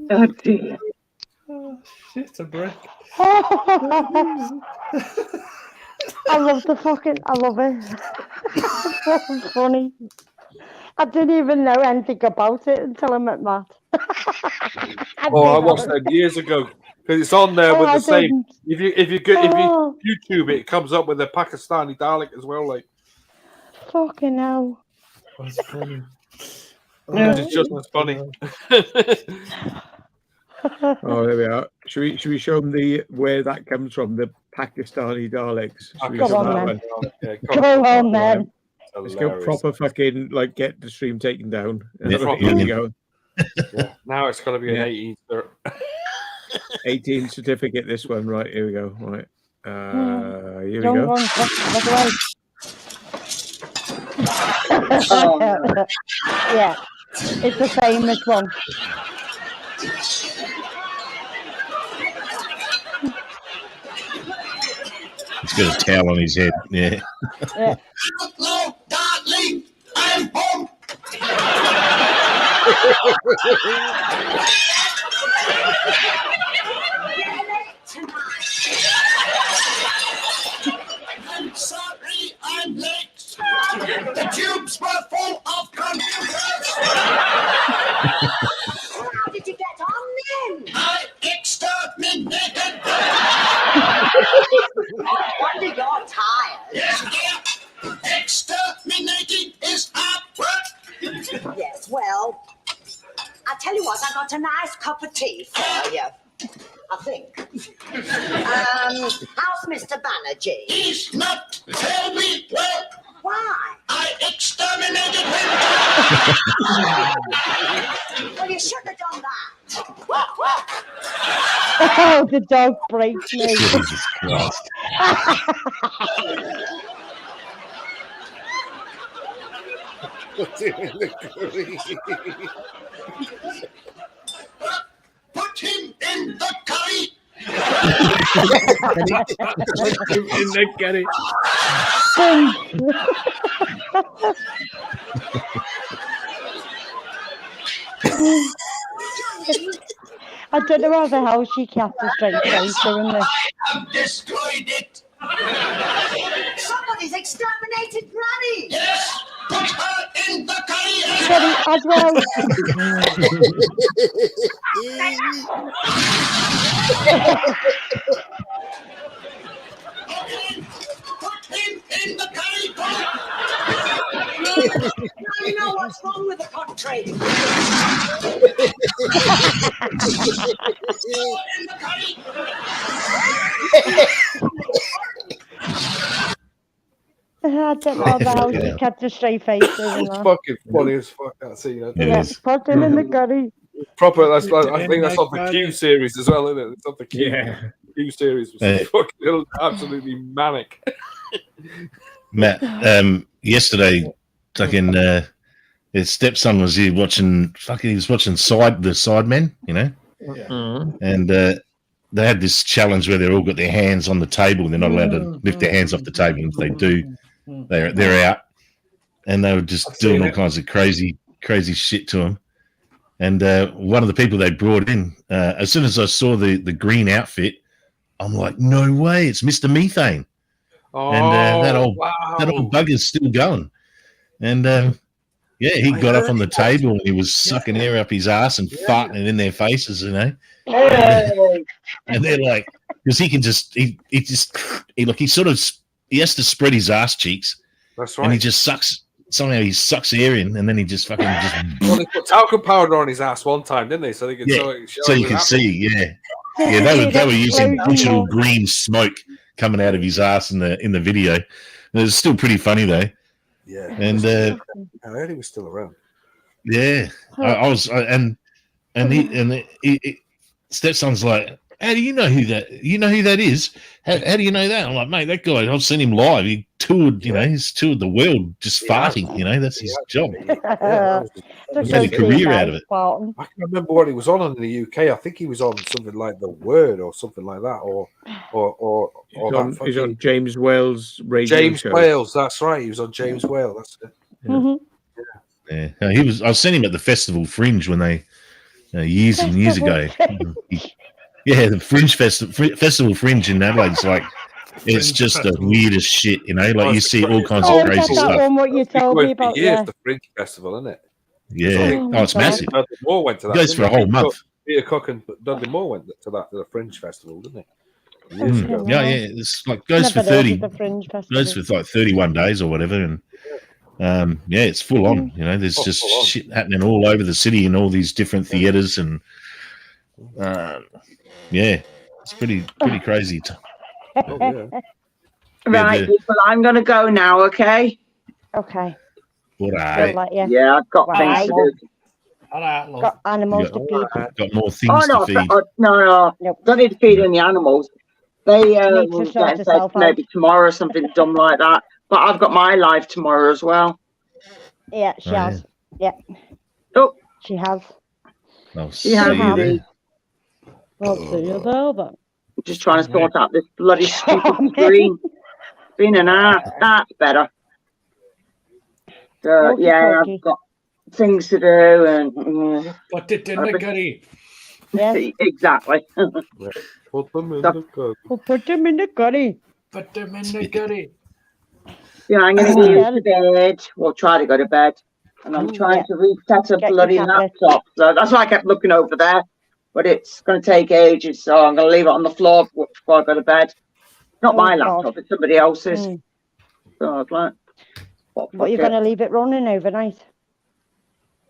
Oh, dear. Oh, shit, a brick. I love it. It's so funny. I didn't even know anything about it until I met Matt. I watched that years ago because it's on there with the same. If you YouTube it, it comes up with a Pakistani Dalek as well. Like fucking hell, that's funny. It's just as funny. Oh, there we are. Should we show them where that comes from? The Pakistani Daleks. Go on then. Go on then. Let's go proper fucking get the stream taken down. Yeah. Here we go. Yeah. Now it's got to be an 18. 18 certificate. This one, right? Here we go. Right. Here we go. Yeah, it's the famous one. He's got a towel on his head. Yeah. Hello, darling. I'm home. I'm sorry I'm late. The tubes were full of computers. How did you get on then? I exterminated. No wonder you're tired. Yes, dear. Exterminating is hard work. Yes, well, I'll tell you what, I got a nice cup of tea for you. I think. How's Mr. Banerjee? He's not very well. Why? I exterminated him. Well, you should have done that. Oh, the dog breaks me. Jesus Christ. Put him in the curry. Put him in the curry. In the curry. I don't know how the hell she kept a straight face doing this. I've destroyed it. Somebody's exterminated Granny. Yes, put her in the curry As well. Put him in the curry pot. Now you know what's wrong with the country. In the curry. I don't know how she kept a straight face doing It's that. fucking funny as fuck, that scene. Put him in the curry. Proper, I think that's off the Q series as well, isn't it? It's off the Q. Yeah. Q series was fucking absolutely manic. Matt, yesterday, fucking his stepson was here watching. He was watching the Sidemen, you know. Yeah. And they had this challenge where they've all got their hands on the table. They're not allowed to lift their hands off the table. And if they do, they're out. And they were just doing all kinds of crazy shit to him. And one of the people they brought in, as soon as I saw the green outfit, I'm like, no way, it's Mr. Methane. And that old bugger's still going. And yeah, he got up on the table and he was sucking air up his ass and farting it in their faces, you know. And they're like, because he can just, he has to spread his ass cheeks. That's right. And he just sucks. Somehow he sucks air in, and then he just fucking just. Well, they put talcum powder on his ass one time, didn't they? So they could so you can see, yeah. They were using digital green smoke coming out of his ass in the video. It was still pretty funny though. Yeah, and I heard he was still around. Yeah, I was, and he stepson's like, how do you know who that? You know who that is? How do you know that? I'm like, mate, that guy. I've seen him live. He toured, he's toured the world just farting. That's his job. He made a career out of it. I can remember what he was on in the UK. I think he was on something like The Word or something like that, he's on James Wales radio James show. Wales, that's right. He was on James Wales. That's it. Mm-hmm. Yeah, I've seen him at the Festival Fringe when they years and years ago. Yeah, the Festival Fringe in Adelaide's like it's just the weirdest shit, you know. Like you see all kinds of crazy stuff. One, what you told me about, the Fringe Festival, isn't it? Yeah, it's massive. Dudley Moore went to that. It goes for a whole month. Peter Cook and Dudley Moore went to the Fringe Festival, didn't they? Yeah, it's like goes for 30. Goes for like 31 days or whatever, and yeah, it's full on. You know, there's just shit happening all over the city in all these different theaters, and yeah, it's pretty crazy. Right, people, I'm going to go now. Okay. Okay. All right. Yeah, I've got things to do. Got animals to feed. Got more things to feed. No. Don't need to feed any animals. They will get fed maybe tomorrow or something dumb like that. But I've got my live tomorrow as well. Yeah, she has. Yeah. Oh, she has. I'll see you there. I'll see you there, then. I'm just trying to sort out this bloody stupid screen. Been an ass. That's better. So yeah, I've got things to do and put it in the curry. Yeah, exactly. Put them in the curry. Put them in the curry. Put them in the curry. Yeah, I'm going to go to bed. We'll try to go to bed. And I'm trying to reset a bloody laptop. So that's why I kept looking over there. But it's going to take ages. So I'm going to leave it on the floor before I go to bed. Not my laptop, it's somebody else's. So I was like, but you're going to leave it running overnight?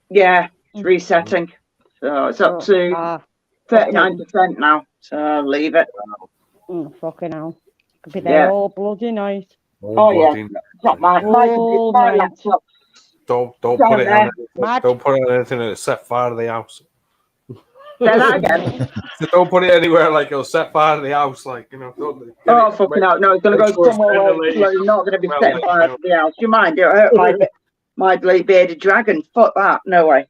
Yeah, it's resetting. So it's up to 39% now. So I'll leave it. Fucking hell. Could be there all bloody night. Yeah. It's not my laptop. Don't put it on. Don't put it on anything that'll set fire to the house. Say that again. So don't put it anywhere like it'll set fire to the house, like Fucking hell! No, it's gonna go somewhere where it's not gonna be set fire to the house. You mind? It'll hurt my bearded dragon. Fuck that. No way.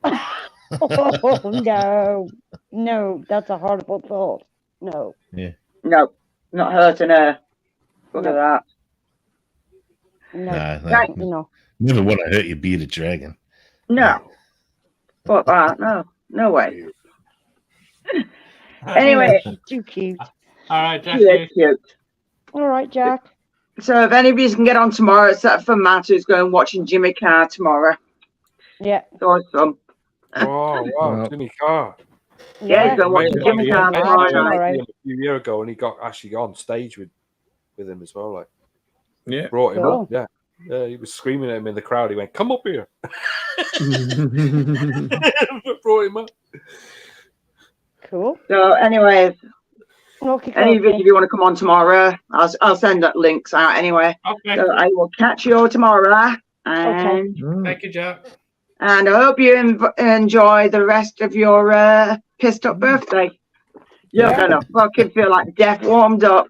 Oh no, that's a horrible thought. No. Yeah. No, not hurting her. Look at that. No. Never want to hurt your bearded dragon. No. Fuck that. No way. Anyway. Too cute. All right, Jack. Cute. All right, Jack. So if any of you can get on tomorrow, except for Matt, who's going watching Jimmy Carr tomorrow. Yeah. Awesome. Oh, wow, Jimmy Carr. Yeah, he's going watching Jimmy Carr tomorrow night. A few years ago, and he got on stage with him as well. Like, yeah, brought him up. Yeah, he was screaming at him in the crowd. He went, "Come up here!" Brought him up. Cool. So, anyway, any of you, if you want to come on tomorrow, I'll send that links out anyway. Okay. So I will catch you all tomorrow. And Thank you, Jack. And I hope you enjoy the rest of your pissed up birthday. You're gonna fucking feel like death warmed up.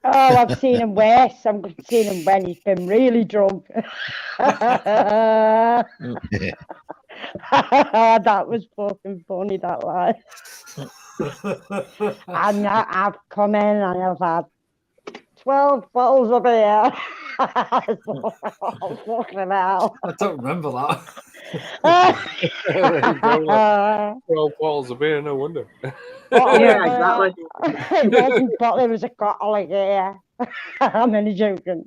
Oh, I've seen him worse. I've seen him when he's been really drunk. That was fucking funny, that lie. And I've come in and I've had 12 bottles of beer. Oh, fucking hell. I don't remember that. 12 bottles of beer, no wonder. Yeah, exactly. It wasn't bottle, it was a bottle of beer. I'm only joking.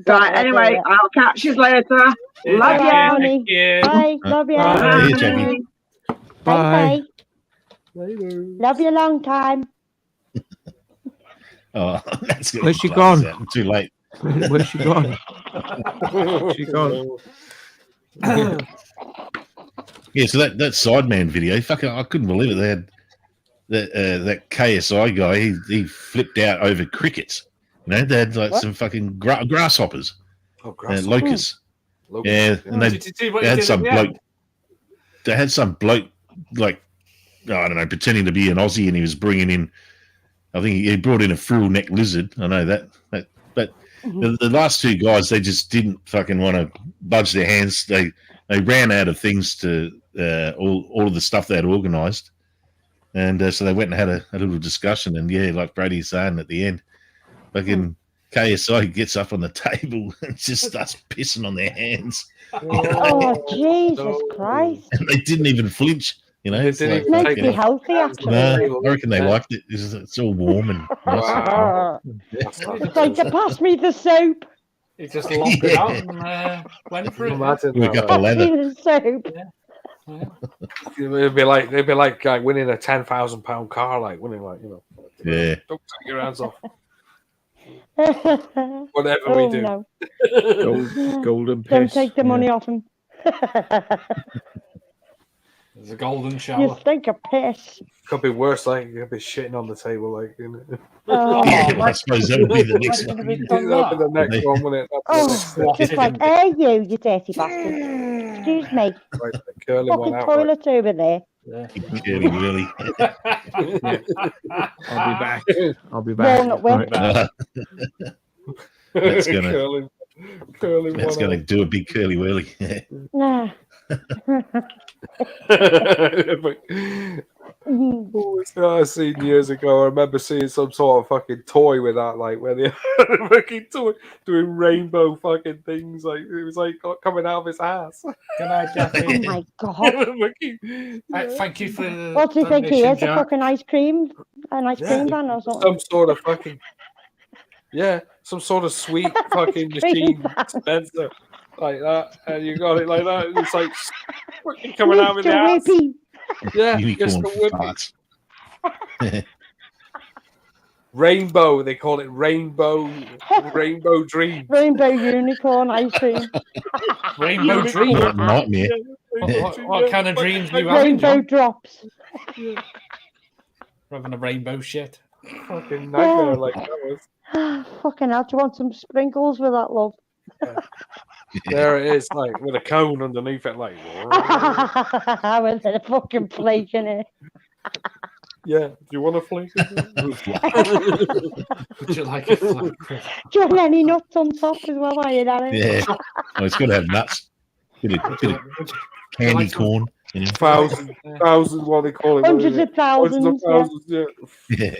Right, anyway, I'll catch you later. Love you, honey. Bye. Love you. Bye. Bye. Later. Love you a long time. Oh, that's good. Where's she gone? Too late. Where's she gone? Where's she gone? Yeah, so that Sideman video, fucking, I couldn't believe it. They had that KSI guy. He flipped out over crickets. You know, they had like some fucking grasshoppers, locusts. Yeah, and they had some bloke. They had some bloke like, I don't know, pretending to be an Aussie, and he was bringing in. I think he brought in a frill neck lizard. I know that but the last two guys, they just didn't fucking want to budge their hands. They ran out of things to all of the stuff they had organised, and so they went and had a little discussion. And yeah, like Brady's saying at the end, fucking KSI gets up on the table and just starts pissing on their hands. Oh, Jesus Christ. And they didn't even flinch. You know, it's meant to be healthy, actually. No, I reckon they liked it. It's all warm and nice. It's like to pass me the soap. He just locked it out and went for it. Look up a ladder. The soap. They'd be like winning a £10,000 car, like winning, like, you know. Yeah. Don't take your hands off. Whatever we do. No. Golden piss. Don't take the money off him. There's a golden shower. You stink of piss. Could be worse, like you could be shitting on the table, like. You know. Yeah, I suppose that would be the next one. That'll be the next one, wouldn't it? Oh, just like, hey, you dirty bastard. Excuse me. Right, the fucking toilet over there. Yeah. Curly Willy. I'll be back. Walnut Right. That's gonna curly do a big curly whirly. Nah. I seen years ago. I remember seeing some sort of fucking toy with that, like where the fucking toy doing rainbow fucking things. Like it was like coming out of his ass. Good night, Jeffy. Oh my god! Thank you for the. What do you think he is? Jack. A fucking ice cream? An ice cream van or something? Some sort of fucking some sort of sweet fucking machine dispenser like that, and you got it like that. And it's like fucking coming out of his ass. Yeah, just Unicorn the farts. Rainbow, they call it rainbow dream. Rainbow unicorn ice cream. Rainbow dream. What nightmare. What kind of dreams do you have? Rainbow drops. Having a rainbow shit. Fucking nightmare like that was. Fucking hell, do you want some sprinkles with that, love? There it is, like with a cone underneath it, like. With a fucking flake in it. Yeah, do you want a flake? Would you like a flake? Do you want any nuts on top as well while you're at it? Yeah. Oh, it's got to have nuts. Bit of candy corn. You know? Thousands, what they call it. Hundreds of thousands. Yeah.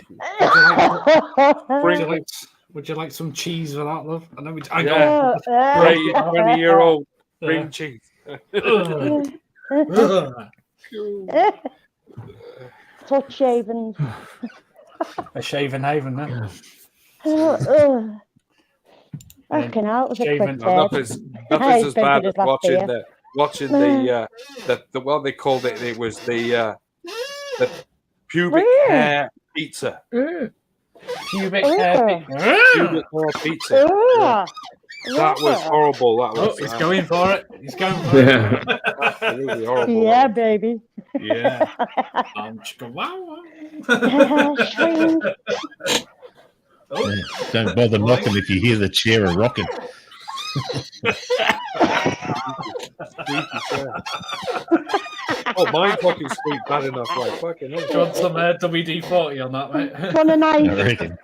Would you like some cheese for that, love? I know I got 20-year-old cream cheese. Touch shavings. A shaven haven, no? Fucking hell, it was a quick nothing's as bad as watching the what they called it. It was the pubic hair pizza. Pubic hair pizza. That was horrible. That was. He's going for it. He's going for it. Absolutely horrible. Yeah, baby. Yeah. Don't bother knocking if you hear the chair a rocking. Oh, mine fucking squeak bad enough. Like fucking. Do you want some WD-40 on that, mate? Do you want a knife? I reckon.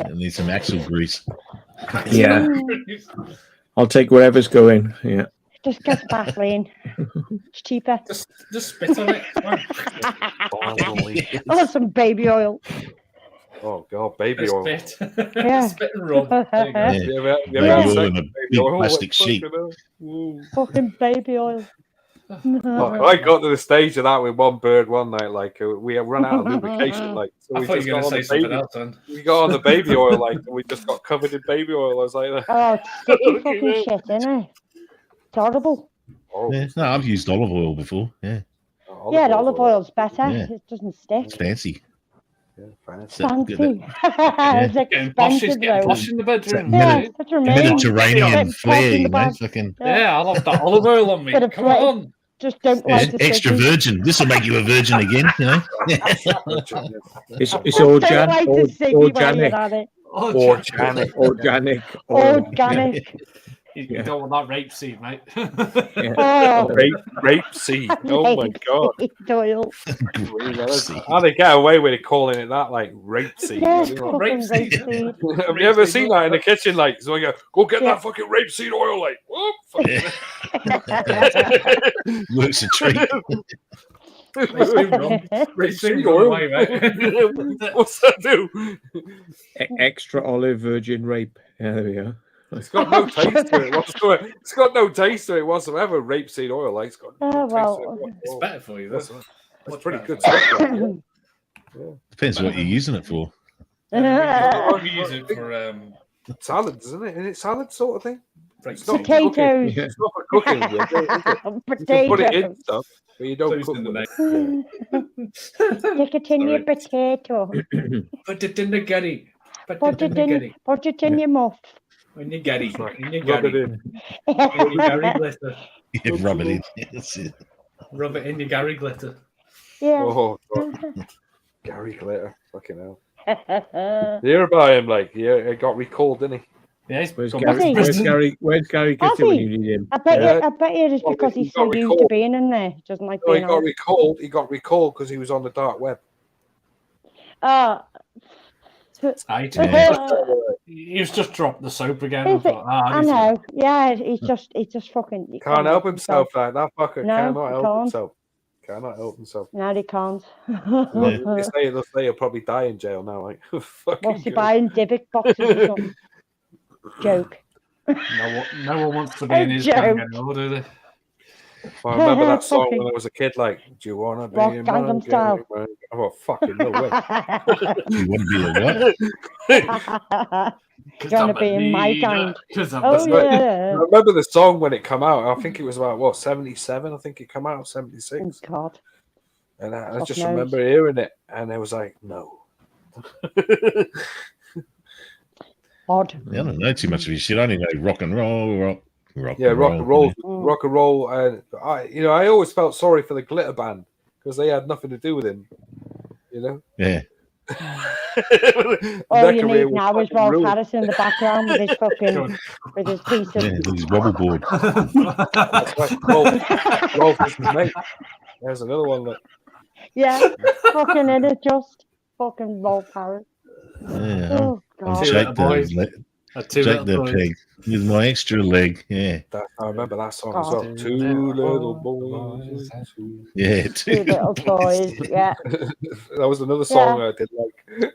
I need some axle grease. Yeah. I'll take whatever's going. Yeah. Just get Vaseline. It's cheaper. Just spit on it. I want some baby oil. Oh god, baby oil. Spit. Yeah. Spit and rub. Yeah. You Baby ever oil had in a baby big oil? plastic sheet. Fucking baby oil. I got to the stage of that with one bird one night. Like we run out of lubrication. Like so I we thought just you were got going on to the say something baby. else, then. We got on the baby oil. Like and we just got covered in baby oil. I was like, oh, it's sticky fucking shit, isn't it? It's horrible. Yeah. No, I've used olive oil before. Yeah. Yeah, the olive oil's better. Yeah. It doesn't stick. It's fancy. Yeah, fancy. Fancy. It's expensive though. Posh in the bedroom. Yeah, that's what I mean. Mediterranean flair, you know. bag. Fucking Yeah, I love that olive oil on me. Bit of Come flavor. on. Just don't like the extra sticky. virgin. This will make you a virgin again, you know. It's Don't like the sticky while you're organic. at it. Organic. Organic. You don't want that rapeseed, mate. Oh, Rapeseed. Oh my god. Doyle. How they get away with it calling it that, like rapeseed? Yeah, You know? fucking rapeseed. Have you ever seen that in the kitchen? Like, so I go get that fucking rapeseed oil. Like, whoop. Works a treat. Rapeseed oil. What's that do? Extra olive virgin rape. Yeah, there we are. It's got no taste to it whatsoever. It's got no taste to it whatsoever. Rapeseed oil, like it's got no taste to it. It's better for you. That's pretty good stuff. Depends what you're using it for. We use it for salads, isn't it? Isn't it salad sort of thing? It's not potatoes. Cooking. It's not for cooking. With it, is it? You can put it in stuff, but you don't cook with it. Stick it in your potato. Put it in the curry. Put it in your muff. In your curry. In your Rub it curry. in. In your Gary glitter. Yeah, rub it in. That's it. Rub it in your Gary glitter. Yeah. Oh, God. Gary glitter. Fucking hell. You hear about him? Like, yeah, it got recalled, didn't he? Yeah, Where's Gary get it when you need him? I bet you it's because he's so used to being in there. He doesn't like No, he being got out. recalled. He got recalled because he was on the dark web. He's just dropped the soap again. Is it? I know. Yeah, he's just fucking. He Can't help himself. That fucker No, cannot he help can't. himself. Cannot help himself. No, he can't. They'll say he'll probably die in jail now. Like, What's he buying? Divic boxes or something? Joke. No one wants to be in his gang anymore, do they? I remember that song when I was a kid. Like, do you want to be Rock in Gangnam my Style. gang? Oh, fucking no way. You want to be a what? Do you want to be in my gang? Oh, yeah. I remember the song when it came out. I think it was about, 77? I think it came out, 76. Oh, God. And I just remember hearing it, and I was like, no. Odd. Yeah, I don't know too much of his shit. I only know rock and roll, rock and roll. Mm. Rock and roll. And I always felt sorry for the Glitter Band because they had nothing to do with him. You know? Yeah. All you need now is Rolf Harris in the background with his fucking with his piece of his wobble board. Rolf is his mate. There's another one that. Yeah, fucking in it, just fucking Rolf Harris. Yeah, oh, God. Jake the pig with my extra leg. Yeah, I remember that song as well. Two little boys. Yeah, two little boys. Yeah, that was another song I did like.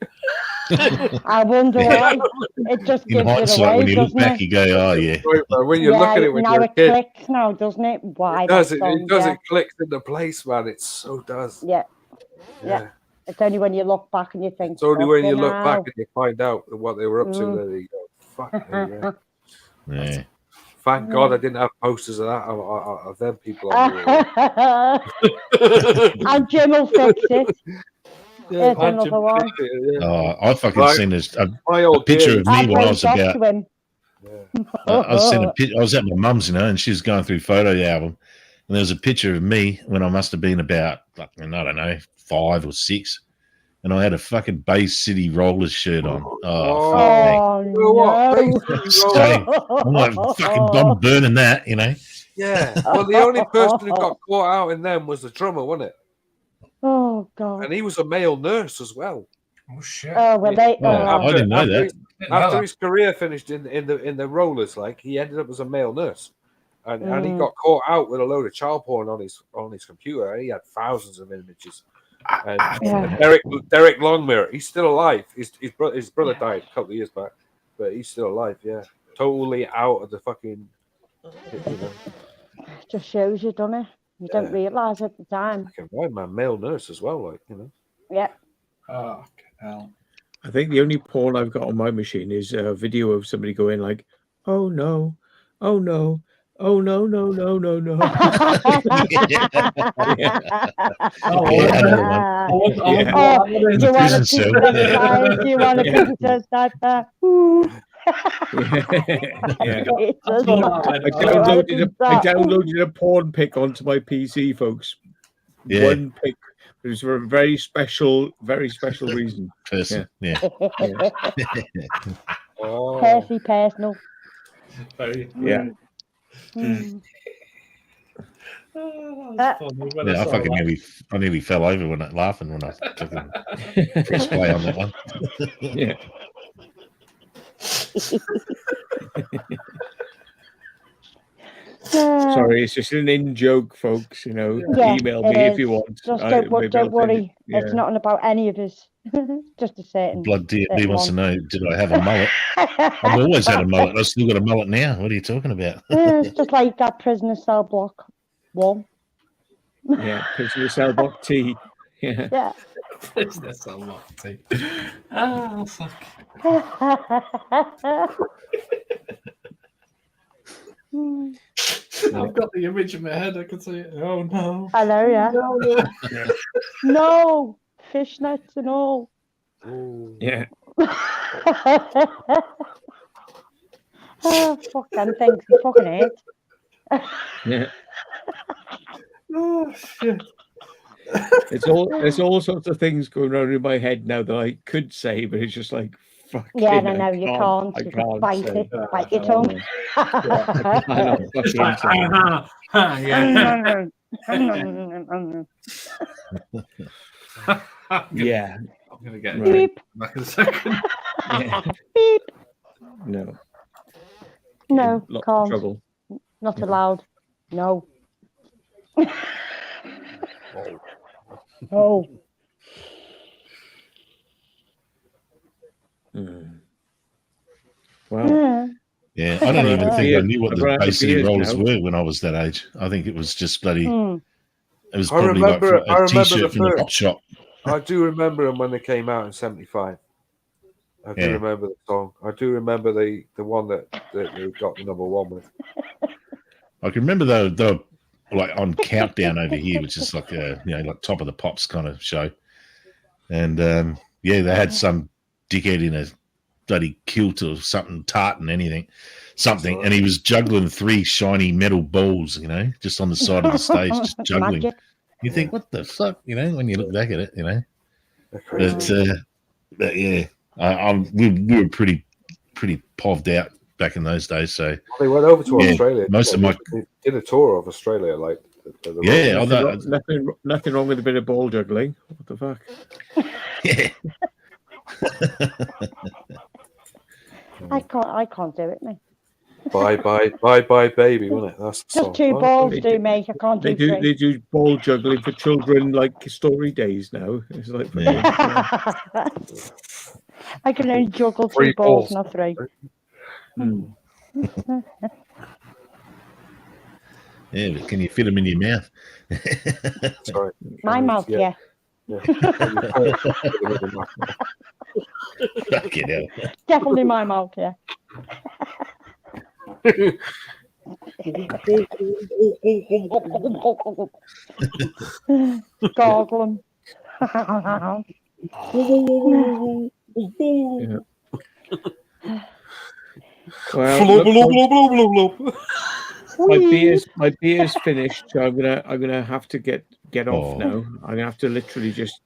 I wonder why. It just gives it away, when you look doesn't back, it? you go, "Oh yeah." When you look at it when now you're a it kid, clicks now, doesn't it? Why? It does. Yeah. It clicks into place, man. It so does. Yeah. It's only when you look back and you think. It's only when you look now. back and you find out what they were up to. That you go, fuck. Yeah. Thank God I didn't have posters of that of them people. And Jim will fix it. Yeah, There's another one. I fucking seen this a picture of me I've when I was raised about. up to him. I was at my mum's, and she was going through photo album, and there was a picture of me when I must have been about, I don't know, 5 or 6, and I had a fucking Bay City Rollers shirt on. Oh, no. I'm like, I'm burning that, Yeah. Well, the only person who got caught out in them was the drummer, wasn't it? Oh, God. And he was a male nurse as well. Oh shit! Oh well, they. I didn't know that. After his career finished in the Rollers, like he ended up as a male nurse, and he got caught out with a load of child porn on his computer. And he had thousands of images. And Derek Longmire, he's still alive. His brother died a couple of years back, but he's still alive. Yeah, totally out of the fucking. Just shows you, doesn't it? You don't realise at the time. Right, man, male nurse as well, like Yeah. Oh hell. I think the only porn I've got on my machine is a video of somebody going like, "Oh no, oh no, oh no, no, no, no, no." Do you want a pizza sniper? I downloaded a porn pic onto my PC, folks. Yeah. One pic. It was for a very special reason. Person. Yeah. Percy personal. Yeah. I nearly fell over when laughing when I fucking pressed play on that one. Yeah. So sorry, it's just an in joke, folks. You know, email me if you want. Just don't worry. It's not about any of us. Just a certain. Blood DD wants to know, did I have a mullet? I've always had a mullet. I've still got a mullet now. What are you talking about? It's just like that prisoner cell block 1. Yeah, prisoner cell block T. Yeah. Yeah. Prisoner cell block T. Ah, fuck. I've got the image in my head. I can see it. Oh no! I know, yeah. No, fishnets and all. Yeah. Oh, fucking things. I fucking hate. Yeah. Oh shit! There's all sorts of things going on in my head now that I could say, but it's just like fuck. Yeah, no, you can't. You can bite it, bite your tongue. Yeah. I'm gonna get beep back in a second. Yeah. Beep. No. No, Lots can't. of trouble. Not allowed. No. Oh. Wow. Yeah, I don't even think I knew what the Bay City Rollers were when I was that age. I think it was just bloody. It was probably like a T-shirt from the pop shop. I do remember them when they came out in '75. I do remember the song. I do remember the one that they got the #1 with. I can remember they were like on Countdown over here, which is like a like Top of the Pops kind of show, and they had some dickhead in a bloody kilt or something, tartan, something, and he was juggling 3 shiny metal balls, just on the side of the stage, just juggling. Magic. You think, what the fuck, when you look back at it, But yeah, we were pretty poved out back in those days. So they went over to Australia. Most of my they did a tour of Australia, like nothing wrong with a bit of ball juggling. What the fuck? Yeah. I can't do it, mate. Bye, baby, wasn't it? That's the just song. 2 balls do, mate. I can't do 3. They do ball juggling for children like story days now. It's like I can only juggle 2 balls, not 3. Yeah, but can you fit them in your mouth? Sorry. My mouth, yeah. Fucking hell. Definitely my mouth, yeah. Gargle them. My beer's finished, so I'm gonna have to get off now. I'm gonna have to literally just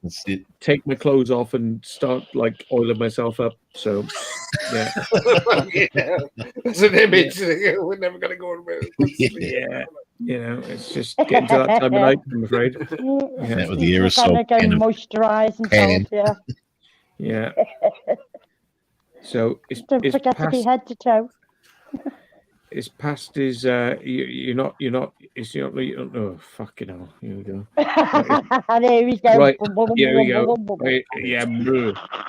take my clothes off and start like oiling myself up. So yeah. It's an image. We're never gonna go to bed. Yeah. It's just getting to that time of night, I'm afraid. Yeah, with the aerosol go moisturize and stuff, yeah. So don't forget to be head to toe. It's past his. You're not. It's not. Oh, fucking hell! Here we go. There we go. Right. Here we go. Right. Yeah.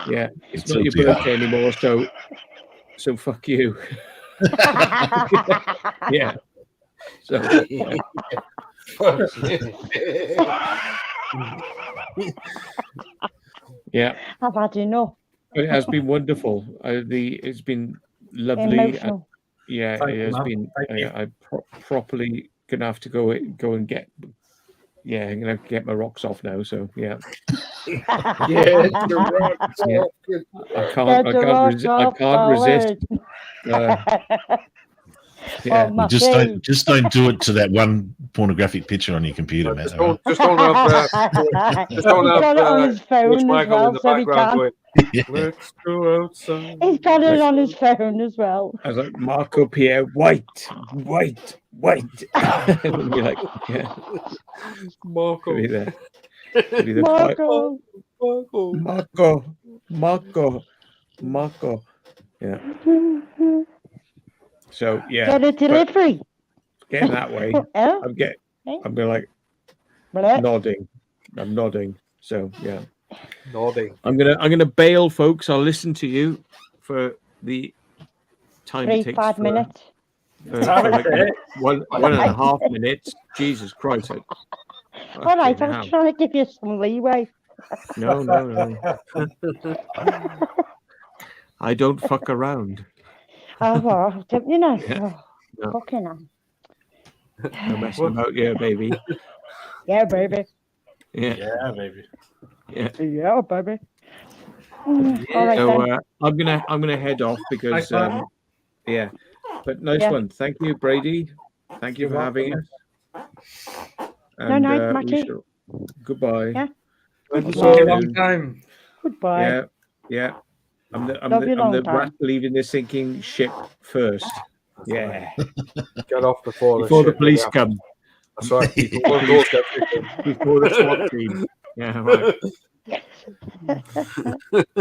Yeah. It's not your birthday anymore. So fuck you. Yeah. So. Yeah. I've had enough. It has been wonderful. It's been lovely. Emotional. Yeah, Thank it you, has man. been. Thank you. I properly gonna have to go and get. Yeah, I'm gonna get my rocks off now. So yeah. Yeah, the rocks off. I can't resist. Yeah. Just don't do it to that one pornographic picture on your computer, man. Just don't have on his phone Michael as well, in the so he background can. going, let's go outside. He's got it on his phone as well. I was like, Marco Pierre, white. And be like, yeah. Marco. Be there. Marco. Yeah. So yeah. Get a delivery. getting that way. I'm going like nodding. I'm nodding. So yeah. Nodding. I'm gonna bail, folks. I'll listen to you for the time it takes. 5 minutes. For like 1.5 minutes. Jesus Christ! All right, I was trying to give you some leeway. No. I don't fuck around. Oh, well, don't you know? Yeah. Oh, fucking hell. No messing about, yeah, baby. Yeah, baby. Yeah, baby. Yeah, baby. All right, so then. I'm gonna head off because yeah. But nice one. Thank you, Brady. Thank you for having us. And Mackie. Goodbye. Yeah. Goodbye. Long time. Goodbye. Yeah. I'm the time. rat leaving the sinking ship first. Yeah. Get off before the police come. That's right. Before the SWAT team. Yeah, right.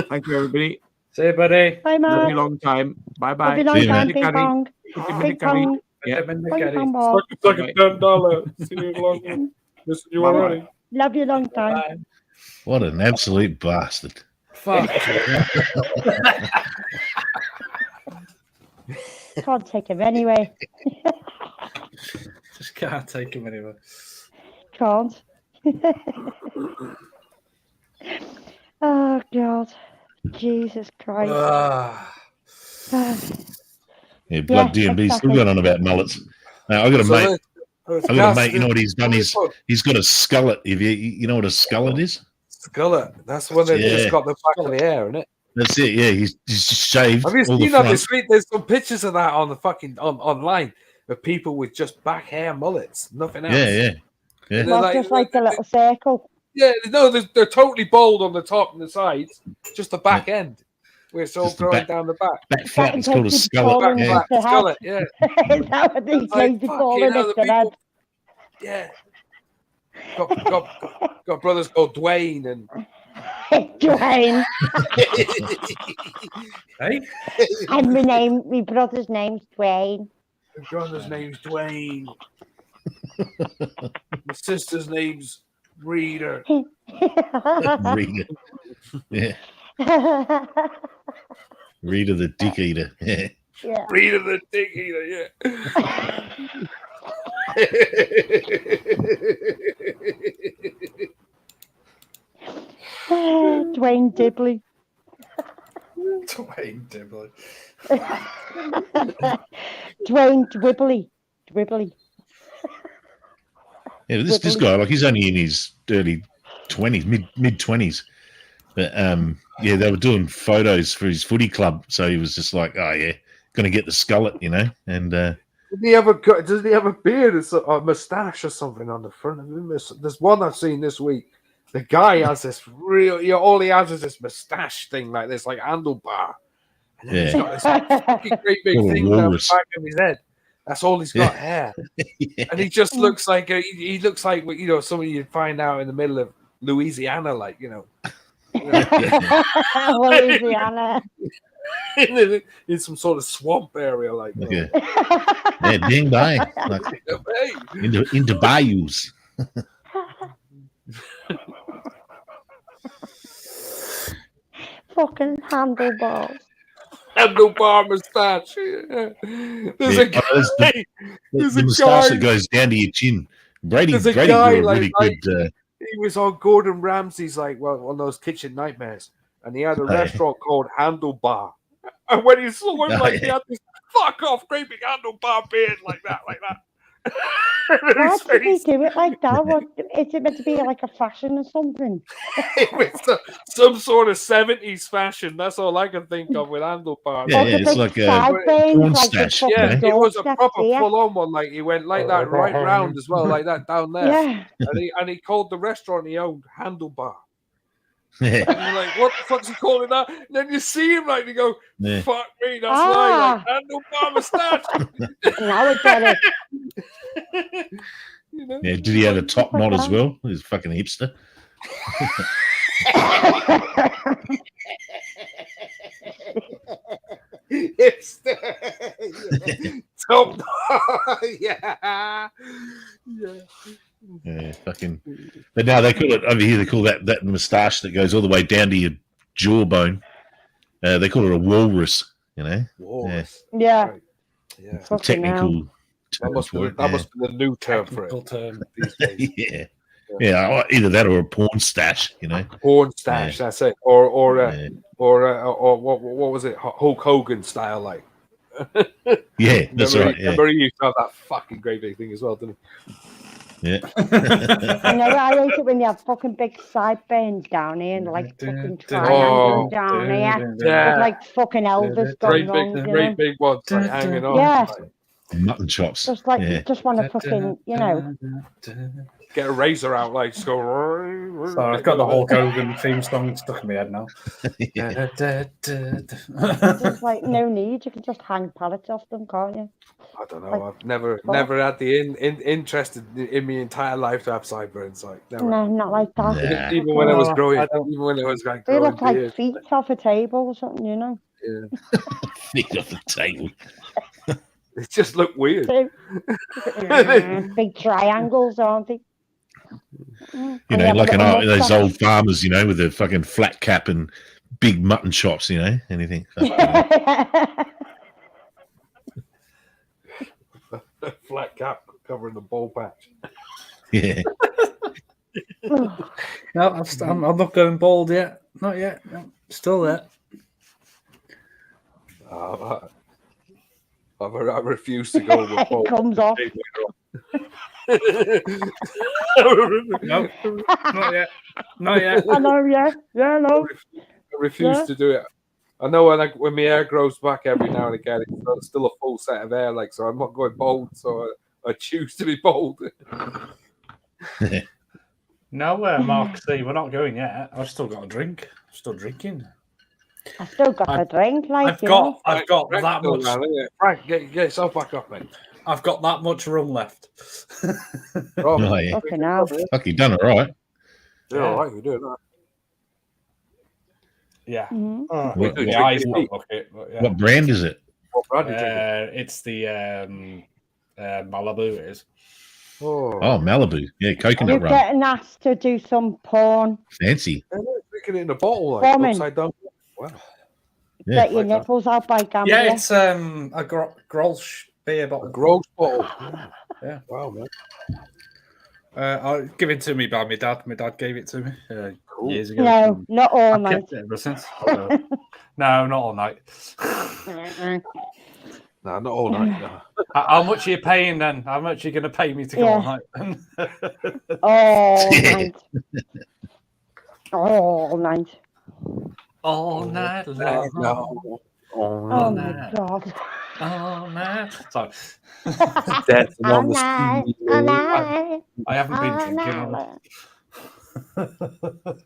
Thank you, everybody. See you, buddy. Bye, Mark. Love you long time. Bye bye. Love you long time. Ping pong. Ping pong. Yeah. Ping pong ball. It's like a $10. See you long. Listen, you already. Love you long time. Bye. What an absolute bastard. Fuck. Can't take him anyway. Just can't take him anyway. Can't. Oh, God. Jesus Christ. Yeah, blood DMB still going on about mullets. Now, I've got a mate. I've got a mate, you know what he's done? He's got a skullet. You know what a skullet is? Skullet. That's when they've just got the back of the hair, isn't it? That's it, yeah. He's just shaved. Have you all the seen that front. this week? There's some pictures of that on the fucking online of people with just back hair mullets, nothing else. Yeah. Well, just like the little circle. Yeah, no, they're totally bald on the top and the sides, just the back end, where it's all Just the growing back- down the back. Back flap, it's called a skullet. Yeah. Back skullet, yeah. Is that what these Like, days fucking call hell, it? the people- Yeah. Got brothers called Dwayne and Dwayne. Hey? And my brother's name's Dwayne. my brother's name's Dwayne. My sister's name's Reader. Reader. Yeah. Reader the dick eater. Yeah. Yeah. Reader the dick eater, yeah. Dwayne Dibley. Dwayne Dibley. Dwayne Dwibbly. Yeah, this guy, like, he's only in his early 20s, mid 20s. But yeah, they were doing photos for his footy club, so he was just like, oh yeah, gonna get the skullet, you know. And does he have a beard or a mustache or something on the front of him? There's one I've seen this week. The guy has this all he has is this mustache thing, like this, like handlebar. And then he's got this fucking great big thing down the back of his head. That's all he's got, hair. And he just looks like he looks like, you know, somebody you'd find out in the middle of Louisiana, like, you know. Louisiana. In some sort of swamp area, like yeah, ding bang, like, into bayous. Fucking handlebars. Handlebar mustache. Yeah. There's a guy. The mustache that goes down to your chin. Brady got a really good. He was on Gordon Ramsay's, like, well, on those Kitchen Nightmares, and he had a restaurant called Handlebar. And when he saw him, like, he had this fuck off great big handlebar beard like that. Why did he do it like that? What, is it meant to be like a fashion or something? It was some sort of 70s fashion. That's all I can think of with handlebars. Yeah, it's like a porn stash. Yeah, it was a proper full-on one. Like, he went like that right round as well, like that down there. Yeah. And he called the restaurant he owned Handlebar. Yeah. And you're like, what the fuck's he calling that? And then you see him, like, you go, Yeah. fuck me, that's right, like handlebar mustache. Now I get it. You know? Yeah, did he have a top knot as well? He's a fucking hipster. Oh, yeah. Yeah, fucking. But now they call it over here. They call that moustache that goes all the way down to your jawbone. They call it a walrus. You know. Walrus. Yeah. Right. Yeah. It's the technical. That must be the new term for it. Term these days. Yeah. Yeah, either that or a porn stash, you know. Porn stash, that's it. Or what was it? Hulk Hogan style, like. Yeah, that's right. Yeah. Remember he used to have that fucking great big thing as well, didn't he? Yeah. I know. I hate it when you have fucking big sideburns down here and like fucking triangles down here. Yeah. With like fucking Elvis going on. Great big ones like, hanging on. Yeah. Mutton chops. Just like you just want to fucking, you know. Get a razor out, like just go. So I've got the Hulk Hogan theme song stuck in my head now. Just like no need. You can just hang pallets off them, can't you? I don't know. I've never had the interest in my entire life to have sideburns. Like never. No, not like that. Yeah. Even when I was growing. Even when I was like They growing look like beard. feet off a table or something, you know. Yeah. Feet off the table. It just looked weird. Big triangles, aren't they? You know, like those old farmers, you know, with their fucking flat cap and big mutton chops, you know, anything. Flat cap covering the ball patch. Yeah. No, I'm not going bald yet. Not yet. No, still there. I refuse to go with bald. It comes off. No, not yet. Not yet. I know, yeah. Yeah, no. I refuse to do it. I know when my hair grows back every now and again, it's still a full set of hair, like, so I'm not going bald, so I choose to be bald. No, Mark, see, we're not going yet. I've still got a drink. I'm still drinking. I still got a drink, like I've got that much. Frank, get yourself back up, mate. I've got that much rum left. Oh, yeah. Fucking hell. Fuck, you done it right. Yeah, all right, you're doing that. Yeah. Mm-hmm. What brand is it? What brand are you drinking? It's the Malibu. It is. Oh, Malibu. Yeah, coconut You're rum. getting asked to do some porn. Fancy. They're drinking it in a bottle, like, upside down. Wow. Yeah. Get your nipples out by gambler. Yeah, it's a Grolsch beer bottle. A Grolsch bottle. Yeah. Wow, man. I'll give it to me by my dad. My dad gave it to me years ago. No, not all I've night. kept it ever since. No, not all night. No, not all night. No. How much are you paying then? How much are you going to pay me to go all night? All night. All night. All night long. No. Oh my God. All night. Sorry. Dancing All on the night. street. All night. I haven't been drinking.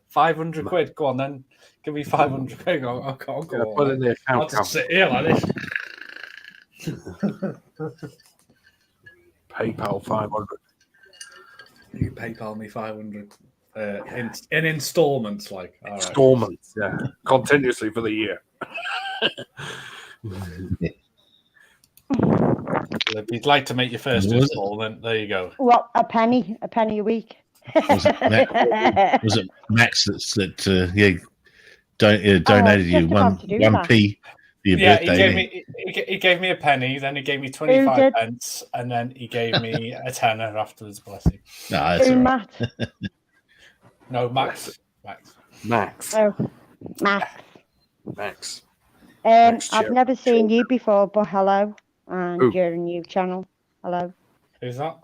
500 quid. Go on then. Give me 500 quid. I can't go. Put in the account. I'll just sit here like this. PayPal 500. You can PayPal me 500 in installments, like all right. Installments, yeah, continuously for the year. If you'd like to make your first installment, there you go. Well, a penny a week. Was it Max that donated you 1p for your birthday? He gave me a penny, then he gave me 25 pence, and then he gave me a tenner afterwards. Bless him. No, that's all right. Matt. No, Max. Oh, Max. Max. I've never seen you before, but hello. And you're a new channel. Hello. Who's that?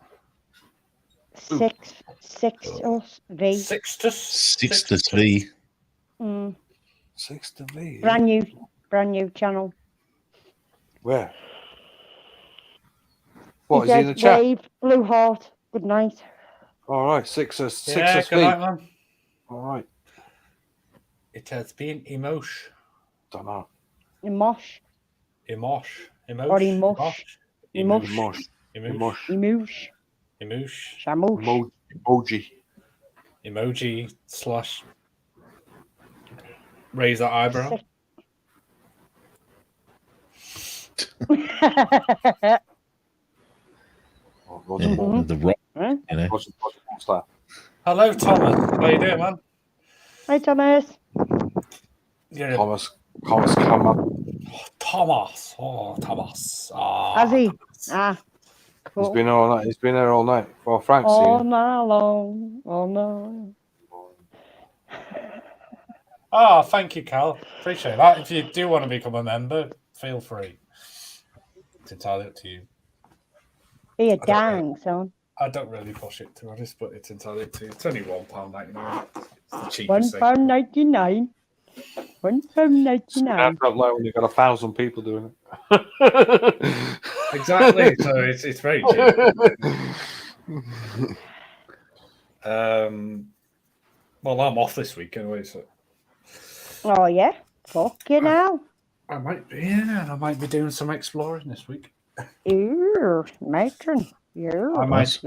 Sixtus V. Sixtus V. Sixtus V. Brand new channel. Where? What is he in the chat? Wave, blue heart. Good night. All right, Sixtus V. Good night, man. All right. It has been emosh. Don't know. Emosh. Emosh. Or emosh. Emosh. Emoosh. Shamoosh. Emoji / raise that eyebrow. The rock, you know. What's that? Hello, Thomas. How you doing, man? Hi, Thomas. Yeah. Thomas, come up. Thomas. Oh, Thomas. Has he? Cool. He's been all night. He's been there all night. Well, Frank's all here. night long. All night. Oh, thank you, Cal. Appreciate that. If you do want to become a member, feel free. It's entirely up to you. Be a gang, son. I don't really push it, to be honest, but it's entirely up to you. It's only £1.99. It's the cheapest thing. £1.99. £1.99. Like when you've got 1,000 people doing it. Exactly. So it's very cheap. Well, I'm off this week anyway, so. Oh yeah, fucking hell. I might be. Yeah, I might be doing some exploring this week. Matron. I might.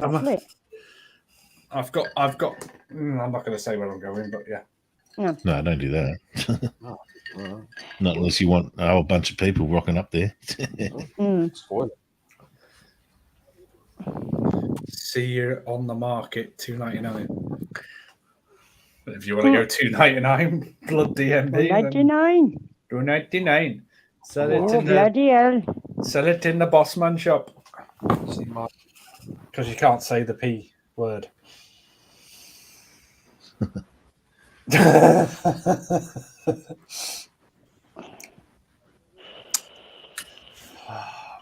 I've got. I'm not going to say where I'm going, but yeah. No, don't do that. Not unless you want a whole bunch of people rocking up there. Spoil it. See you on the market, $2.99. But if you want to go $2.99, blood DMB. $2.99. $2.99. Sell it Oh, in bloody hell. Sell it in the Bossman shop. Because you can't say the P word.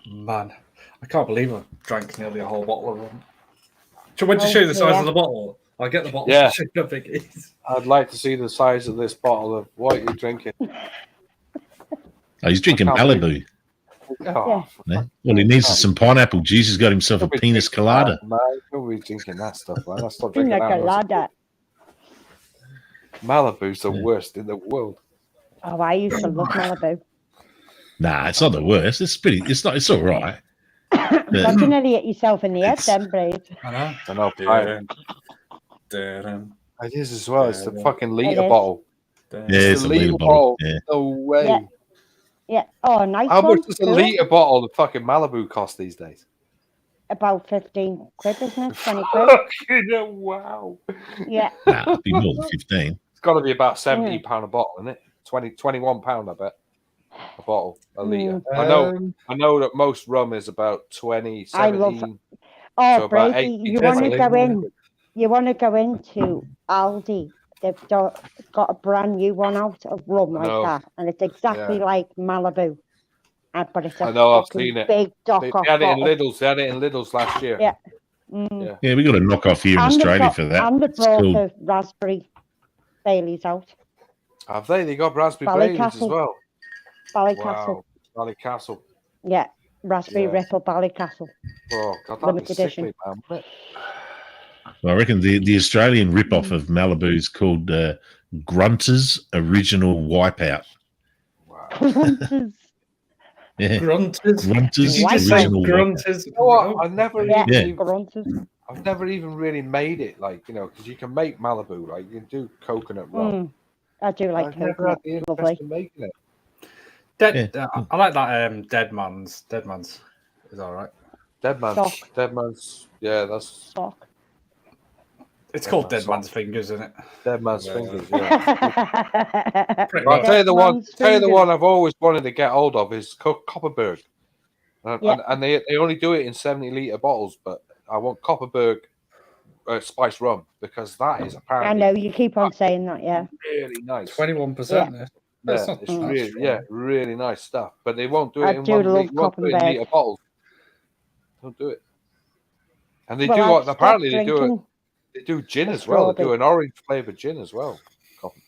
Man, I can't believe I drank nearly a whole bottle of rum. Do you want to show you the size of the bottle? I'll get the bottle. Yeah. To show you how big it is. I'd like to see the size of this bottle of what you're drinking. Oh, he's drinking Malibu. Oh, Yeah. Well, he needs some pineapple juice. He's got himself a penis colada. No, nobody's drinking that stuff, man. That's not drinking Pina colada. Malibu's the worst in the world. Oh, I used to love Malibu. Nah, it's not the worst. It's pretty. It's not. It's all right. Don't you nearly hit yourself in the head, then, Brave? I know. It is as well. It's the fucking litre bottle. Yeah, it's a litre bottle. Yeah. No way. Yeah. Oh, nice. How one. much does a litre bottle of fucking Malibu cost these days? About 15 quid, isn't it? 20 quid. Wow. Yeah. Nah, it'd be more than 15. It's got to be about £17 a bottle, isn't it? £21, I bet. A bottle, a litre. I know that most rum is about 20, 17. Oh, Brady, you want to go in? You want to go into Aldi? They've got a brand new one out of rum like that, and it's exactly like Malibu. But it's I've seen it. Big dock they had it in Lidl's. They had it in Lidl's last year. Yeah. Yeah, we got a knockoff here in Australia for that. And they brought the raspberry Baileys out. Have they? They got raspberry Baileys as well. Ballycastle. Wow. Ballycastle. Yeah, raspberry Ripple Ballycastle. Oh, God, that'd be sickly, man, wouldn't it? Well, I reckon the Australian rip-off of Malibu is called Grunters Original Wipeout. Wow. Grunters. Yeah. Grunters. Grunters Original Grunters. You know what? Grunters. I've never even really made it, like, you know, because you can make Malibu, like you can do coconut rum. I do like coconut. Lovely. Making it. I like that. Dead Man's is all right. Dead Man's. Yeah, that's stock. It's called Dead Man's Fingers, isn't it? Dead Man's Fingers. Yeah. I'll tell you the one. Tell you the one I've always wanted to get hold of is Copperberg, and they only do it in 70-litre bottles. But I want Copperberg spice rum because that is apparently. I know you keep on saying that. Yeah. Really nice. 21%. Yeah, it's really nice stuff. But they won't do it in 1 litre bottles. Don't do it. And they apparently they do it. They do gin as well. They do an orange flavored gin as well.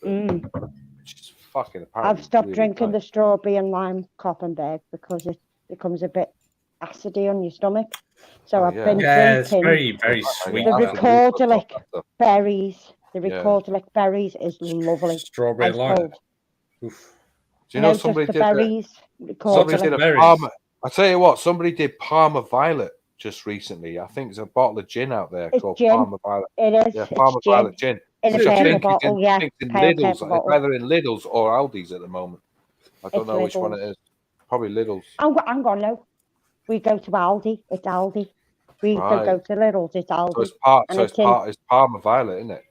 Which is fucking apparently. I've stopped drinking the strawberry and lime Coppenberg because it becomes a bit acidy on your stomach. So I've been drinking. It's very, very sweet. The Recorderlic berries. The Recorderlic berries is lovely. Strawberry and lime. Do you know somebody did berries? Somebody did a Parma. I tell you what, somebody did Parma Violet just recently. I think there's a bottle of gin out there called Parma Violet. It is. Yeah, Parma Violet gin. In a pale bottle, yeah. It's in Lidl's. It's either in Lidl's or Aldi's at the moment. I don't know which one it is. Probably Lidl's. I'm going to know. We go to Aldi. It's Aldi. We don't go to Lidl's, it's Aldi. So it's Parma Violet, isn't it?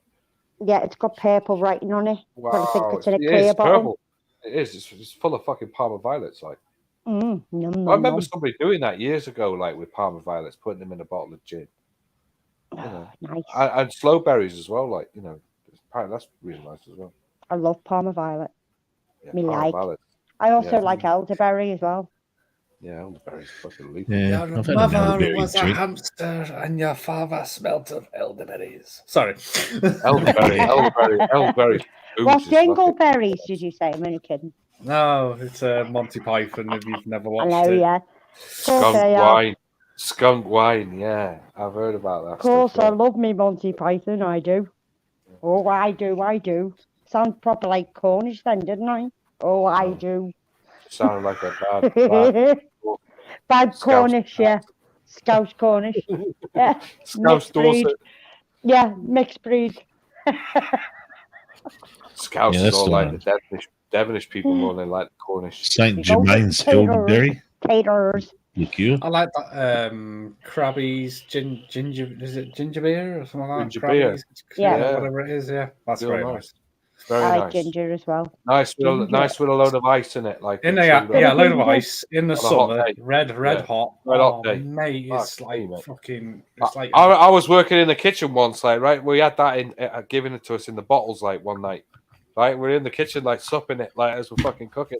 Yeah, it's got purple writing on it. Wow. But I think it's in a clear bottle. Purple. It is. It's full of fucking Parma Violets, like. Yum, I remember somebody doing that years ago, like with Parma Violets, putting them in a bottle of gin. You know. Nice. And slow berries as well, like, you know. Apparently that's really nice as well. I love Parma Violet. Yeah, Me Parma like. Violet. I also like elderberry as well. Yeah, elderberry's fucking lethal. Your mother was a hamster and your father smelt of elderberries. Sorry. elderberry. What dingleberries did you say? I'm only kidding. No, it's Monty Python if you've never watched I know, it. Yeah. Skunk wine, yeah. I've heard about that. Of course, I love me Monty Python, I do. Oh, I do. Sound proper like Cornish then, didn't I? Oh, I do. Sounded like a bad Cornish, yeah. Scouse Cornish. Yeah. Scouse Dorset. Yeah, mixed breed. Scouse is all like the Devonish people more than like the Cornish. St. Germain's elderberry. Taters. I like that Krabby's ginger. Is it ginger beer or something like that? Ginger beer. Yeah, whatever it is. Yeah, that's Real very nice. nice. Very I like nice. ginger as well. Nice with a load of ice in it, like in the a load of ice in the summer, red hot. Red hot day. Mate, it's like fucking. It's like I was working in the kitchen once, like right. We had that in giving it to us in the bottles, like one night. Right, we're in the kitchen, like supping it, like as we're fucking cooking.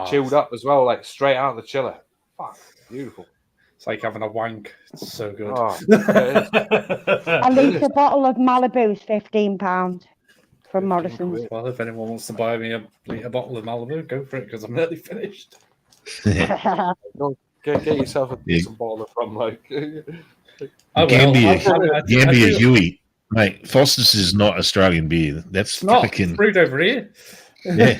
Chilled up as well, like straight out of the chiller. Fuck, beautiful. It's like having a wank. It's so good. Oh, At least a bottle of Malibu is £15 from Morrison's. Well, if anyone wants to buy me a bottle of Malibu, go for it because I'm nearly finished. Get yourself a decent bottle of rum, like. Gambia Huey. Mate, Foster's is not Australian beer. That's fucking brewed over here. Yeah.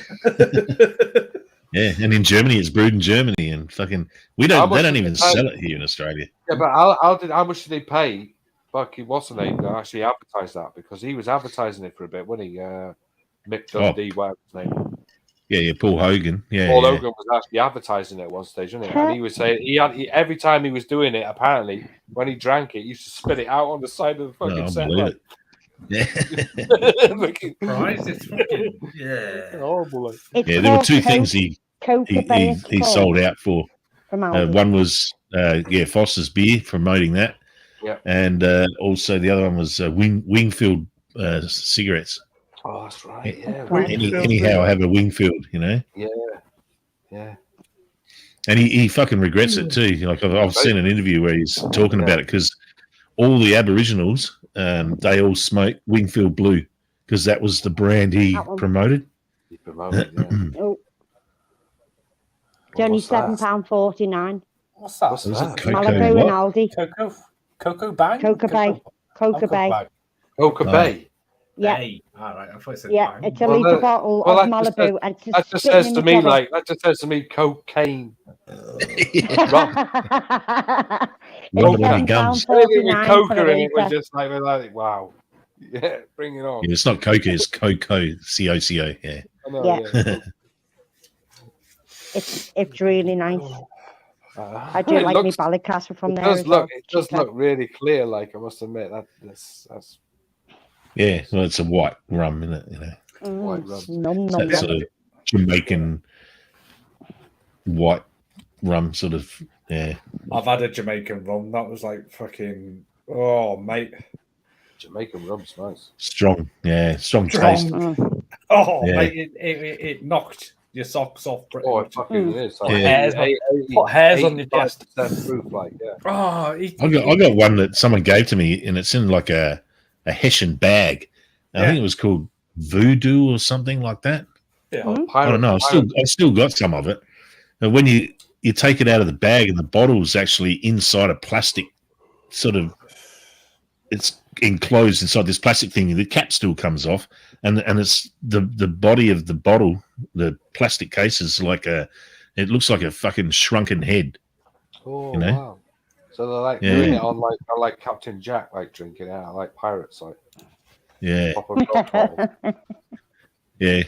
Yeah, and in Germany it's brewed in Germany, and fucking they don't even sell it here in Australia. Yeah, but how much did they pay? Fucking what's the name that actually advertised that, because he was advertising it for a bit, wasn't he? Mick Dundee, whatever his name. Yeah, Paul Hogan. Yeah, Paul Hogan was actually advertising it at one stage, wasn't he? And he was saying every time he was doing it, apparently when he drank it, he used to spit it out on the side of the fucking set. Like. Yeah. Christ, it's fucking horrible. Like. Yeah, there were two things he sold out for. One was Foster's beer, promoting that. Yeah. And also the other one was Wingfield cigarettes. Oh, that's right. Yeah. Anyhow, I have a Wingfield, you know. Yeah. And he fucking regrets it too. Like I've seen an interview where he's talking about it, because all the Aboriginals, they all smoke Wingfield Blue because that was the brand he promoted. He promoted, yeah. It's only £7.49. What's that? Malibu and Aldi. Cocoa Bang? Cocoa Bay. Cocoa Bay. Yeah. All right. I thought it said bang. It's a litre bottle of Malibu. That just says to me cocaine. Coca in it was just like wow. Yeah, bring it on. Yeah, it's not Coca, it's Coco, COCO. Yeah. Yeah. It's really nice. I do like me Ballycastle from there. It does look really clear. Like I must admit that's. Yeah, well, it's a white rum, isn't it? You know, white rum. That sort of Jamaican white rum, sort of. Yeah. I've had a Jamaican rum. That was like fucking. Oh, mate. Jamaican rum's nice. Strong, yeah, strong taste. Oh, yeah. Mate, it knocked your socks off. Oh, it fucking is. Like hairs on your chest. Proof, like, yeah. Oh, I got one that someone gave to me, and it's in like a Hessian bag. I think it was called Voodoo or something like that. Yeah, I don't know. I've still got some of it. And when you take it out of the bag, and the bottle's actually inside a plastic sort of, it's enclosed inside this plastic thing. The cap still comes off, and it's the body of the bottle, the plastic case is like it looks like a fucking shrunken head. Oh, you know? Wow. So they're like doing it on like Captain Jack, like drinking out like pirates, like yeah, yeah.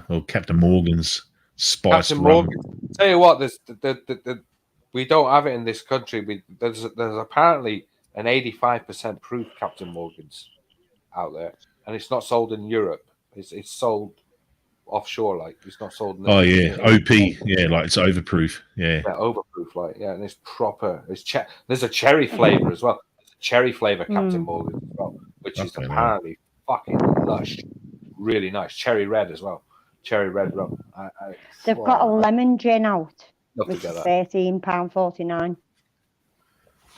Or Captain Morgan's spice Captain rum. Morgan. Tell you what, the We don't have it in this country. There's apparently an 85% proof Captain Morgan's out there, and it's not sold in Europe. It's sold offshore, like it's not sold. Oh yeah, OP, yeah, like it's overproof, yeah. Yeah, overproof, like yeah, and it's proper. There's a cherry flavor as well. There's a cherry flavor Captain Morgan as well, which is apparently fucking lush, really nice. Cherry red as well, cherry red rum. They've got a lemon gin out, Love which to is get that. £13.49.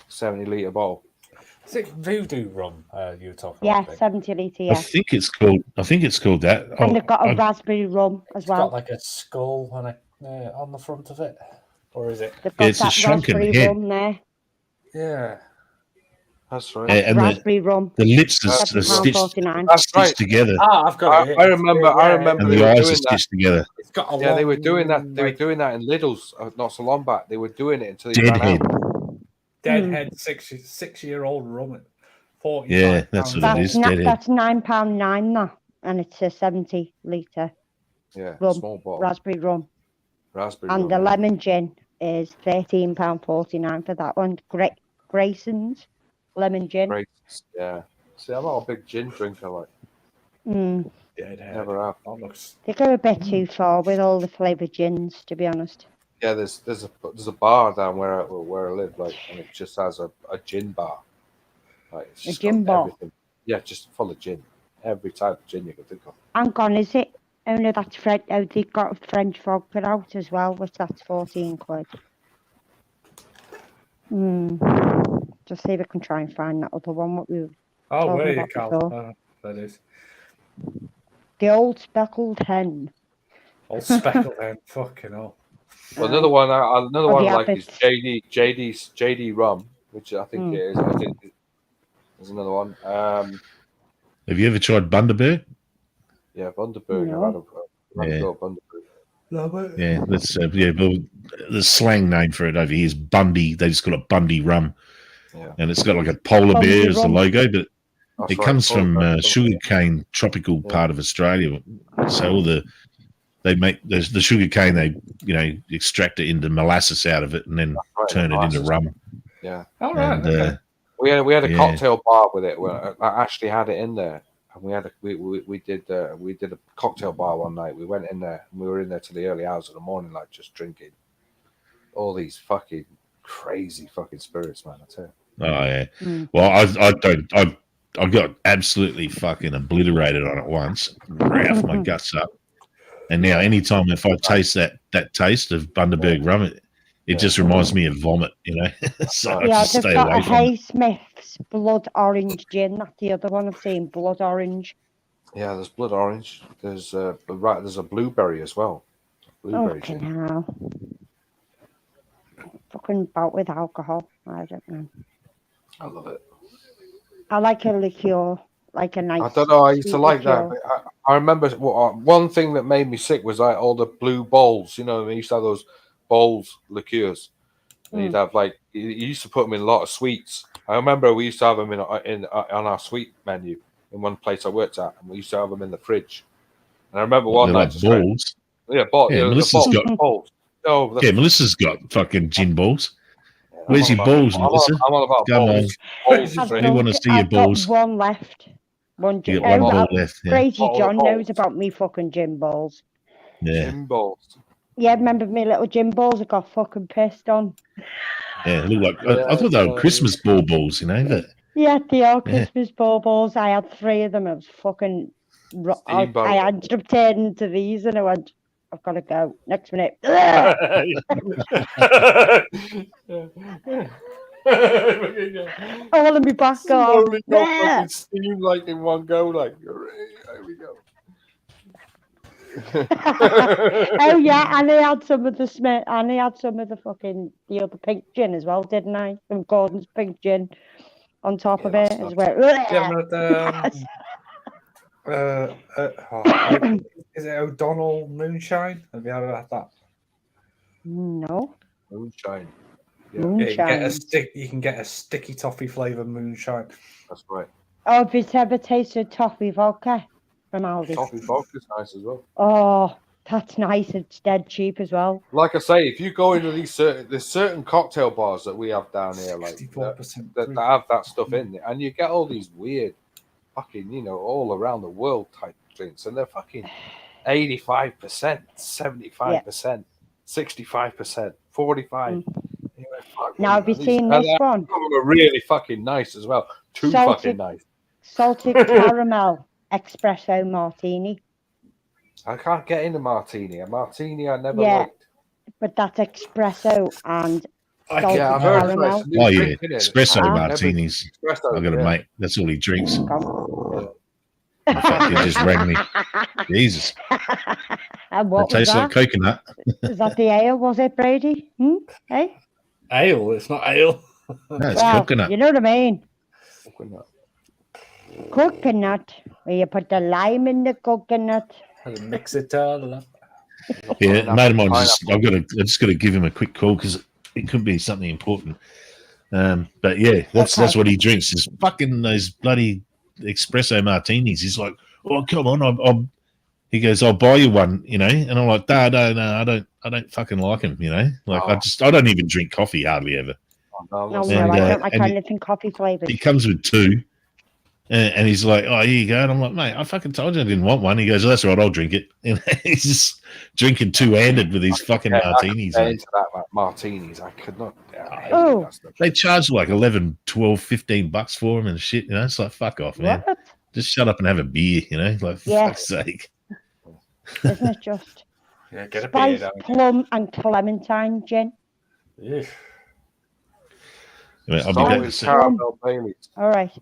70-litre bottle. Is it Voodoo rum you were talking Yeah, about? 70 litre. Yeah. I think it's called that. And they've got a raspberry rum as well. It's got like a skull on the front of it, or is it? They've got It's a that shrunken raspberry head. rum there. Yeah, that's right. And raspberry rum. The lips are stitched together. Ah, I've got it. I remember. And the eyes are stitched together. It's got a Yeah, they were long, doing that. They were doing that in Lidl's not so long back. They were doing it until they ran Deadhead. out. Deadhead 6-year-old rum at 40. Yeah, that's what it is. Deadhead. That's £9.9 that, and it's a 70 litre. Yeah, rum, small bottle. raspberry rum. Raspberry And rum, the yeah. lemon gin is £13.49 for that one. Grayson's lemon gin. Great. Yeah. See, I'm not a big gin drinker. Like, Deadhead. never have. They go a bit too far with all the flavoured gins, to be honest. Yeah, there's a bar down where I live, like, and it just has a gin bar. Like, it's just gin got bar? everything. Yeah, just full of gin. Every type of gin you can think of. Hang on, is it only that's French? Oh, they've got a French vodka out as well, which that's 14 quid. Just see if I can try and find that other one. What we were Oh, where are you, talking Cal? about before. That is. The old speckled hen. Old speckled hen. Fucking hell. Well, another one I like is Abbott's. JD rum, which I think it is. I think there's another one. Have you ever tried Bundaberg? Yeah, Bundaberg. No. I've got Bundaberg. Love it. Yeah, that's well, the slang name for it over here is Bundy. They just call it Bundy rum, and it's got like a polar Bundy bear as the rum. logo, but That's it right, comes polar from bear. sugarcane tropical part of Australia. So all they make the sugarcane, they extract it into molasses out of it and then turn it into rum. Yeah. All right. And, Okay. We had a yeah. cocktail bar with it. Where I actually had it in there, and we did a cocktail bar one night. We went in there, and we were in there till the early hours of the morning, like just drinking all these fucking crazy fucking spirits, man. I tell you. Oh yeah. Well, I got absolutely fucking obliterated on it once, roughed my guts up, and now anytime if I taste that taste of Bundaberg rum, it just reminds me of vomit, So I just they've stay got away a from it. Hay Smith's blood orange gin. That's the other one I've seen. Blood orange. Yeah, there's blood orange. There's there's a blueberry as well. Blueberry Fucking gin. hell. Fucking bout with alcohol. I don't know. I love it. I like a liqueur, like a nice. I don't know. I used to sweet like that. liqueur. But I remember one thing that made me sick was like all the blue bowls. We used to have those bowls liqueurs. And you'd have you used to put them in a lot of sweets. I remember we used to have them on our sweet menu in one place I worked at, and we used to have them in the fridge. And I remember one They're night like balls. Melissa's got balls. Oh, Melissa's got fucking gin balls. Where's your balls, Melissa? I'm on about Come balls. on. I want to see your I've got balls. one left. One You gin. got one ball left. Yeah. Crazy Bottle of John knows balls. about me fucking gin balls. Yeah. Gin balls. Yeah, remember me little gin balls? I got fucking pissed on. Yeah, look like I thought they were Christmas balls, But Yeah, they are Christmas balls. I had 3 of them. It was fucking. I ended up turning into these, and I went, I've got to go. Next minute. I want to be back on. Slowly go fucking steam like in one go, like there we go. Oh yeah, and I had some of the Smith, and I had some of the fucking the other pink gin as well, didn't I? From Gordon's pink gin on top of it as well. Is it O'Donnell Moonshine? Have you ever had that? No. Moonshine. Yeah, you can get a sticky toffee flavour moonshine. That's right. Oh, have you ever tasted toffee vodka from Aldi? Toffee vodka's nice as well. Oh, That's nice. It's dead cheap as well. Like I say, if you go into there's certain cocktail bars that we have down here, like that have that stuff in there, and you get all these weird, fucking, all around the world type drinks, and they're fucking 85%, 75%, 65%, 45%. Now, have you seen this one? Are really fucking nice as well. Fucking nice. Salted caramel espresso martini. I can't get into martini. A martini I never liked. But that's espresso and salted I've heard caramel. Oh yeah, espresso martinis. I've got a mate. That's all he drinks. He just rang me. Jesus. And what it tastes like coconut. Is that the ale? Was it, Brady? Hey. Ale. It's not ale. No, it's coconut. You know what I mean. Coconut. Where you put the lime in the coconut. And mix it all up. Yeah, mate of mine. I just got to give him a quick call because it could be something important. But yeah, that's what he drinks. Is fucking those bloody espresso martinis. He's like, oh come on, he goes, I'll buy you one, and I'm like, no, I don't fucking like them, Like I don't even drink coffee hardly ever. No, I don't like anything coffee flavored. He comes with two. And he's like, oh, here you go. And I'm like, mate, I fucking told you I didn't want one. He goes, oh, that's right, I'll drink it. And he's just drinking two-handed with these fucking martinis. Into that martinis, I could not. They charge like 11, 12, $15 for them and shit. It's like, fuck off, man. What? Just shut up and have a beer, Like, for fuck's sake. Isn't it just? Yeah, get a Spice, beer. plum, and clementine gin. Yeah. Caramel Baileys. All right.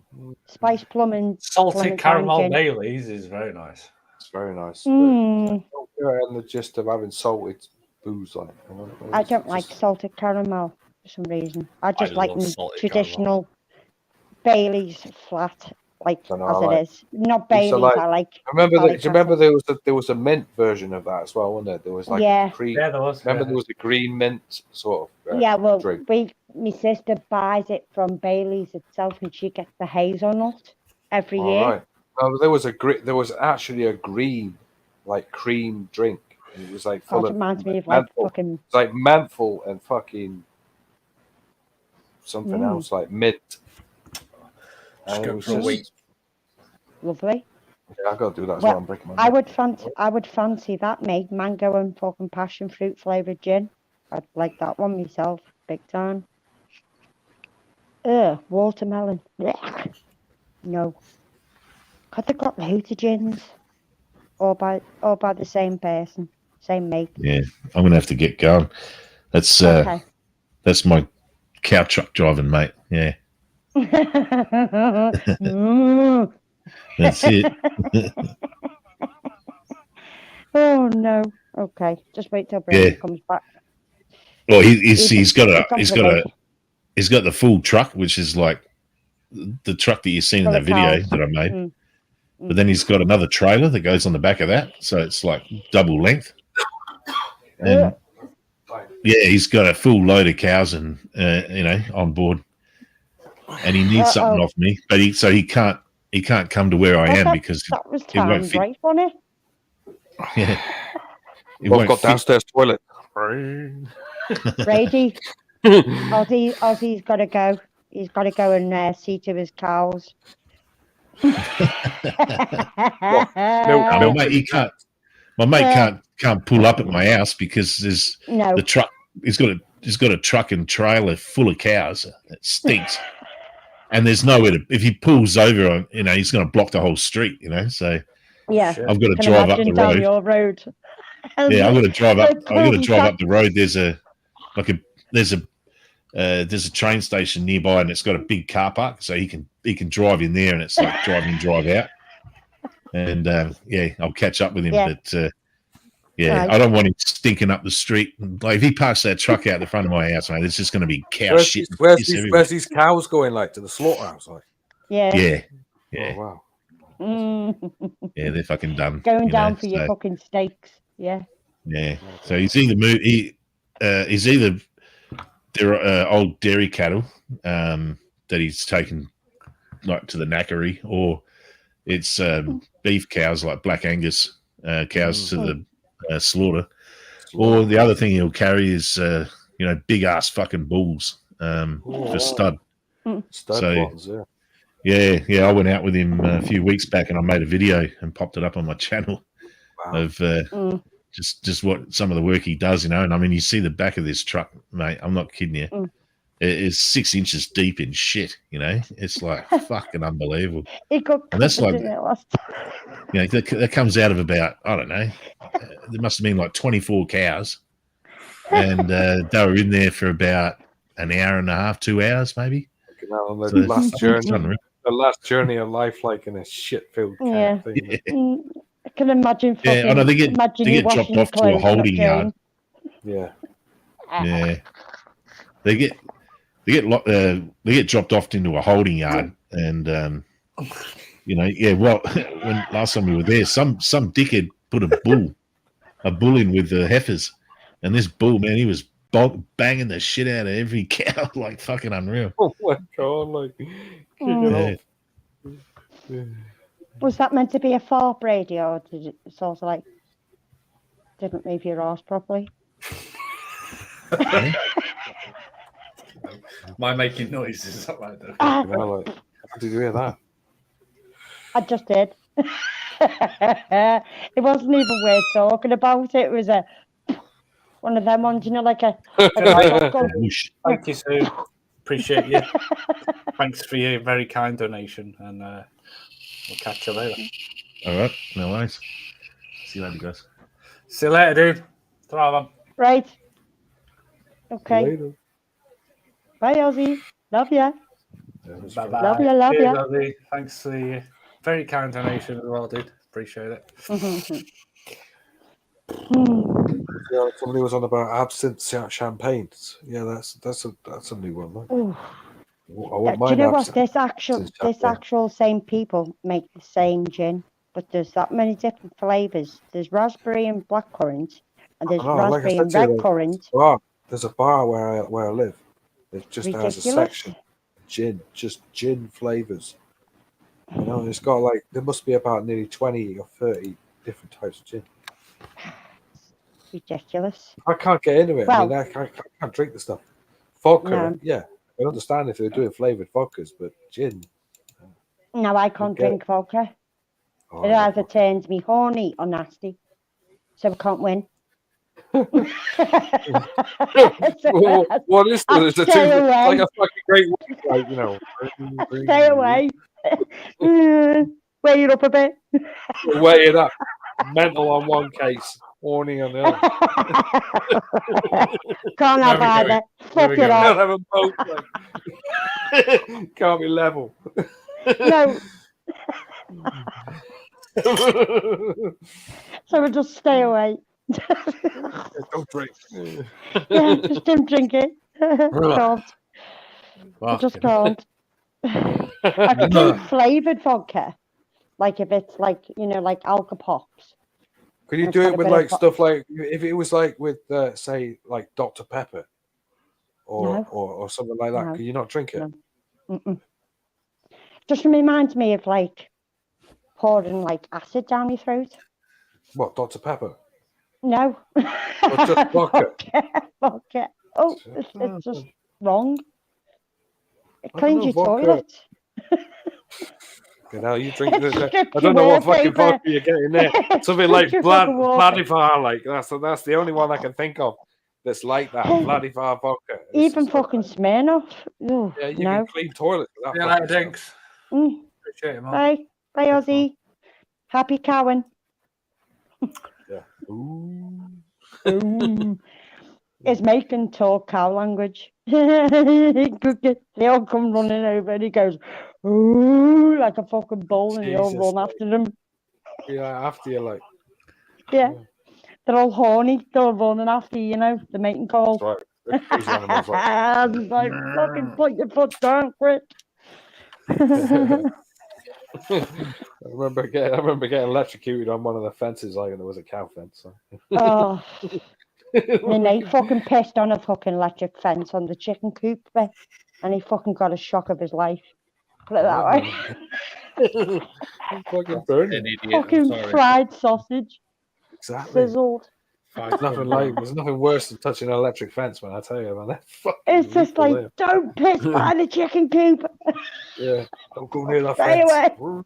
Spice, plum, and salted caramel gin. Baileys is very nice. It's very nice. Mm. And the gist of having salted booze like. I don't like salted caramel for some reason. I just like traditional Baileys flat, like as it is. Not Baileys. I like. Do you remember there was a mint version of that as well, wasn't there? There was like a cream. Yeah, there was. Remember there was a green mint sort of. Drink. My sister buys it from Baileys itself, and she gets the hazelnut every year. Right. There was actually a green, like cream drink. And it was like full of. It reminds me of like fucking. It's like menthol and fucking something else like mint. Just go for a week. Lovely. Yeah, I gotta do that as well. I'm breaking my neck. I would fancy that, mate. Mango and fucking passion fruit flavored gin. I'd like that one myself, big time. Watermelon. Blech. No. God, they've got loads of gins. All by the same person, same mate. Yeah, I'm gonna have to get going. That's my cow truck driving, mate. Yeah. That's it. Oh no. Okay, just wait till Brandon comes back. Well, he's got the full truck, which is like the truck that you've seen in that video that I made. But then he's got another trailer that goes on the back of that, so it's like double length. And he's got a full load of cows and on board. And he needs something off me, but he can't come to where I am because that was time, right, wasn't it? Yeah. We've got downstairs toilet. Brady, Ozzy's got to go. He's got to go and see to his cows. No, mate, he can't. My mate can't pull up at my house because there's the truck. He's got a truck and trailer full of cows. It stinks, and there's nowhere to. If he pulls over, he's going to block the whole street. So yeah, I've got to drive up the road. Your road. Yeah, I've got to drive up. I've got to drive up the road. There's a train station nearby, and it's got a big car park, so he can drive in there, and it's like drive in, drive out. And I'll catch up with him. Yeah. But I don't want him stinking up the street. Like if he parks that truck out the front of my house, mate, there's just going to be cow shit. Where's these cows going? Like to the slaughterhouse? Like yeah. Oh, wow. Yeah, they're fucking done. Going down for your fucking steaks. Yeah. Yeah. So he's either they're old dairy cattle that he's taken like to the knackery, or it's beef cows like Black Angus cows to the slaughter. Or the other thing he'll carry is, big ass fucking bulls for stud. Stud ones, yeah. I went out with him a few weeks back, and I made a video and popped it up on my channel of just what some of the work he does, And I mean, you see the back of this truck, mate. I'm not kidding you. It's 6 inches deep in shit. It's like fucking unbelievable. And that's like, that comes out of about, I don't know. There must have been like 24 cows, and they were in there for about an hour and a half, 2 hours, maybe. The last journey of life, like in a shit-filled kind of thing. I can imagine. I know they get dropped off to a holding yard. Yeah. They get dropped off into a holding yard, and Well, when last time we were there, some dickhead put a bull in with the heifers, and this bull, man, he was banging the shit out of every cow, like fucking unreal. Oh my god, like kicking off. Was that meant to be a fart, Brady, or did it sort of like didn't leave your arse properly? Am I making noises? Is that right? How did you hear that? I just did. It wasn't even weird talking about it. It was one of them ones, like a Thank you, Sue. Appreciate you. Thanks for your very kind donation, and we'll catch you later. All right, no worries. See you later, guys. See you later, dude. Right. Okay. Later. Bye, Ozzy. Love ya. Bye-bye. Love ya. Love ya. Ozzy. Thanks for your very kind donation as well, dude. Appreciate it. Yeah, somebody was on about absinthe champagnes. Yeah, that's a new one. Right? Do you know what? This actual same people make the same gin, but there's that many different flavors. There's raspberry and blackcurrant, and there's raspberry and red currant. Oh, there's a bar where I live. It just has a section just gin flavors. It's got there must be about nearly 20 or 30 different types of gin. Ridiculous. I can't get into it. Well, I can't drink the stuff. Vodka, yeah. I understand if they're doing flavored vodkas, but gin. No, I can't drink vodka. It either turns me horny or nasty, so I can't win. What is this? It's like a fucking great way, Stay away. Weigh it up a bit. Weigh it up. Mental on one case, horny on the other. Can't have either. Fuck it Can't up. have them both. Can't be level. No. So we just stay away. Don't drink. Yeah, just don't drink it. Can't. I just can't. I can drink flavoured vodka. Like if it's like Alka Pops. Could you do it with stuff like if it was with say like Dr. Pepper or something like that? No. Could you not drink it? No. Just reminds me of pouring acid down your throat. What, Dr. Pepper? No. Or just vodka? Vodka. Oh, it's just wrong. It cleans your toilet. You drink I don't know what fucking vodka you're getting there. Something like Vladifar, that's the only one I can think of that's like that. Vladifar vodka. Even fucking Smirnoff. Ooh, yeah, you can clean toilets with that. Yeah, thanks. Appreciate it, man. Bye, Ozzy. Happy cowing. Yeah. He's making talk cow language. They all come running over and he goes, ooh, like a fucking bull, and they all run after him. Yeah, after you, Yeah. They're all horny, they're all running after you, the mating call. That's right. It's like, fucking put your foot down quick. I remember getting electrocuted on one of the fences, and there was a cow fence. So. Oh. And they fucking pissed on a fucking electric fence on the chicken coop bit, and he fucking got a shock of his life. Put it that way. Fucking burning. Fucking fried sausage. Exactly. Sizzled. There's nothing worse than touching an electric fence, man. I tell you, man. It's just like, don't piss by the chicken coop. Yeah, don't go near that Stay fence. away.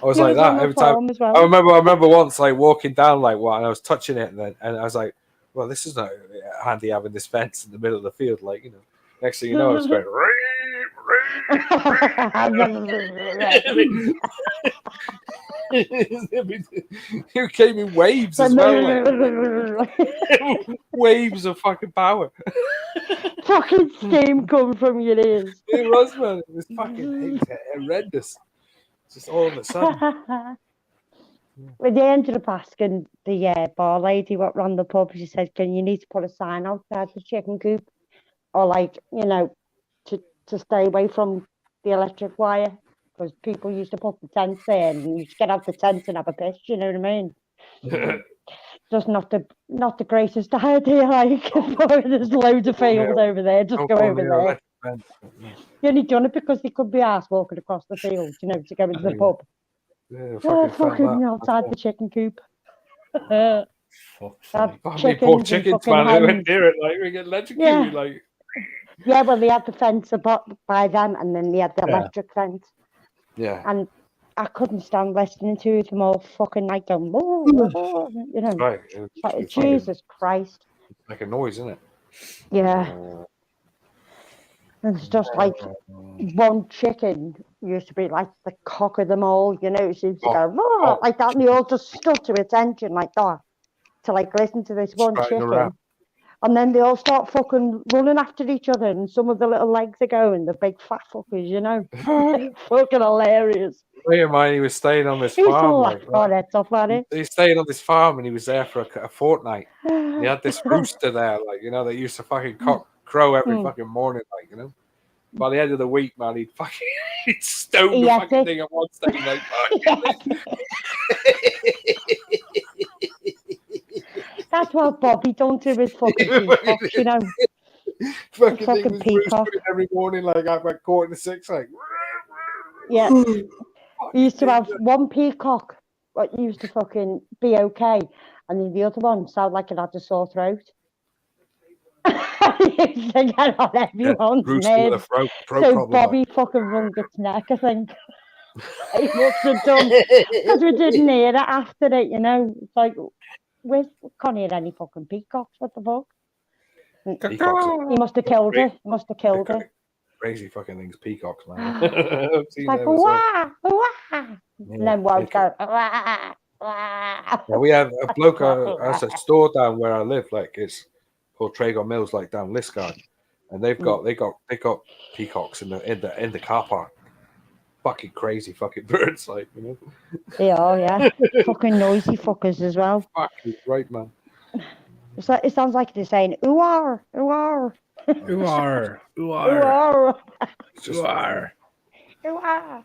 I was like that every time. Well. I remember once like walking down like what, and I was touching it, and I was like, well, this is not handy having this fence in the middle of the field, like, you know. Next thing you know, it's going. You came in waves as well, like. Waves of fucking power. Fucking steam coming from your ears. It was, man. It was fucking horrendous. Just all of a sudden. When they ended up asking the bar lady what ran the pub, she said, "Can you need to put a sign outside the chicken coop, or like, you know, to stay away from the electric wire, because people used to put the tents there and you just get out the tent and have a piss, you know what I mean?" Just not the greatest idea, like, there's loads of field over there, just go over there. You only done it because they could be asked walking across the field, you know, to go into the pub. Yeah, fucking outside the chicken coop. Poor chickens, man, they went near it, like, we get electrocuted, like. Yeah, well, they had the fence by them, and then they had the electric fence. Yeah. And I couldn't stand listening to them all fucking night going, you know. Right. Like, Jesus Christ. Like a noise, isn't it? Yeah. And it's just like one chicken used to be like the cock of them all, you know. It seems to go like that, and they all just stood to attention like that to like listen to this one chicken. Around. And then they all start fucking running after each other, and some of the little legs are going, the big fat fuckers, you know. Fucking hilarious. Mate, mine, he was staying on this farm. He's staying on this farm, and he was there for a fortnight. He had this rooster there, like, you know, they used to fucking crow every fucking morning, like, you know. By the end of the week, man, he'd stone the fucking thing at one stage, like, That's what Bobby done to his fucking peacocks, you know. Fucking peacock every morning, like at like 5:45, like. Yeah. He used to have one peacock, what used to fucking be okay, and then the other one sounded like it had a sore throat. He used to get on everyone's nerves. So Bobby fucking wrung its neck, I think. He must have done, because we didn't hear it after it, you know. It's like, we can't hear any fucking peacocks, what the fuck? He must have killed her. He must have killed her. Crazy fucking things, peacocks, man. It's like, wah, wah. And then one go, wah, wah. Yeah, we have a bloke has a store down where I live, like it's called Traeger Mills, like down Liscard, and they got peacocks in the car park. Fucking crazy fucking birds, like, you know. They are, yeah. Fucking noisy fuckers as well. Fucking right, man. It's like, it sounds like they're saying ooh-ar, ooh-ar. Ooh-ar, ooh-ar. Ooh-ar. Ooh-ar. Ooh-ar.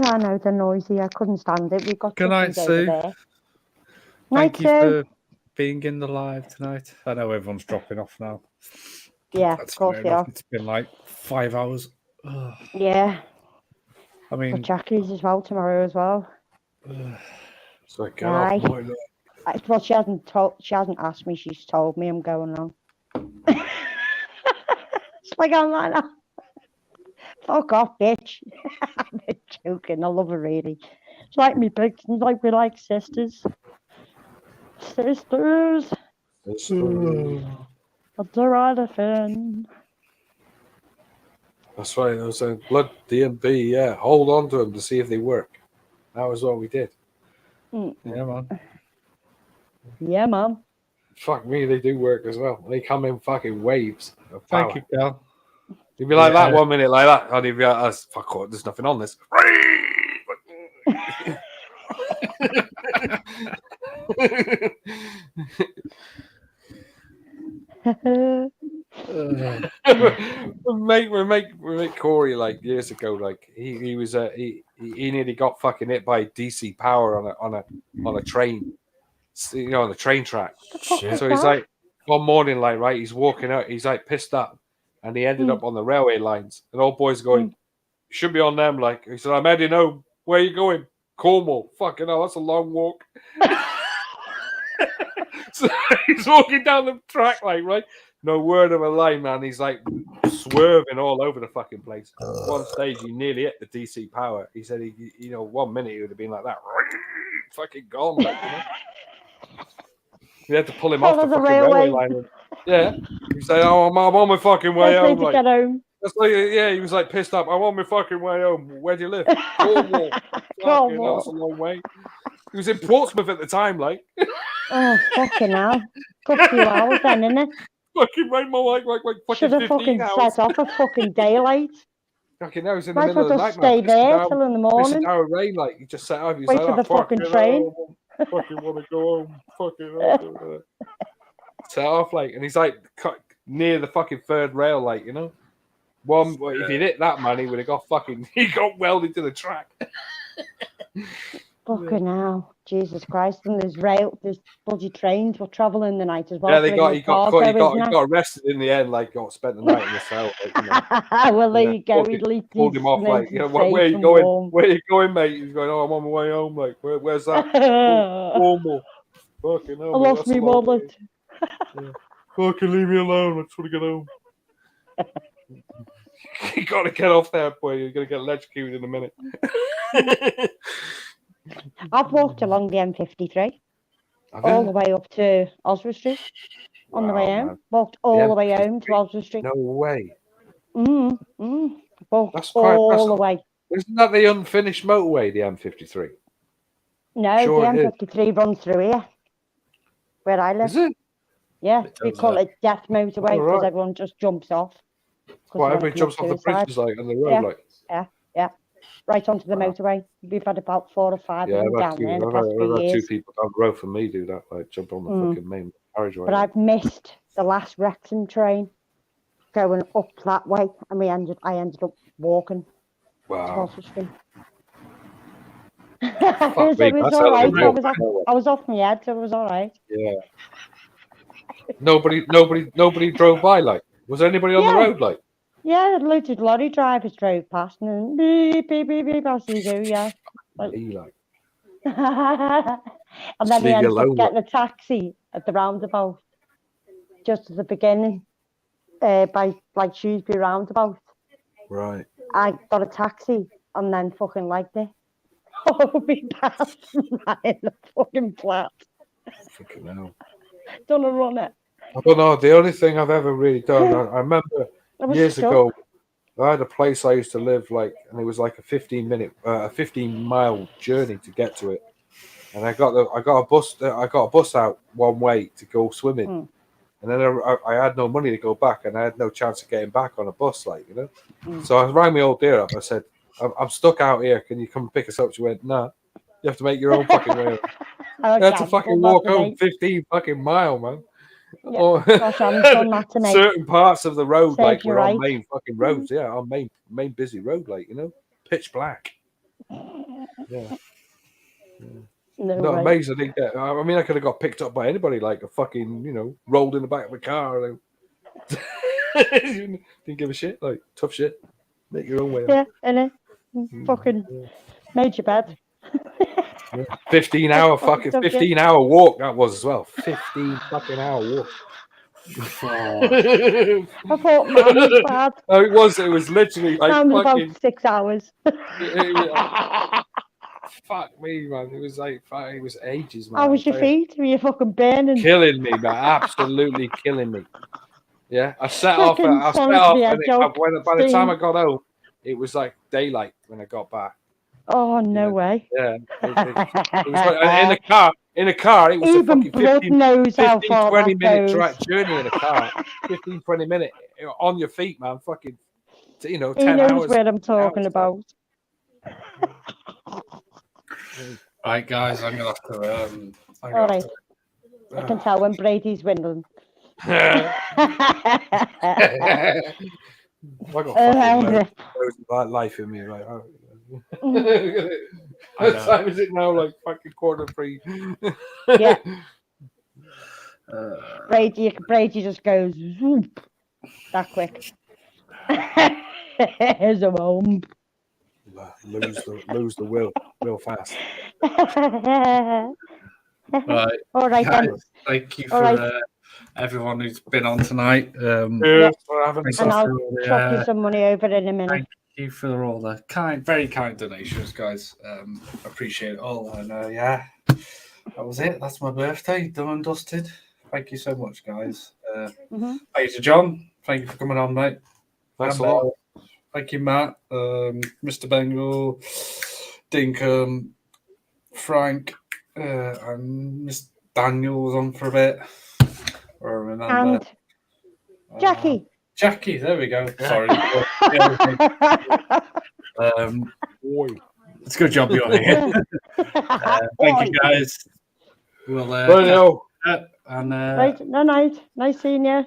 I know, they're noisy. I couldn't stand it. We got good night, Sue. Thank you for being in the live tonight. I know everyone's dropping off now. Yeah, that's of course they are. It's been like 5 hours. Ugh. Yeah. I mean, but Jackie's as well tomorrow as well. So well, she hasn't asked me. She's told me I'm going on. It's like I'm like that. Fuck off, bitch. I'm joking. I love her really. It's like me, big. Like we're like sisters. Sisters. But they're right a fan. That's right. I was saying blood DMB. Yeah, hold on to them to see if they work. That was what we did. Yeah, man. Yeah, man. Fuck me, they do work as well. They come in fucking waves of power. Thank you, Cal. You'd be like that 1 minute, like that, and you'd be like, "Fuck off, there's nothing on this." we make Corey like years ago. Like he was he nearly got fucking hit by DC power on a train, you know, on the train track. Shit. So he's like one morning, like right, he's walking out, he's like pissed up, and he ended up on the railway lines. And all boys going, "You should be on them." Like he said, "I'm heading home." "Where are you going?" "Cornwall." "Fucking hell, that's a long walk." he's walking down the track, like, right? No word of a line, man. He's like swerving all over the fucking place. One stage, he nearly hit the DC power. He said, 1 minute he would have been like that, fucking gone. Like, We had to pull him off the fucking railway line. Yeah, he said, "Oh, I'm on my fucking way home." To get home. That's like, yeah, he was like pissed up. I'm on my fucking way home. Where do you live? Cornwall. Cornwall. That's a long way. He was in Portsmouth at the time, like. Oh, fucking hell. Good few hours then, innit? Fucking made my life like fucking Should have 15 fucking hours. set off at fucking daylight. Fucking hell, he's in the Might middle of the just night, stay man. there till in the morning. Hour rain, like, he just set off. He's Wait like, for the fucking train. Fucking want to go home. Fucking set off, like, and he's like near the fucking third rail, like, if he'd hit that man, he would have got he got welded to the track. Fucking hell, Jesus Christ! And there's bloody trains were travelling the night as well. Yeah, he got arrested in the end. Like, spent the night in the cell. Like, well, there you go. He pulled him off. Like, where are you going? Warm. Where are you going, mate? He's going. Oh, I'm on my way home. Like, where's that? Cornwall. Fucking hell. I lost my wallet. Fucking leave me alone. I just want to get home. You got to get off there, boy. You're gonna get electrocuted in a minute. I've walked along the M53 all the way up to Oswald Street on the way home. Man. Walked all the way home to Oswald Street. No way. Walked that's all the way. Isn't that the unfinished motorway, the M53? No, the M53 runs through here, where I live. Is it? Yeah, we call it Death Motorway because everyone just jumps off. Well, everybody jumps off the bridges, like, on the road, like. Yeah. Right onto the motorway. We've had about 4 or 5 of them down there in the past 3 years. I've had 2 people down the road from me do that, like jump on the fucking main carriageway. But I've missed the last Wrexham train going up that way, and I ended up walking. Wow. It was all right. I was off my head, so it was all right. Yeah. Nobody drove by, like. Was there anybody on the road, like? Yeah, loads of lorry drivers drove past and beep, beep, beep, beep, as you do, yeah. Like. And then he ended up getting a taxi at the roundabout, just at the beginning, by like Shrewsbury roundabout. Right. I got a taxi and then fucking liked it. Oh, me past in the fucking flat. Fucking hell. Done a run it. I don't know. The only thing I've ever really done, I remember years ago, I had a place I used to live, like, and it was like a 15-mile journey to get to it. And I got a bus out one way to go swimming, and then I had no money to go back, and I had no chance of getting back on a bus, like, So I rang my old dear up. I said, "I'm stuck out here. Can you come pick us up?" She went, "Nah, you have to make your own fucking way." I had to fucking walk home 15 fucking mile, man. Yeah, gosh, certain parts of the road, like, were on main fucking roads, on main busy road, like, pitch black. Yeah. Amazed I didn't get. I mean, I could have got picked up by anybody, like a fucking, rolled in the back of a car. Like, didn't give a shit. Like, tough shit. Make your own way. Yeah, innit? Fucking made your bed. 15-hour walk that was as well. 15 fucking hour walk. I thought mine was bad. No, it was literally like fucking about 6 hours. Fuck me, man. It was ages, man. How was your feet? Were you fucking burning? Killing me, man. Absolutely killing me. Yeah, I set off and by the time I got home, it was like daylight when I got back. Oh, no way. Yeah. It was in a car, it was even a fucking 15-20 minute journey in a car. 15-20 minutes on your feet, man. Fucking, 10 hours. He knows what I'm talking about. Right, guys, I'm going to have to... All right. I can tell when Brady's winning. I got fucking life in me, right? What time is it now? Like fucking 2:45. Yeah. Brady just goes zoop, that quick. Here's a home. Lose the will real fast. Right. All right, guys, then. thank you All for right. everyone who's been on tonight. Cheers for having us. And I'll chuck you some money over in a minute. Thank you for all the very kind donations, guys. Appreciate it all. And yeah, that was it. That's my birthday, done and dusted. Thank you so much, guys. Thank you to John. Thank you for coming on, mate. Thanks a lot. Thank you, Matt, Mr. Bengal, Dinkum, Frank, and Miss Daniel was on for a bit. I remember. And Jackie. Jackie, there we go. Sorry. It's a good job you're here. Thank you, guys. We'll and right, no, nice seeing you.